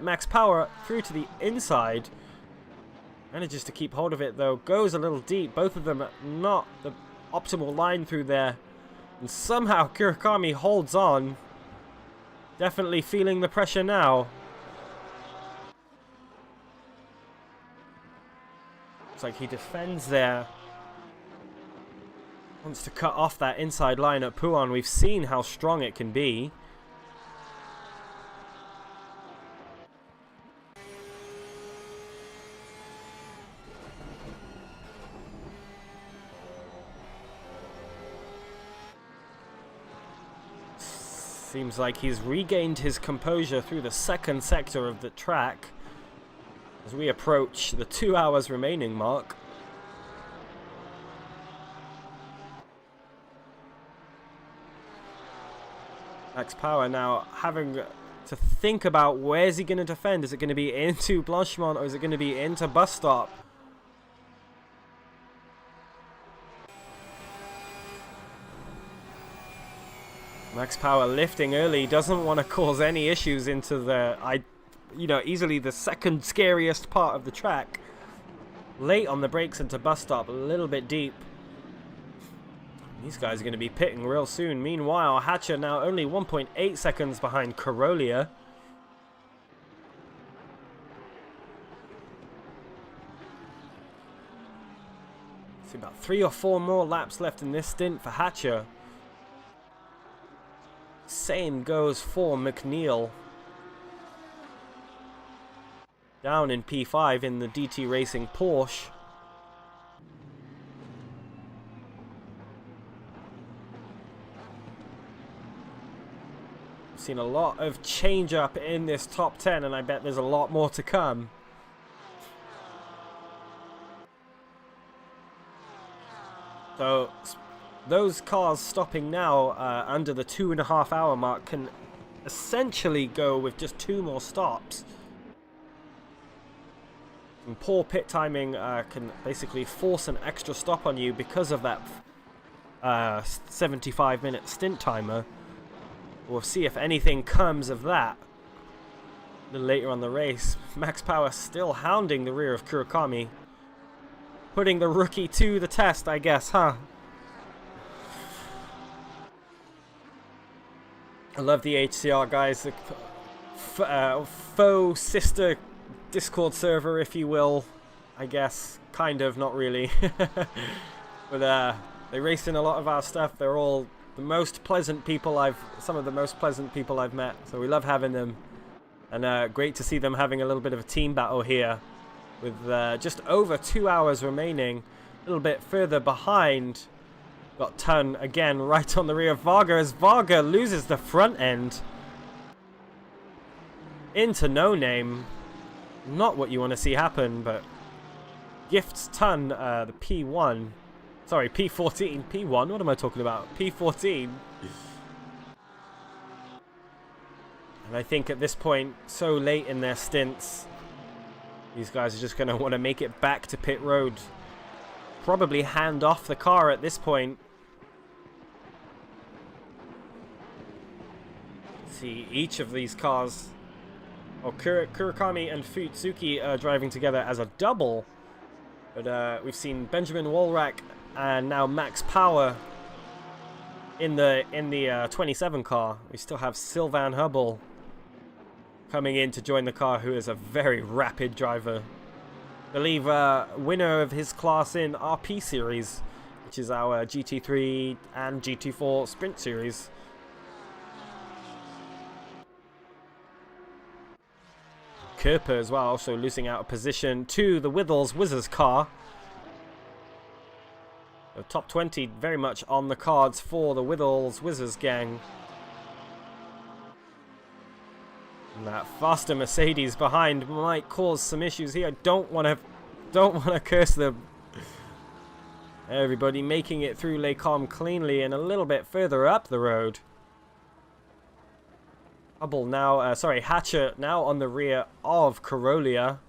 A: Max Power through to the inside. Manages to keep hold of it though. Goes a little deep. Both of them not the optimal line through there. And somehow Kurakami holds on. Definitely feeling the pressure now. Looks like he defends there. Wants to cut off that inside line at Puon. We've seen how strong it can be. Seems like he's regained his composure through the second sector of the track as we approach the 2 hours remaining mark. Max Power now having to think about where's he going to defend. Is it going to be into Blanchimont or is it going to be into bus stop? Max Power lifting early, doesn't want to cause any issues into the, easily the second scariest part of the track. Late on the brakes into bus stop, a little bit deep. These guys are going to be pitting real soon. Meanwhile, Hatcher now only 1.8 seconds behind Carolia. See about 3 or 4 more laps left in this stint for Hatcher. Same goes for McNeil. Down in P5 in the DT Racing Porsche. Seen a lot of change up in this top 10 and I bet there's a lot more to come. So those cars stopping now under the 2.5 hour mark can essentially go with just 2 more stops. And poor pit timing can basically force an extra stop on you because of that 75-minute stint timer. We'll see if anything comes of that a little later on the race. Max Power still hounding the rear of Kurakami, putting the rookie to the test, I guess, huh? I love the HCR guys, the faux sister Discord server, if you will, I guess. Kind of, not really. But they race in a lot of our stuff. They're all the most pleasant people some of the most pleasant people I've met. So we love having them. And great to see them having a little bit of a team battle here. With just over 2 hours remaining. A little bit further behind. Got Tun again right on the rear of Varga as Varga loses the front end. Into No Name. Not what you want to see happen, but gifts Tun the P1. Sorry, P14. P1? What am I talking about? P14. And I think at this point, so late in their stints, these guys are just going to want to make it back to pit road. Probably hand off the car at this point. See, each of these cars, Kurakami and Futsuki are driving together as a double. But we've seen Benjamin Wolrack and now Max Power in the 27 car. We still have Sylvan Hubble coming in to join the car, who is a very rapid driver. I believe winner of his class in RP series, which is our GT3 and GT4 sprint series. Kerper as well, also losing out a position to the Withers car. The top 20 very much on the cards for the Withers gang. And that faster Mercedes behind might cause some issues here. Don't want to curse them. Everybody making it through Les Combes cleanly and a little bit further up the road. Hubble now, Hatcher now on the rear of Corolla.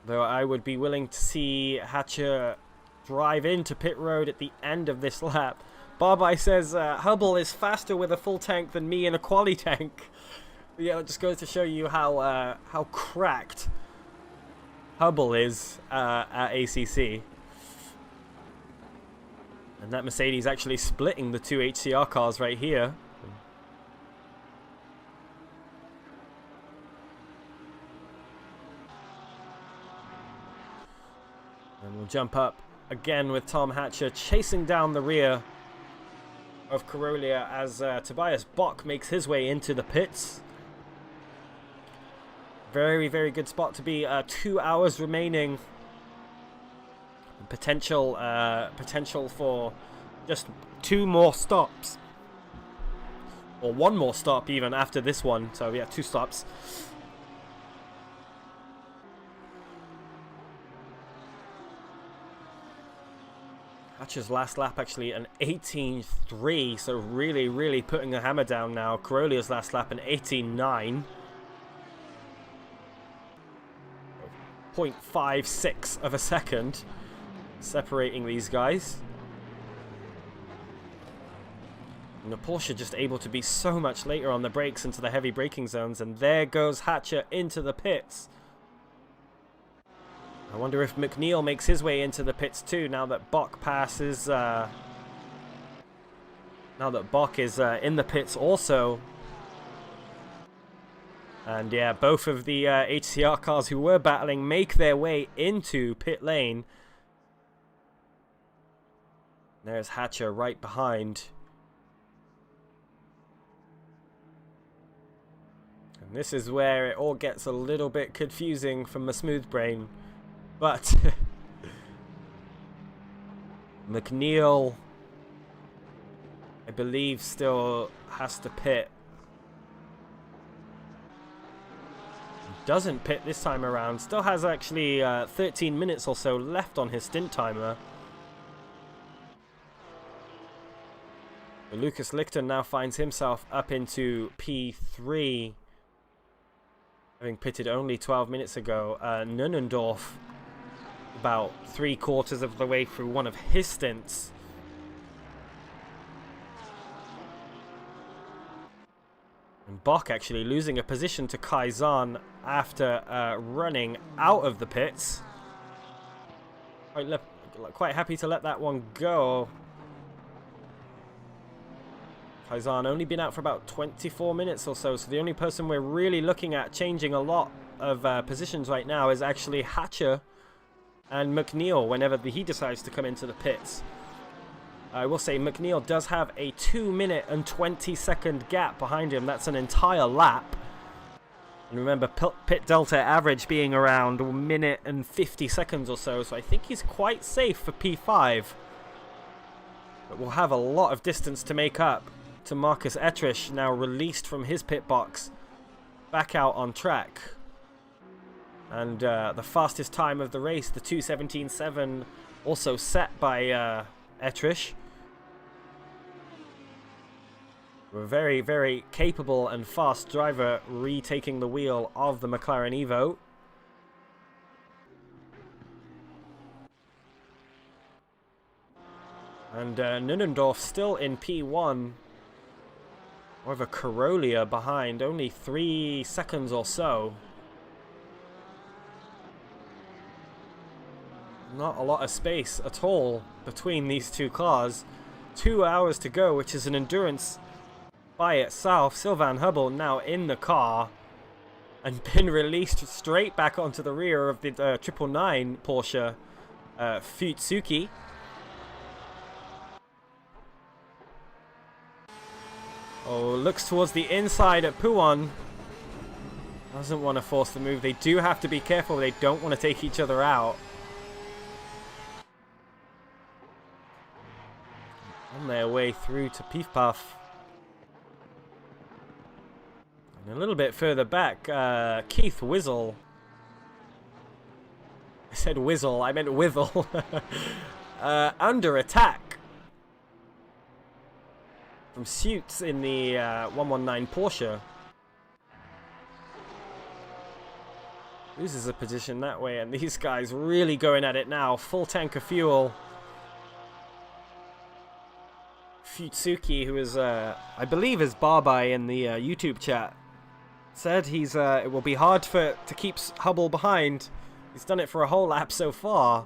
A: Though I would be willing to see Hatcher drive into pit road at the end of this lap. Barbai says Hubble is faster with a full tank than me in a quali tank. But yeah, it just goes to show you how cracked Hubble is at ACC. And that Mercedes actually splitting the two HCR cars right here. And we'll jump up again with Tom Hatcher chasing down the rear of Corolla as Tobias Bock makes his way into the pits. Very, very good spot to be. 2 hours remaining. Potential for just 2 more stops. Or 1 more stop even after this one. So yeah, 2 stops. Hatcher's last lap actually an 18.3, so really, really putting the hammer down now. Corolla's last lap an 18.9. 0.56 of a second separating these guys. And the Porsche just able to be so much later on the brakes into the heavy braking zones, and there goes Hatcher into the pits. I wonder if McNeil makes his way into the pits too, now that Bock passes. Now that Bock is in the pits also. And yeah, both of the HCR cars who were battling make their way into pit lane. There's Hatcher right behind. And this is where it all gets a little bit confusing from the smooth brain. But McNeil, I believe, still has to pit. doesn't pit this time around. Still has actually 13 minutes or so left on his stint timer. But Lucas Lichten now finds himself up into P3, having pitted only 12 minutes ago. Nunnendorf, about 3/4 of the way through one of his stints. And Bock actually losing a position to Kaizan after running out of the pits. Quite happy to let that one go. Kaizan only been out for about 24 minutes or so, so the only person we're really looking at changing a lot of positions right now is actually Hatcher and McNeil whenever he decides to come into the pits. I will say McNeil does have a 2-minute and 20-second gap behind him. That's an entire lap. And remember, pit delta average being around 1 minute and 50 seconds or so, so I think he's quite safe for P5. But we'll have a lot of distance to make up to Marcus Ettrisch, now released from his pit box, back out on track. And the fastest time of the race, the 2:17.7, also set by Ettrisch. A very, very capable and fast driver retaking the wheel of the McLaren Evo. And Nunnendorf still in P1. More of a Carolia behind, only 3 seconds or so. Not a lot of space at all between these two cars. 2 hours to go, which is an endurance by itself. Sylvain Hubble now in the car and been released straight back onto the rear of the 999 Porsche Futsuki. Oh, looks towards the inside at Puon. Doesn't want to force the move. They do have to be careful. They don't want to take each other out. On their way through to Pief Puff. And a little bit further back, Keith Wizzle. I said Wizzle, I meant Withel. Under attack from Suits in the 119 Porsche. Loses a position that way, and these guys really going at it now. Full tank of fuel. Futsuki, who is, I believe, is Barbai in the YouTube chat, said he's it will be hard to keep Hubble behind. He's done it for a whole lap so far.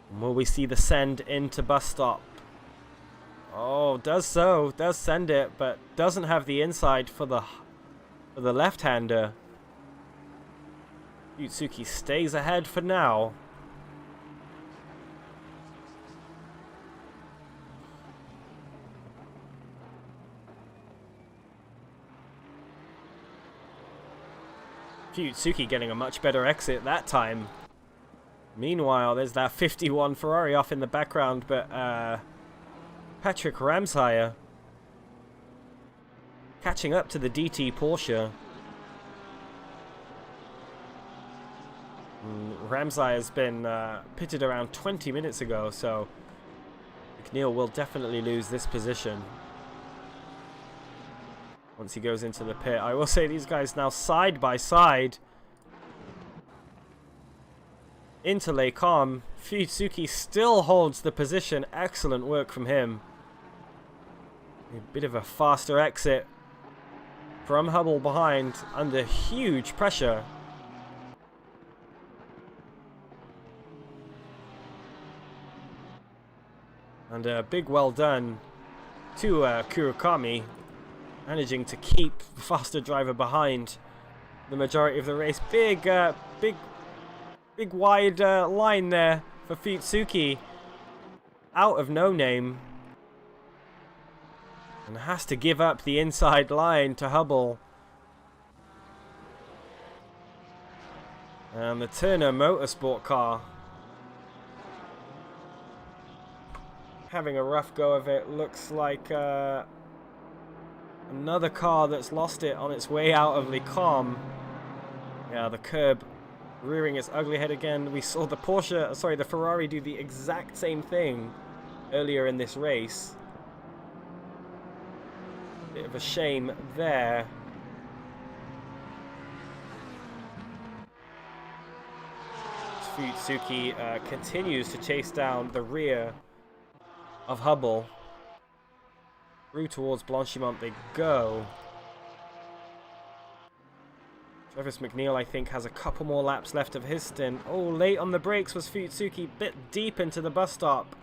A: And will we see the send into bus stop? Oh, does send it, but doesn't have the inside for the left-hander. Futsuki stays ahead for now. Futsuki getting a much better exit that time. Meanwhile, there's that 51 Ferrari off in the background, but Patrick Ramshire catching up to the DT Porsche. Ramshire's been pitted around 20 minutes ago, so McNeil will definitely lose this position once he goes into the pit. I will say these guys now side by side into Les Combes. Futsuki still holds the position. Excellent work from him. A bit of a faster exit from Hubble behind under huge pressure. And a big well done to Kurakami, managing to keep the faster driver behind the majority of the race. Big wide line there for Futsuki. Out of no name. And has to give up the inside line to Hubble. And the Turner Motorsport car having a rough go of it. Looks like an Another car that's lost it on its way out of Les Combes. Yeah, the curb rearing its ugly head again. We saw the the Ferrari do the exact same thing earlier in this race. Bit of a shame there. Futsuki continues to chase down the rear of Hubble. Through towards Blanchimont they go. Travis McNeil, I think, has a couple more laps left of his stint. Oh, late on the brakes was Futsuki, bit deep into the bus stop.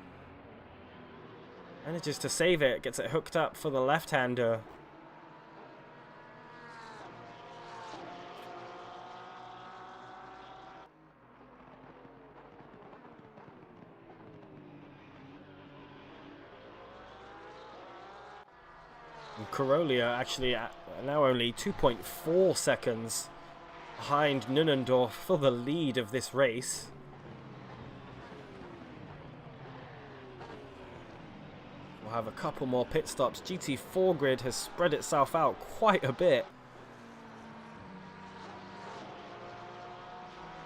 A: Manages to save it, gets it hooked up for the left-hander. And Carolia actually now only 2.4 seconds behind Nunendorf for the lead of this race. We'll have a couple more pit stops. GT4 grid has spread itself out quite a bit.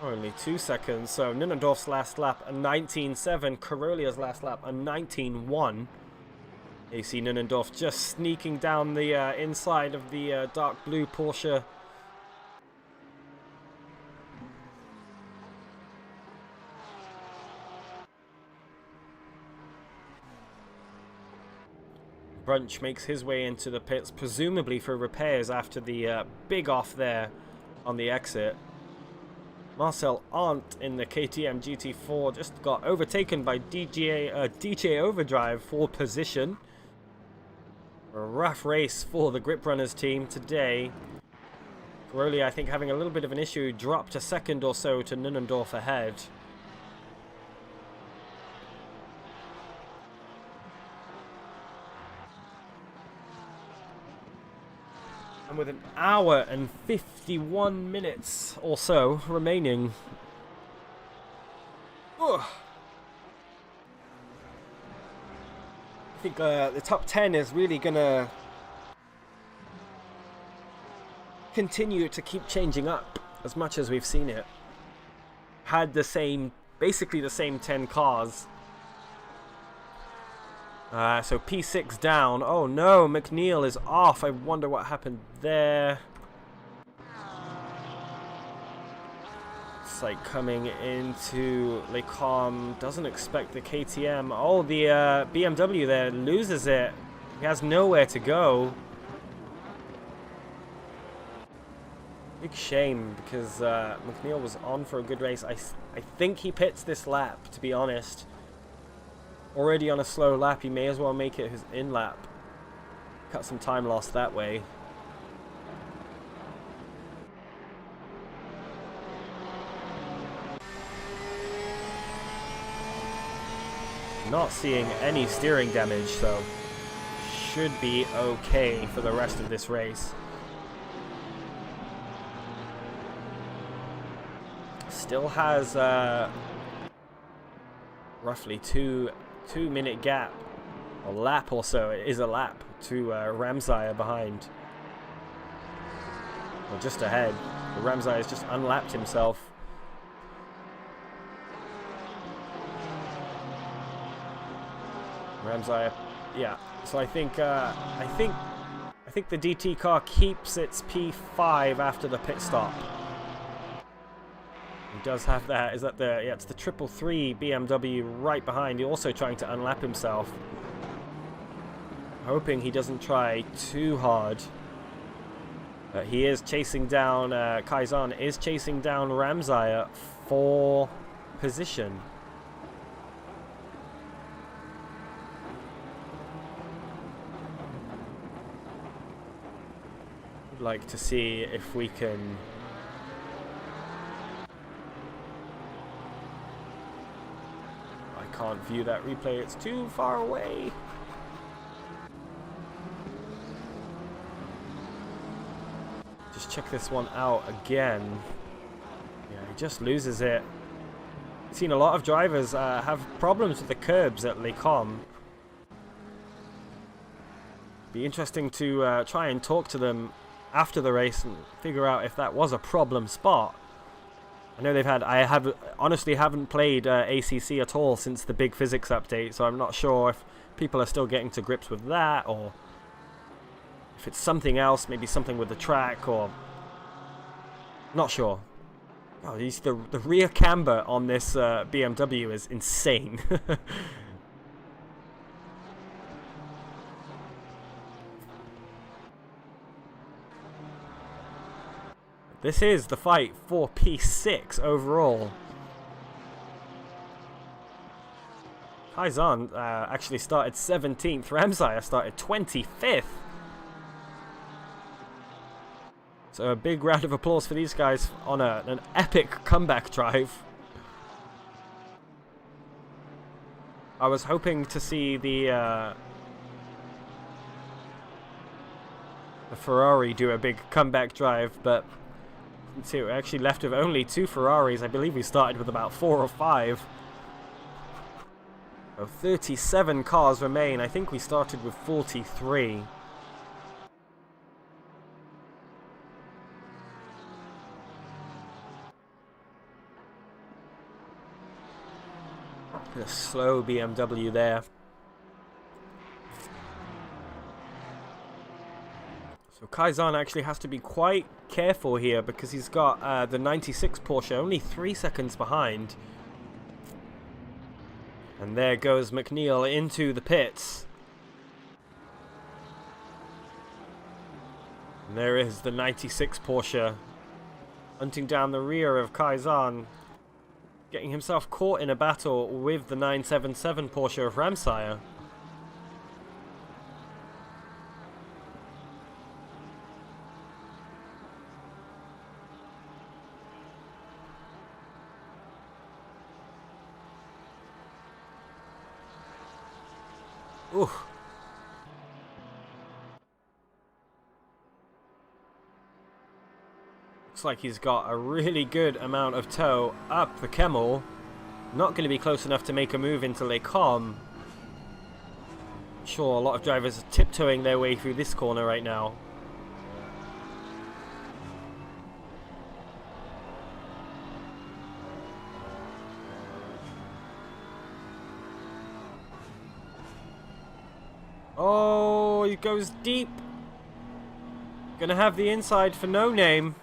A: Only 2 seconds, so Nunendorf's last lap a 19.7, Carolia's last lap a 19.1. AC Nunendorf just sneaking down the inside of the dark blue Porsche. Brunch makes his way into the pits, presumably for repairs after the big off there on the exit. Marcel Arndt in the KTM GT4 just got overtaken by DJ Overdrive for position. A rough race for the Grip Runners team today. Carolia, I think, having a little bit of an issue, dropped a second or so to Nunendorf ahead. And with an hour and 51 minutes or so remaining. Ugh. I think the top 10 is really going to continue to keep changing up as much as we've seen it. Had basically the same 10 cars. So P6 down. Oh no, McNeil is off. I wonder what happened there. It's like coming into Les Combes. Doesn't expect the KTM. Oh, the BMW there loses it. He has nowhere to go. Big shame because McNeil was on for a good race. I think he pits this lap, to be honest. Already on a slow lap, he may as well make it his in lap. Cut some time lost that way. Not seeing any steering damage, so should be okay for the rest of this race. Still has roughly 2-minute gap, a lap or so. It is a lap to Ramsaya behind, or just ahead. Ramsaya has just unlapped himself. Ramsaya, yeah. So I think the DT car keeps its P5 after the pit stop. He does have that. Is that the... Yeah, it's the 333 BMW right behind. He's also trying to unlap himself. Hoping he doesn't try too hard. But he is chasing down... Kaizan is chasing down Ramsaya for position. I'd like to see if we can... Can't view that replay, it's too far away. Just check this one out again. Yeah, he just loses it. I've seen a lot of drivers have problems with the curbs at Les Combes. Be interesting to try and talk to them after the race and figure out if that was a problem spot. I know I honestly haven't played ACC at all since the big physics update, so I'm not sure if people are still getting to grips with that, or if it's something else, maybe something with the track, or not sure. Oh, the rear camber on this BMW is insane. This is the fight for P6 overall. Kaizan actually started 17th. Ramsaya started 25th. So a big round of applause for these guys on an epic comeback drive. I was hoping to see the Ferrari do a big comeback drive, but we're actually left with only 2 Ferraris. I believe we started with about 4 or 5. So 37 cars remain. I think we started with 43. A slow BMW there. So Kaizan actually has to be quite careful here because he's got the 96 Porsche only 3 seconds behind. And there goes McNeil into the pits. And there is the 96 Porsche hunting down the rear of Kaizan, getting himself caught in a battle with the 977 Porsche of Ramsaya. Ooh. Looks like he's got a really good amount of tow up the Kemmel. Not going to be close enough to make a move into Les Combes. Sure, a lot of drivers are tiptoeing their way through this corner right now. Oh, he goes deep. Gonna have the inside for No Name.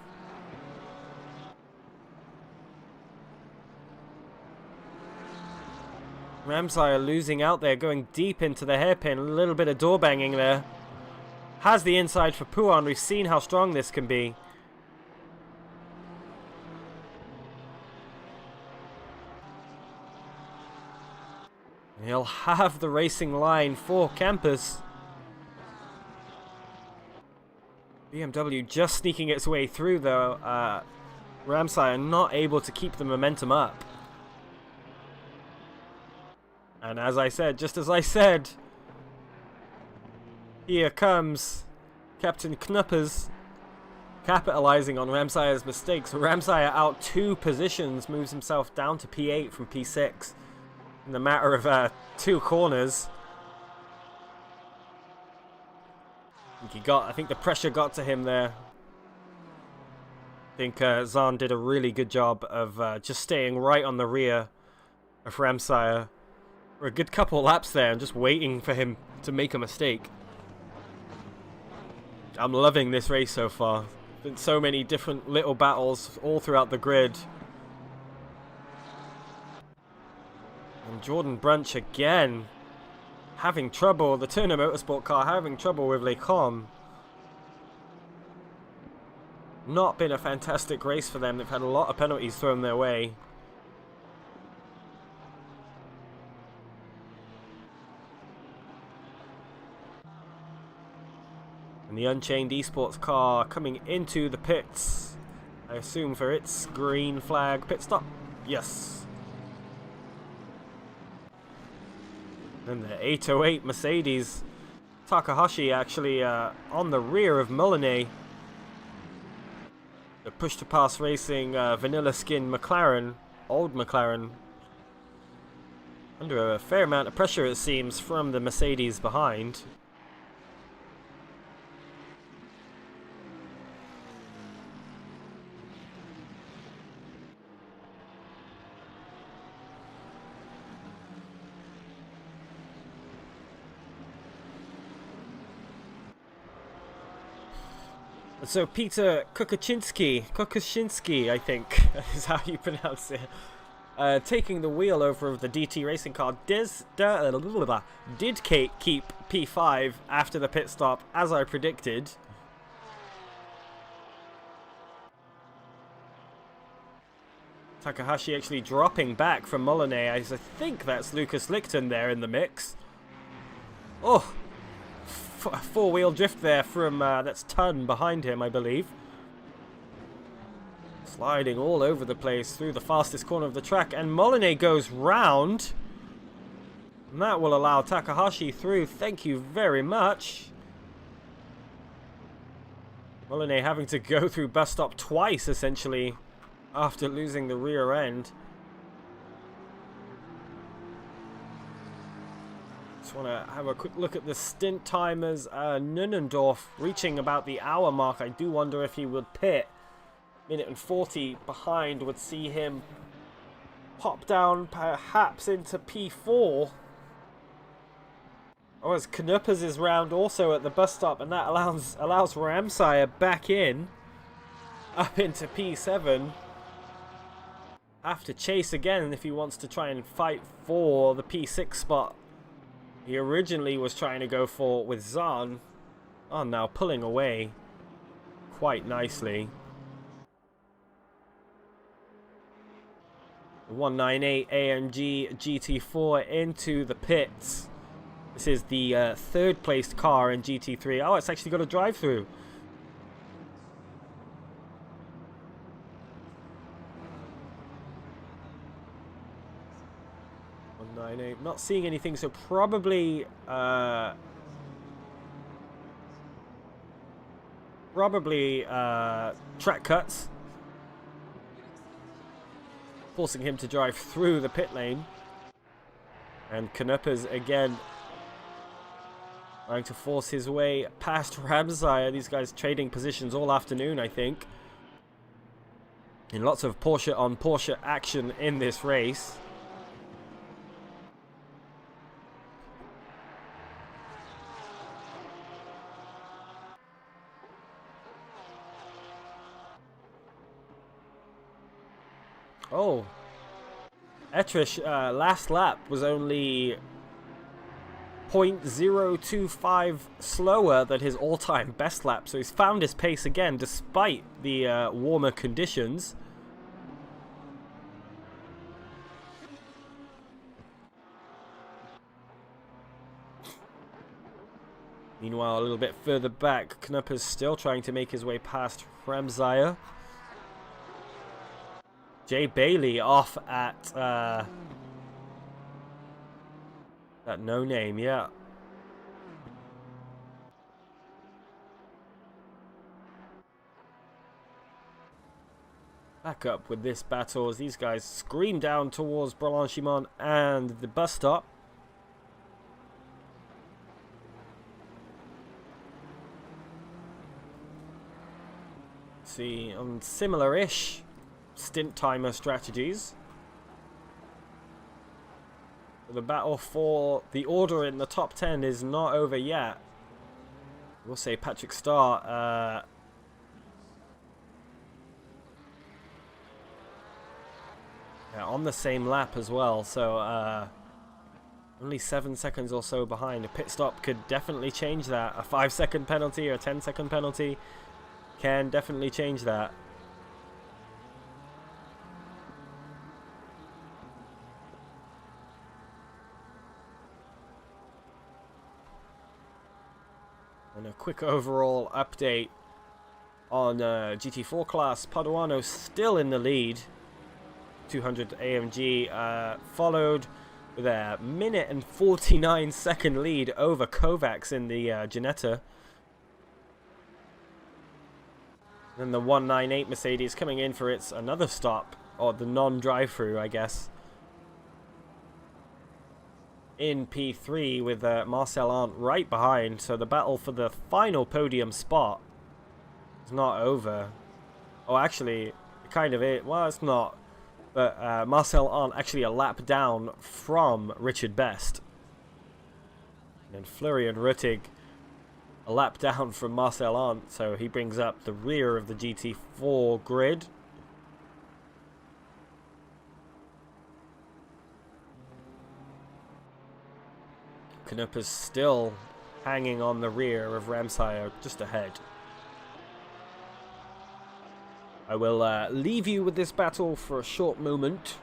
A: Ramsaya losing out there, going deep into the hairpin. A little bit of door banging there. Has the inside for Pouan. We've seen how strong this can be. He'll have the racing line for Campus. BMW just sneaking its way through though. Ramsaya not able to keep the momentum up. And as I said, just as I said, here comes Captain Knuppers capitalizing on Ramsaya's mistakes. Ramsaya out 2 positions, moves himself down to P8 from P6 in the matter of 2 corners. I think the pressure got to him there. I think Zahn did a really good job of just staying right on the rear of Ramsaya for a good couple of laps there and just waiting for him to make a mistake. I'm loving this race so far. Been so many different little battles all throughout the grid. And Jordan Brunch again having trouble, the Turner Motorsport car having trouble with Les Combes. Not been a fantastic race for them. They've had a lot of penalties thrown their way. And the Unchained Esports car coming into the pits. I assume for its green flag pit stop. Yes. Then the 808 Mercedes. Takahashi actually on the rear of Molinet. The push-to-pass racing vanilla skin McLaren, old McLaren. Under a fair amount of pressure it seems from the Mercedes behind. So Peter Kukuczynski, I think is how you pronounce it, taking the wheel over of the DT racing car, did keep P5 after the pit stop, as I predicted. Takahashi actually dropping back from Molineux, as I think that's Lucas Lichten there in the mix. Oh, four-wheel drift there from, that's Tun behind him, I believe. Sliding all over the place through the fastest corner of the track, and Molineux goes round. And that will allow Takahashi through, thank you very much. Molineux having to go through bus stop twice, essentially, after losing the rear end. Just want to have a quick look at the stint timers. Nunendorf reaching about the hour mark. I do wonder if he would pit. Minute and 40 behind would see him pop down perhaps into P4. Oh, as Knuppers is round also at the bus stop, and that allows Ramsire back in up into P7. Have to chase again if he wants to try and fight for the P6 spot he originally was trying to go for with Zahn. Oh, now pulling away quite nicely. 198 AMG GT4 into the pits. This is the third placed car in GT3. Oh, it's actually got a drive-through. Not seeing anything, so probably track cuts, forcing him to drive through the pit lane. And Knuppers again trying to force his way past Ramsire. These guys trading positions all afternoon, I think. And lots of Porsche on Porsche action in this race. Oh, Etrish last lap was only 0.025 slower than his all-time best lap, so he's found his pace again despite the warmer conditions. Meanwhile, a little bit further back, Knuppers still trying to make his way past Ramsire. Jay Bailey off at that no name, yeah. Back up with this battle as these guys scream down towards Blanchimont and the bus stop. See, on similar-ish stint timer strategies. The battle for the order in the top 10 is not over yet. We'll say Patrick Starr on the same lap as well, so only 7 seconds or so behind. A pit stop could definitely change that. A 5-second penalty or a 10-second penalty can definitely change that. And a quick overall update on GT4 class. Paduano still in the lead. 200 AMG followed with a minute and 49 second lead over Kovacs in the Ginetta. Then the 198 Mercedes coming in for its another stop, or the non-drive-through, I guess. In P3 with Marcel Arndt right behind, so the battle for the final podium spot is not over. Oh, actually, it kind of is. Well, it's not. But Marcel Arndt actually a lap down from Richard Best. And then Florian Ruttig a lap down from Marcel Arndt, so he brings up the rear of the GT4 grid. Knupp is still hanging on the rear of Ramsire, just ahead. I will leave you with this battle for a short moment,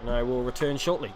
A: and I will return shortly.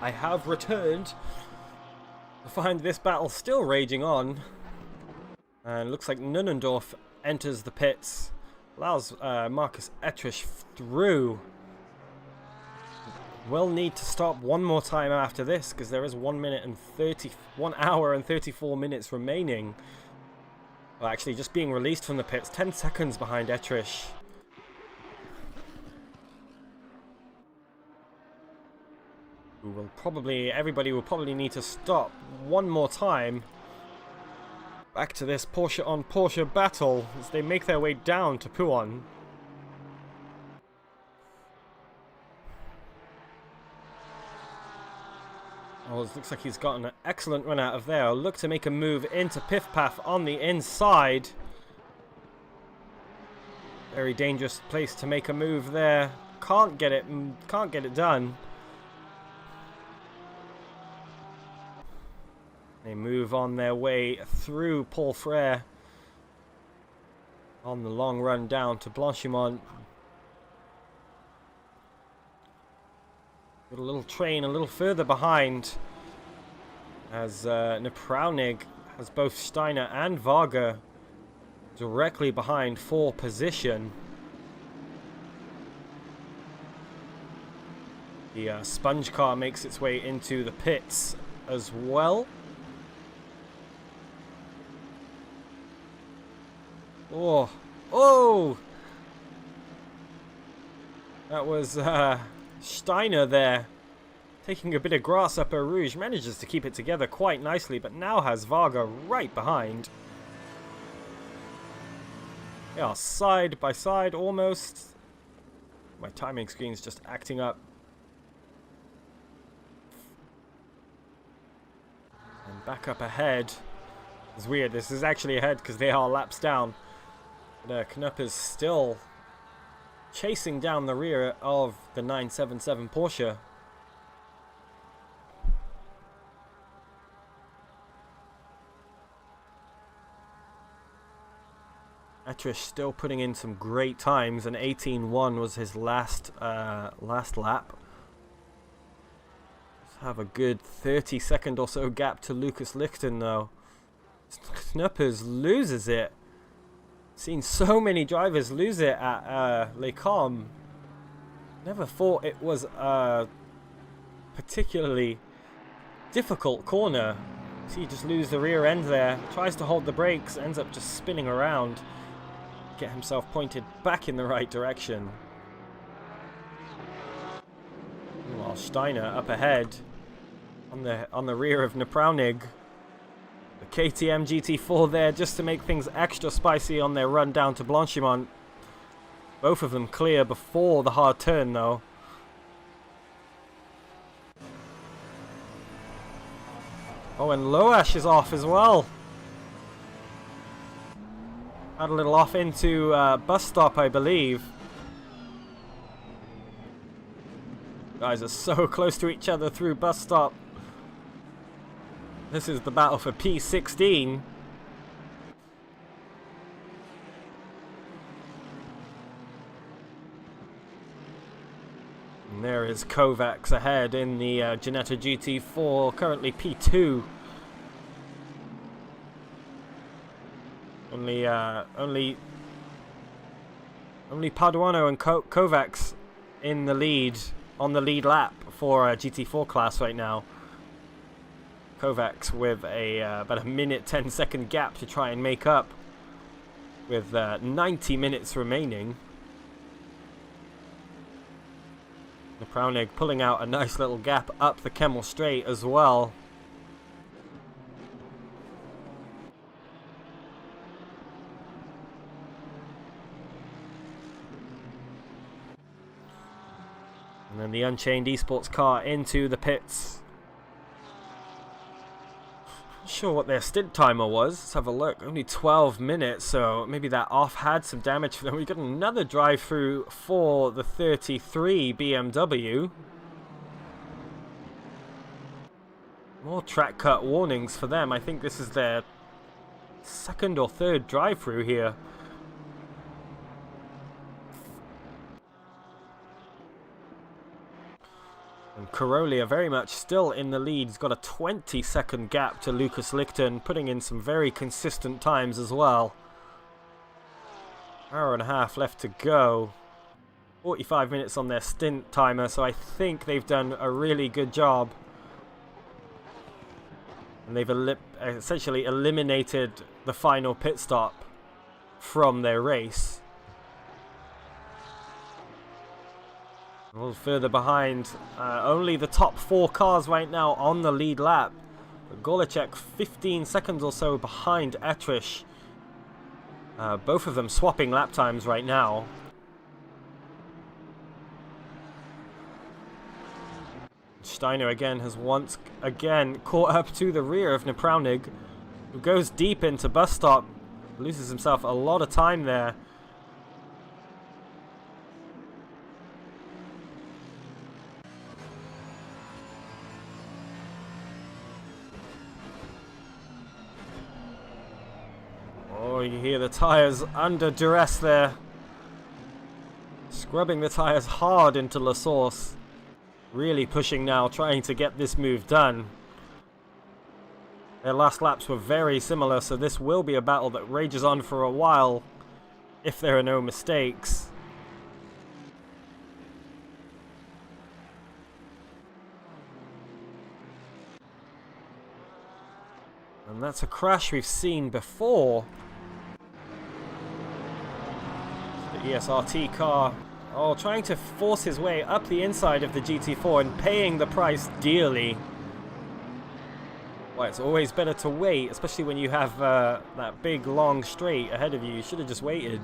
A: I have returned to find this battle still raging on. And looks like Nunnendorf enters the pits, allows Marcus Ettrish through. We'll need to stop one more time after this because there is 1 hour and 34 minutes remaining. Well, actually, just being released from the pits, 10 seconds behind Ettrish. Everybody will probably need to stop one more time. Back to this Porsche on Porsche battle as they make their way down to Puon. Oh, it looks like he's gotten an excellent run out of there. Look to make a move into Piff Paff on the inside. Very dangerous place to make a move there. can't get it done. They move on their way through Paul Frere on the long run down to Blanchimont. Got a little train a little further behind as Nepraunig has both Steiner and Varga directly behind for position. The sponge car makes its way into the pits as well. Oh! That was Steiner there, taking a bit of grass up her rouge. Manages to keep it together quite nicely, but now has Varga right behind. They are side by side almost. My timing screen's just acting up. And back up ahead. It's weird, this is actually ahead because they are laps down. But Knupp is still chasing down the rear of the 977 Porsche. Etrish still putting in some great times, and 18.1 was his last lap. Let's have a good 30-second or so gap to Lucas Lichten though. Knuppers loses it. Seen so many drivers lose it at Les Combes. Never thought it was a particularly difficult corner. See, just lose the rear end there. Tries to hold the brakes, ends up just spinning around. Get himself pointed back in the right direction. While Steiner up ahead on the rear of Nepraunig. The KTM GT4 there just to make things extra spicy on their run down to Blanchimont. Both of them clear before the hard turn though. Oh, and Loash is off as well. Had a little off into bus stop, I believe. Guys are so close to each other through bus stop. This is the battle for P16. And there is Kovacs ahead in the Ginetta GT4, currently P2. Only Paduano and Kovacs in the lead, on the lead lap for GT4 class right now. Kovacs with about a minute 10-second gap to try and make up with 90 minutes remaining. Nepraunig pulling out a nice little gap up the Kemmel Straight as well. And then the Unchained Esports car into the pits. Not sure what their stint timer was. Let's have a look. Only 12 minutes, so maybe that off had some damage for them. We got another drive-through for the 33 BMW. More track cut warnings for them. I think this is their second or third drive-through here. And Carolli very much still in the lead. He's got a 20-second gap to Lucas Lichten, putting in some very consistent times as well. Hour and a half left to go. 45 minutes on their stint timer, so I think they've done a really good job. And they've essentially eliminated the final pit stop from their race. A little further behind, only the top 4 cars right now on the lead lap. But Golicek 15 seconds or so behind Etrish. Both of them swapping lap times right now. Steiner again has once again caught up to the rear of Nepraunig, who goes deep into bus stop, loses himself a lot of time there. Oh, you hear the tyres under duress there. Scrubbing the tyres hard into La Source. Really pushing now, trying to get this move done. Their last laps were very similar, so this will be a battle that rages on for a while, if there are no mistakes. And that's a crash we've seen before. The ESRT car, oh, trying to force his way up the inside of the GT4 and paying the price dearly. Well, it's always better to wait, especially when you have that big long straight ahead of you. You should have just waited.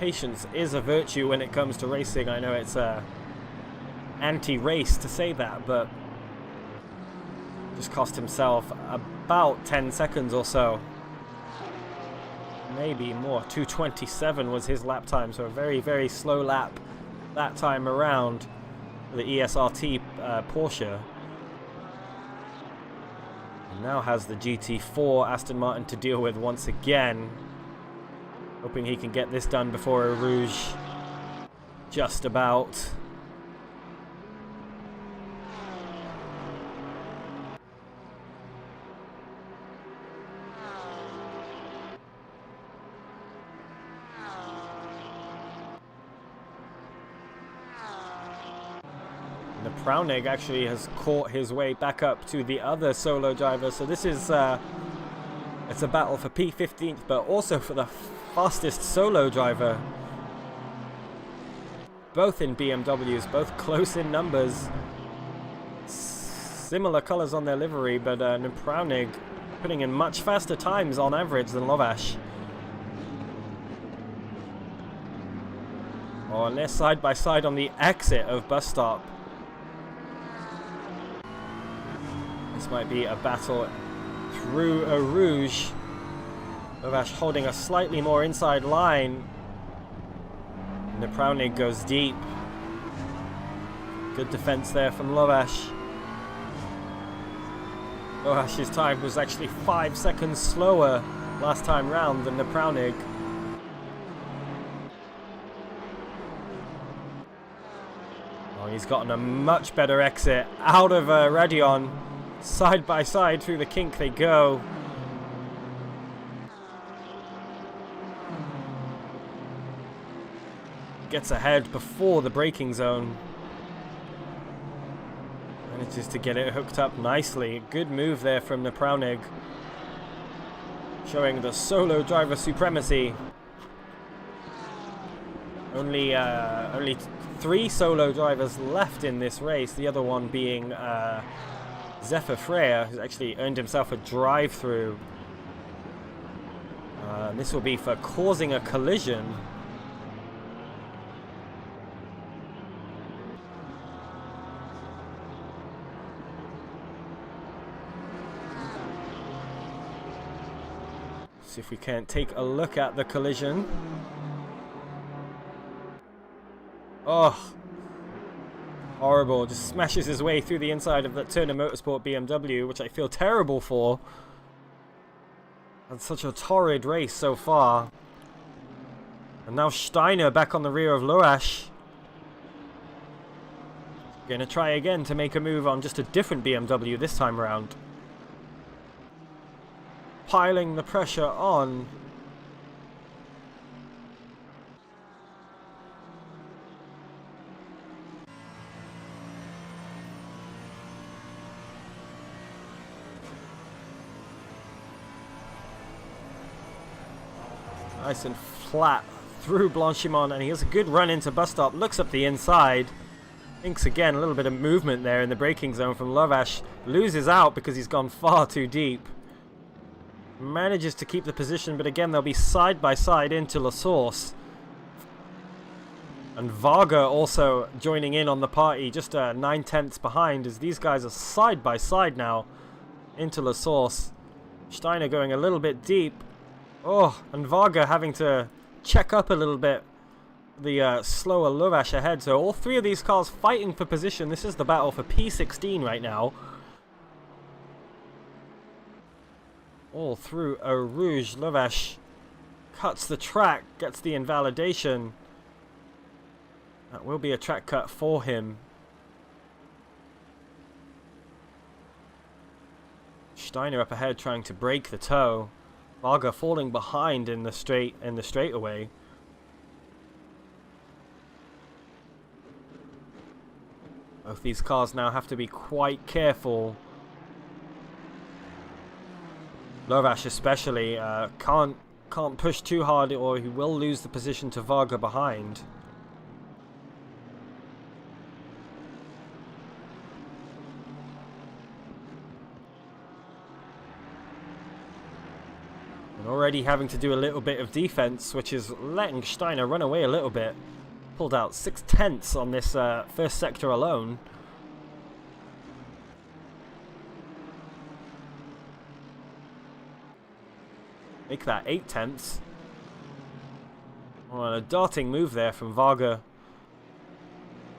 A: Patience is a virtue when it comes to racing. I know it's anti-race to say that, but just cost himself about 10 seconds or so. Maybe more. 2:27 was his lap time, so a very, very slow lap that time around for the ESRT Porsche. And now has the GT4 Aston Martin to deal with once again. Hoping he can get this done before a Rouge. Just about. The Prownig actually has caught his way back up to the other solo driver, so this is it's a battle for P15th, but also for the fastest solo driver. Both in BMWs, both close in numbers, similar colors on their livery, but Prownig putting in much faster times on average than Lovash. Oh, and they're side by side on the exit of bus stop. This might be a battle through a Rouge. Lovash holding a slightly more inside line. And the Prownig goes deep. Good defense there from Lovash. Lovash's time was actually 5 seconds slower last time round than the Prownig. Oh, he's gotten a much better exit out of Radeon. Side by side through the kink they go. Gets ahead before the braking zone. Manages to get it hooked up nicely. Good move there from the Prownig. Showing the solo driver supremacy. Only 3 solo drivers left in this race. The other one being Zephyr Freya, who's actually earned himself a drive-through. This will be for causing a collision. See if we can take a look at the collision. Oh, horrible. Just smashes his way through the inside of that Turner Motorsport BMW, which I feel terrible for. Had such a torrid race so far. And now Steiner back on the rear of Lovash. Gonna try again to make a move on just a different BMW this time around. Piling the pressure on. Nice and flat through Blanchimont, and he has a good run into bus stop. Looks up the inside. Thinks again, a little bit of movement there in the braking zone from Lovash. Loses out because he's gone far too deep. Manages to keep the position, but again they'll be side by side into La Source. And Varga also joining in on the party, just 9/10 behind, as these guys are side by side now into La Source. Steiner going a little bit deep. Oh, and Varga having to check up a little bit. The slower Lovash ahead. So all 3 of these cars fighting for position. This is the battle for P16 right now. all through Eau Rouge. Lovash cuts the track, gets the invalidation. That will be a track cut for him. Steiner up ahead trying to break the toe. Varga falling behind in the straightaway. Both these cars now have to be quite careful. Lovash especially can't push too hard or he will lose the position to Varga behind. And already having to do a little bit of defense, which is letting Steiner run away a little bit. Pulled out 6/10 on this first sector alone. Make that 8/10. Oh, and a darting move there from Varga.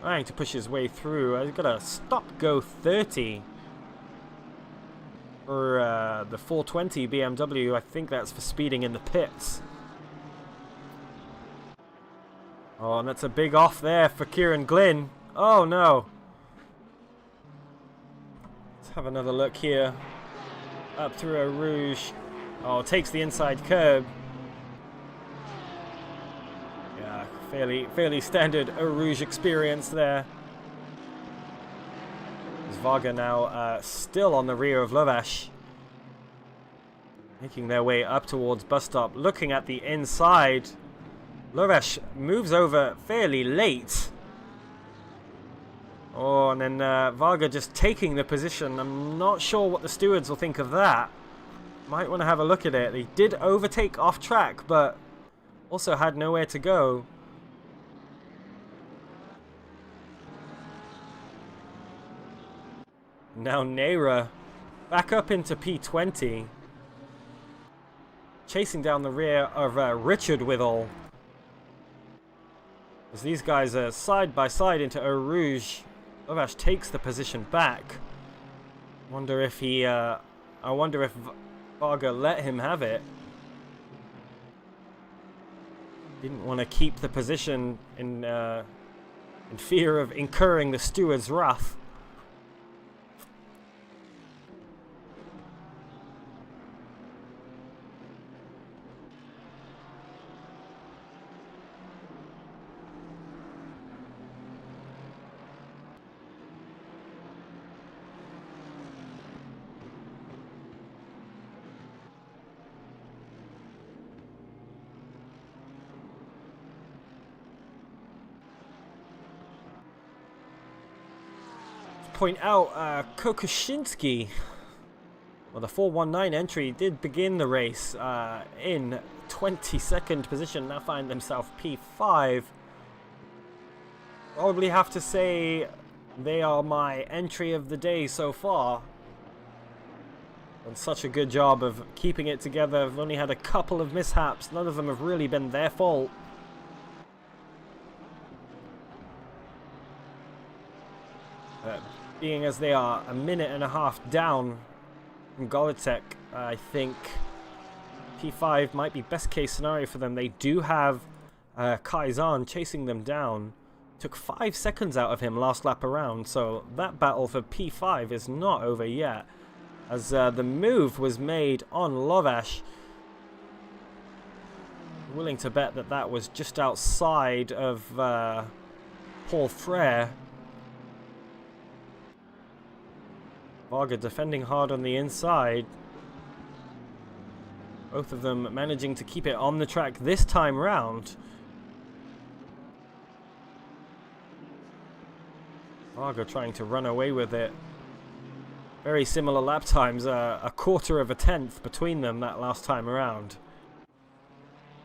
A: Trying to push his way through. He's got a stop-go 30 for the 420 BMW. I think that's for speeding in the pits. Oh, and that's a big off there for Kieran Glynn. Oh, no. Let's have another look here. Up through Eau Rouge. Oh, takes the inside curb. Yeah, fairly standard Eau Rouge experience there. Varga now still on the rear of Lovash. Making their way up towards bus stop. Looking at the inside. Lovash moves over fairly late. Oh, and then Varga just taking the position. I'm not sure what the stewards will think of that. Might want to have a look at it. They did overtake off track, but also had nowhere to go. Now Neira back up into P20. Chasing down the rear of Richard Withall. As these guys are side by side into Eau Rouge, Lovash takes the position back. I wonder if Varga let him have it. Didn't want to keep the position in fear of incurring the steward's wrath. Point out Kokushinsky, well, the 419 entry did begin the race in 22nd position, now find themselves P5. Probably have to say they are my entry of the day so far. Done such a good job of keeping it together. I've only had a couple of mishaps, none of them have really been their fault. Being as they are a minute and a half down from Golitek, I think P5 might be best case scenario for them. They do have Kaizan chasing them down. Took 5 seconds out of him last lap around, so that battle for P5 is not over yet. As the move was made on Lovash. Willing to bet that that was just outside of Paul Frere. Varga defending hard on the inside. Both of them managing to keep it on the track this time round. Varga trying to run away with it. Very similar lap times, a quarter of a tenth between them that last time around.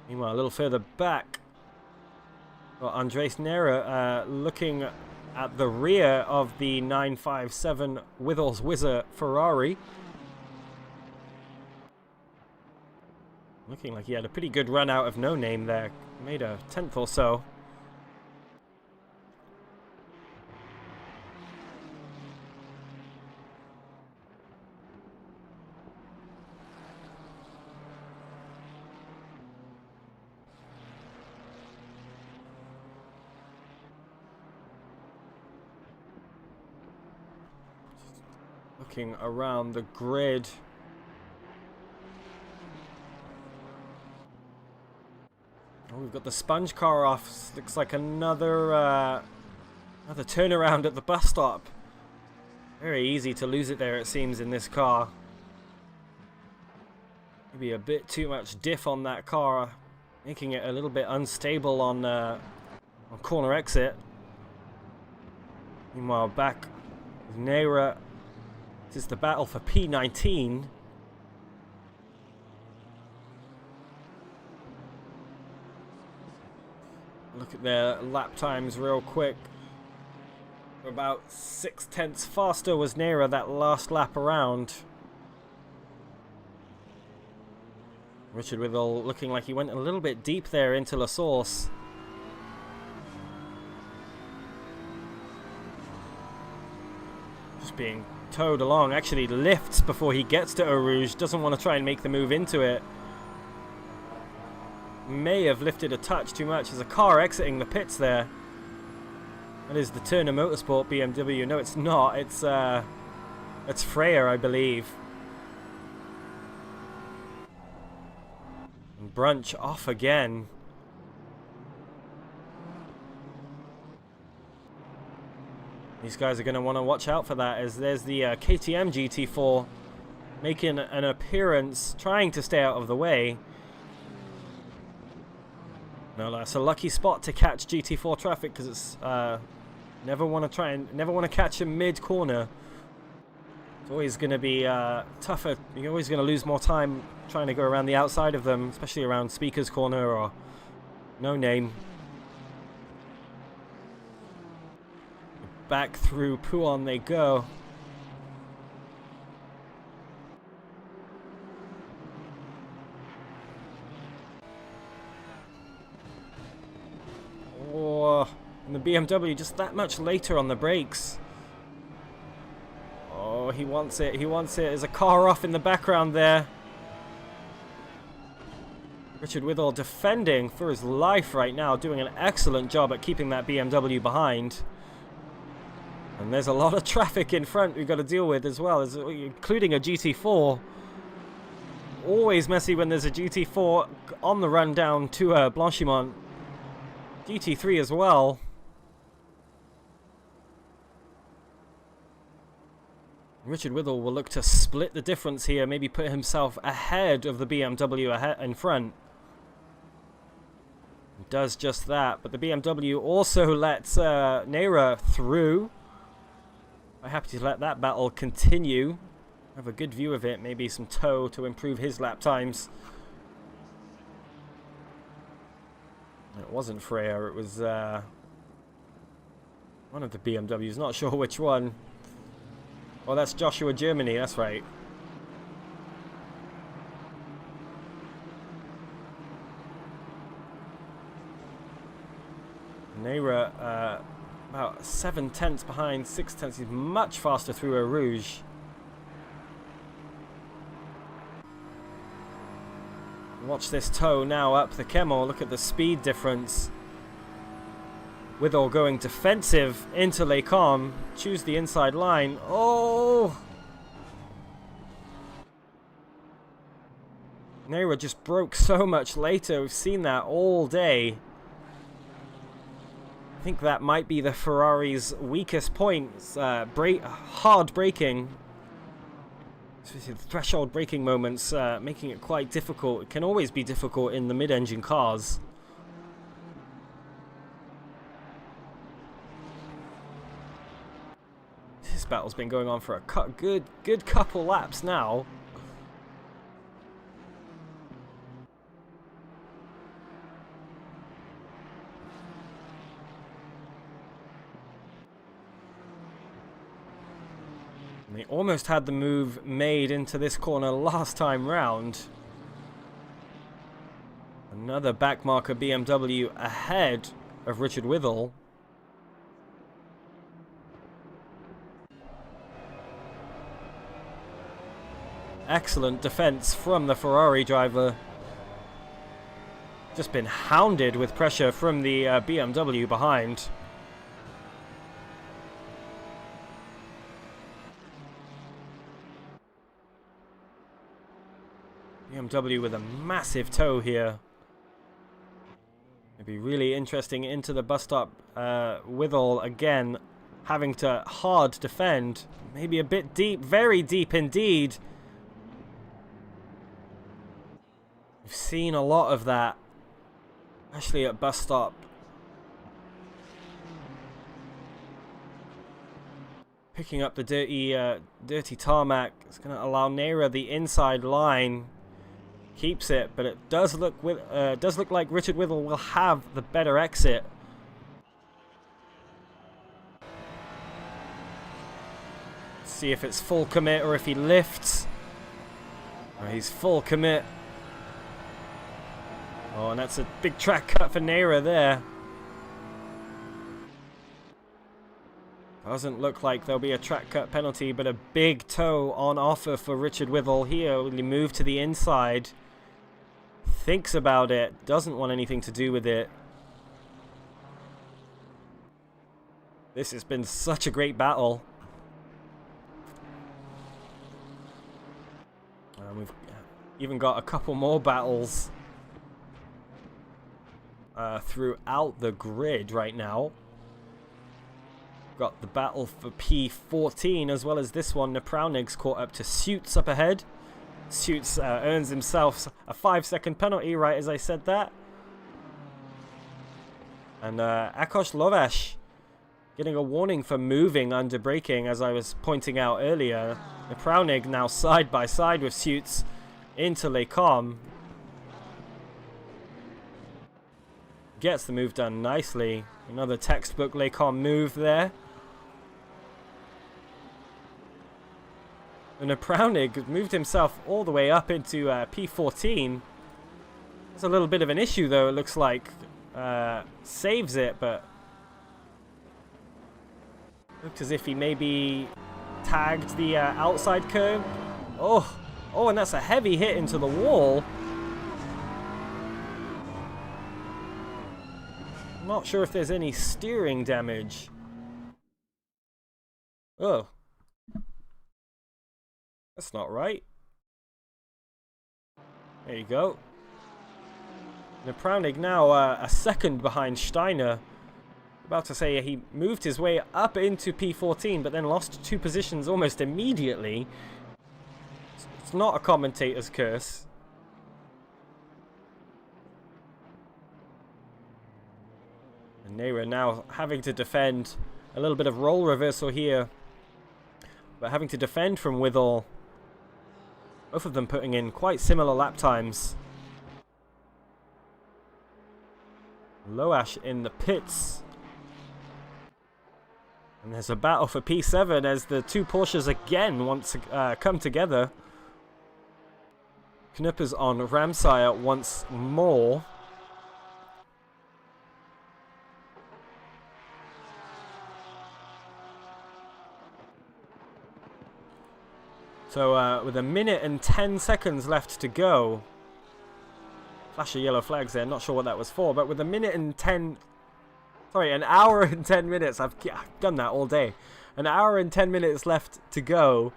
A: Meanwhile, a little further back, got Andres Neira looking at the rear of the 957 Withall's Whizzer Ferrari. Looking like he had a pretty good run out of no name there. Made a tenth or so. looking around the grid. Oh, we've got the sponge car off. Looks like another another turnaround at the bus stop. Very easy to lose it there, it seems, in this car. Maybe a bit too much diff on that car, making it a little bit unstable on corner exit. Meanwhile, back with Neira, this is the battle for P19. Look at their lap times real quick. About 0.6 faster was Neira that last lap around. Richard Withall looking like he went a little bit deep there into La Source. Just being towed along. Actually lifts before he gets to Eau Rouge. Doesn't want to try and make the move into it. May have lifted a touch too much. There's a car exiting the pits there. That is the Turner Motorsport BMW. No, it's not. It's Freya, I believe. And Brunch off again. These guys are going to want to watch out for that, as there's the KTM GT4 making an appearance, trying to stay out of the way. No, that's a lucky spot to catch GT4 traffic, because it's never want to catch him mid corner. It's always going to be tougher. You're always going to lose more time trying to go around the outside of them, especially around Speaker's Corner or No Name. Back through Pouhon they go. Oh, and the BMW just that much later on the brakes. Oh, he wants it. He wants it. There's a car off in the background there. Richard Withall defending for his life right now, doing an excellent job at keeping that BMW behind. And there's a lot of traffic in front we've got to deal with as well, including a GT4. Always messy when there's a GT4 on the run down to Blanchimont. GT3 as well. Richard Withall will look to split the difference here, maybe put himself ahead of the BMW in front. Does just that, but the BMW also lets Neira through. I'm happy to let that battle continue. Have a good view of it, maybe some tow to improve his lap times. It wasn't Freya, it was one of the BMWs, not sure which one. Oh, that's Joshua Germany, that's right. Neira about 0.7 behind, 0.6. He's much faster through Eau Rouge. Watch this tow now up the Kemmel. Look at the speed difference. Withall going defensive into Les Combes. Choose the inside line. Oh! Neira just broke so much later. We've seen that all day. I think that might be the Ferrari's weakest points. Hard braking. Especially the threshold braking moments, making it quite difficult. It can always be difficult in the mid-engine cars. This battle's been going on for a good couple laps now. And they almost had the move made into this corner last time round. Another backmarker BMW ahead of Richard Withall. Excellent defense from the Ferrari driver. Just been hounded with pressure from the BMW behind. BMW with a massive toe here. It'd be really interesting into the bus stop. Withall again having to hard defend. Maybe a bit deep, very deep indeed. We've seen a lot of that, especially at bus stop. Picking up the dirty tarmac. It's going to allow Nera the inside line. Keeps it, but it does look like Richard Withall will have the better exit. Let's see if it's full commit or if he lifts. Oh, he's full commit. Oh, and that's a big track cut for Nera there. Doesn't look like there'll be a track cut penalty, but a big toe on offer for Richard Withall here. Will he move to the inside? Thinks about it, doesn't want anything to do with it. This has been such a great battle. We've even got a couple more battles throughout the grid right now. Got the battle for P14 as well as this one. Napraunig's caught up to Suits up ahead. Suits earns himself a 5-second penalty, right as I said that. And Akos Lovash getting a warning for moving under braking, as I was pointing out earlier. Napraunig now side by side with Suits into Lecom. Gets the move done nicely. Another textbook Lecom move there. And Napraunig moved himself all the way up into P14. There's a little bit of an issue though, it looks like. Saves it, but looked as if he maybe tagged the outside curb. Oh, and that's a heavy hit into the wall. I'm not sure if there's any steering damage. Oh. That's not right. There you go. Napraunig now a second behind Steiner. About to say he moved his way up into P14, but then lost 2 positions almost immediately. It's not a commentator's curse. And Nera now having to defend. A little bit of role reversal here, but having to defend from Withall. Both of them putting in quite similar lap times. Loash in the pits. And there's a battle for P7 as the 2 Porsches again want to come together. Knuppers on Ramsire once more. So with 1 minute and 10 seconds left to go. Flash of yellow flags there, not sure what that was for, but with 1 minute and 10... Sorry, 1 hour and 10 minutes. I've done that all day. 1 hour and 10 minutes left to go.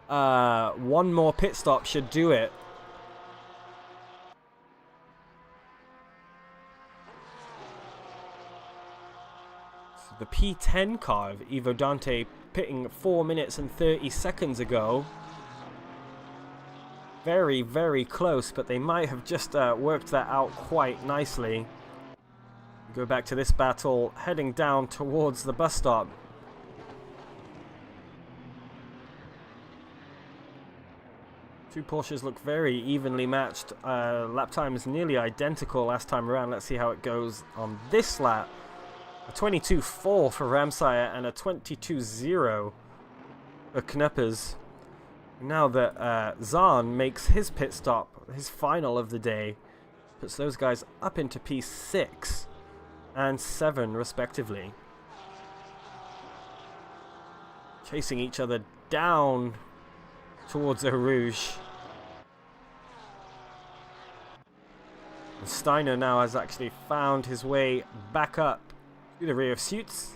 A: 1 more pit stop should do it. So the P10 car of Ivo Dante pitting 4 minutes and 30 seconds ago. Very, very close, but they might have just worked that out quite nicely. Go back to this battle, heading down towards the bus stop. Two Porsches look very evenly matched. Lap time is nearly identical last time around. Let's see how it goes on this lap. A 22.4 for Ramsire and a 22.0 for Knuppers. Now that Zahn makes his pit stop, his final of the day, puts those guys up into P6 and 7 respectively. Chasing each other down towards Eau Rouge. And Steiner now has actually found his way back up to the rear of Suits.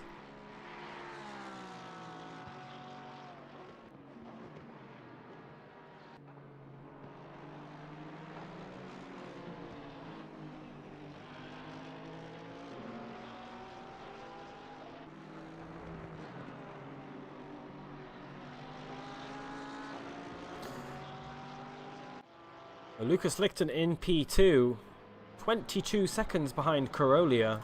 A: Lucas Lichten in P2, 22 seconds behind Carolia.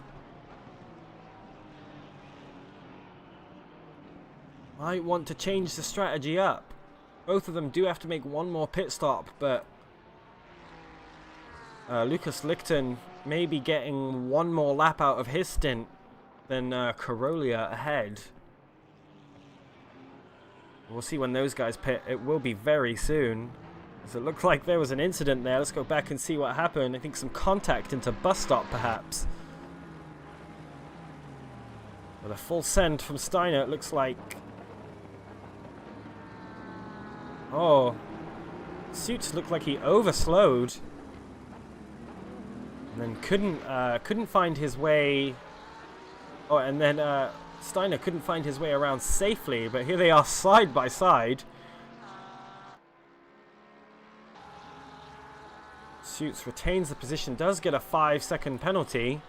A: Might want to change the strategy up. Both of them do have to make one more pit stop, but Lucas Lichten may be getting one more lap out of his stint than Carolia ahead. We'll see when those guys pit. It will be very soon. As it looked like there was an incident there. Let's go back and see what happened. I think some contact into bus stop, perhaps. With a full send from Steiner, it looks like. Oh, Suits looked like he overslowed, and then couldn't find his way. Oh, and then Steiner couldn't find his way around safely. But here they are, side by side. Suits retains the position, does get a 5-second penalty.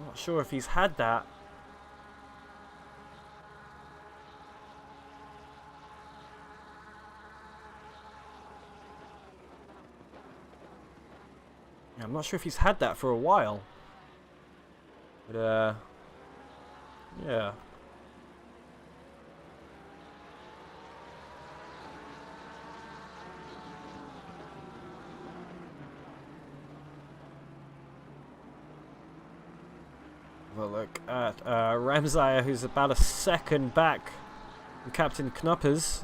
A: Not sure if he's had that. Yeah, I'm not sure if he's had that for a while. But, yeah. Have a look at Ramsaya, who's about a second back from Captain Knuppers.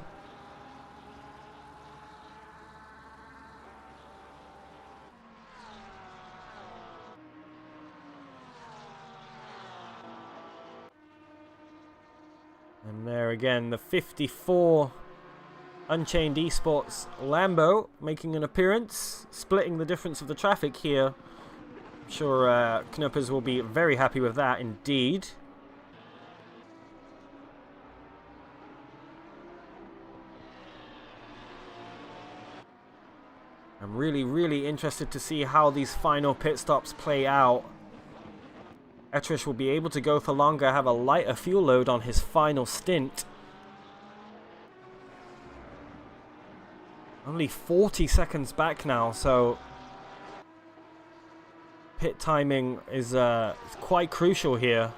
A: And there again, the 54 Unchained Esports Lambo making an appearance, splitting the difference of the traffic here. I'm sure Knuppers will be very happy with that indeed. I'm really interested to see how these final pit stops play out. Etrish will be able to go for longer, have a lighter fuel load on his final stint. Only 40 seconds back now, so pit timing is quite crucial here.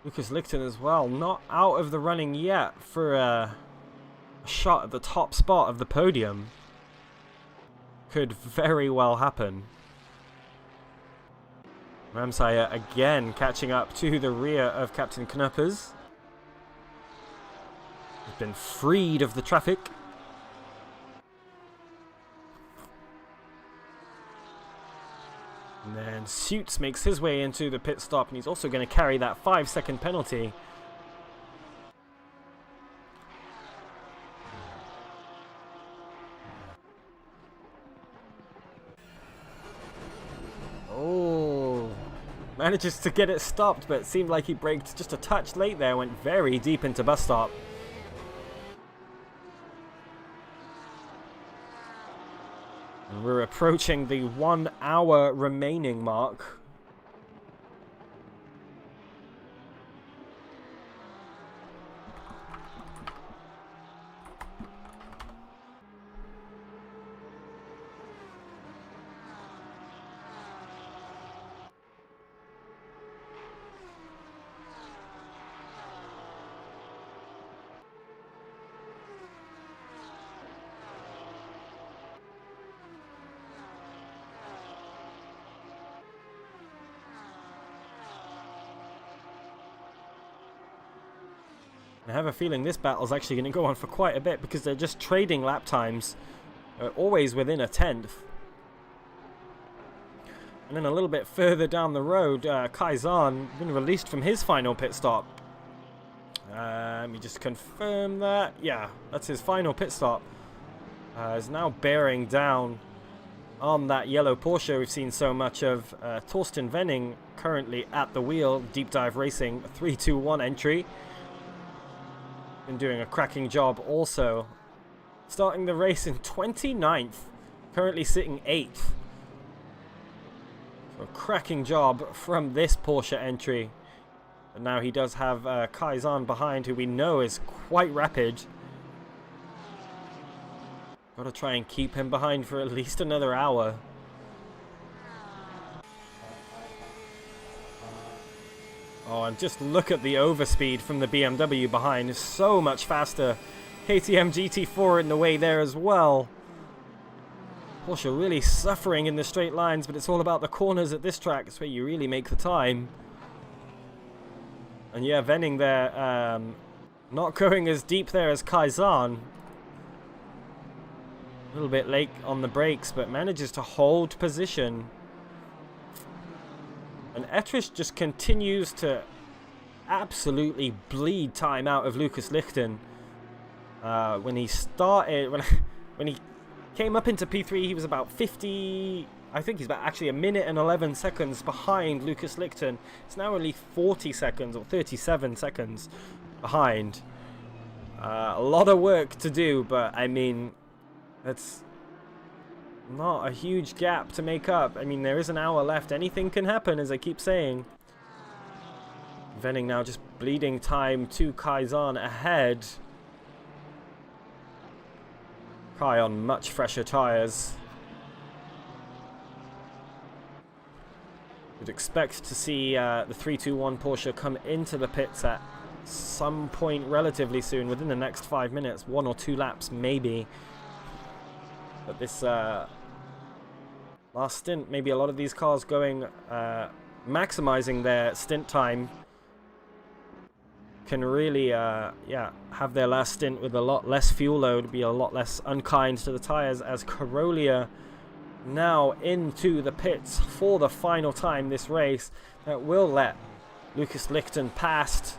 A: Lucas Lichten as well, not out of the running yet for a shot at the top spot of the podium. Could very well happen. Ramsaya again catching up to the rear of Captain Knuppers. He's been freed of the traffic. And then Suits makes his way into the pit stop, and he's also going to carry that 5-second penalty. Oh, manages to get it stopped, but it seemed like he braked just a touch late there, went very deep into bus stop. And we're approaching the 1 hour remaining mark. I have a feeling this battle's actually going to go on for quite a bit because they're just trading lap times, always within a tenth. And then a little bit further down the road, Kaizan been released from his final pit stop. Let me just confirm that. Yeah, that's his final pit stop. Is now bearing down on that yellow Porsche we've seen so much of. Torsten Venning currently at the wheel. Deep Dive Racing 3-2-1 entry. been doing a cracking job also. Starting the race in 29th, currently sitting 8th. So a cracking job from this Porsche entry. But now he does have Kaizan behind, who we know is quite rapid. Gotta try and keep him behind for at least another hour. Oh, and just look at the overspeed from the BMW behind. It's so much faster. KTM GT4 in the way there as well. Porsche really suffering in the straight lines, but it's all about the corners at this track. It's where you really make the time. And yeah, Venning there, not going as deep there as Kaizan. A little bit late on the brakes, but manages to hold position. And Ettrish just continues to absolutely bleed time out of Lucas Lichten. When he started, when he came up into P3, he was about 50. I think he's about actually a minute and 11 seconds behind Lucas Lichten. It's now only 40 seconds or 37 seconds behind. A lot of work to do, but I mean, that's not a huge gap to make up. I mean, there is an hour left. Anything can happen, as I keep saying. Venning now just bleeding time to Kaizan ahead. Kai on much fresher tyres. Would expect to see the 321 Porsche come into the pits at some point relatively soon, within the next 5 minutes, 1 or 2 laps maybe. But this last stint, maybe a lot of these cars going, maximizing their stint time, can really, yeah, have their last stint with a lot less fuel load, be a lot less unkind to the tires, as Carolia now into the pits for the final time this race. That will let Lucas Lichten past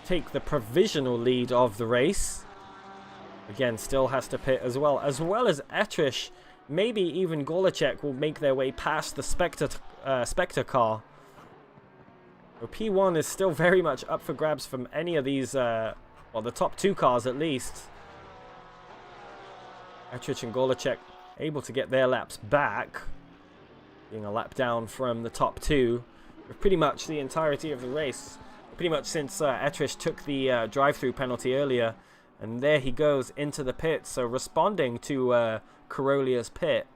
A: take the provisional lead of the race. Again, still has to pit as well as Ettrish. Maybe even Golacek will make their way past the Spectre car. So P1 is still very much up for grabs from any of these, well, the top 2 cars at least. Ettrish and Golacek able to get their laps back, being a lap down from the top 2 for pretty much the entirety of the race. Pretty much since Ettrish took the drive-through penalty earlier. And there he goes into the pit, so responding to Carolia's pit.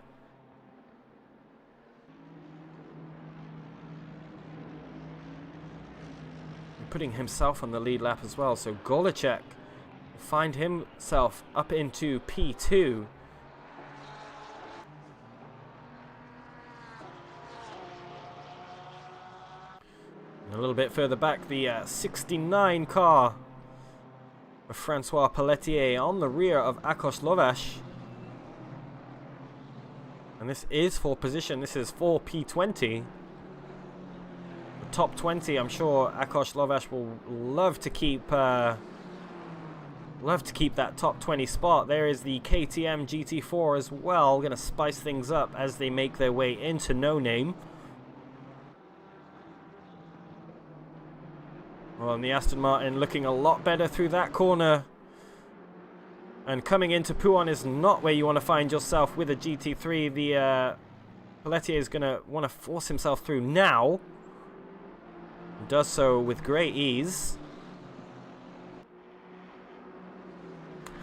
A: Putting himself on the lead lap as well, so Golacek will find himself up into P2. And a little bit further back, the 69 car of Francois Pelletier on the rear of Akos Lovash. And this is for position. This is for P20. The top 20, I'm sure Akos Lovash will love to keep that top 20 spot. There is the KTM GT4 as well. Going to spice things up as they make their way into No Name. Well, and the Aston Martin looking a lot better through that corner. And coming into Pouhon is not where you want to find yourself with a GT3. The Pelletier is going to want to force himself through now. Does so with great ease.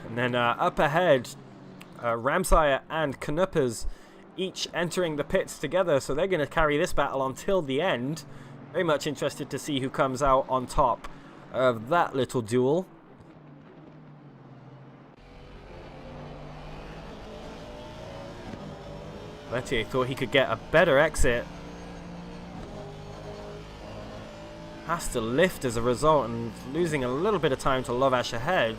A: And then up ahead, Ramsire and Knuppers each entering the pits together. So they're going to carry this battle until the end. Very much interested to see who comes out on top of that little duel. Pelletier thought he could get a better exit. Has to lift as a result and losing a little bit of time to Lovash ahead.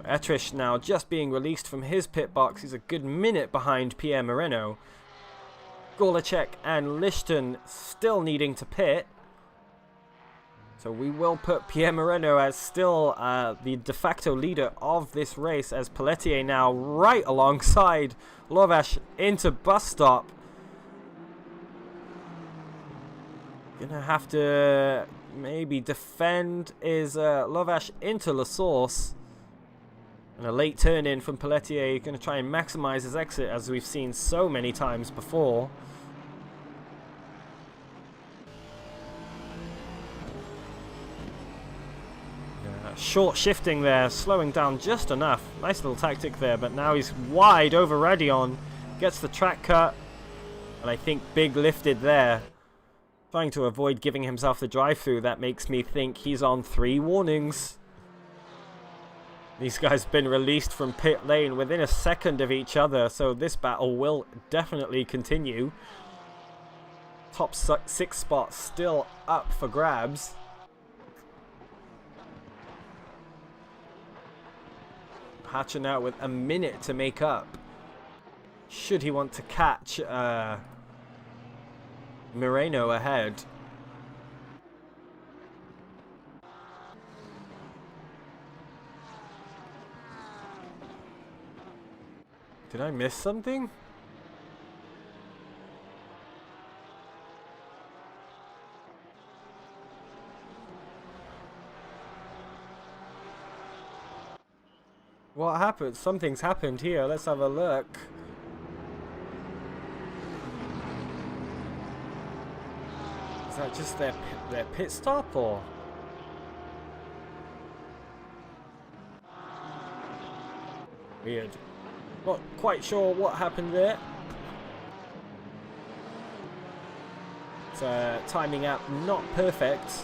A: Ettrish now just being released from his pit box. He's a good minute behind Pierre Moreno. Golacek and Lichten still needing to pit. So we will put Pierre Moreno as still the de facto leader of this race, as Pelletier now right alongside Lovash into bus stop. Gonna have to maybe defend his Lovash into La Source. And a late turn in from Pelletier. Gonna try and maximize his exit as we've seen so many times before. Short shifting there, slowing down just enough. Nice little tactic there, but now he's wide over Radion. Gets the track cut. And I think big lifted there. Trying to avoid giving himself the drive-through. That makes me think he's on 3 warnings. These guys have been released from pit lane within a second of each other, so this battle will definitely continue. Top 6 spot still up for grabs. Hatching out with a minute to make up. Should he want to catch Moreno ahead? Did I miss something? What happened? Something's happened here. Let's have a look. Is that just their pit stop, or? Weird. Not quite sure what happened there. It's timing app not perfect.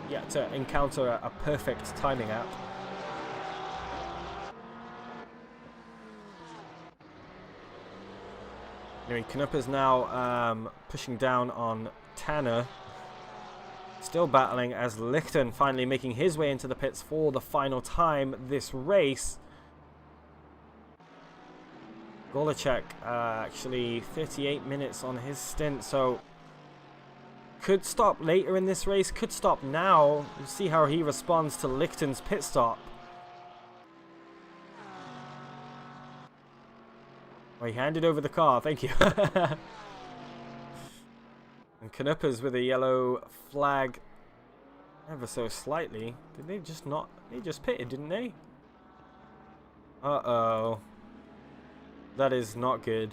A: Yet to encounter a perfect timing app. Anyway, Knupper's now pushing down on Tanner. Still battling as Lichten finally making his way into the pits for the final time this race. Golacek actually 38 minutes on his stint, so could stop later in this race, could stop now. We'll see how he responds to Lichten's pit stop. Oh, he handed over the car, thank you. And Knupper's with a yellow flag ever so slightly. Did they just not? They just pitted, didn't they? Uh-oh. That is not good.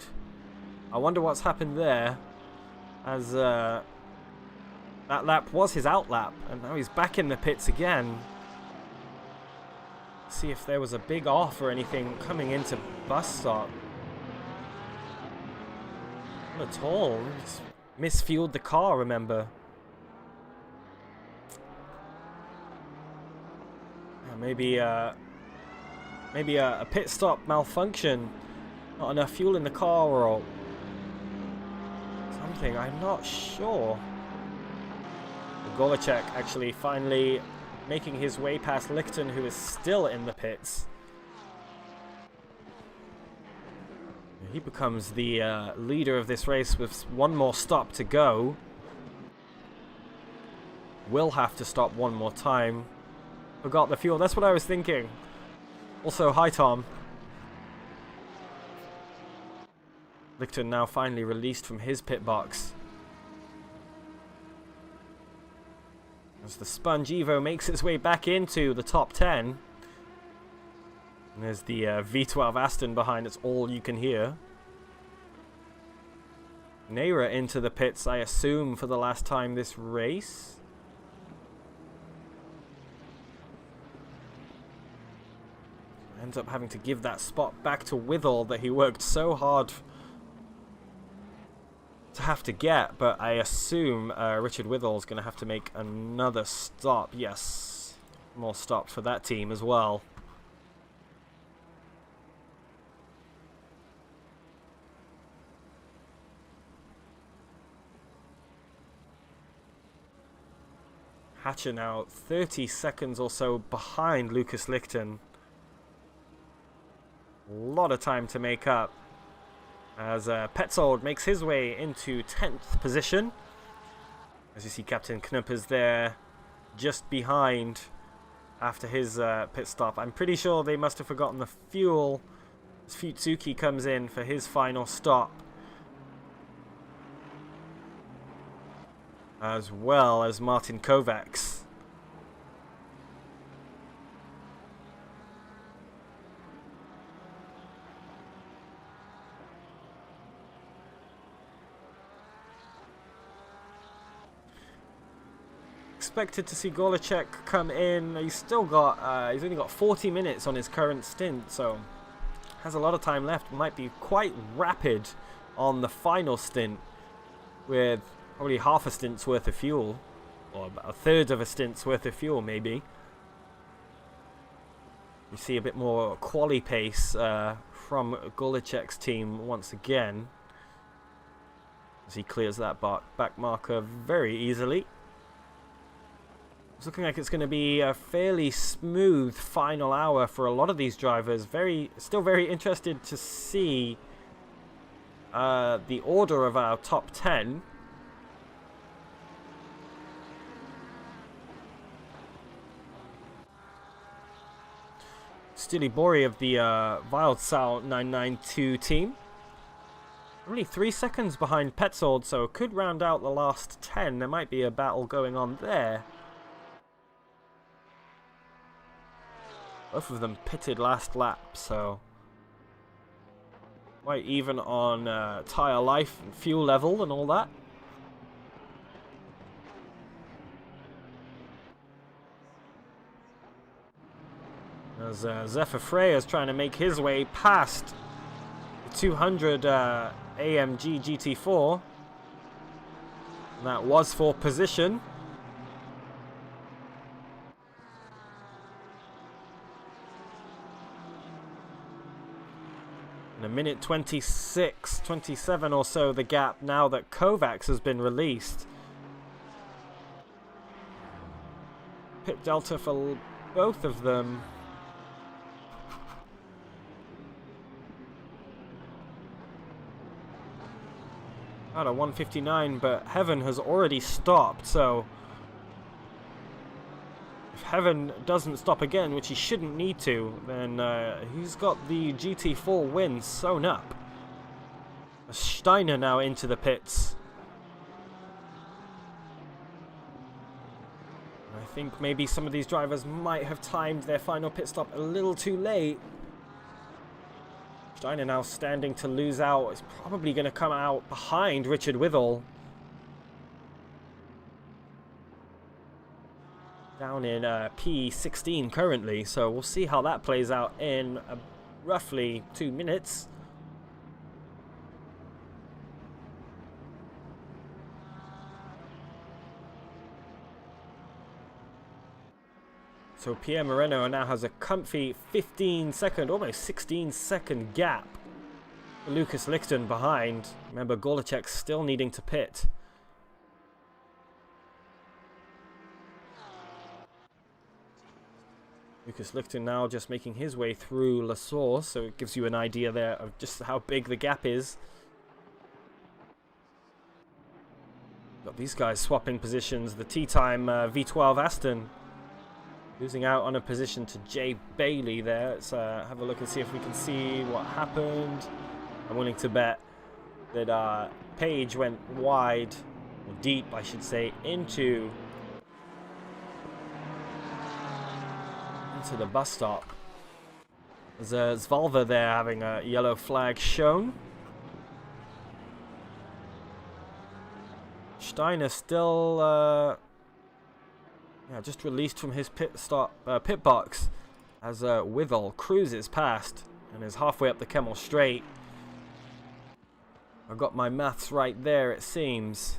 A: I wonder what's happened there. As that lap was his out lap, and now he's back in the pits again. See if there was a big off or anything coming into bus stop. Not at all. It's misfueled the car, remember. Maybe a pit stop malfunction. Not enough fuel in the car or something. I'm not sure. Golacek actually finally making his way past Lichten, who is still in the pits. He becomes the leader of this race with one more stop to go. Will have to stop one more time. Forgot the fuel. That's what I was thinking. Also, hi Tom. Lichten now finally released from his pit box. As the Sponge Evo makes its way back into the top 10. And there's the V12 Aston behind. It's all you can hear. Neira into the pits, I assume, for the last time this race. Ends up having to give that spot back to Withall that he worked so hard to have to get. But I assume Richard Withall's going to have to make another stop. Yes, more stops for that team as well. Hatcher now 30 seconds or so behind Lucas Lichten. A lot of time to make up as Petzold makes his way into 10th position. As you see, Captain Knupper's there just behind after his pit stop. I'm pretty sure they must have forgotten the fuel as Futsuki comes in for his final stop. as well as Martin Kovacs. Expected to see Golacek come in. He's only got 40 minutes on his current stint, so has a lot of time left. Might be quite rapid on the final stint, with probably half a stint's worth of fuel, or about a third of a stint's worth of fuel maybe. We see a bit more quali pace from Golacek's team once again, as he clears that back marker very easily. It's looking like it's going to be a fairly smooth final hour for a lot of these drivers. Still very interested to see the order of our top 10. Stili Bori of the Wildsau 992 team. Only 3 seconds behind Petzold, so could round out the last 10. There might be a battle going on there. Both of them pitted last lap, so quite even on tyre life and fuel level and all that. As Zephyr Frey is trying to make his way past the 200 AMG GT4. And that was for position. In a minute 26, 27 or so the gap now that Kovacs has been released. Pit delta for both of them. Out of 159, but Heaven has already stopped, so if Heaven doesn't stop again, which he shouldn't need to, then he's got the GT4 win sewn up. Steiner now into the pits. I think maybe some of these drivers might have timed their final pit stop a little too late. Steiner now standing to lose out. Is probably going to come out behind Richard Withall. Down in P16 currently, so we'll see how that plays out in roughly 2 minutes. So Pierre Moreno now has a comfy 15-second, almost 16-second gap. Lucas Lichten behind. Remember, Golacek still needing to pit. Lucas Lichten now just making his way through La Source, so it gives you an idea there of just how big the gap is. Got these guys swapping positions. The T-Time V12 Aston losing out on a position to Jay Bailey there. Let's have a look and see if we can see what happened. I'm willing to bet that Page went wide, or deep I should say, into the bus stop. There's Zvalva there having a yellow flag shown. Steiner still just released from his pit box as Withall cruises past and is halfway up the Kemmel Straight. I got my maths right there, it seems.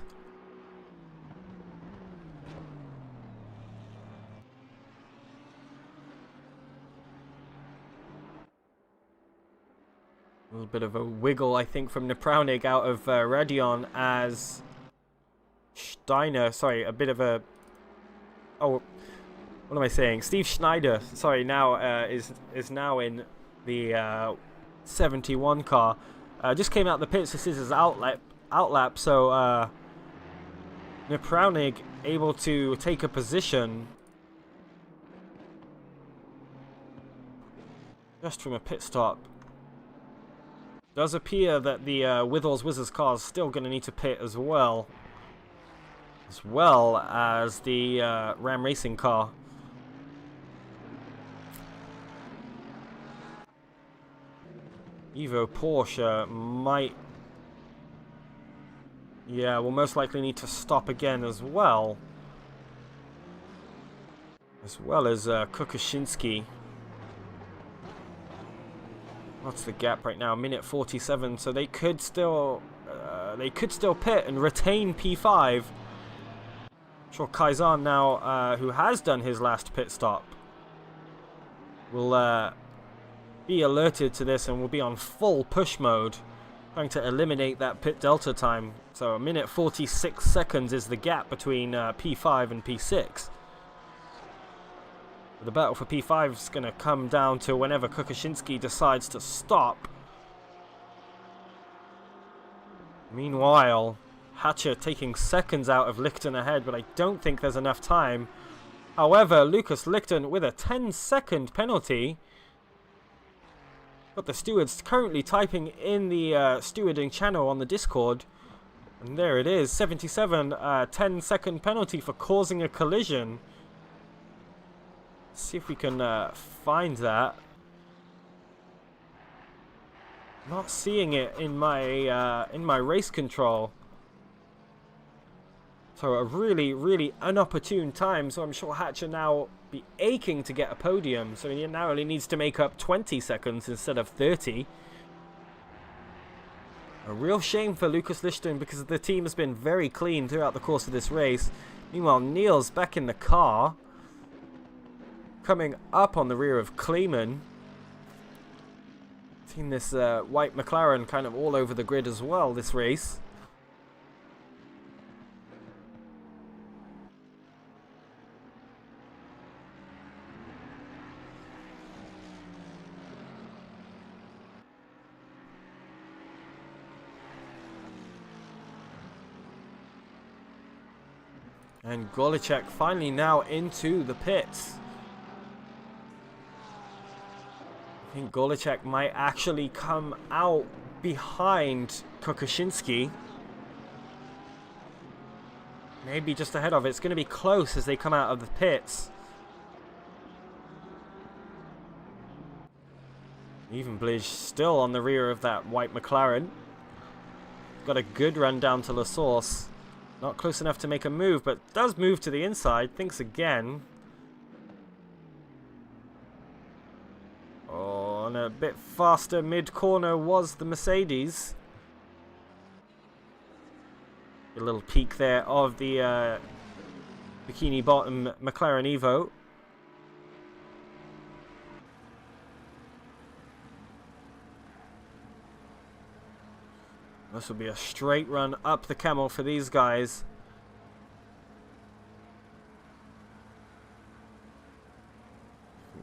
A: A little bit of a wiggle, I think, from Nepraunig out of Radion as Steiner, sorry, a bit of a... Oh, what am I saying? Steve Schneider, sorry, now is now in the 71 car. Just came out the pits. This is his outlap, so Nepraunig able to take a position just from a pit stop. Does appear that the Withall's Wizards car is still going to need to pit as well. as well as the Ram Racing car. Evo Porsche might... Yeah, we'll most likely need to stop again as well. As well as Kukushinsky. What's the gap right now? Minute 47, so they could still pit and retain P5. I'm sure Kaizan now, who has done his last pit stop, will be alerted to this and will be on full push mode, trying to eliminate that pit delta time. So a minute 46 seconds is the gap between P5 and P6. The battle for P5 is going to come down to whenever Kukushinsky decides to stop. Meanwhile, Hatcher taking seconds out of Lichten ahead, but I don't think there's enough time. However, Lucas Lichten with a 10-second penalty. Got the stewards currently typing in the stewarding channel on the Discord. And there it is, 77, 10-second penalty for causing a collision. Let's see if we can find that. Not seeing it in my race control. So a really inopportune time. So I'm sure Hatcher now be aching to get a podium. So he now only needs to make up 20 seconds instead of 30. A real shame for Lucas Lichten because the team has been very clean throughout the course of this race. Meanwhile, Niels back in the car, coming up on the rear of Kleeman. Seen this white McLaren kind of all over the grid as well this race. And Golicek finally now into the pits. I think Golicek might actually come out behind Kukushinsky. Maybe just ahead of it. It's going to be close as they come out of the pits. Even Blige still on the rear of that white McLaren. Got a good run down to La Source. Not close enough to make a move, but does move to the inside. Thinks again. Oh, and a bit faster mid-corner was the Mercedes. A little peek there of the bikini bottom McLaren Evo. This will be a straight run up the camel for these guys.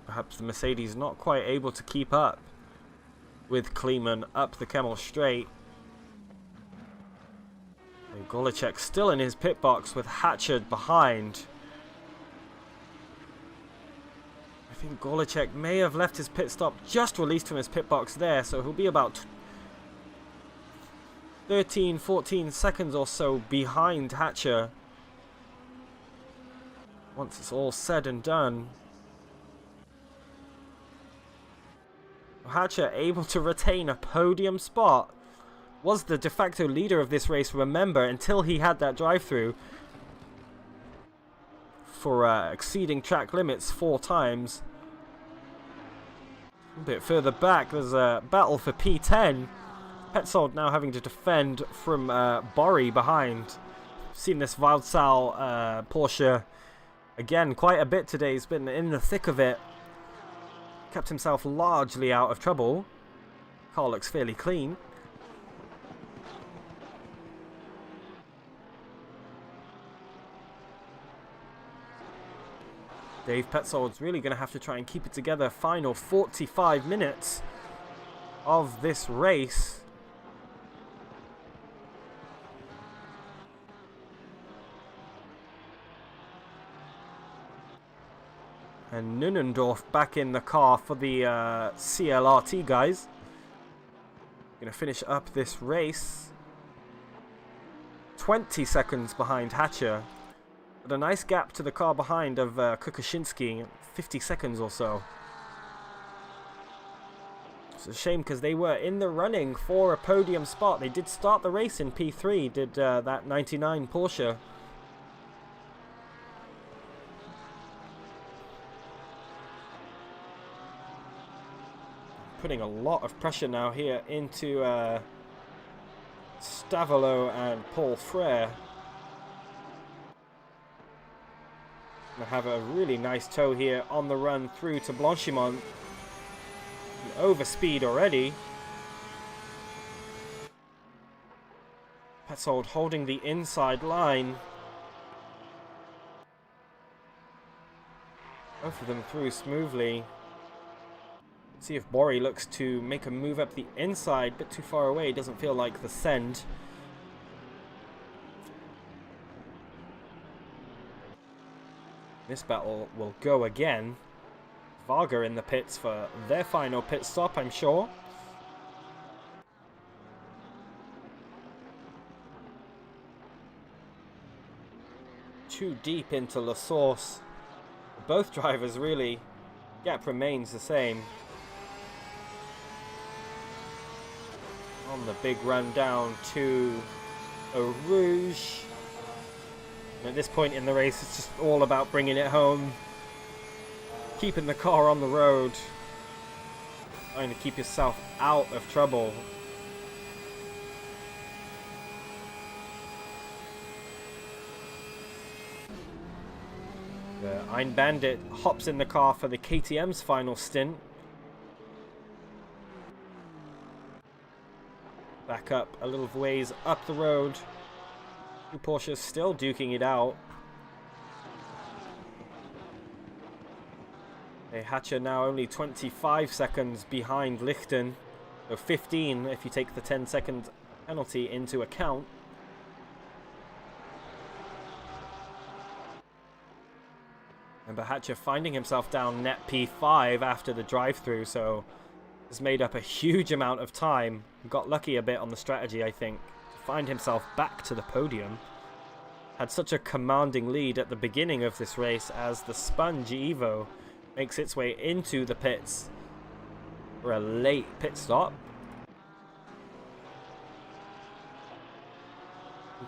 A: Perhaps the Mercedes not quite able to keep up with Kleeman up the camel straight. And Golicek still in his pit box with Hatcher behind. I think Golicek may have left his pit stop just released from his pit box there, so he'll be about 13, 14 seconds or so behind Hatcher once it's all said and done. Hatcher able to retain a podium spot. Was the de facto leader of this race, remember, until he had that drive-through for exceeding track limits 4 times. A bit further back, there's a battle for P10. Petzold now having to defend from Borry behind. Seen this Wildsal Porsche again quite a bit today. He's been in the thick of it. Kept himself largely out of trouble. Car looks fairly clean. Dave Petzold's really going to have to try and keep it together. Final 45 minutes of this race. And Nunendorf back in the car for the CLRT guys. Gonna finish up this race. 20 seconds behind Hatcher. But a nice gap to the car behind of Kukashinsky, 50 seconds or so. It's a shame because they were in the running for a podium spot. They did start the race in P3, did that 99 Porsche. Putting a lot of pressure now here into Stavolo and Paul Frere. Gonna have a really nice tow here on the run through to Blanchimont. Over speed already. Petzold holding the inside line. Both of them through smoothly. See if Bori looks to make a move up the inside, a bit too far away, doesn't feel like the send. This battle will go again. Varga in the pits for their final pit stop, I'm sure. Too deep into La Source. Both drivers really, gap remains the same. On the big run down to Eau Rouge. And at this point in the race, it's just all about bringing it home. Keeping the car on the road. Trying to keep yourself out of trouble. The Ein Bandit hops in the car for the KTM's final stint. Back up a little ways up the road. Two Porsches still duking it out. Hatcher now only 25 seconds behind Lichten. So 15 if you take the 10-second penalty into account. And Hatcher finding himself down net P5 after the drive-through, so has made up a huge amount of time. Got lucky a bit on the strategy, I think, to find himself back to the podium. Had such a commanding lead at the beginning of this race as the Sponge Evo makes its way into the pits for a late pit stop.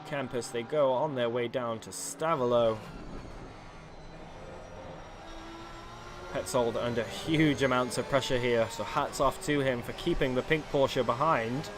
A: Campus, they go on their way down to Stavolo. Petzold under huge amounts of pressure here, so hats off to him for keeping the pink Porsche behind.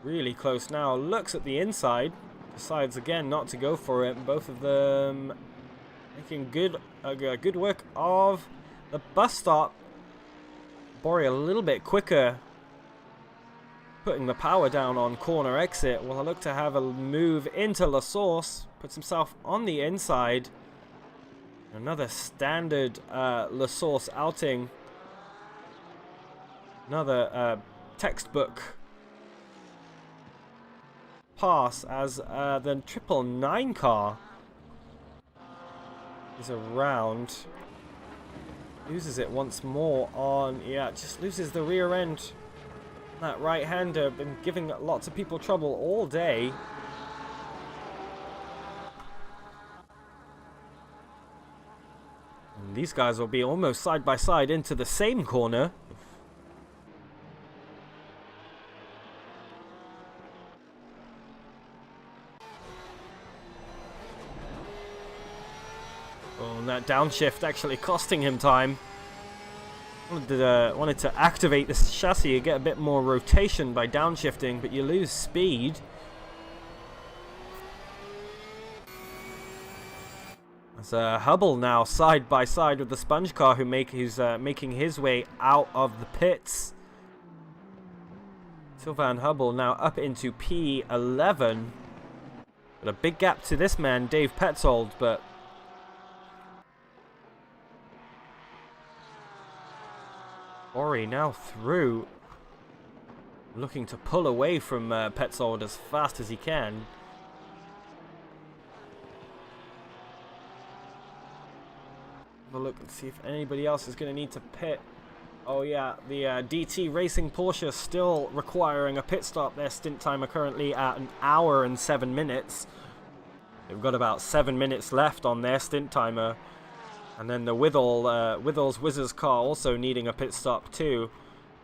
A: Really close now, looks at the inside, decides again not to go for it. Both of them making good work of the bus stop. Bori a little bit quicker, putting the power down on corner exit. Will look to have a move into La Source, puts himself on the inside. Another standard La Source outing. Another textbook pass as the 999 car is around. Loses it once more on, yeah, just loses the rear end. That right-hander been giving lots of people trouble all day. And these guys will be almost side by side into the same corner. And that downshift actually costing him time. Wanted to activate this chassis and get a bit more rotation by downshifting, but you lose speed. There's Hubble now side by side with the Sponge car who's making his way out of the pits. Sylvain Hubble now up into P11. Got a big gap to this man, Dave Petzold, but Ori now through. looking to pull away from Petzold as fast as he can. Have a look and see if anybody else is going to need to pit. Oh yeah, the DT Racing Porsche still requiring a pit stop. Their stint timer currently at 1 hour and 7 minutes. They've got about 7 minutes left on their stint timer. And then the Withall's Whizzers car also needing a pit stop too.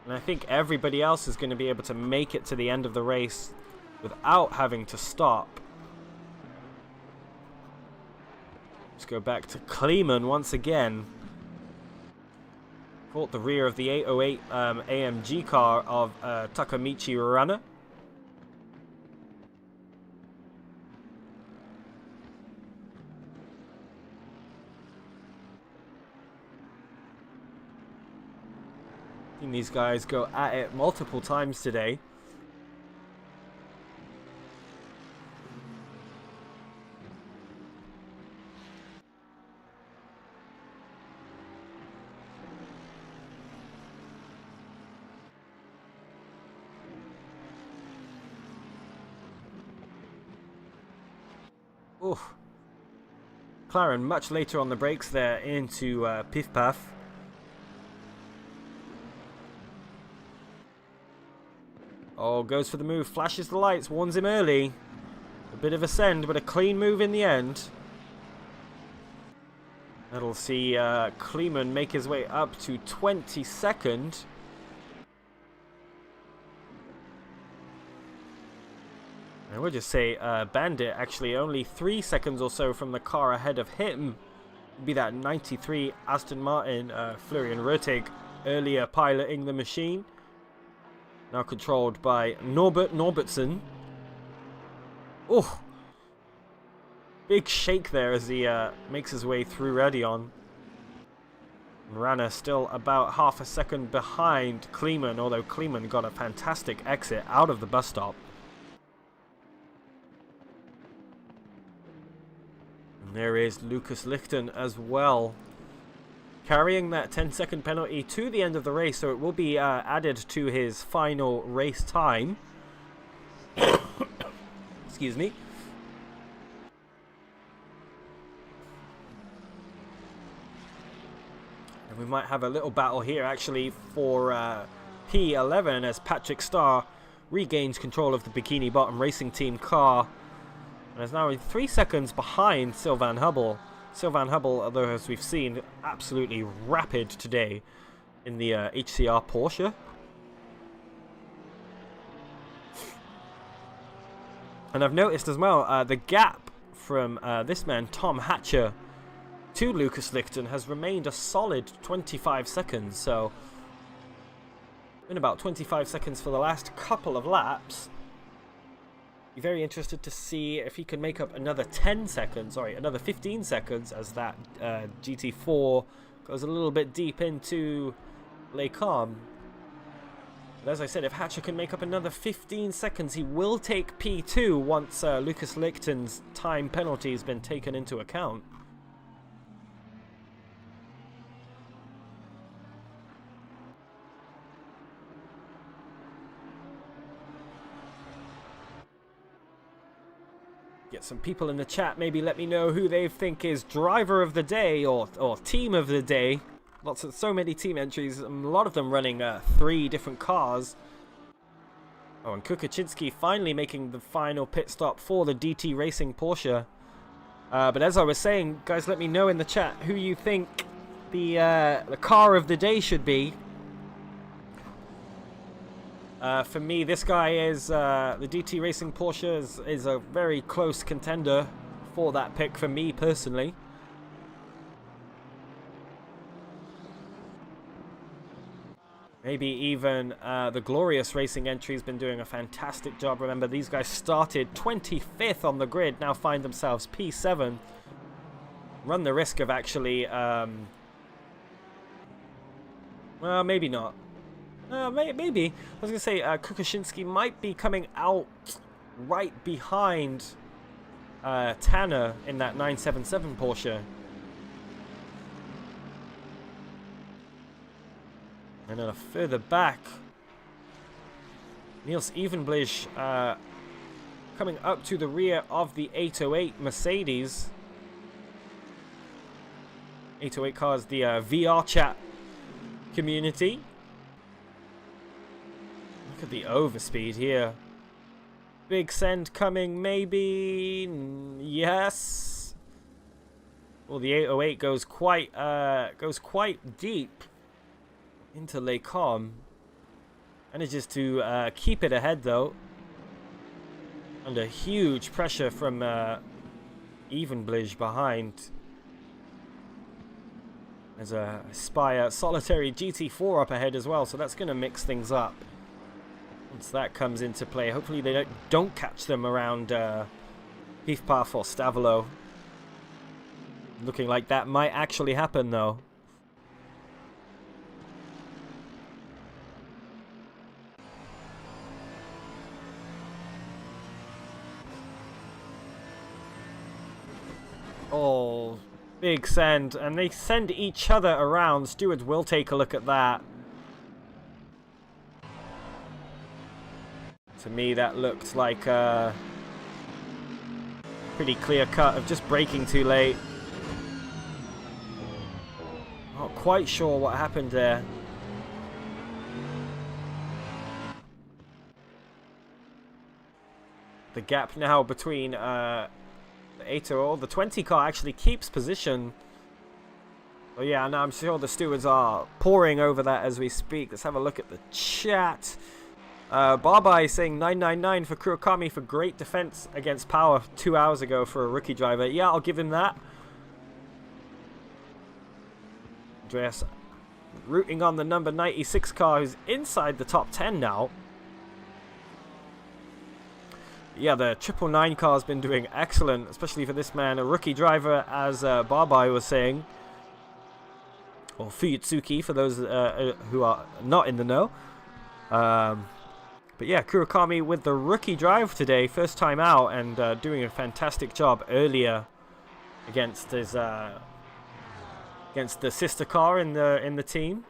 A: And I think everybody else is going to be able to make it to the end of the race without having to stop. Let's go back to Kleeman once again. Caught the rear of the 808 AMG car of Takamichi Rana. Seen these guys go at it multiple times today. Oof. McLaren much later on the brakes there into Piff Paff. Oh, goes for the move, flashes the lights, warns him early. A bit of a send, but a clean move in the end. That'll see Kleeman make his way up to 22nd. And we'll just say Bandit actually only 3 seconds or so from the car ahead of him. It'd be that 93 Aston Martin, Florian Rötig, earlier piloting the machine. Now controlled by Norbert Norbertson. Oh! Big shake there as he makes his way through Radion. Rana still about half a second behind Kleeman, although Kleeman got a fantastic exit out of the bus stop. And there is Lucas Lichten as well, carrying that 10-second penalty to the end of the race, so it will be added to his final race time. Excuse me. And we might have a little battle here actually for P11 as Patrick Starr regains control of the Bikini Bottom Racing Team car. And is now 3 seconds behind Sylvain Hubble. Sylvain Hubble, although as we've seen, absolutely rapid today in the HCR Porsche. And I've noticed as well, the gap from this man, Tom Hatcher, to Lucas Lichten has remained a solid 25 seconds. So, in about 25 seconds for the last couple of laps. Be very interested to see if he can make up another 10 seconds, sorry, another 15 seconds as that GT4 goes a little bit deep into Les Carmes. But as I said, if Hatcher can make up another 15 seconds, he will take P2 once Lucas Lichten's time penalty has been taken into account. Get some people in the chat, maybe let me know who they think is driver of the day or team of the day. So many team entries, a lot of them running 3 different cars. Oh, and Kukaczynski finally making the final pit stop for the DT Racing Porsche. But as I was saying, guys, let me know in the chat who you think the car of the day should be. For me, this guy is the DT Racing Porsche is a very close contender for that pick for me personally. Maybe even the Glorious Racing entry has been doing a fantastic job. Remember, these guys started 25th on the grid, now find themselves P7. Run the risk of actually, well, maybe not. Maybe. I was going to say, Kukaczynski might be coming out right behind Tanner in that 977 Porsche. And then further back, Niels Evenblige coming up to the rear of the 808 Mercedes. 808 cars, the VR chat community. Look at the overspeed here. Big send coming, maybe. Yes. Well, the 808 goes quite deep into Les Combes. Manages to keep it ahead though. Under huge pressure from Evenblige behind. There's a Spire Solitary GT4 up ahead as well, so that's going to mix things up. Once that comes into play, hopefully they don't catch them around Heathpath or Stavelot. Looking like that might actually happen though. Oh, big send, and they send each other around. Stewards will take a look at that. To me, that looked like a pretty clear cut of just braking too late. Not quite sure what happened there. The gap now between the 808, the 20 car actually keeps position. Oh yeah, and I'm sure the stewards are poring over that as we speak. Let's have a look at the chat. Barbai saying 999 for Kurakami for great defense against power 2 hours ago for a rookie driver. Yeah, I'll give him that. Andreas rooting on the number 96 car who's inside the top 10 now. Yeah, the 999 car has been doing excellent, especially for this man, a rookie driver, as Barbai was saying. Or Fuyutsuki, for those who are not in the know. But yeah, Kurakami with the rookie drive today, first time out, and doing a fantastic job earlier against his against the sister car in the team.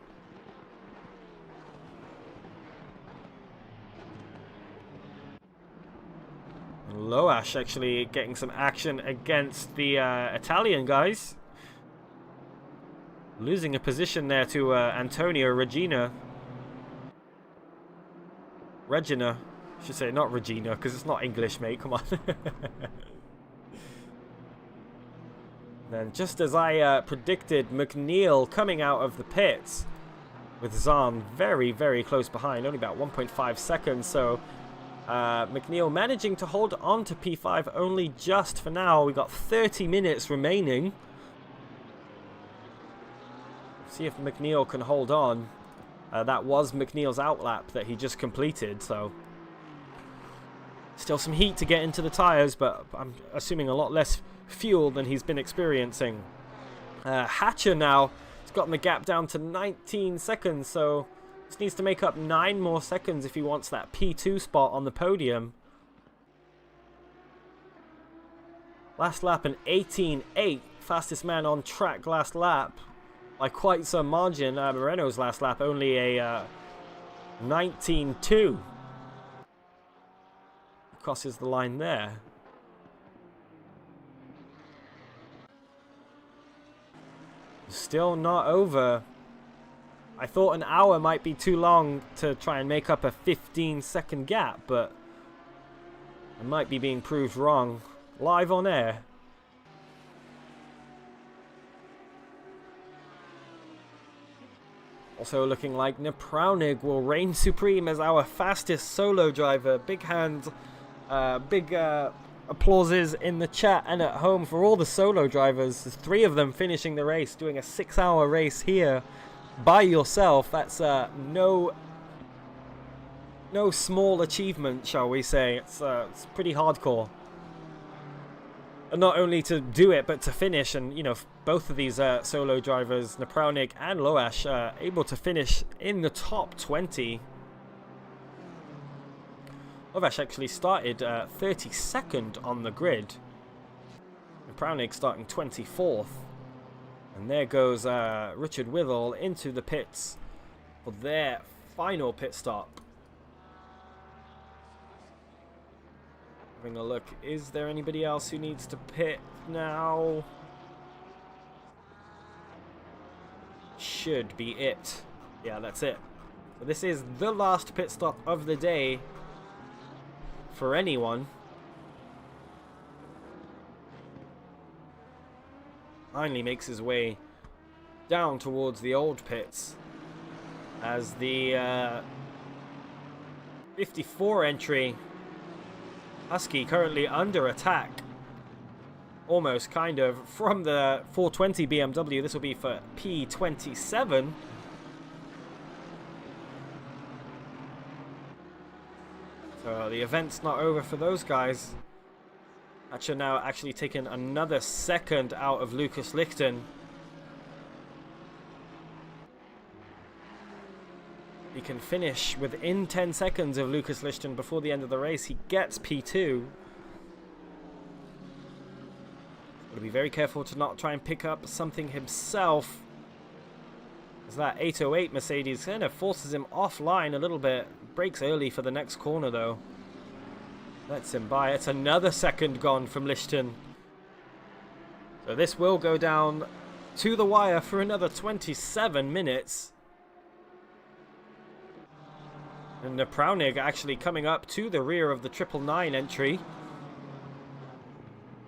A: Loash actually getting some action against the Italian guys. Losing a position there to Antonio Regina. Regina. I should say not Regina, because it's not English, mate. Come on. Then just as I predicted, McNeil coming out of the pits with Zahn very, very close behind. Only about 1.5 seconds, so... McNeil managing to hold on to P5 only just for now. We got 30 minutes remaining. See if McNeil can hold on. That was McNeil's outlap that he just completed, so still some heat to get into the tires, but I'm assuming a lot less fuel than he's been experiencing. Hatcher now has gotten the gap down to 19 seconds, so just needs to make up 9 more seconds if he wants that P2 spot on the podium. Last lap an 18.8, fastest man on track last lap by quite some margin. Moreno's last lap only a 19.2. Crosses the line there. Still not over. I thought an hour might be too long to try and make up a 15-second gap, but I might be being proved wrong. Live on air. Also looking like Napraunig will reign supreme as our fastest solo driver. Big hand, big applauses in the chat and at home for all the solo drivers. There's 3 of them finishing the race, doing a 6-hour race here by yourself. That's no small achievement, shall we say. It's pretty hardcore. And not only to do it, but to finish. And, you know, both of these solo drivers, Napraunig and Loash, able to finish in the top 20. Loash actually started 32nd on the grid. Napraunig starting 24th. And there goes Richard Withall into the pits for their final pit stop. Having a look. Is there anybody else who needs to pit now? Should be it. Yeah, that's it. So this is the last pit stop of the day for anyone. Finally makes his way down towards the old pits as the 54 entry Husky currently under attack, almost kind of from the 420 BMW. This will be for P27. So the event's not over for those guys. Hatcher now actually taking another second out of Lucas Lichten. He can finish within 10 seconds of Lucas Lichten before the end of the race. He gets P2. Got to be very careful to not try and pick up something himself, as that 808 Mercedes kind of forces him offline a little bit. Brakes early for the next corner though. Lets him by. It's another second gone from Lichten. So this will go down to the wire for another 27 minutes. And Napraunig actually coming up to the rear of the 999 entry.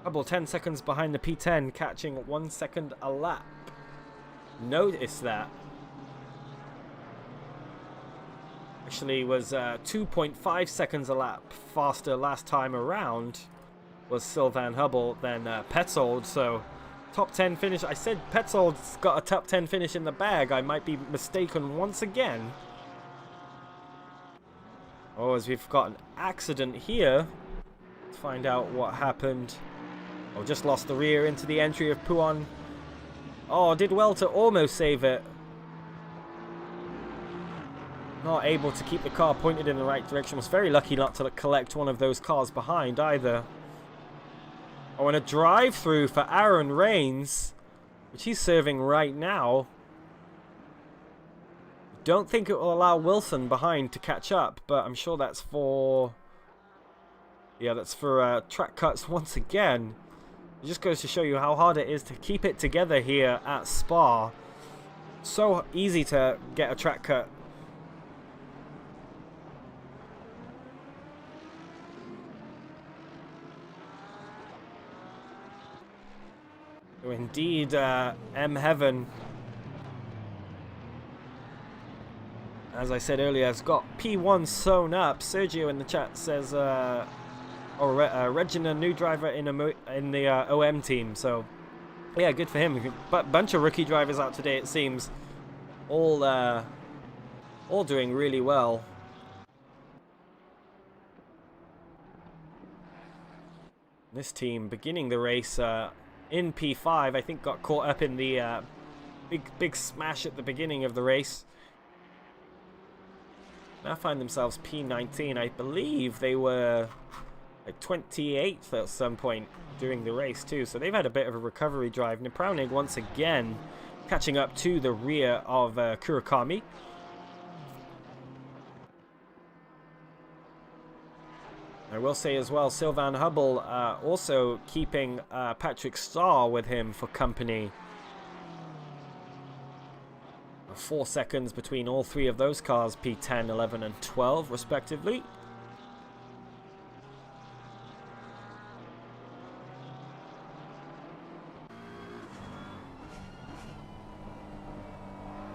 A: Double 10 seconds behind the P10, catching 1 second a lap. Notice that. Actually was 2.5 seconds a lap faster last time around was Sylvain Hubble than Petzold. So top 10 finish. I said Petzold's got a top 10 finish in the bag. I might be mistaken once again. Oh, as we've got an accident here. Let's find out what happened. Oh, just lost the rear into the entry of Pouan. Oh, did well to almost save it. Not able to keep the car pointed in the right direction. Was very lucky not to collect one of those cars behind either. Oh, and a drive-through for Aaron Rains, which he's serving right now. Don't think it will allow Wilson behind to catch up, but I'm sure that's for... Yeah, that's for track cuts once again. It just goes to show you how hard it is to keep it together here at Spa. So easy to get a track cut. So indeed, M Heaven, as I said earlier, has got P1 sewn up. Sergio in the chat says, Regina, new driver in the OM team. So, yeah, good for him. But bunch of rookie drivers out today, it seems. All doing really well. This team beginning the race in P5, I think got caught up in the big smash at the beginning of the race. Now find themselves P19. I believe they were like 28th at some point during the race too, so they've had a bit of a recovery drive. Napraunig once again catching up to the rear of Kurakami. I will say as well, Sylvain Hubble also keeping Patrick Starr with him for company. 4 seconds between all three of those cars, P10, 11 and 12 respectively.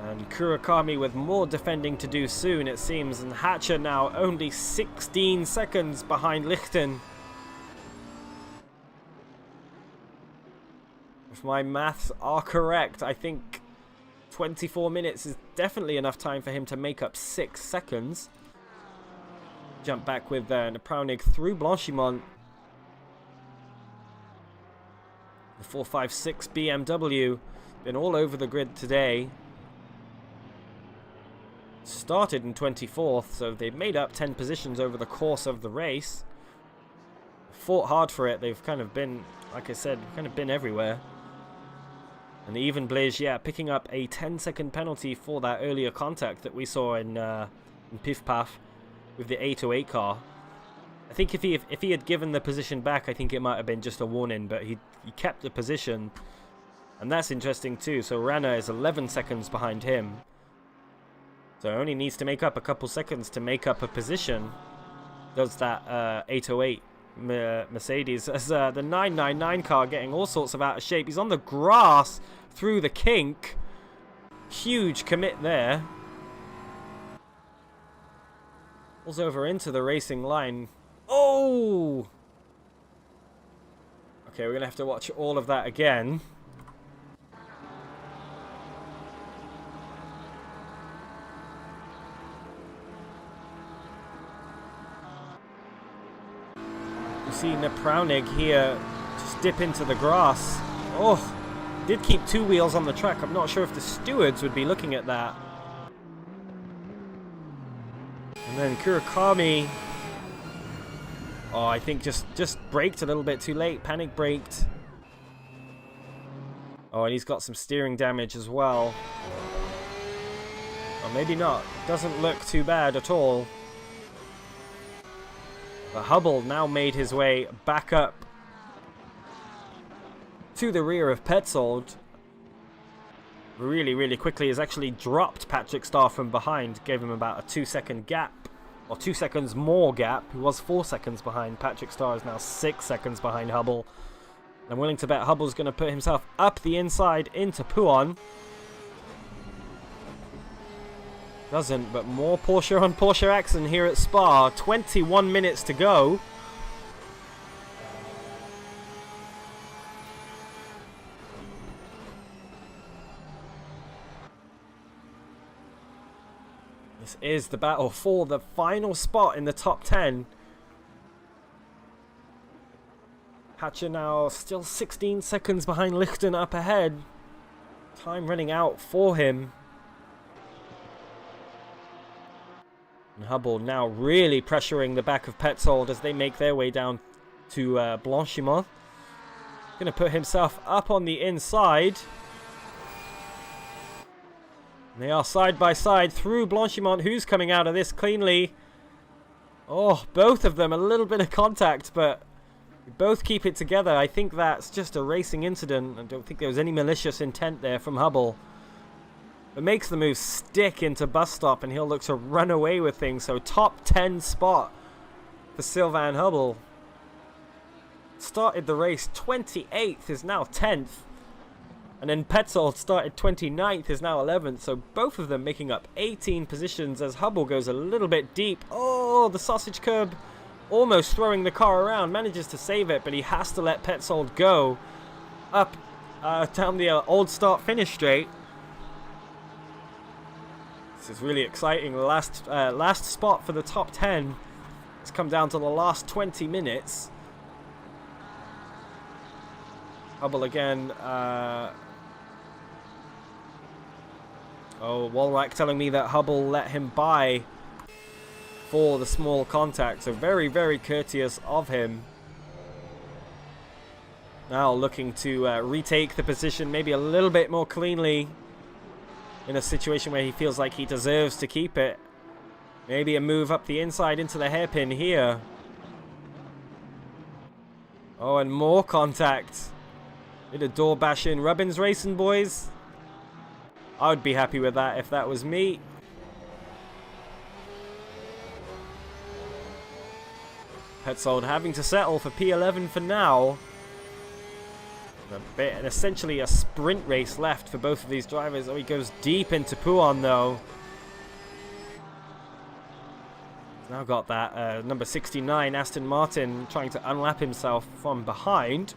A: And Kurakami with more defending to do soon, it seems, and Hatcher now only 16 seconds behind Lichten. If my maths are correct, I think 24 minutes is definitely enough time for him to make up 6 seconds. Jump back with Napraunig through Blanchimont. The 456 BMW, been all over the grid today. Started in 24th, so they've made up 10 positions over the course of the race. Fought hard for it. They've kind of been, like I said, kind of been everywhere. And even Blaise, yeah, picking up a 10-second penalty for that earlier contact that we saw in Pif Paf with the 808 car. I think if he had given the position back, I think it might have been just a warning, but he kept the position. And that's interesting too. So Rana is 11 seconds behind him. So only needs to make up a couple seconds to make up a position. Does that 808 Mercedes. As the 999 car getting all sorts of out of shape. He's on the grass through the kink. Huge commit there. Pulls over into the racing line. Oh! Okay, we're going to have to watch all of that again. You see Napraunig here just dip into the grass. Oh, did keep two wheels on the track. I'm not sure if the stewards would be looking at that. And then Kurakami. Oh, I think just braked a little bit too late. Panic braked. Oh, and he's got some steering damage as well. Or maybe not. Doesn't look too bad at all. But Hubble now made his way back up to the rear of Petzold. Really quickly has actually dropped Patrick Starr from behind. Gave him about a 2-second gap. Or 2 seconds more gap. He was 4 seconds behind. Patrick Starr is now 6 seconds behind Hubble. I'm willing to bet Hubble's going to put himself up the inside into Puon. Doesn't, but more Porsche on Porsche action here at Spa. 21 minutes to go. This is the battle for the final spot in the top 10. Hatcher now still 16 seconds behind Lichten up ahead. Time running out for him. And Hubble now really pressuring the back of Petzold as they make their way down to Blanchimont. Going to put himself up on the inside. And they are side by side through Blanchimont. Who's coming out of this cleanly? Oh, both of them. A little bit of contact, but we both keep it together. I think that's just a racing incident. I don't think there was any malicious intent there from Hubble. It makes the move stick into bus stop, and he'll look to run away with things. So top 10 spot for Sylvain Hubble. Started the race 28th, is now 10th. And then Petzold started 29th, is now 11th. So both of them making up 18 positions as Hubble goes a little bit deep. Oh, the sausage curb almost throwing the car around. Manages to save it, but he has to let Petzold go up down the old start finish straight. This is really exciting. The last spot for the top 10 has come down to the last 20 minutes. Hubble again. Oh, Walrack telling me that Hubble let him by for the small contact. So very courteous of him. Now looking to retake the position maybe a little bit more cleanly. In a situation where he feels like he deserves to keep it. Maybe a move up the inside into the hairpin here. Oh, and more contact. Bit of door bashing. Rubbins racing, boys. I would be happy with that if that was me. Petzold having to settle for P11 for now. Essentially a sprint race left for both of these drivers. Oh, he goes deep into Puon though. He's now got that number 69 Aston Martin trying to unlap himself from behind.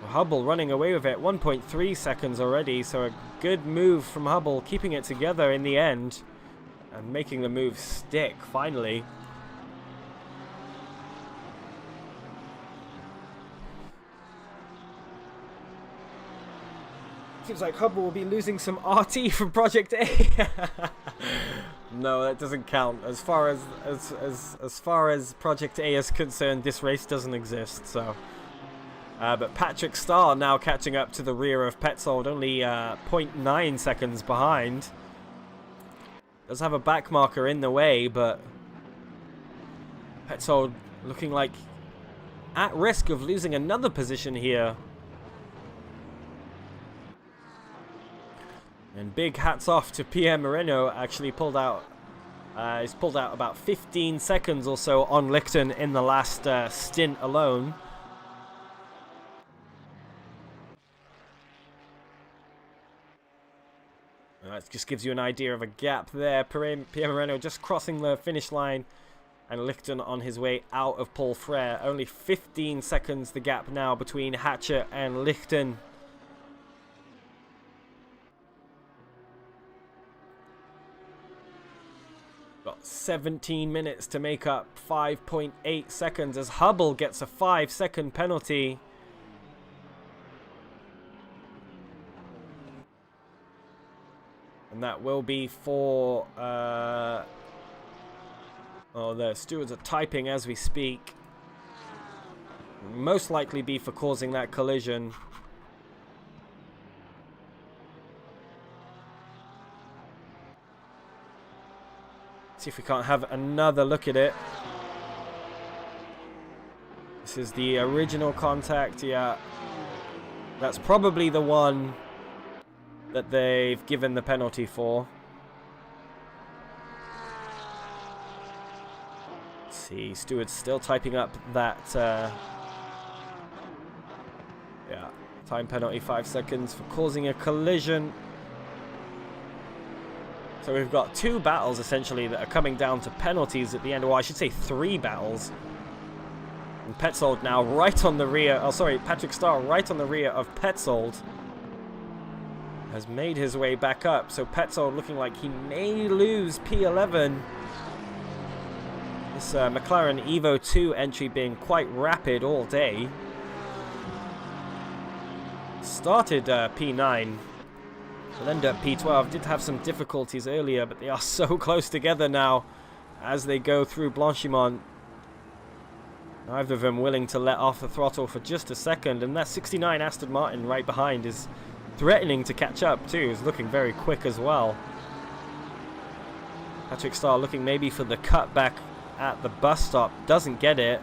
A: Well, Hubble running away with it. 1.3 seconds already, so a good move from Hubble, keeping it together in the end and making the move stick finally. Seems like Hubble will be losing some RT from Project A. No, that doesn't count. As far as Project A is concerned, this race doesn't exist. So, but Patrick Starr now catching up to the rear of Petzold, only 0.9 seconds behind. Does have a back marker in the way, but Petzold looking like at risk of losing another position here. And big hats off to Pierre Moreno, actually pulled out. He's pulled out about 15 seconds or so on Lichten in the last stint alone. That just gives you an idea of a gap there. Pierre Moreno just crossing the finish line, and Lichten on his way out of Paul Frere. Only 15 seconds the gap now between Hatcher and Lichten. Got 17 minutes to make up 5.8 seconds as Hubble gets a 5-second penalty. And that will be for... oh, the stewards are typing as we speak. Most likely be for causing that collision. See if we can't have another look at it. This is the original contact, yeah. That's probably the one that they've given the penalty for. Let's see, Stewart's still typing up that, yeah, time penalty, 5 seconds for causing a collision. So we've got 2 battles, essentially, that are coming down to penalties at the end. Or I should say 3 battles. And Petzold now right on the rear. Oh, sorry, Patrick Starr right on the rear of Petzold. Has made his way back up. So Petzold looking like he may lose P11. This McLaren Evo 2 entry being quite rapid all day. Started P9. Will end up P12. Did have some difficulties earlier, but they are so close together now as they go through Blanchimont. Neither of them willing to let off the throttle for just a second, and that 69 Aston Martin right behind is threatening to catch up too. Is looking very quick as well. Patrick Starr looking maybe for the cutback at the bus stop. Doesn't get it.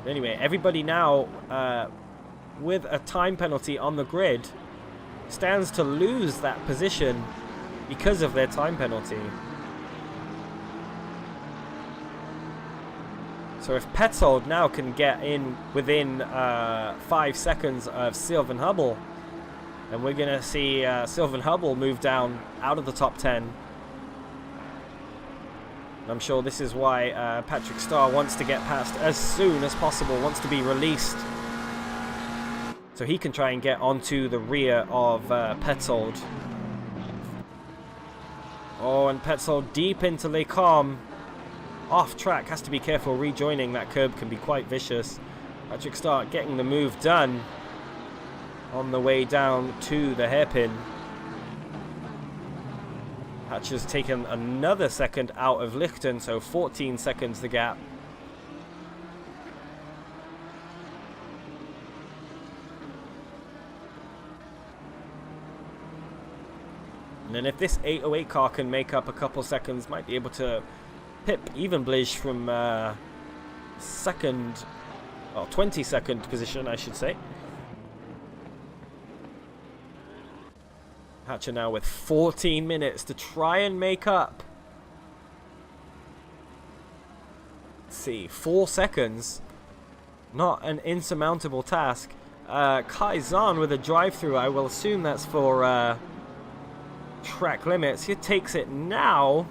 A: Anyway, everybody now with a time penalty on the grid stands to lose that position because of their time penalty. So if Petzold now can get in within 5 seconds of Sylvain Hubble, then we're going to see Sylvain Hubble move down out of the top 10. I'm sure this is why Patrick Starr wants to get past as soon as possible, wants to be released, so he can try and get onto the rear of Petzold. Oh, and Petzold deep into Les Combes. Off track, has to be careful rejoining. That curb can be quite vicious. Patrick Starr getting the move done on the way down to the hairpin. Hatcher's taken another second out of Lichten, so 14 seconds the gap. And then if this 808 car can make up a couple seconds, might be able to pip even Blige from second, or 22nd position, I should say. Hatcher now with 14 minutes to try and make up. Let's see, 4 seconds. Not an insurmountable task. Kai Zahn with a drive-through. I will assume that's for track limits. He takes it now.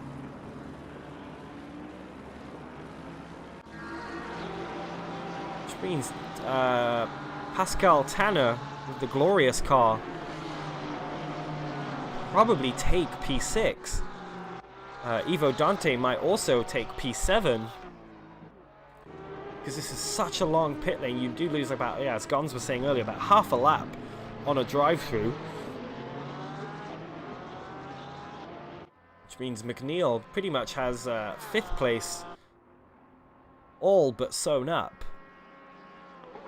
A: Which means Pascal Tanner with the glorious car probably take P6. Ivo Dante might also take P7. Because this is such a long pit lane, you do lose about, yeah, as Gons was saying earlier, about half a lap on a drive-through. Which means McNeil pretty much has 5th place all but sewn up.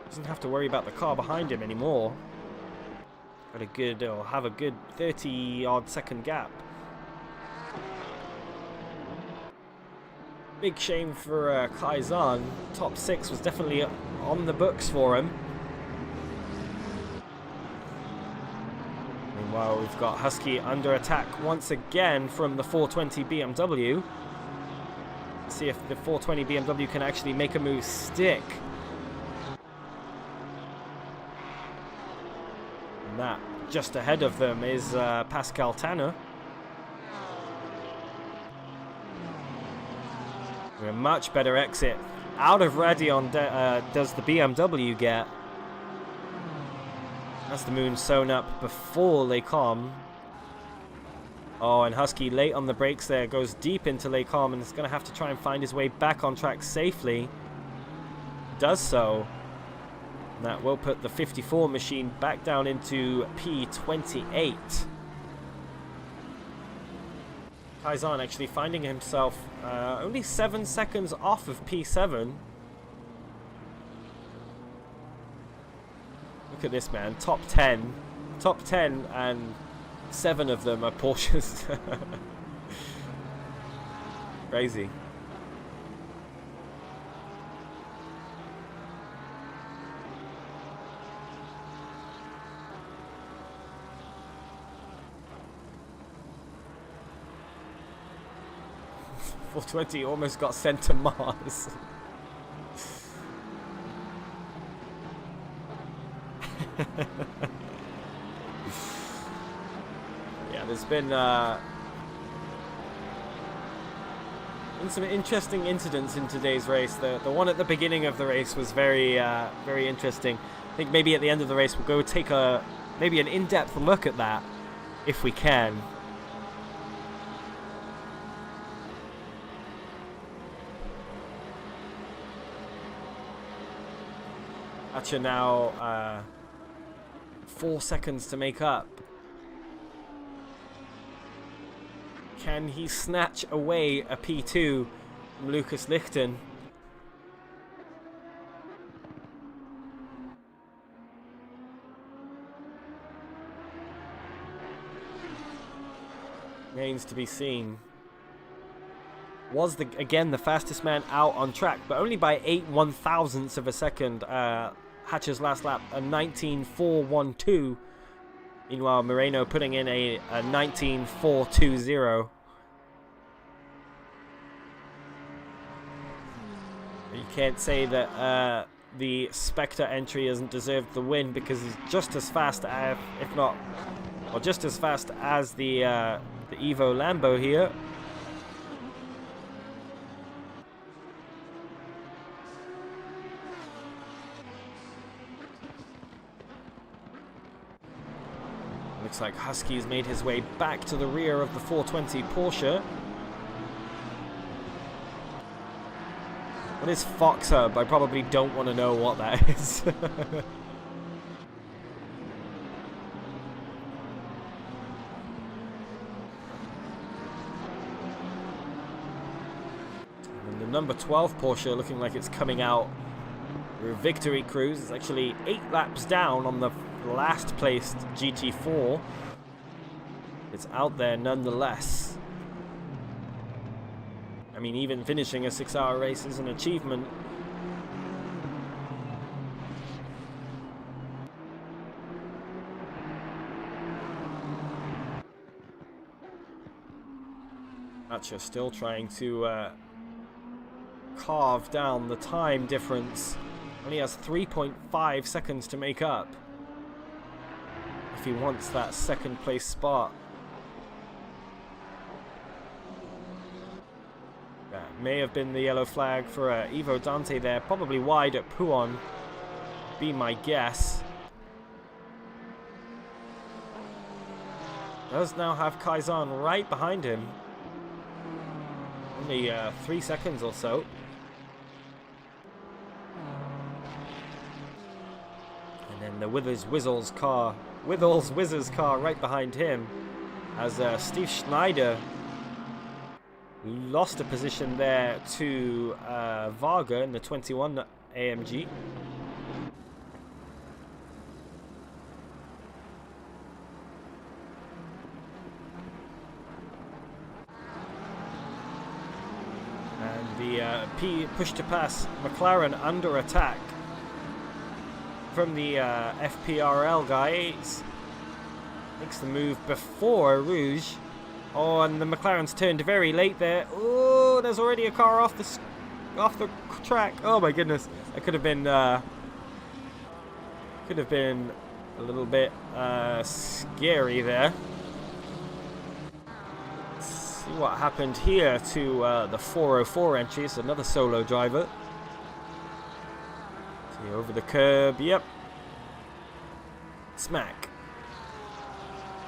A: Doesn't have to worry about the car behind him anymore. Got a good, or have a good 30-odd second gap. Big shame for Kaizan. Top 6 was definitely on the books for him. Meanwhile, we've got Husky under attack once again from the 420 BMW. Let's see if the 420 BMW can actually make a move stick. And that just ahead of them is Pascal Tanner. A much better exit out of Radion does the BMW get. That's the moon sewn up before Les Combes. Oh, and Husky late on the brakes there, goes deep into Les Combes and is going to have to try and find his way back on track safely. Does so. And that will put the 54 machine back down into P28. Kaizan actually finding himself only 7 seconds off of P7. Look at this, man. Top 10. Top 10 and 7 of them are Porsches. Crazy. .420 almost got sent to Mars. Yeah, there's been some interesting incidents in today's race. The one at the beginning of the race was very interesting. I think maybe at the end of the race we'll go take maybe an in-depth look at that if we can. Hatcher now 4 seconds to make up. Can he snatch away a P2 from Lucas Lichten? Remains to be seen. Was again the fastest man out on track, but only by 8/1000ths of a second. Hatcher's last lap, a 19.412. Meanwhile, Moreno putting in a 19.420. You can't say that the Spectre entry hasn't deserved the win, because he's just as fast, if not, or just as fast as the Evo Lambo here. Looks like Husky's made his way back to the rear of the 420 Porsche. What is Fox Hub? I probably don't want to know what that is. And the number 12 Porsche looking like it's coming out through victory cruise. It's actually 8 laps down on the last placed GT4. It's out there nonetheless. I mean, even finishing a 6-hour race is an achievement. Hatcher still trying to carve down the time difference. Only has 3.5 seconds to make up if he wants that second place spot. That may have been the yellow flag for Ivo Dante there, probably wide at Pouon, be my guess. Does now have Kaizan right behind him. Only 3 seconds or so. And then the Withers Whizzles car right behind him, as Steve Schneider lost a position there to Varga in the 21 AMG. The push to pass McLaren under attack from the FPRL guys. Makes the move before Rouge. Oh, and the McLaren's turned very late there. Oh, there's already a car off the track. Oh my goodness, that could have been a little bit scary there. Let's see what happened here to the 404 entry. It's another solo driver. See over the curb. Yep. Smack.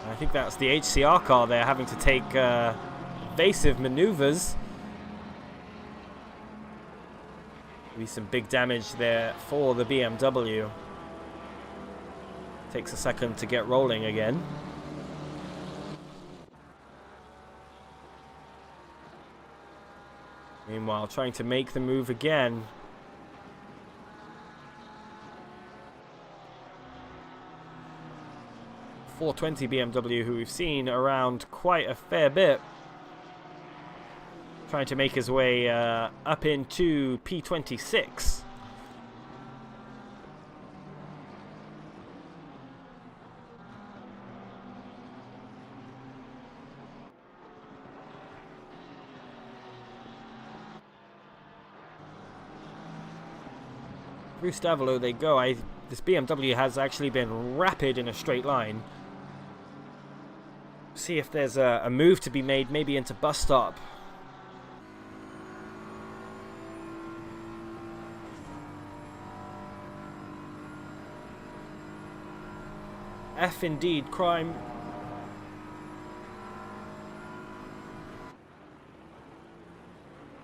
A: I think that's the HCR car there having to take evasive maneuvers. Maybe some big damage there for the BMW. Takes a second to get rolling again. Meanwhile, trying to make the move again. .420 BMW, who we've seen around quite a fair bit. Trying to make his way up into P26. Through Stavolo they go. This BMW has actually been rapid in a straight line. See if there's a move to be made, maybe into bus stop. F indeed, crime.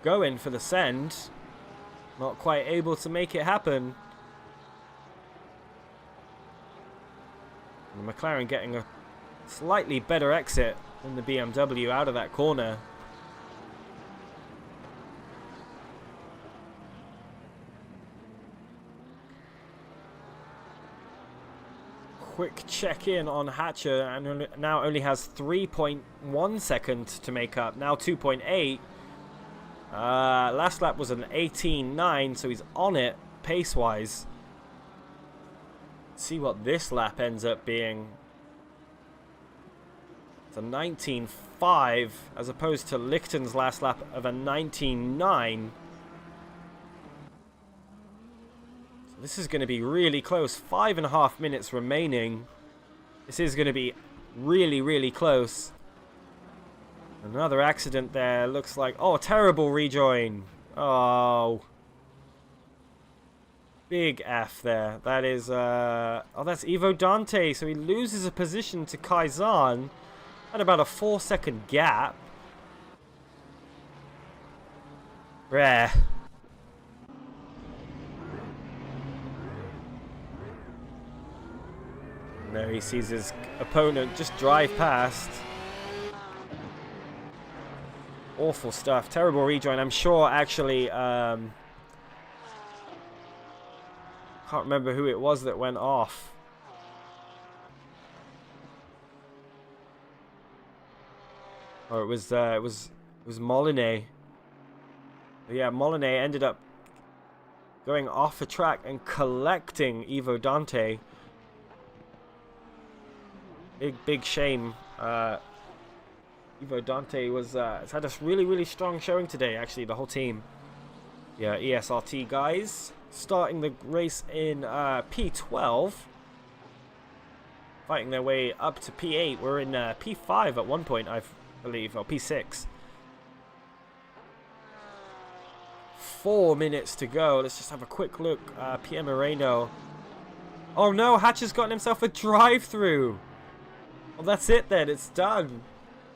A: Going for the send. Not quite able to make it happen. And the McLaren getting a slightly better exit than the BMW out of that corner. Quick check-in on Hatcher, and now only has 3.1 seconds to make up. Now 2.8. Last lap was an 18.9, so he's on it pace-wise. See what this lap ends up being. It's a 19.5 as opposed to Lichten's last lap of a 19.9. So this is going to be really close. 5.5 minutes remaining. This is going to be really, really close. Another accident there. Looks like... Oh, terrible rejoin. Oh. Big F there. That is... Oh, that's Ivo Dante. So he loses a position to Kaizan at about a 4-second gap. Rare. And there he sees his opponent just drive past. Awful stuff. Terrible rejoin. I'm sure, actually, can't remember who it was that went off. Or it was Molineux. But yeah, Molineux ended up going off the track and collecting Ivo Dante. Big shame. Ivo Dante has had a really, really strong showing today, actually, the whole team. Yeah, ESRT guys. Starting the race in P12. Fighting their way up to P8. We're in P5 at one point, I believe, or P6. 4 minutes to go. Let's just have a quick look. Pierre Moreno. Oh no, Hatcher's gotten himself a drive-through. Well, that's it then. It's done.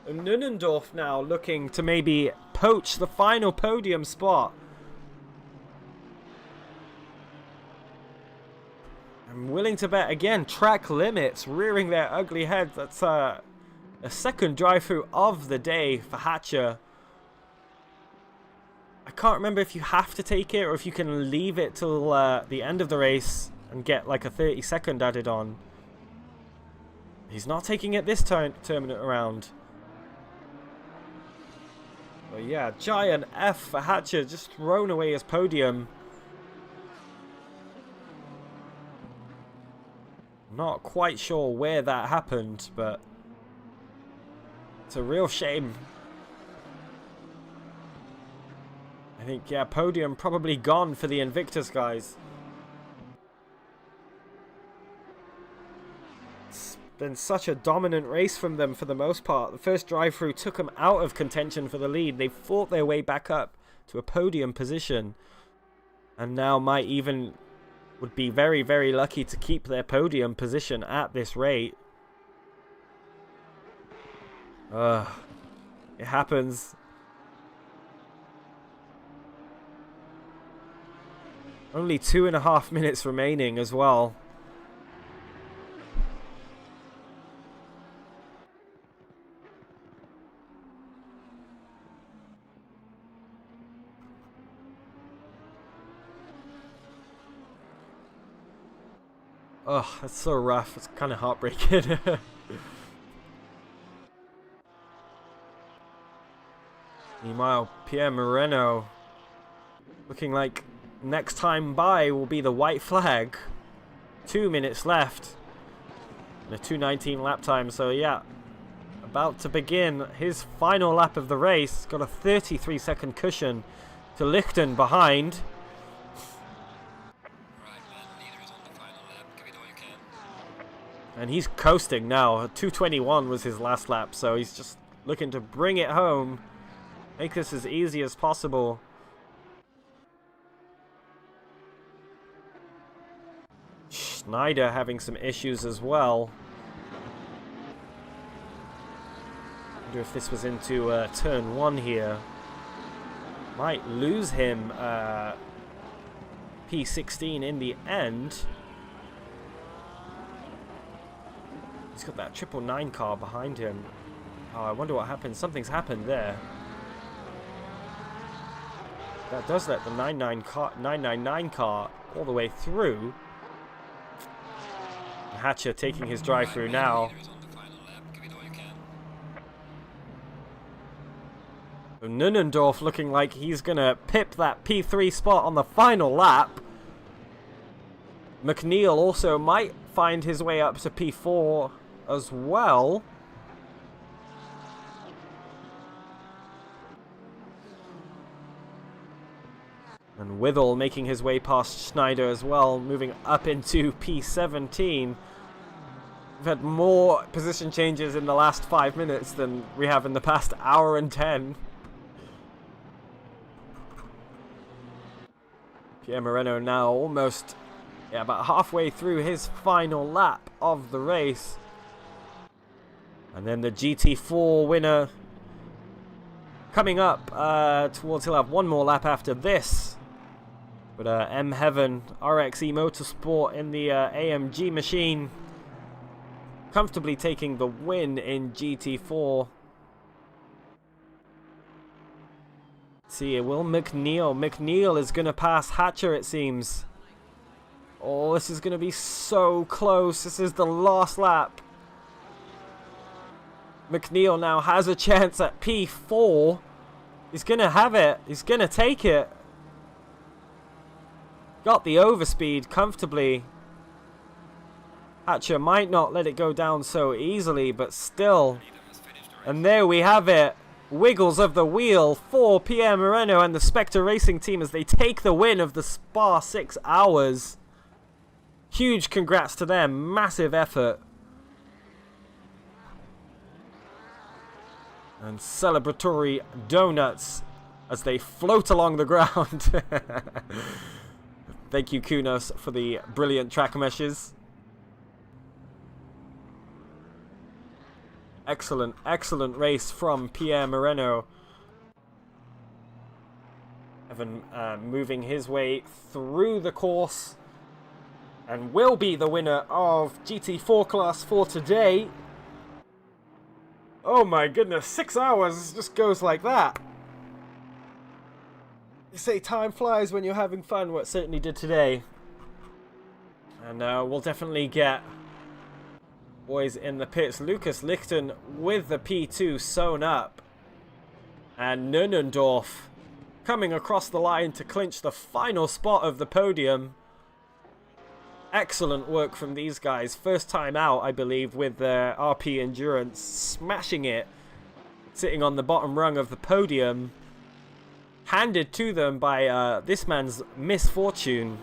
A: Nunnendorf now looking to maybe poach the final podium spot. I'm willing to bet again. Track limits rearing their ugly head. That's a second drive-through of the day for Hatcher. I can't remember if you have to take it or if you can leave it till the end of the race and get like a 30-second added on. He's not taking it this tournament around. But yeah, giant F for Hatcher, just thrown away his podium. Not quite sure where that happened, but it's a real shame. I think, yeah, podium probably gone for the Invictus guys. It's been such a dominant race from them for the most part. The first drive-through took them out of contention for the lead. They fought their way back up to a podium position. And now might even would be very, very lucky to keep their podium position at this rate. It happens. Only 2.5 minutes remaining as well. Oh, that's so rough. It's kind of heartbreaking. Meanwhile, Pierre Moreno looking like next time by will be the white flag. 2 minutes left. And a 2:19 lap time. So yeah, about to begin his final lap of the race. Got a 33-second cushion to Lichten behind. And he's coasting now. 2:21 was his last lap, so he's just looking to bring it home. Make this as easy as possible. Schneider having some issues as well. Wonder if this was into turn 1 here. Might lose him P16 in the end. He's got that 999 car behind him. Oh, I wonder what happened. Something's happened there. That does let the 999 car all the way through. Hatcher taking his drive through now. So Nunnendorf looking like he's gonna pip that P3 spot on the final lap. McNeil also might find his way up to P4 as well. And Withall making his way past Schneider as well, moving up into P17. We've had more position changes in the last 5 minutes than we have in the past hour and 10. Pierre Moreno now almost, yeah, about halfway through his final lap of the race. And then the GT4 winner coming up towards, he'll have one more lap after this. But M Heaven, RXE Motorsport in the AMG machine, comfortably taking the win in GT4. Let's see, will McNeil is going to pass Hatcher, it seems. Oh, this is going to be so close. This is the last lap. McNeil now has a chance at P4. He's going to have it. He's going to take it. Got the overspeed comfortably. Hatcher might not let it go down so easily, but still. And there we have it. Wiggles of the wheel for Pierre Moreno and the Spectre Racing team as they take the win of the Spa 6 hours. Huge congrats to them. Massive effort. And celebratory donuts as they float along the ground. Thank you, Kunos, for the brilliant track meshes. Excellent, excellent race from Pierre Moreno. Evan moving his way through the course and will be the winner of GT4 Class 4 today. Oh my goodness, 6 hours just goes like that. They say time flies when you're having fun. Well, it certainly did today. And we'll definitely get boys in the pits. Lucas Lichten with the P2 sewn up. And Nunendorf coming across the line to clinch the final spot of the podium. Excellent work from these guys. First time out, I believe, with their RP Endurance, smashing it, sitting on the bottom rung of the podium. Handed to them by this man's misfortune.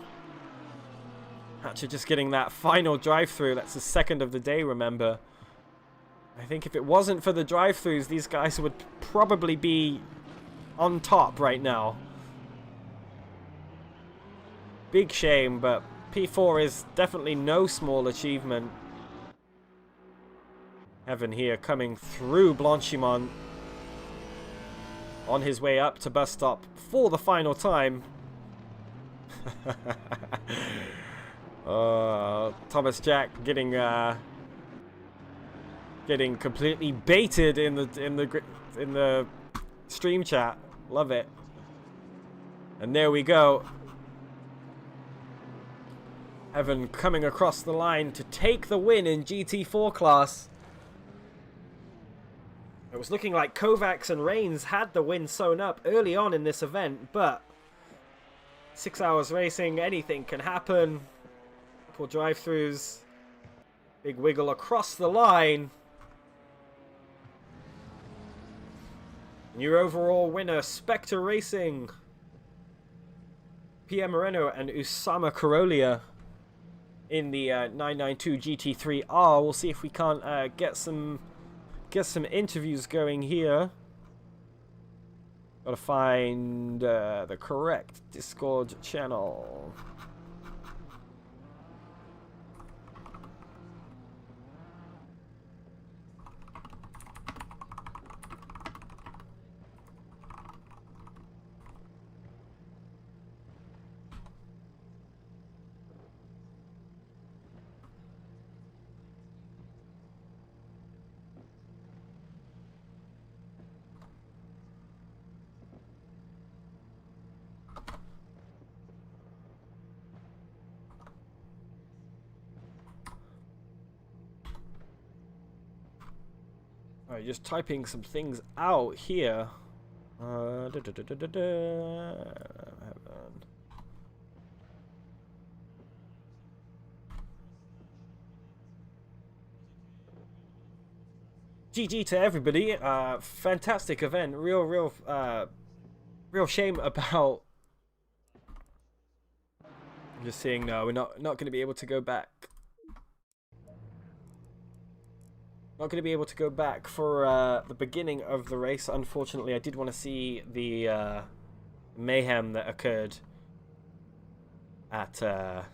A: Hatcher just getting that final drive-through. That's the second of the day, remember. I think if it wasn't for the drive-throughs, these guys would probably be on top right now. Big shame, but P4 is definitely no small achievement. Evan here coming through Blanchimont. On his way up to bus stop for the final time. Thomas Jack getting completely baited in the stream chat. Love it. And there we go. Evan coming across the line to take the win in GT4 class. It was looking like Kovacs and Reigns had the win sewn up early on in this event, but 6 hours racing, anything can happen. Couple drive-throughs, big wiggle across the line. And your overall winner, Spectre Racing, Pierre Moreno and Usama Karolia in the 992 GT3R. We'll see if we can't get some interviews going here. Gotta find the correct Discord channel. Alright, just typing some things out here. GG to everybody. Fantastic event. Real shame about. I'm just seeing. No, we're not going to be able to go back. Not going to be able to go back for the beginning of the race. Unfortunately, I did want to see the mayhem that occurred at Les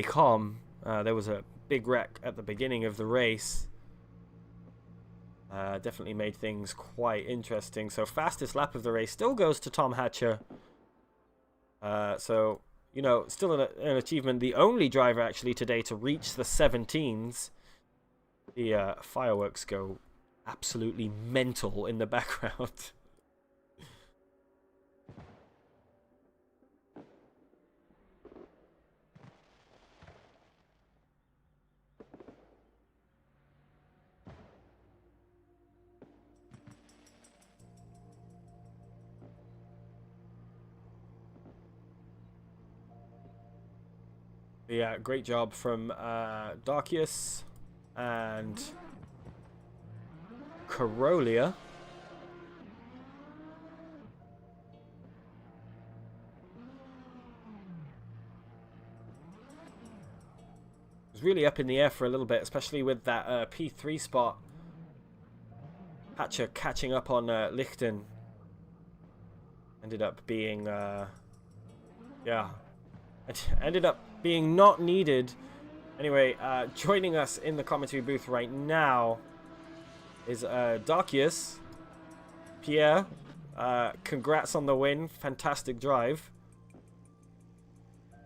A: Combes. There was a big wreck at the beginning of the race. Definitely made things quite interesting. So fastest lap of the race still goes to Tom Hatcher. So, you know, still an achievement. The only driver actually today to reach the 17s. The fireworks go absolutely mental in the background. Yeah, great job from Darkius and Karolia. It was really up in the air for a little bit, especially with that P3 spot. Hatcher catching up on Lichten. Ended up being, yeah, it ended up being not needed. Anyway, joining us in the commentary booth right now is Darkius. Pierre, congrats on the win. Fantastic drive.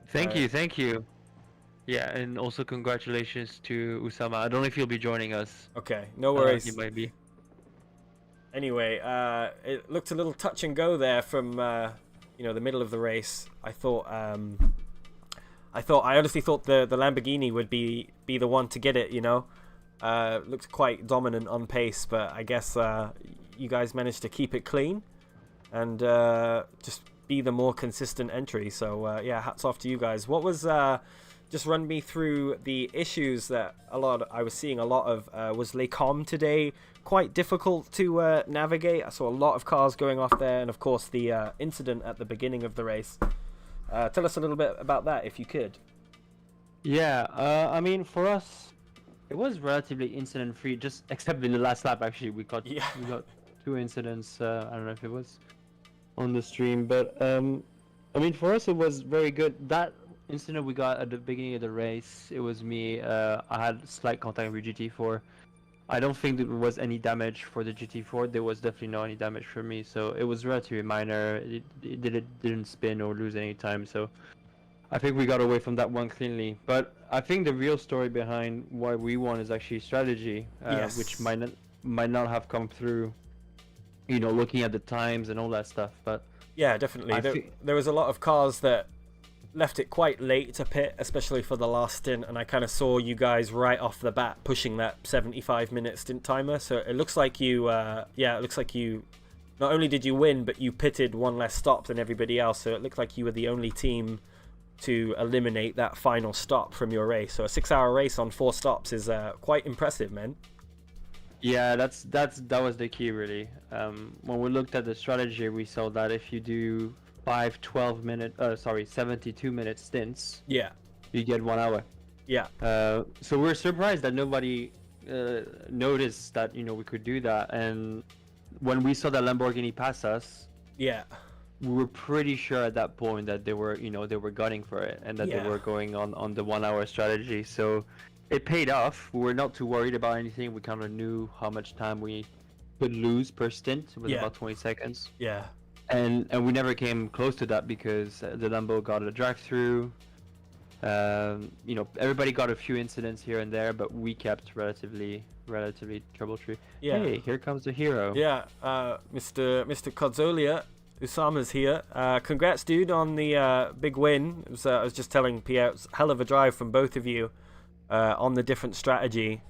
C: Thank you. Yeah, and also congratulations to Usama. I don't know if he'll be joining us.
A: Okay, no worries.
C: He might be.
A: Anyway, it looked a little touch and go there from you know, the middle of the race. I honestly thought the Lamborghini would be the one to get it, you know. Looked quite dominant on pace, but I guess you guys managed to keep it clean and just be the more consistent entry. So yeah, hats off to you guys. What was just run me through the issues that I was seeing a lot of. Was Les Combes today quite difficult to navigate? I saw a lot of cars going off there, and of course the incident at the beginning of the race. Tell us a little bit about that, if you could.
C: Yeah, I mean, for us, it was relatively incident-free, just except in the last lap. Actually, we got 2 incidents. I don't know if it was on the stream, but I mean, for us, it was very good. That incident we got at the beginning of the race, it was me. I had slight contact with GT4. I don't think there was any damage for the GT4. There was definitely no any damage for me, so it was relatively minor. It didn't spin or lose any time, so I think we got away from that one cleanly. But I think the real story behind why we won is actually strategy, which might not have come through, you know, looking at the times and all that stuff. But
A: yeah, definitely. There was a lot of cars that left it quite late to pit, especially for the last stint, and I kind of saw you guys right off the bat pushing that 75-minute stint timer. So it looks like you, it looks like you, not only did you win, but you pitted one less stop than everybody else. So it looked like you were the only team to eliminate that final stop from your race. So a 6-hour race on 4 stops is quite impressive, man.
C: Yeah, that was the key, really. When we looked at the strategy, we saw that if you do 72-minute stints, yeah, you get 1 hour.
A: Yeah.
C: So we're surprised that nobody noticed that, you know, we could do that. And when we saw that Lamborghini pass us,
A: yeah,
C: we were pretty sure at that point that they were, you know, they were gunning for it and that they were going on the 1 hour strategy. So it paid off. We were not too worried about anything. We kind of knew how much time we could lose per stint. It was about 20 seconds.
A: Yeah.
C: And we never came close to that because the Lambo got a drive-through. You know, everybody got a few incidents here and there, but we kept relatively trouble-free.
A: Yeah.
C: Hey, here comes the hero.
A: Yeah, Mr. Kozzolia, Usama's here. Congrats, dude, on the big win. I was just telling Pierre, it was a hell of a drive from both of you on the different strategy,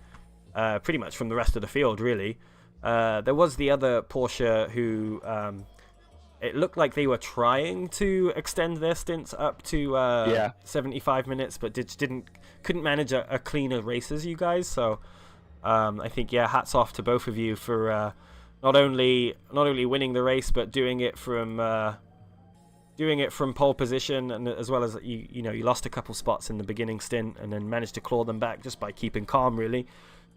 A: pretty much from the rest of the field, really. There was the other Porsche who... it looked like they were trying to extend their stints up to 75 minutes, but couldn't manage a cleaner race as you guys. So I think hats off to both of you for not only winning the race, but doing it from pole position, and as well as you lost a couple spots in the beginning stint and then managed to claw them back just by keeping calm. Really,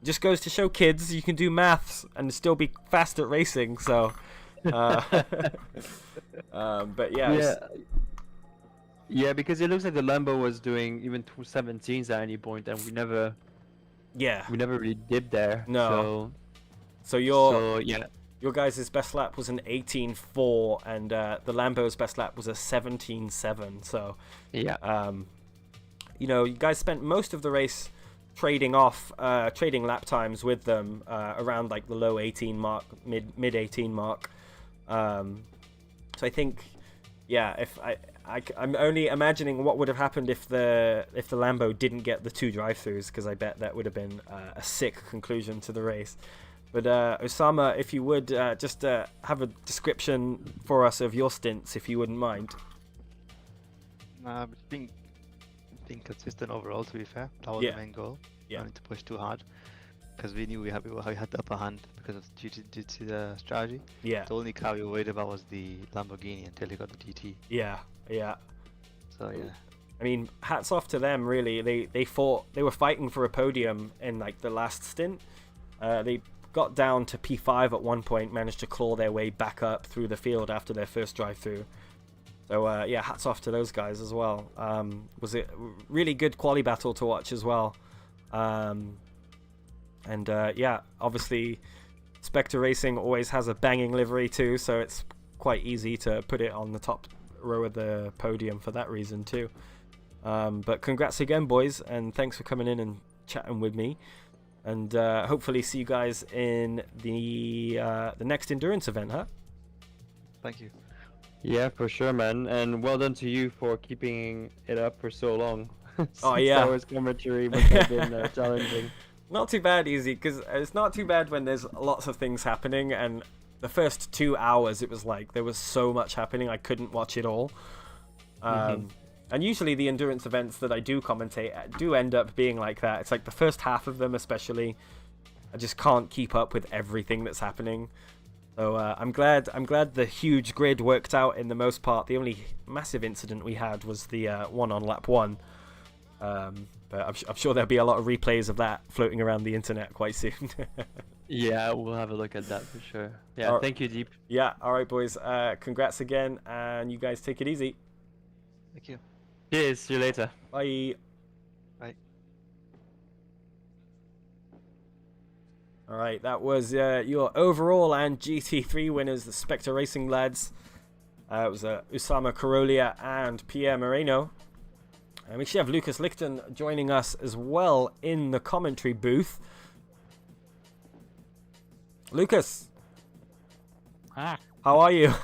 A: just goes to show kids you can do maths and still be fast at racing. So. But
C: because it looks like the Lambo was doing even 217s at any point, and we never really dipped there.
A: No. So your guys' best lap was an 18.4, and the Lambo's best lap was a 17.7. So you guys spent most of the race trading lap times with them around like the low 18 mark, mid 18 mark. So I think, if I'm only imagining what would have happened if the Lambo didn't get the 2 drive-throughs, because I bet that would have been a sick conclusion to the race. But Osama, if you would just have a description for us of your stints, if you wouldn't mind.
D: Being consistent overall, to be fair, that was the main goal. Not need to push too hard, because we knew we had the upper hand because of due to the strategy.
A: Yeah.
D: The only car we were worried about was the Lamborghini until he got the GT.
A: Yeah.
D: So
A: I mean, hats off to them. Really, they were fighting for a podium in like the last stint. They got down to P5 at one point, managed to claw their way back up through the field after their first drive-through. So hats off to those guys as well. Was it really good quali battle to watch as well. Obviously Spectre Racing always has a banging livery too, so it's quite easy to put it on the top row of the podium for that reason too. But congrats again, boys, and thanks for coming in and chatting with me, and hopefully see you guys in the next endurance event, huh?
D: Thank you.
C: Yeah, for sure, man, and well done to you for keeping it up for so long. 6
A: Oh yeah,
C: hours commentary must have been challenging.
A: Not too bad, Easy, because it's not too bad when there's lots of things happening, and the first 2 hours it was like there was so much happening I couldn't watch it all. And usually the endurance events that I do commentate do end up being like that. It's like the first half of them especially, I just can't keep up with everything that's happening. So I'm glad the huge grid worked out in the most part. The only massive incident we had was the one on lap 1. But I'm sure there'll be a lot of replays of that floating around the internet quite soon.
C: Yeah, we'll have a look at that for sure. Yeah, thank you, Deep.
A: Yeah, all right, boys. Congrats again, and you guys take it easy.
D: Thank you.
C: Cheers, see you later.
A: Bye.
D: Bye.
A: All right, that was your overall and GT3 winners, the Spectre Racing lads. It was Usama Karolia and Pierre Moreno. And we should have Lucas Lichten joining us as well in the commentary booth. Lucas.
E: How
A: are you?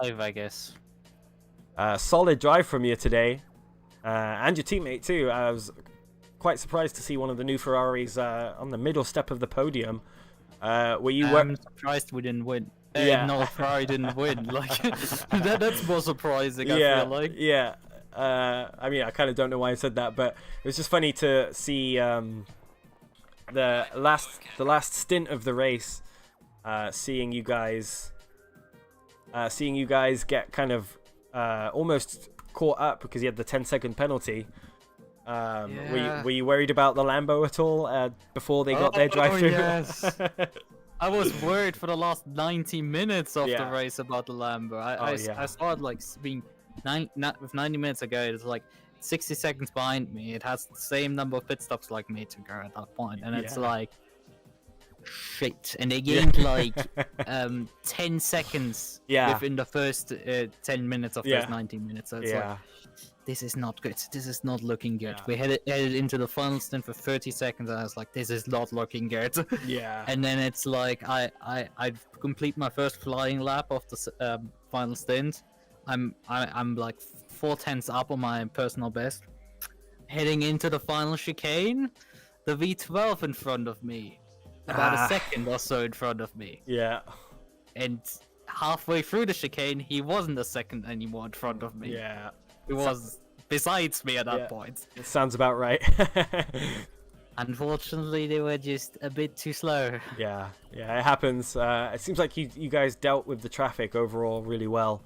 E: Live, I guess.
A: Solid drive from you today. And your teammate too. I was quite surprised to see one of the new Ferraris on the middle step of the podium.
E: I'm surprised we didn't win.
A: Yeah.
E: No, Ferrari didn't win. Like that's more surprising. I feel like.
A: Yeah. I mean, I kind of don't know why I said that, but it was just funny to see the last stint of the race, seeing you guys get kind of almost caught up because you had the 10-second penalty. Were you worried about the Lambo at all before they got their drive-through?
E: Yes. I was worried for the last 90 minutes of the race about the Lambo. I saw it like being 90 minutes ago. It was like 60 seconds behind me. It has the same number of pit stops like me to go at that point, and it's like shit. And they gained like 10 seconds within the first 10 minutes of those 90 minutes. So it's like, this is not good. This is not looking good. We headed into the final stint for 30 seconds, and I was like, this is not looking good.
A: Yeah.
E: And then it's like I complete my first flying lap of the final stint. I'm like 4/10 up on my personal best. Heading into the final chicane, the V12 in front of me, about a second or so in front of me.
A: Yeah.
E: And halfway through the chicane, he wasn't a second anymore in front of me.
A: Yeah.
E: It was besides me at that point.
A: It sounds about right.
E: Unfortunately, they were just a bit too slow.
A: Yeah, it happens. It seems like you guys dealt with the traffic overall really well.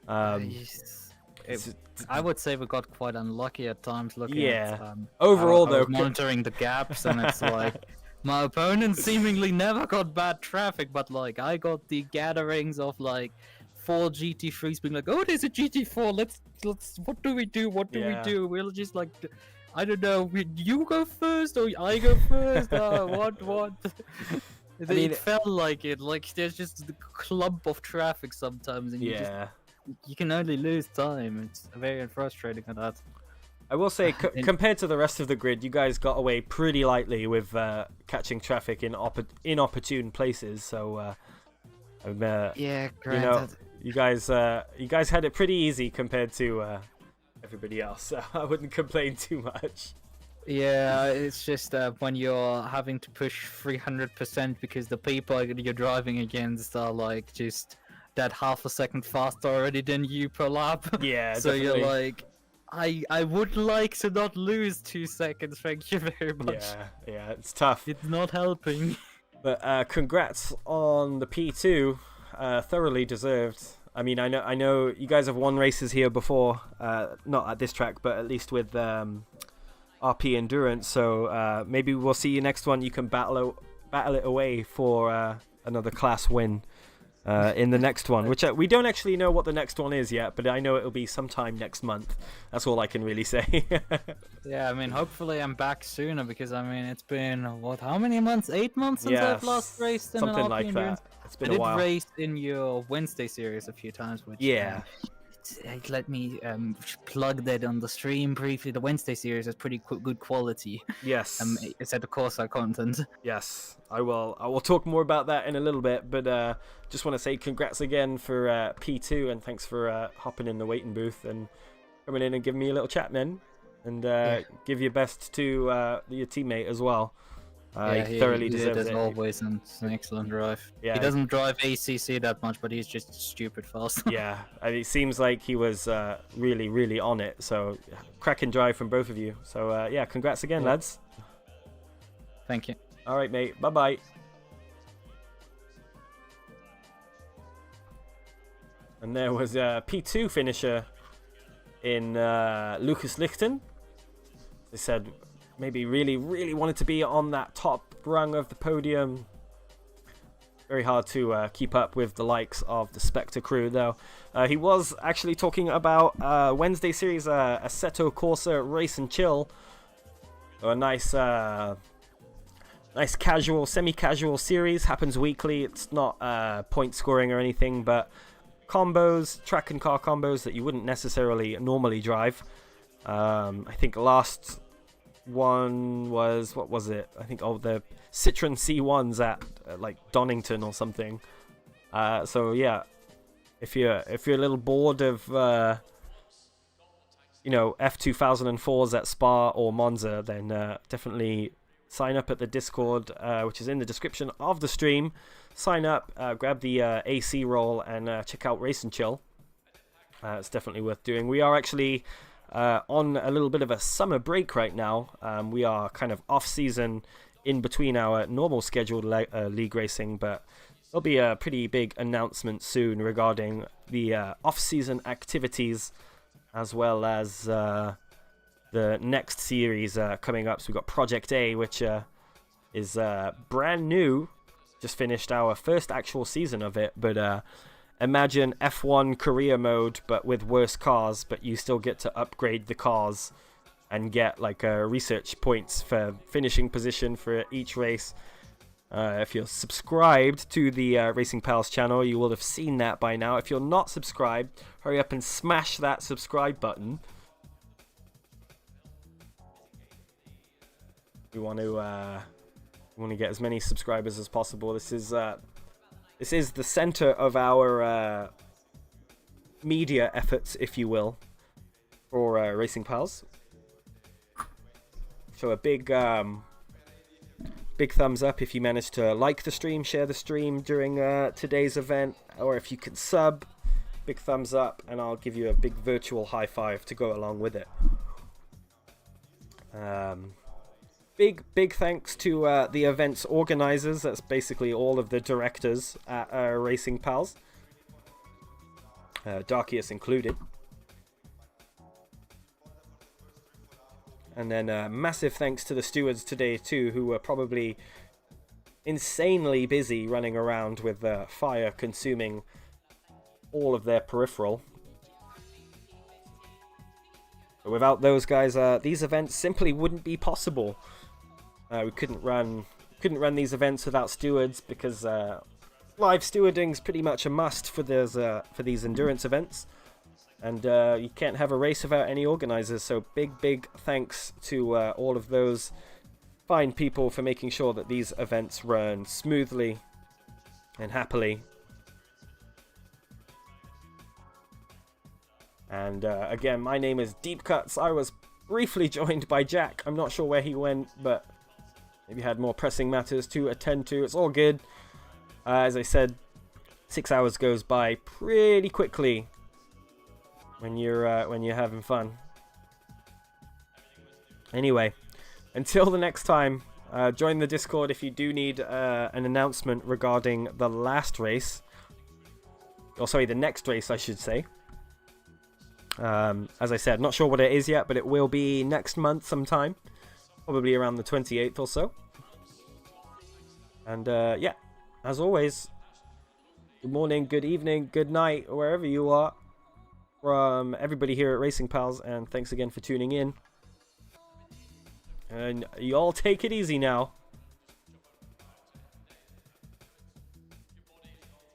E: I would say we got quite unlucky at times looking at
A: overall
E: I was monitoring the gaps, and it's like my opponent seemingly never got bad traffic, but like I got the gatherings of like 4 GT3s being like, oh, there's a GT4, let's what do we do, we do? We'll just like, I don't know, you go first or I go first? What? It felt like it, like there's just a clump of traffic sometimes, and you can only lose time. It's very frustrating at that.
A: I will say, compared to the rest of the grid, you guys got away pretty lightly with catching traffic in inopportune places. So,
E: granted.
A: You guys had it pretty easy compared to everybody else. So I wouldn't complain too much.
E: Yeah, it's just when you're having to push 300% because the people you're driving against are like just that half a second faster already than you per lap.
A: Yeah,
E: so
A: definitely.
E: You're like, I would like to not lose 2 seconds. Thank you very much.
A: Yeah, it's tough.
E: It's not helping.
A: But congrats on the P2. Thoroughly deserved. I mean, I know you guys have won races here before, not at this track, but at least with RP Endurance. So maybe we'll see you next one. You can battle it away for another class win in the next one, which we don't actually know what the next one is yet, but I know it'll be sometime next month. That's all I can really say.
E: Yeah, I mean, hopefully I'm back sooner, because I mean, it's been how many months? 8 months since I've last raced in
A: something
E: an RP
A: like
E: Endurance.
A: that. It's been a while.
E: I did race in your Wednesday series a few times, which let me plug that on the stream briefly. The Wednesday series is pretty good quality.
A: Yes.
E: It's at the Corsa content.
A: Yes, I will talk more about that in a little bit, but just want to say congrats again for P2, and thanks for hopping in the waiting booth and coming in and giving me a little chat, man. and give your best to your teammate as well. He
E: thoroughly
A: deserves
E: as
A: it.
E: always, and it's an excellent drive.
A: Yeah,
E: he doesn't drive ACC that much, but he's just stupid fast.
A: Yeah, and it seems like he was really, really on it. So, cracking drive from both of you. So, yeah, congrats again, lads.
E: Thank you.
A: All right, mate. Bye-bye. And there was a P2 finisher in Lucas Lichten. They said maybe really, really wanted to be on that top rung of the podium. Very hard to keep up with the likes of the Spectre crew, though. He was actually talking about Wednesday series, Assetto Corsa Race and Chill. A nice, nice casual, semi-casual series. Happens weekly. It's not point scoring or anything, but combos, track and car combos that you wouldn't necessarily normally drive. I think last one was, what was it? I think the Citroen C1s at like Donington or something. So yeah, if you're a little bored of F2004s at Spa or Monza, then definitely sign up at the Discord, which is in the description of the stream. Sign up, grab the AC roll, and check out Race and Chill. It's definitely worth doing. We are actually on a little bit of a summer break right now. We are kind of off season in between our normal scheduled league racing, but there'll be a pretty big announcement soon regarding the off-season activities, as well as the next series coming up. So we've got Project A, which is brand new. Just finished our first actual season of it, but imagine F1 career mode, but with worse cars, but you still get to upgrade the cars and get like research points for finishing position for each race. If you're subscribed to the Racing Pals channel, you will have seen that by now. If you're not subscribed, hurry up and smash that subscribe button. We want to get as many subscribers as possible. This is the center of our media efforts, if you will, for Racing Pals. So a big thumbs up if you manage to like the stream, share the stream during today's event, or if you can sub, big thumbs up, and I'll give you a big virtual high five to go along with it. Big thanks to the event's organizers. That's basically all of the directors at Racing Pals, Darkius included. And then massive thanks to the stewards today too, who were probably insanely busy running around with fire consuming all of their peripheral. But without those guys, these events simply wouldn't be possible. We couldn't run these events without stewards, because live stewarding's pretty much a must for these endurance events, and you can't have a race without any organizers. So big thanks to all of those fine people for making sure that these events run smoothly and happily. And again, my name is Deep Cuts. I was briefly joined by Jack. I'm not sure where he went, but maybe had more pressing matters to attend to. It's all good. As I said, 6 hours goes by pretty quickly when you're having fun. Anyway, until the next time, join the Discord if you do need an announcement regarding the last race. Or sorry, the next race, I should say. As I said, not sure what it is yet, but it will be next month sometime. Probably around the 28th or so. And yeah, as always, good morning, good evening, good night, wherever you are, from everybody here at Racing Pals, and thanks again for tuning in. And you all take it easy now.